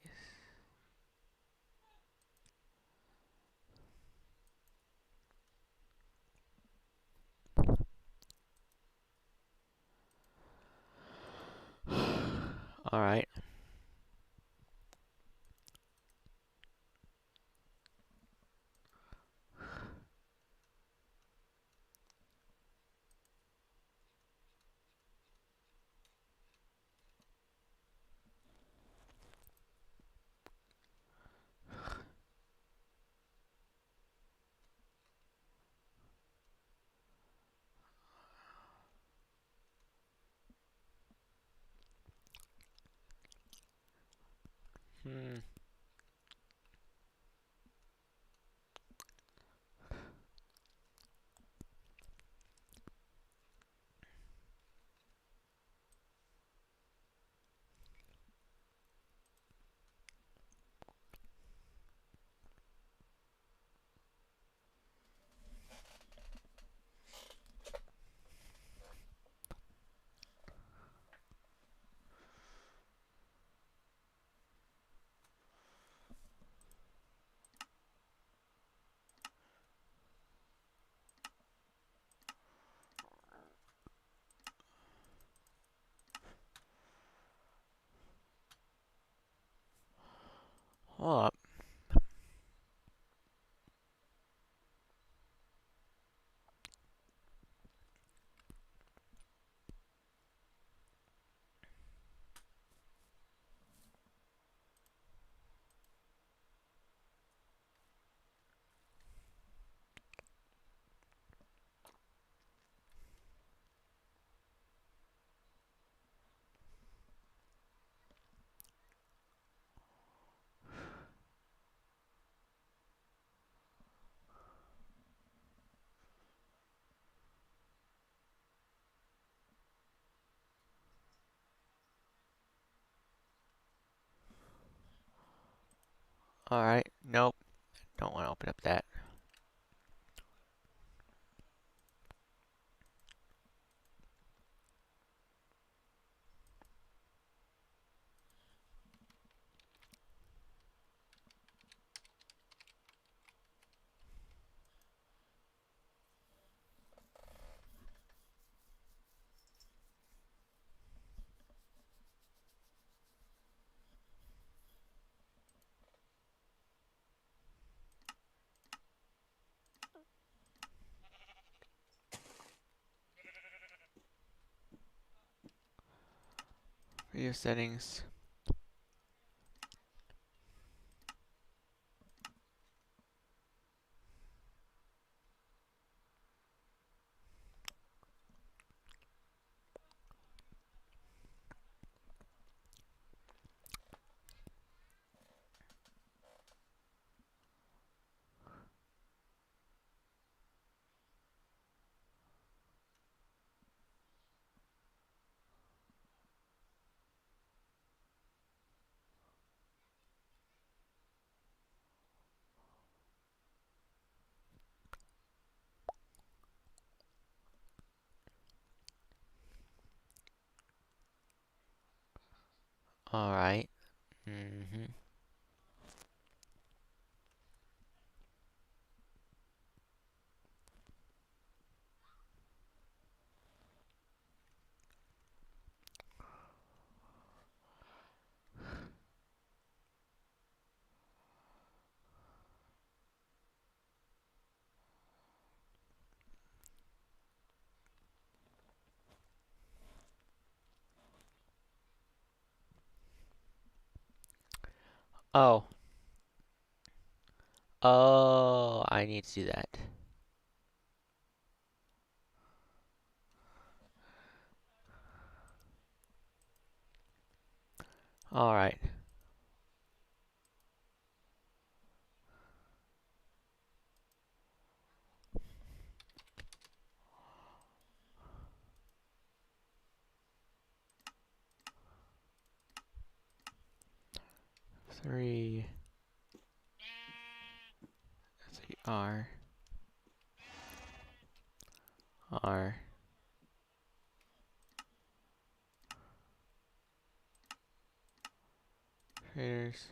Alright. Hmm. Hold up. Alright. Nope. Don't want to open up that. Video settings. Alright. Mm-hmm. Oh. Oh, I need to do that. Alright. 3 R R traders.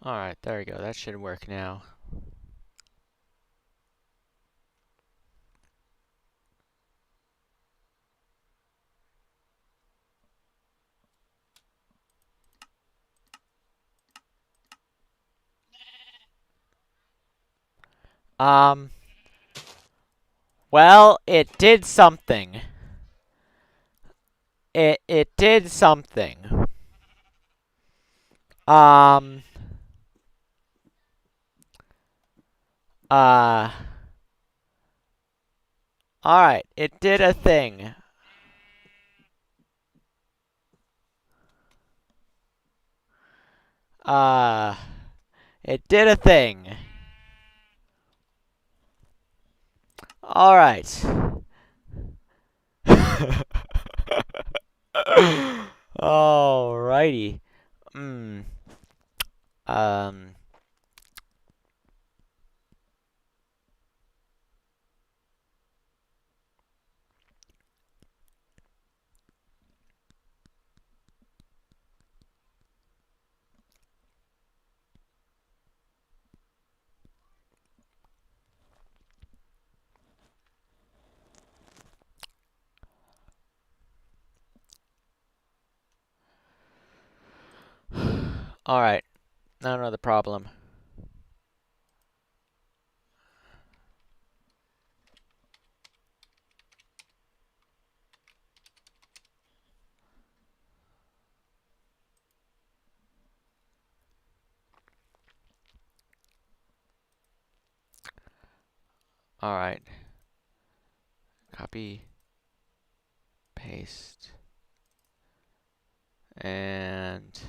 Alright, there we go. That should work now. Well, it did something. It did something. Um, uh, alright, it did a thing. Uh, it did a thing. Alright. Alrighty. Hmm. Um. Alright. I don't know the problem. Alright. Copy. Paste. And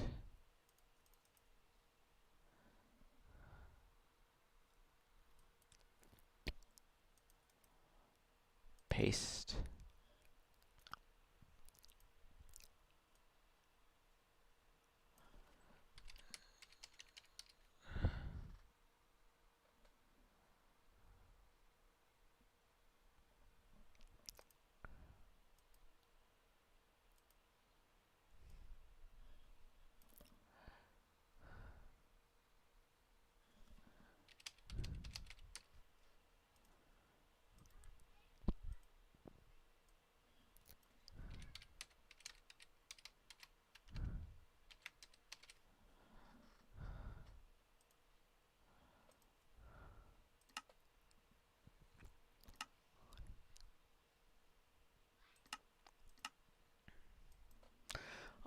paste.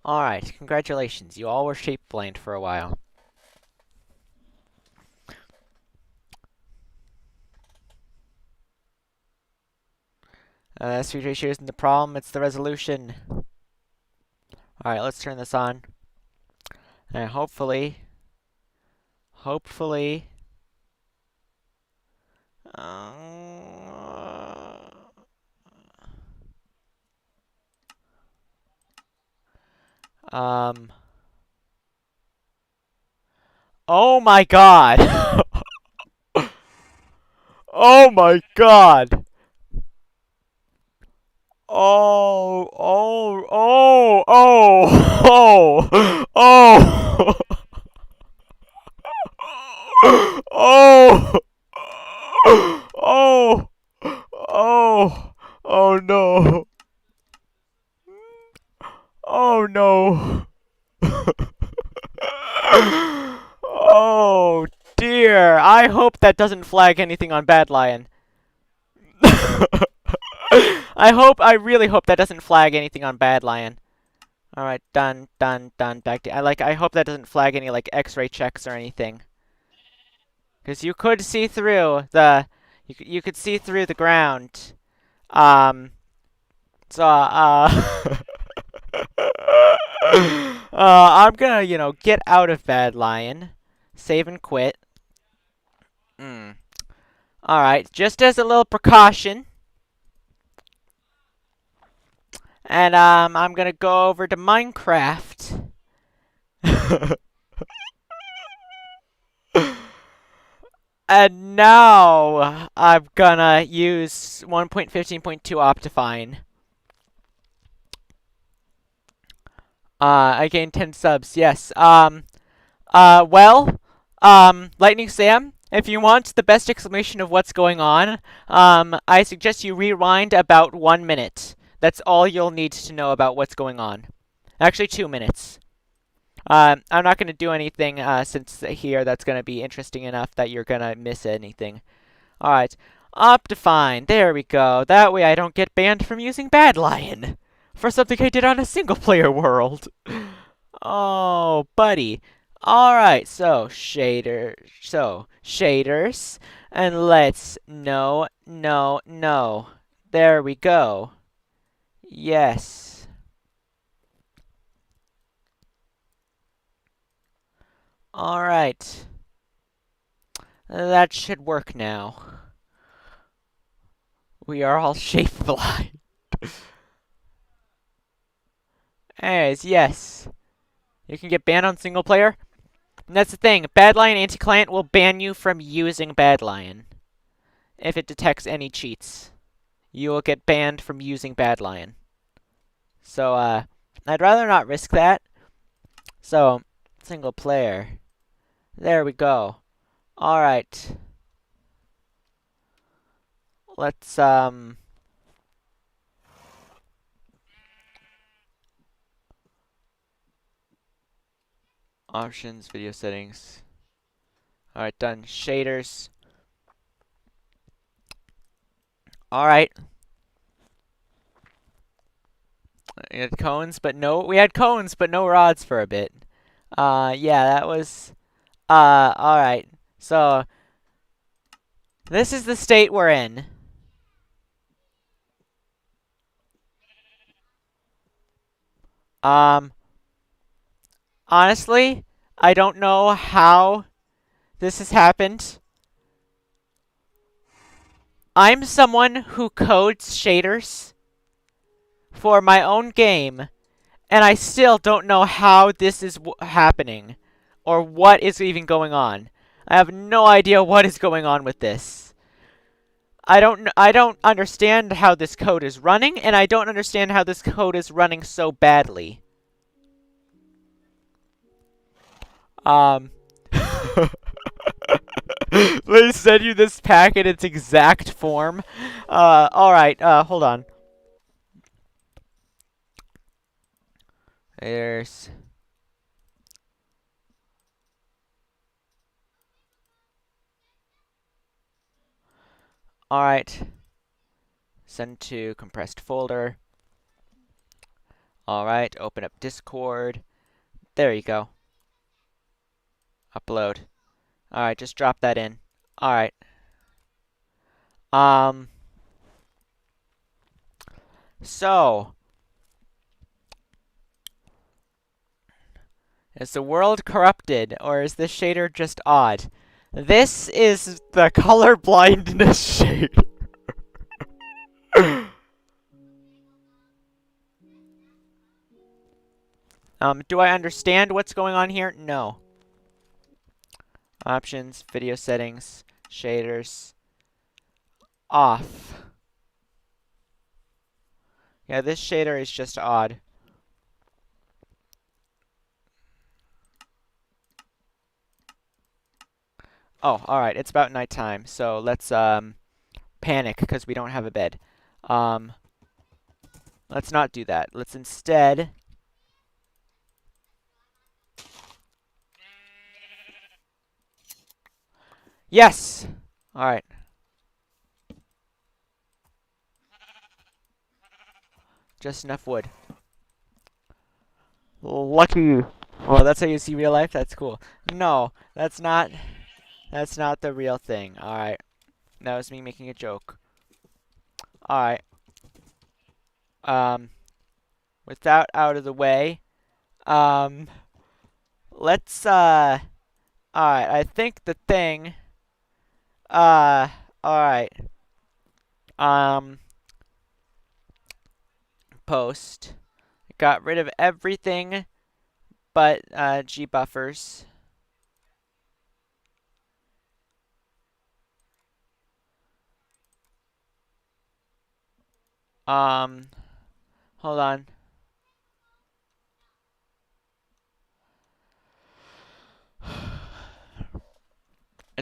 Alright, congratulations. You all were shape blind for a while. Speed ratio isn't the problem, it's the resolution. Alright, let's turn this on. And hopefully, uh, um, oh my god! Oh my god! Oh, oh, oh, oh, oh, oh, oh, oh, oh no, oh no, oh dear, I hope that doesn't flag anything on Bad Lion. I really hope that doesn't flag anything on Bad Lion. Alright, done, done, done, back to, I hope that doesn't flag any, like, X-ray checks or anything. Because you could see through the, you could see through the ground. So, I'm gonna, get out of Bad Lion. Save and quit. Alright, just as a little precaution. And, I'm gonna go over to Minecraft. And now, I'm gonna use 1.15.2 Optifine. I gained 10 subs, yes. Well, Lightning Sam, if you want the best explanation of what's going on, I suggest you rewind about 1 minute. That's all you'll need to know about what's going on. Actually, 2 minutes. I'm not going to do anything, since here that's going to be interesting enough that you're going to miss anything. Alright. Optifine. There we go. That way I don't get banned from using Bad Lion. For something I did on a single-player world. Oh, buddy. Alright, so shaders. And let's no. There we go. Yes. Alright. That should work now. We are all shape blind. Anyways, yes. You can get banned on single player. And that's the thing. Bad Lion Anti-Client will ban you from using Bad Lion. If it detects any cheats. You will get banned from using Bad Lion. So, I'd rather not risk that. So, single player. There we go. Alright. Let's, options, video settings. Alright, done. Shaders. Alright. We had cones, but no rods for a bit. Yeah, that was, alright. So, this is the state we're in. Honestly, I don't know how this has happened. I'm someone who codes shaders for my own game, and I still don't know how this is happening, or what is even going on. I have no idea what is going on with this. I don't understand how this code is running, and I don't understand how this code is running so badly. Please send you this pack in its exact form. Alright, hold on. There's... Alright. Send to compressed folder. Alright, open up Discord. There you go. Upload. Alright, just drop that in. Alright. So. Is the world corrupted, or is this shader just odd? This is the color blindness shader. Do I understand what's going on here? No. Options, video settings, shaders, off. Yeah, this shader is just odd. Oh, alright, it's about nighttime, so let's, panic, because we don't have a bed. Let's not do that. Let's instead... Yes! Alright. Just enough wood. Lucky you. Well, that's how you see real life? That's cool. No, that's not the real thing. Alright. That was me making a joke. Alright. With that out of the way, um, let's, alright, I think the thing, uh, alright, um, post. Got rid of everything but, G buffers. Um, hold on.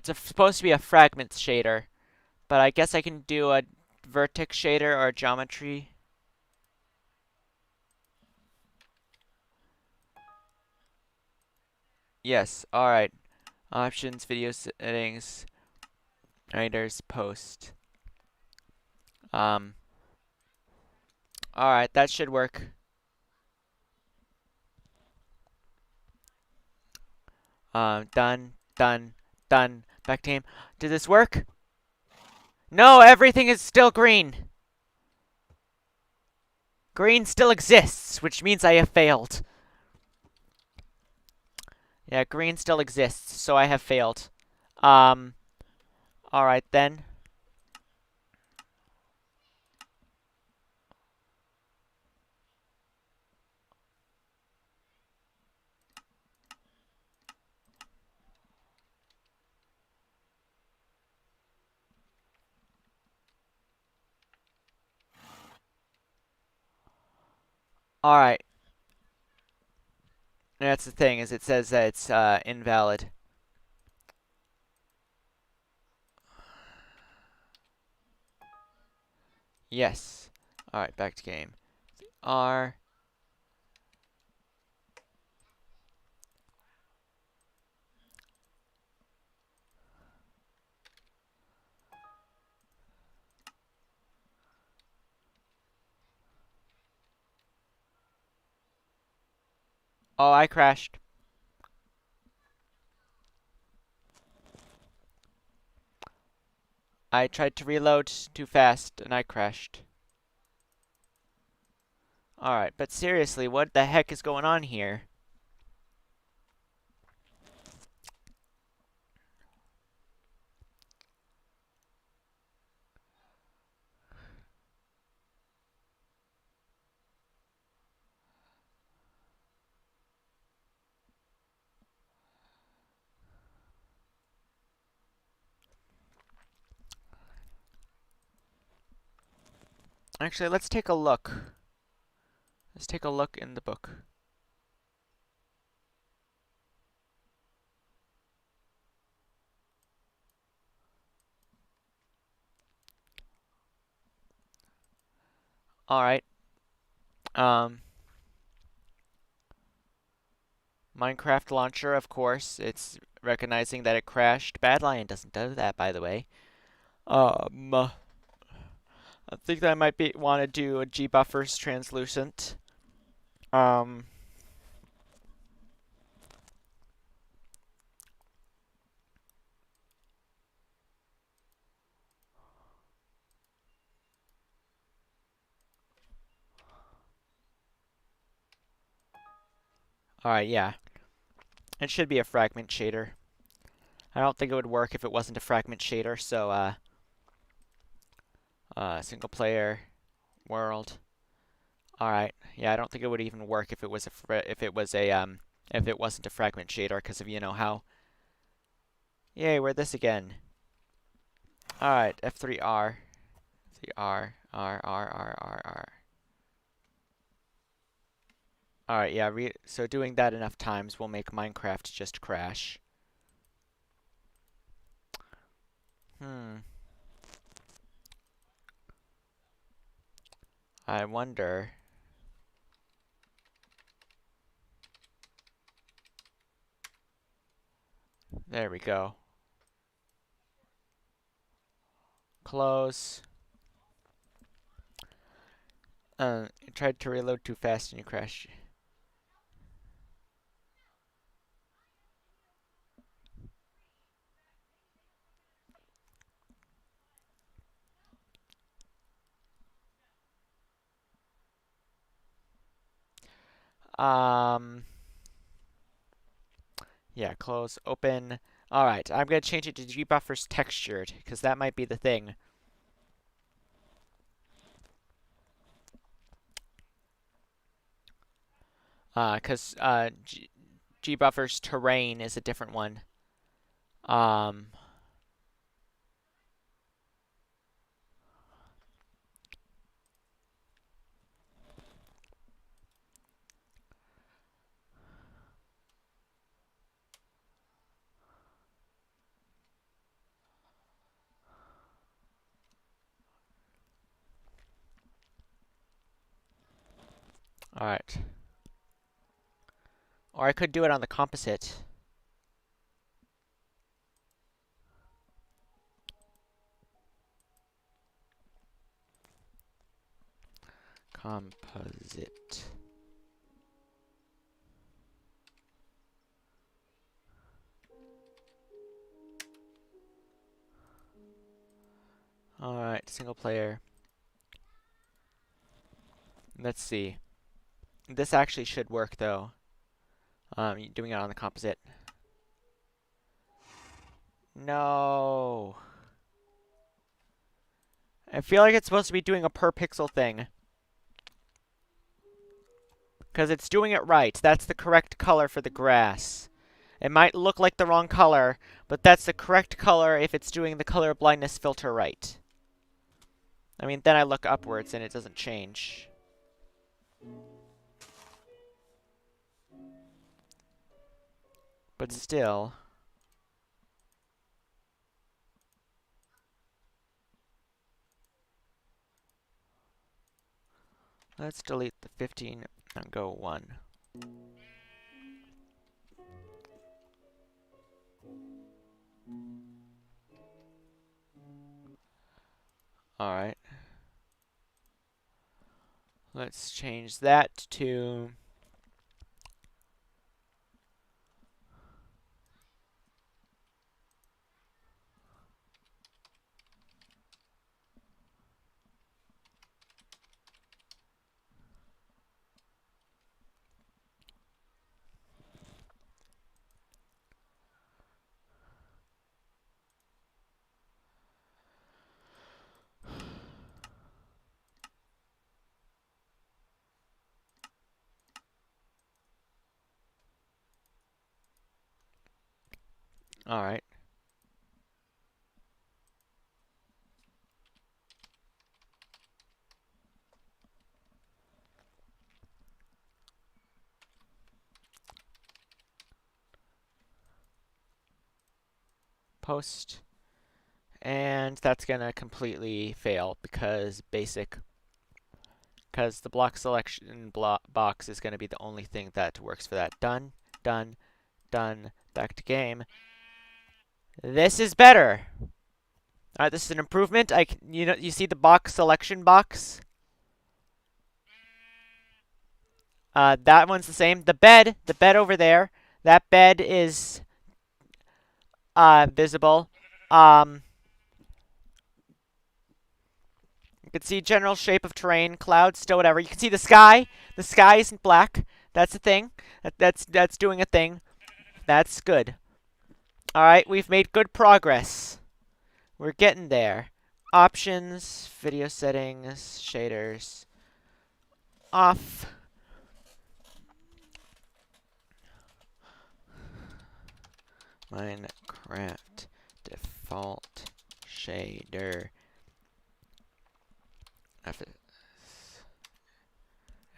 Supposed to be a fragment shader, but I guess I can do a vertex shader or a geometry. Yes, alright. Options, video settings, writers, post. Um, alright, that should work. Done, done, done. Back to game. Did this work? No, everything is still green. Green still exists, which means I have failed. Yeah, green still exists, so I have failed. Um, alright then. Alright. That's the thing, is it says that it's, invalid. Yes. Alright, back to game. R. Oh, I crashed. I tried to reload too fast, and I crashed. Alright, but seriously, what the heck is going on here? Actually, let's take a look. Let's take a look in the book. Alright. Um, Minecraft launcher, of course. It's recognizing that it crashed. Bad Lion doesn't do that, by the way. I think that I might want to do a G buffers translucent. Um, alright, yeah. It should be a fragment shader. I don't think it would work if it wasn't a fragment shader, so, single player, world. Alright, yeah, I don't think it would even work if it was if it wasn't a fragment shader, because of, you know, how... Yay, we're this again. Alright, F3R. F3R, R. Alright, yeah, so doing that enough times will make Minecraft just crash. I wonder... There we go. Close. You tried to reload too fast and you crashed. Yeah, close, open. All right, I'm gonna change it to gbuffers textured because that might be the thing. Because gbuffers terrain is a different one. Um, all right. Or I could do it on the composite. Composite. All right, single player. Let's see. This actually should work though. Doing it on the composite. No. I feel like it's supposed to be doing a per pixel thing. Because it's doing it right. That's the correct color for the grass. It might look like the wrong color, but that's the correct color if it's doing the color blindness filter right. I mean, then I look upwards and it doesn't change. But still. Let's delete the 15 and go 1. Alright. Let's change that to... Alright. Post. And that's gonna completely fail because basic. Because the block selection box is gonna be the only thing that works for that. Done, done, done. Back to game. This is better. Alright, this is an improvement. You see the box selection box? That one's the same. The bed over there, that bed is visible. You can see general shape of terrain, clouds, still whatever. You can see the sky. The sky isn't black. That's a thing. That's doing a thing. That's good. All right, we've made good progress. We're getting there. Options, video settings, shaders, off. Minecraft default shader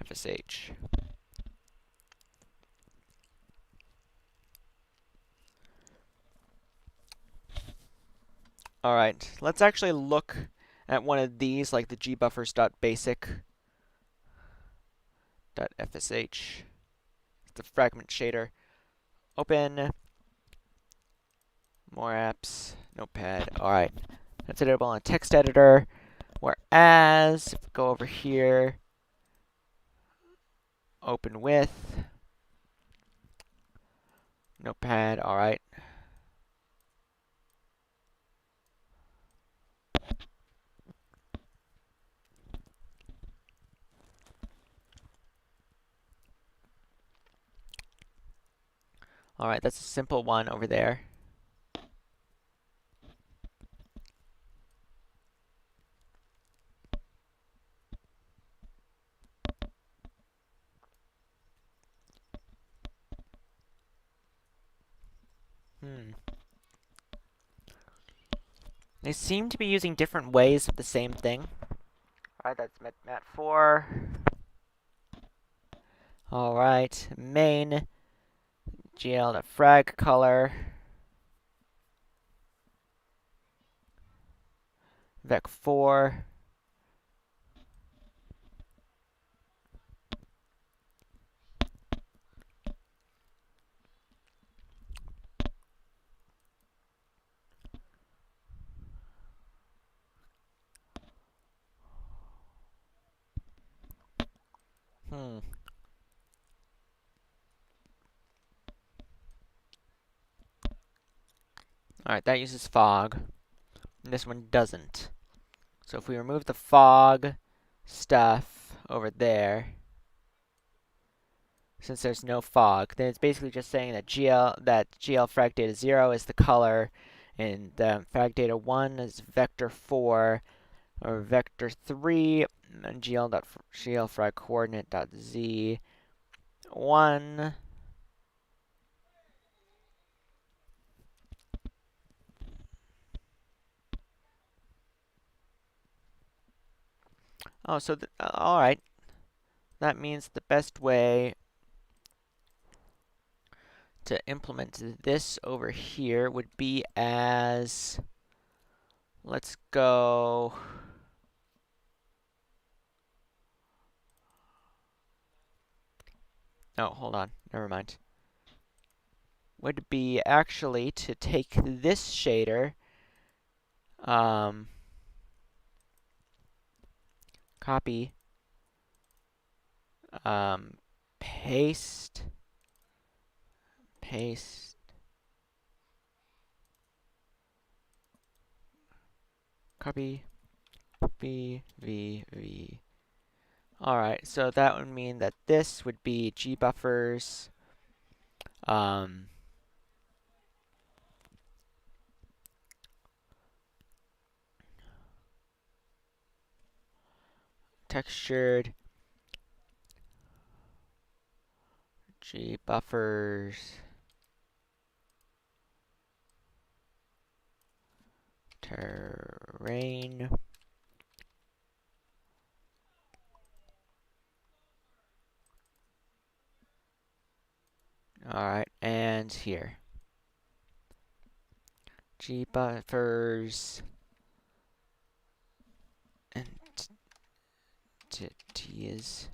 FSH. All right, let's actually look at one of these, like the gbuffers.basic.fsh. The fragment shader. Open. More apps. Notepad. All right, that's editable on a text editor. Whereas, if we go over here, open with. Notepad. All right. Alright, that's a simple one over there. They seem to be using different ways of the same thing. Alright, that's mat 4. Alright, main GL.frag color. Vec 4. Alright, that uses fog. And this one doesn't. So if we remove the fog stuff over there, since there's no fog, then it's basically just saying that GL frag data 0 is the color, and the frag data 1 is vector 4, or vector 3, and GL frag coordinate dot z 1. Oh, so all right. That means the best way to implement this over here would be as, let's go, oh, hold on, never mind. Would be actually to take this shader, copy, paste, copy, v. Alright, so that would mean that this would be gbuffers, textured, gbuffers, terrain. Alright, and here. Gbuffers entities.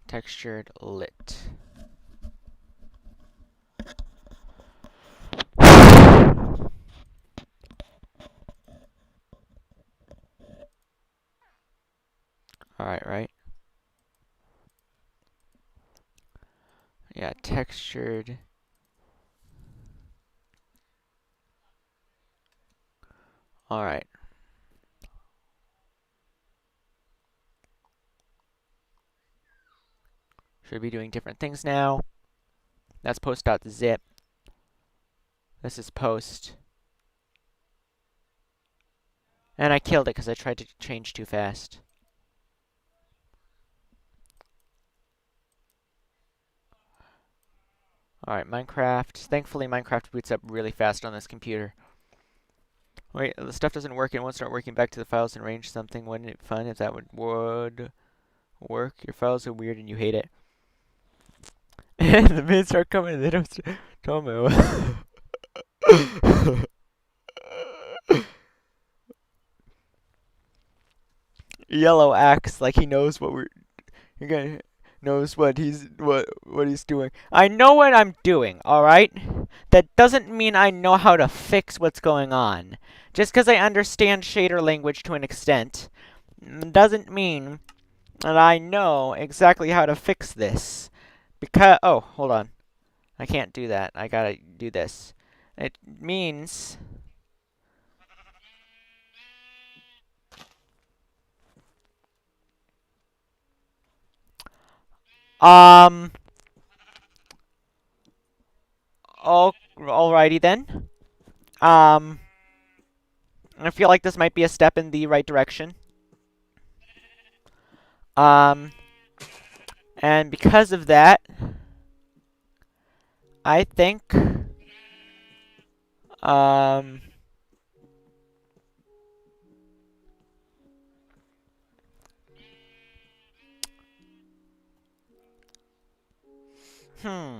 Textured lit. Alright, right? Yeah, textured. Alright. Should be doing different things now. That's post.zip. This is post. And I killed it because I tried to change too fast. Alright, Minecraft. Thankfully, Minecraft boots up really fast on this computer. Wait, the stuff doesn't work. It won't start working. Back to the files and arrange something. Wouldn't it be fun if that would work? Your files are weird and you hate it. And the minutes start coming and they don't tell me. Yellow acts like he knows what knows what he's doing. I know what I'm doing, all right? That doesn't mean I know how to fix what's going on. Just because I understand shader language to an extent doesn't mean that I know exactly how to fix this. Because oh, hold on. I can't do that. I gotta do this. It means Um. Alrighty then. Um. I feel like this might be a step in the right direction. Um. And because of that, I think. Um. Hmm.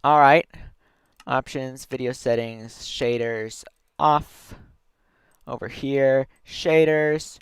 All right. Options, video settings, shaders off. Over here, shaders.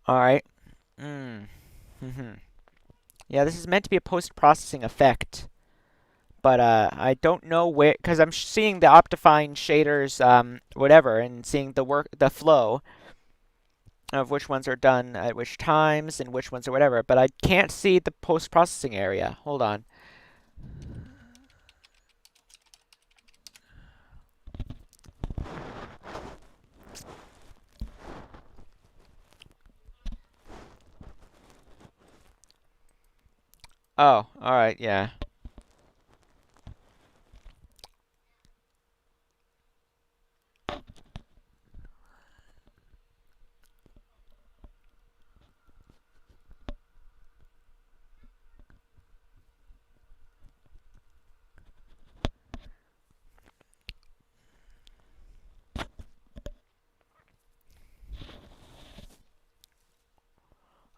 All right. Mm. Yeah, this is meant to be a post-processing effect, but I don't know where, because I'm seeing the Optifine shaders, whatever, and seeing the flow of which ones are done at which times and which ones are whatever, but I can't see the post-processing area. Hold on. Oh, all right, yeah.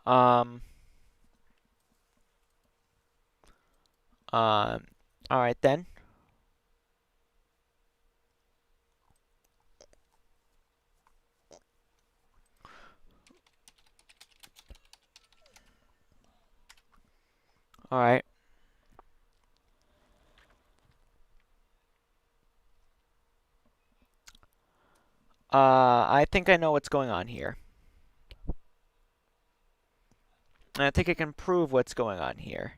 Um, all right then. All right. I think I know what's going on here. And I think I can prove what's going on here.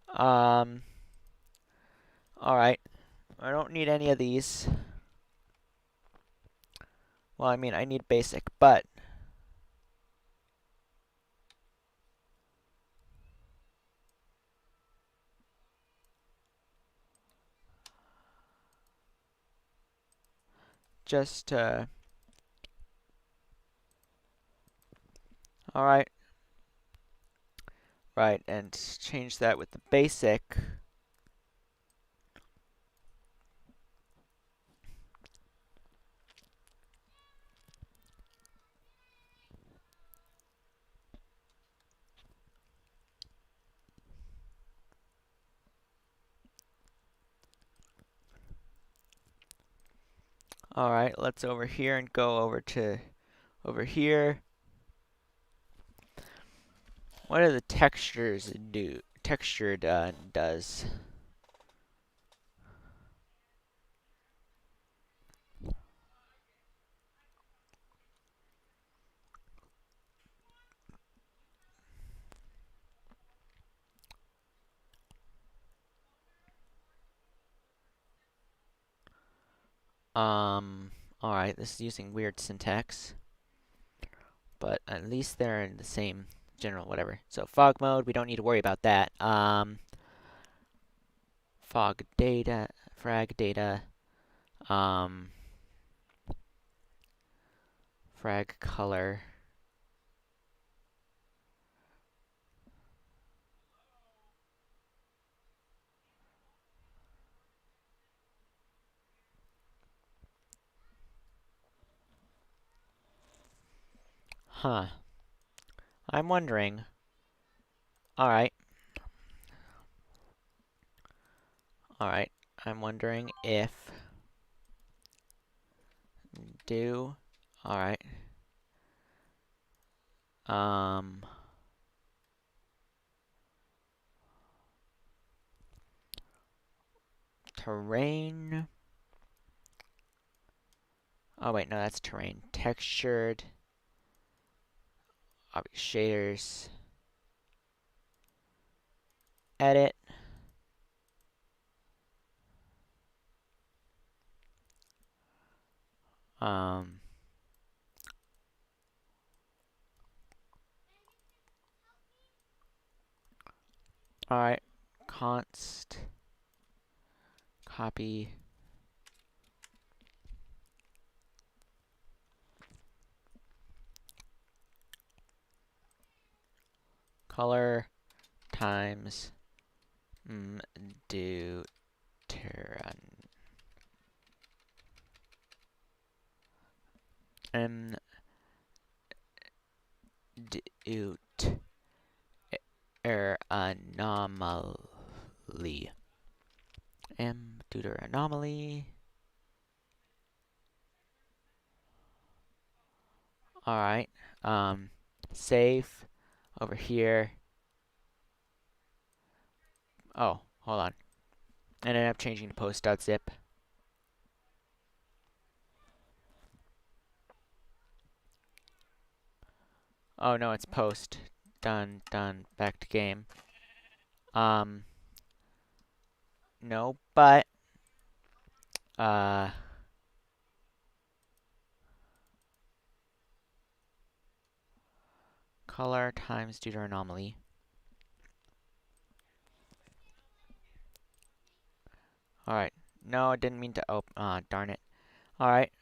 Um, all right. I don't need any of these. Well, I mean, I need basic, but just, all right. Right, and change that with the basic. All right, let's over here and go over to over here. What do the textures do? Textured does. All right, this is using weird syntax, but at least they're in the same general whatever. So fog mode, we don't need to worry about that. Fog data, frag data, um, frag color. Huh. I'm wondering. All right. All right. I'm wondering if do. All right. Um. Terrain. Oh wait, no, that's terrain. Textured. Object shaders. Edit. Um, Alright. Const. Copy. Color times deuteron. Deut anomaly. Deuter anomaly. Alright. Save over here. Oh, hold on. And ended up changing to post.zip. Oh no, it's post. Done, done. Back to game. No, but color times deuter anomaly. Alright. No, I didn't mean to open. Darn it. Alright.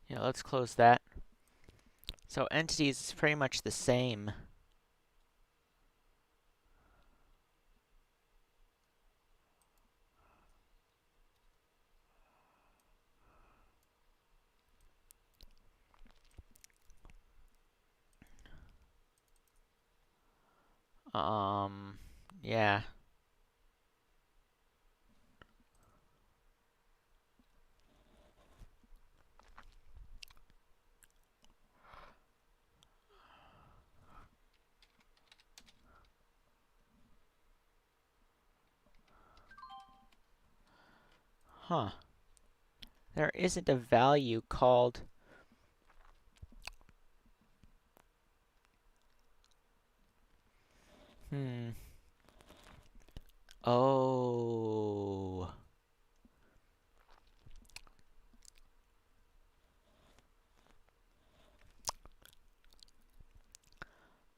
Yeah, let's close that. So entities is pretty much the same. Yeah. Huh. There isn't a value called Oh.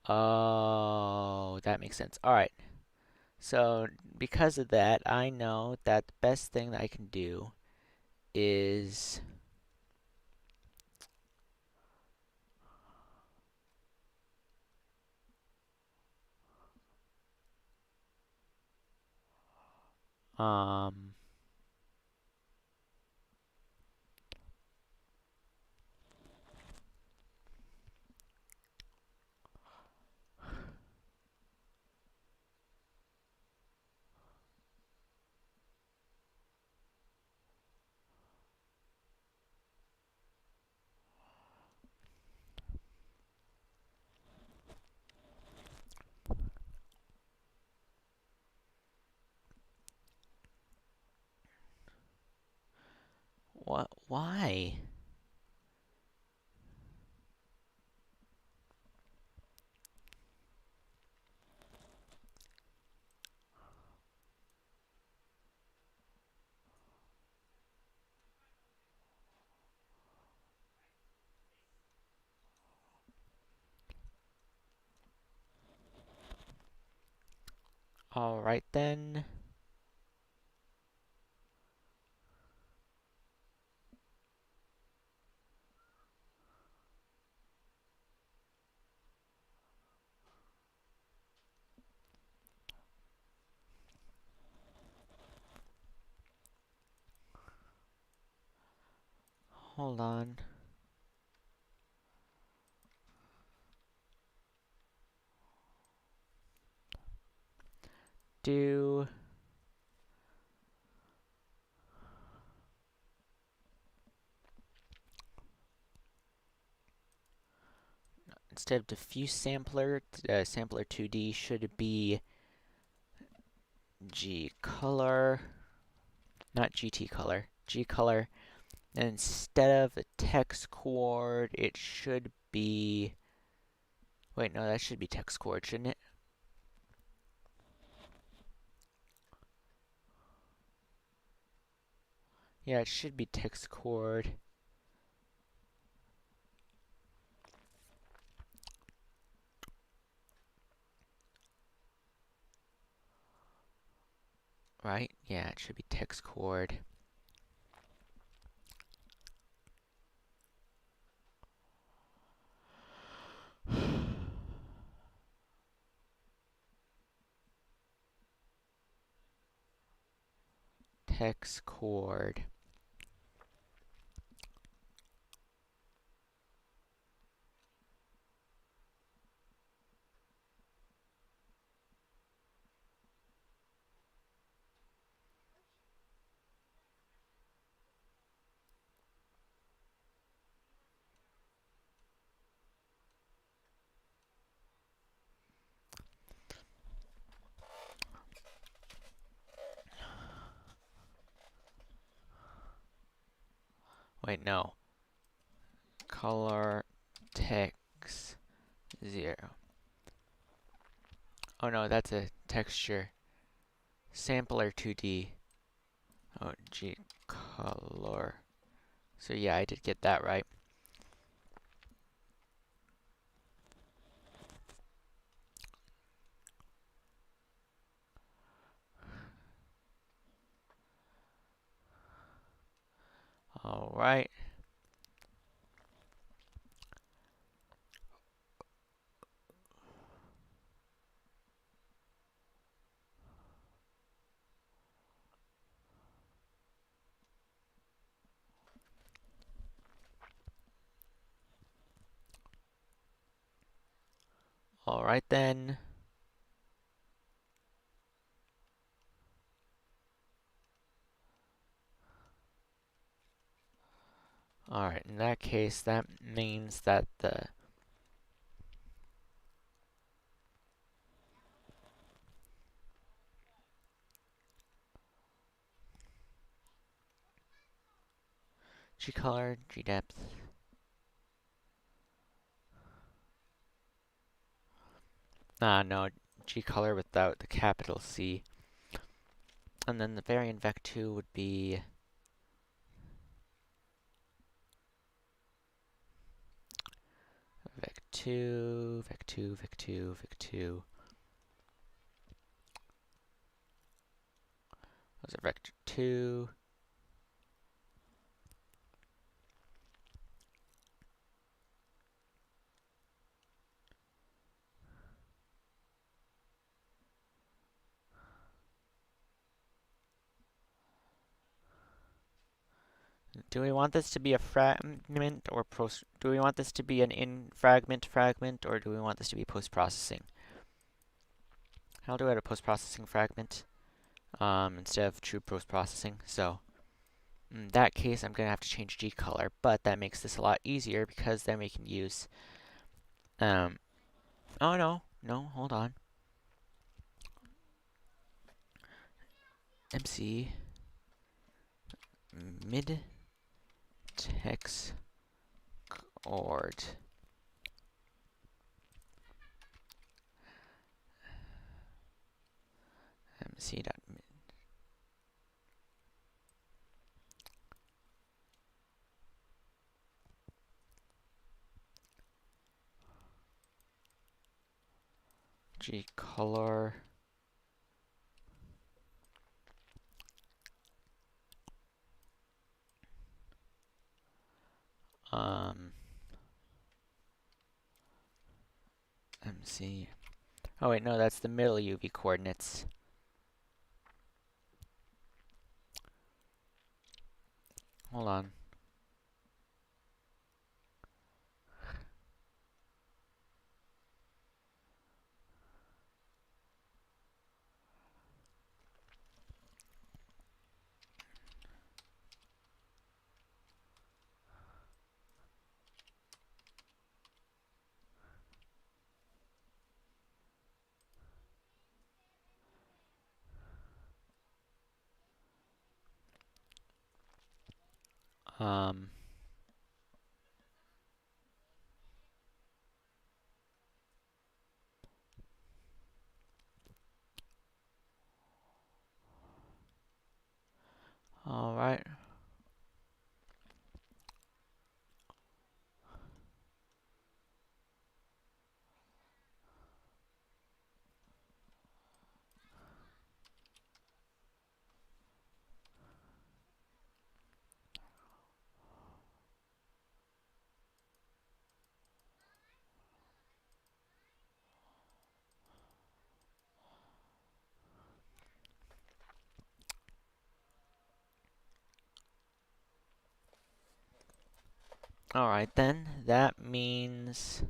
Oh, that makes sense. Alright. So, because of that, I know that the best thing that I can do is um what why? Alright then. hold on. Do instead of diffuse sampler, sampler 2D should be G color, not GT color, G color. And instead of a text chord, it should be. Wait, no, that should be text chord, shouldn't it? Yeah, it should be text chord. Right? Yeah, it should be text chord. Text chord. Wait, no. Color text 0. Oh no, that's a texture. Sampler 2D. Oh, G color. So yeah, I did get that right. Alright. Alright then. Alright, in that case, that means that the G color, G depth. No, G color without the capital C. And then the variant vec2 would be vec2, vec2, vec2, vec2. Was it vector 2? Do we want this to be a fragment or do we want this to be an in fragment, or do we want this to be post-processing? I'll do it a post-processing fragment instead of true post-processing. So in that case, I'm going to have to change G color, but that makes this a lot easier because then we can use, oh no, hold on. MC mid text chord. MC dot mid. G color. MC. Oh wait, no, that's the middle UV coordinates. Hold on. Um, all right. All right then. That means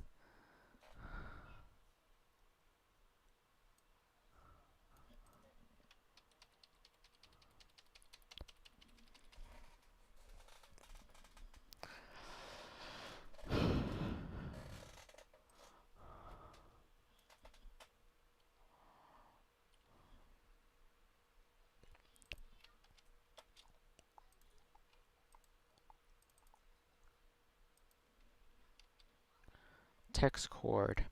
text chord.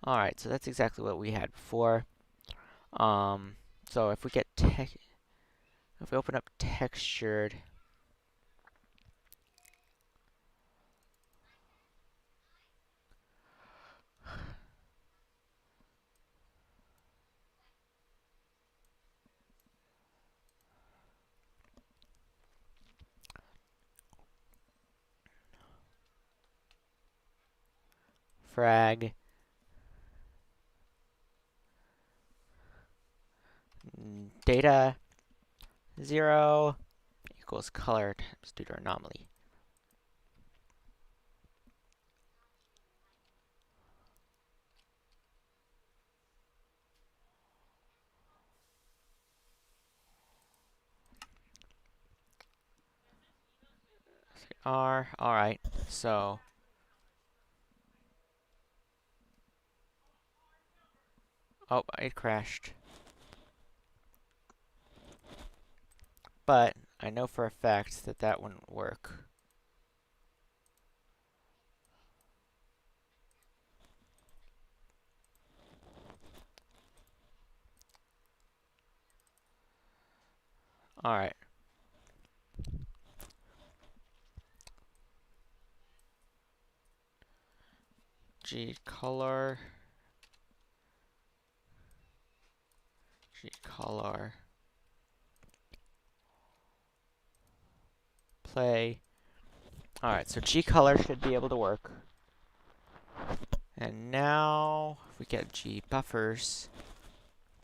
Alright, so that's exactly what we had before. So if we open up textured, frag, data 0 equals color times due to anomaly. Alright, so oh, it crashed. But I know for a fact that that wouldn't work. Alright. G-color play. Alright, so G-color should be able to work. And now, if we get G buffers,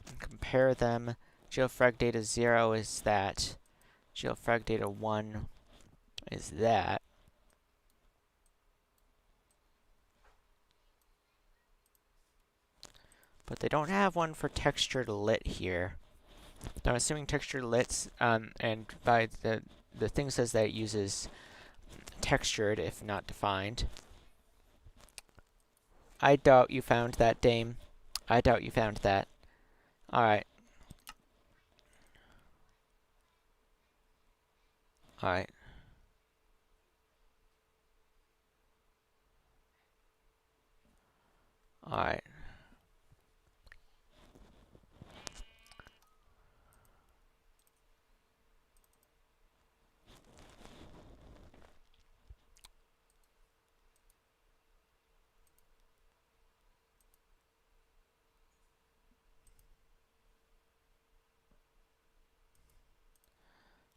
and compare them, geofrag data 0 is that, geofrag data 1 is that. But they don't have one for textured lit here. So I'm assuming textured lits, and by the thing says that it uses textured if not defined. I doubt you found that, Dame. I doubt you found that. Alright. Alright. Alright.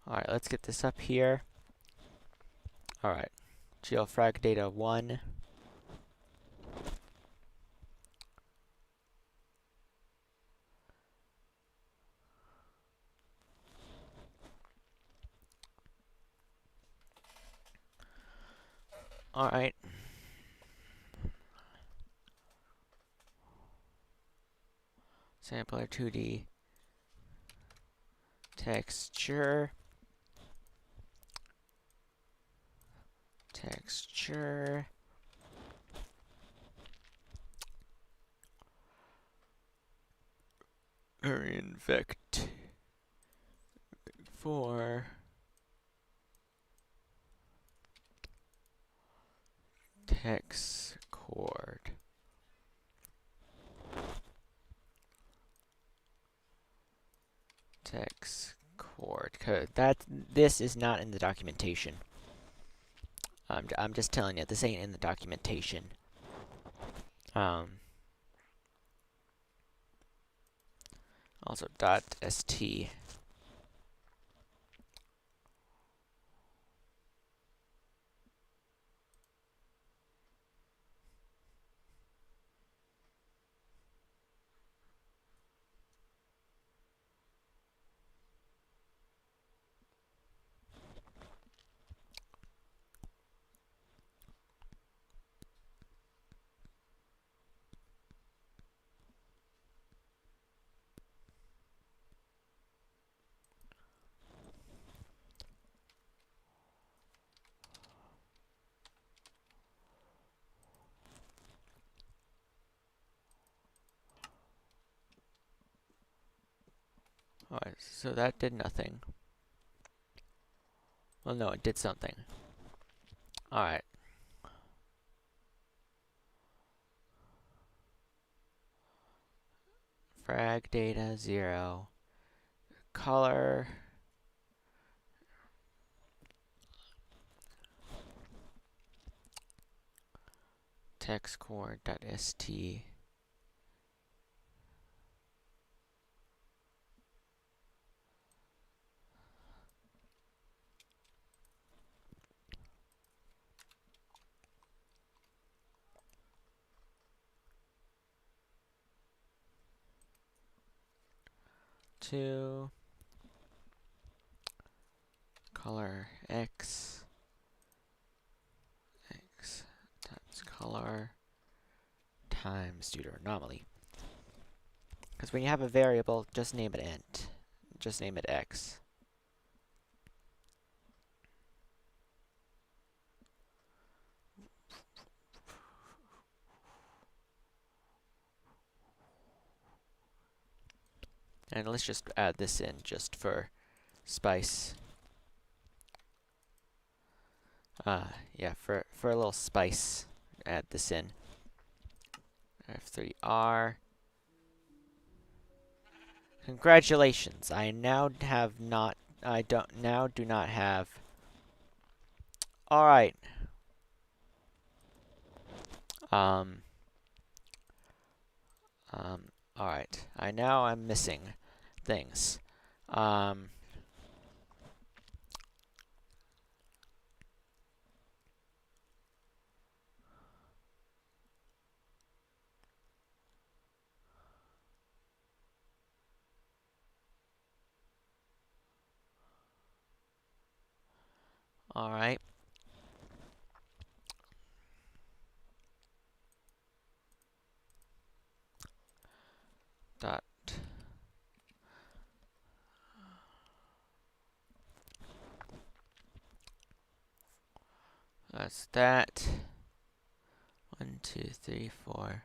Alright, let's get this up here. Alright. Geofrag data 1. Alright. Sampler 2D. Texture. Reinvect 4. Text chord. Text chord. This is not in the documentation. I'm just telling you, this ain't in the documentation. Also .st. Alright, so that did nothing. Well, no, it did something. Alright. frag data 0, color text core.st. To color x times color times due to anomaly. Because when you have a variable, just name it int. Just name it x. And let's just add this in just for spice. Yeah, for a little spice, add this in. F3R. Congratulations, I now have not, I don't, now do not have. Alright. Alright. I'm missing things. Alright. Dot. That's that. 1, 2, 3, 4.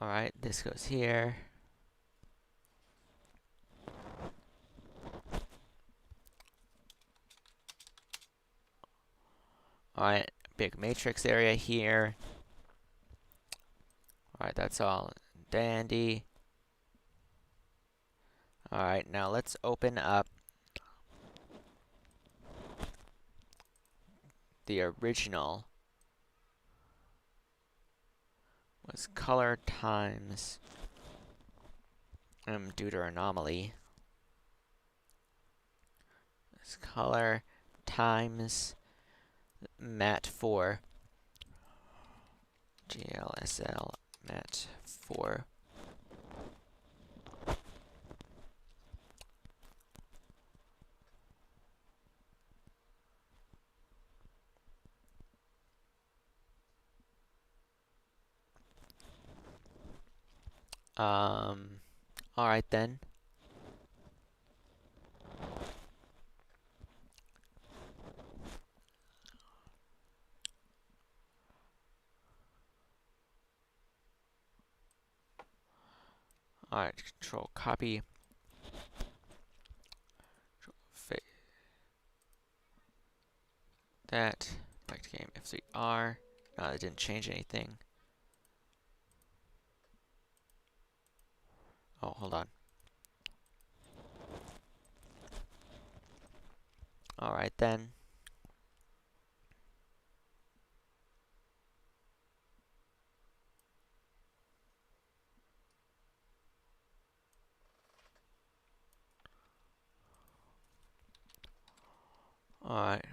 Alright, this goes here. Alright, big matrix area here. Alright, that's all dandy. Alright, now let's open up the original. Was color times due to anomaly. It's color times mat4. GLSL mat4. Alright then. Alright, control copy. Control that. Back to game F3R. No, that didn't change anything. Oh, hold on. Alright then. Alright.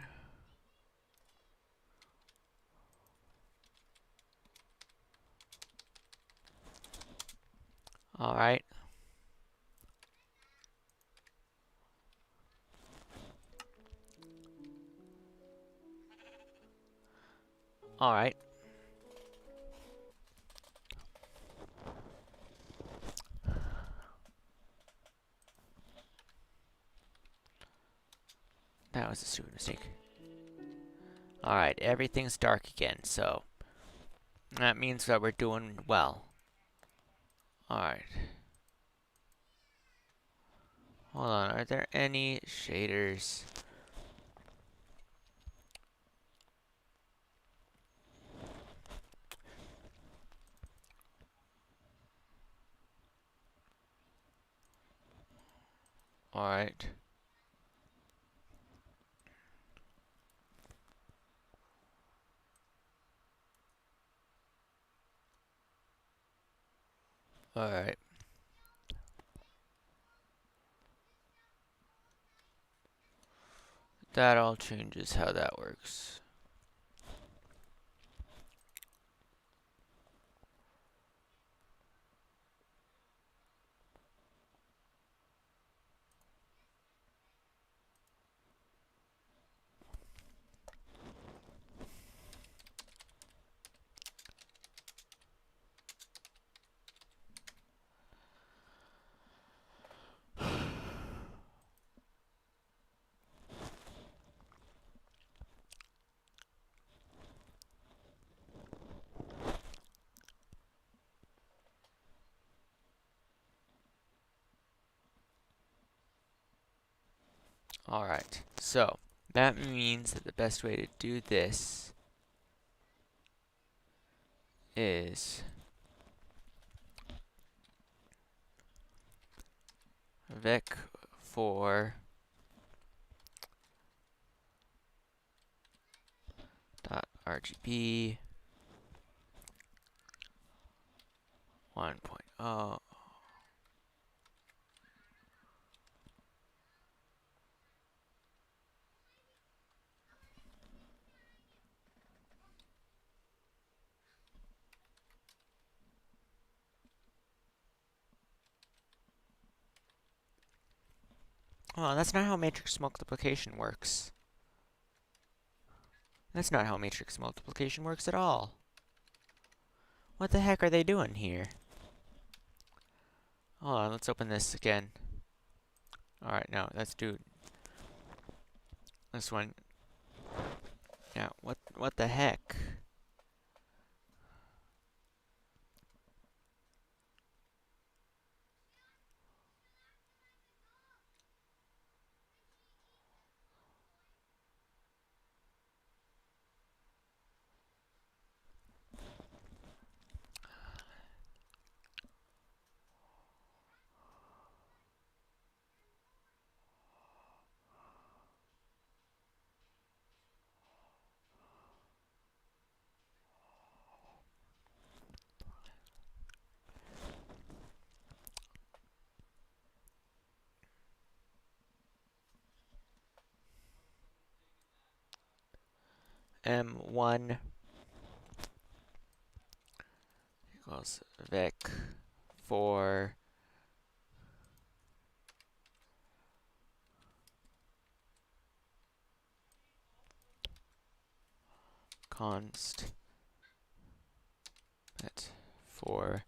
Alright. Alright. That was a stupid mistake. Alright, everything's dark again, so that means that we're doing well. Alright. Hold on, are there any shaders? Alright. Alright. That all changes how that works. Alright, so that means that the best way to do this is vec for dot RGB 1.0. Oh, that's not how matrix multiplication works. That's not how matrix multiplication works at all. What the heck are they doing here? Hold on, let's open this again. Alright, now let's do this one. Now, what the heck? M1 equals vec for const bet for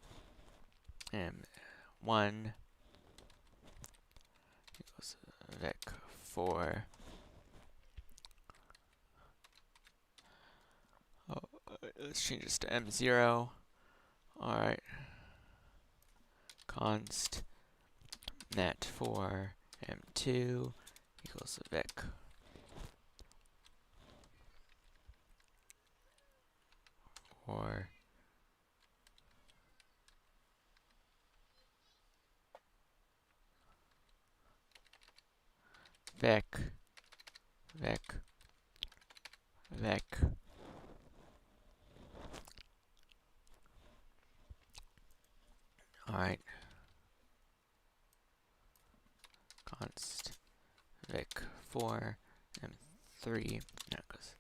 M1 equals vec for let's change this to M0. Alright. Const net for M2 equals vec for vec vec. Alright. Const vec for M3. Now it goes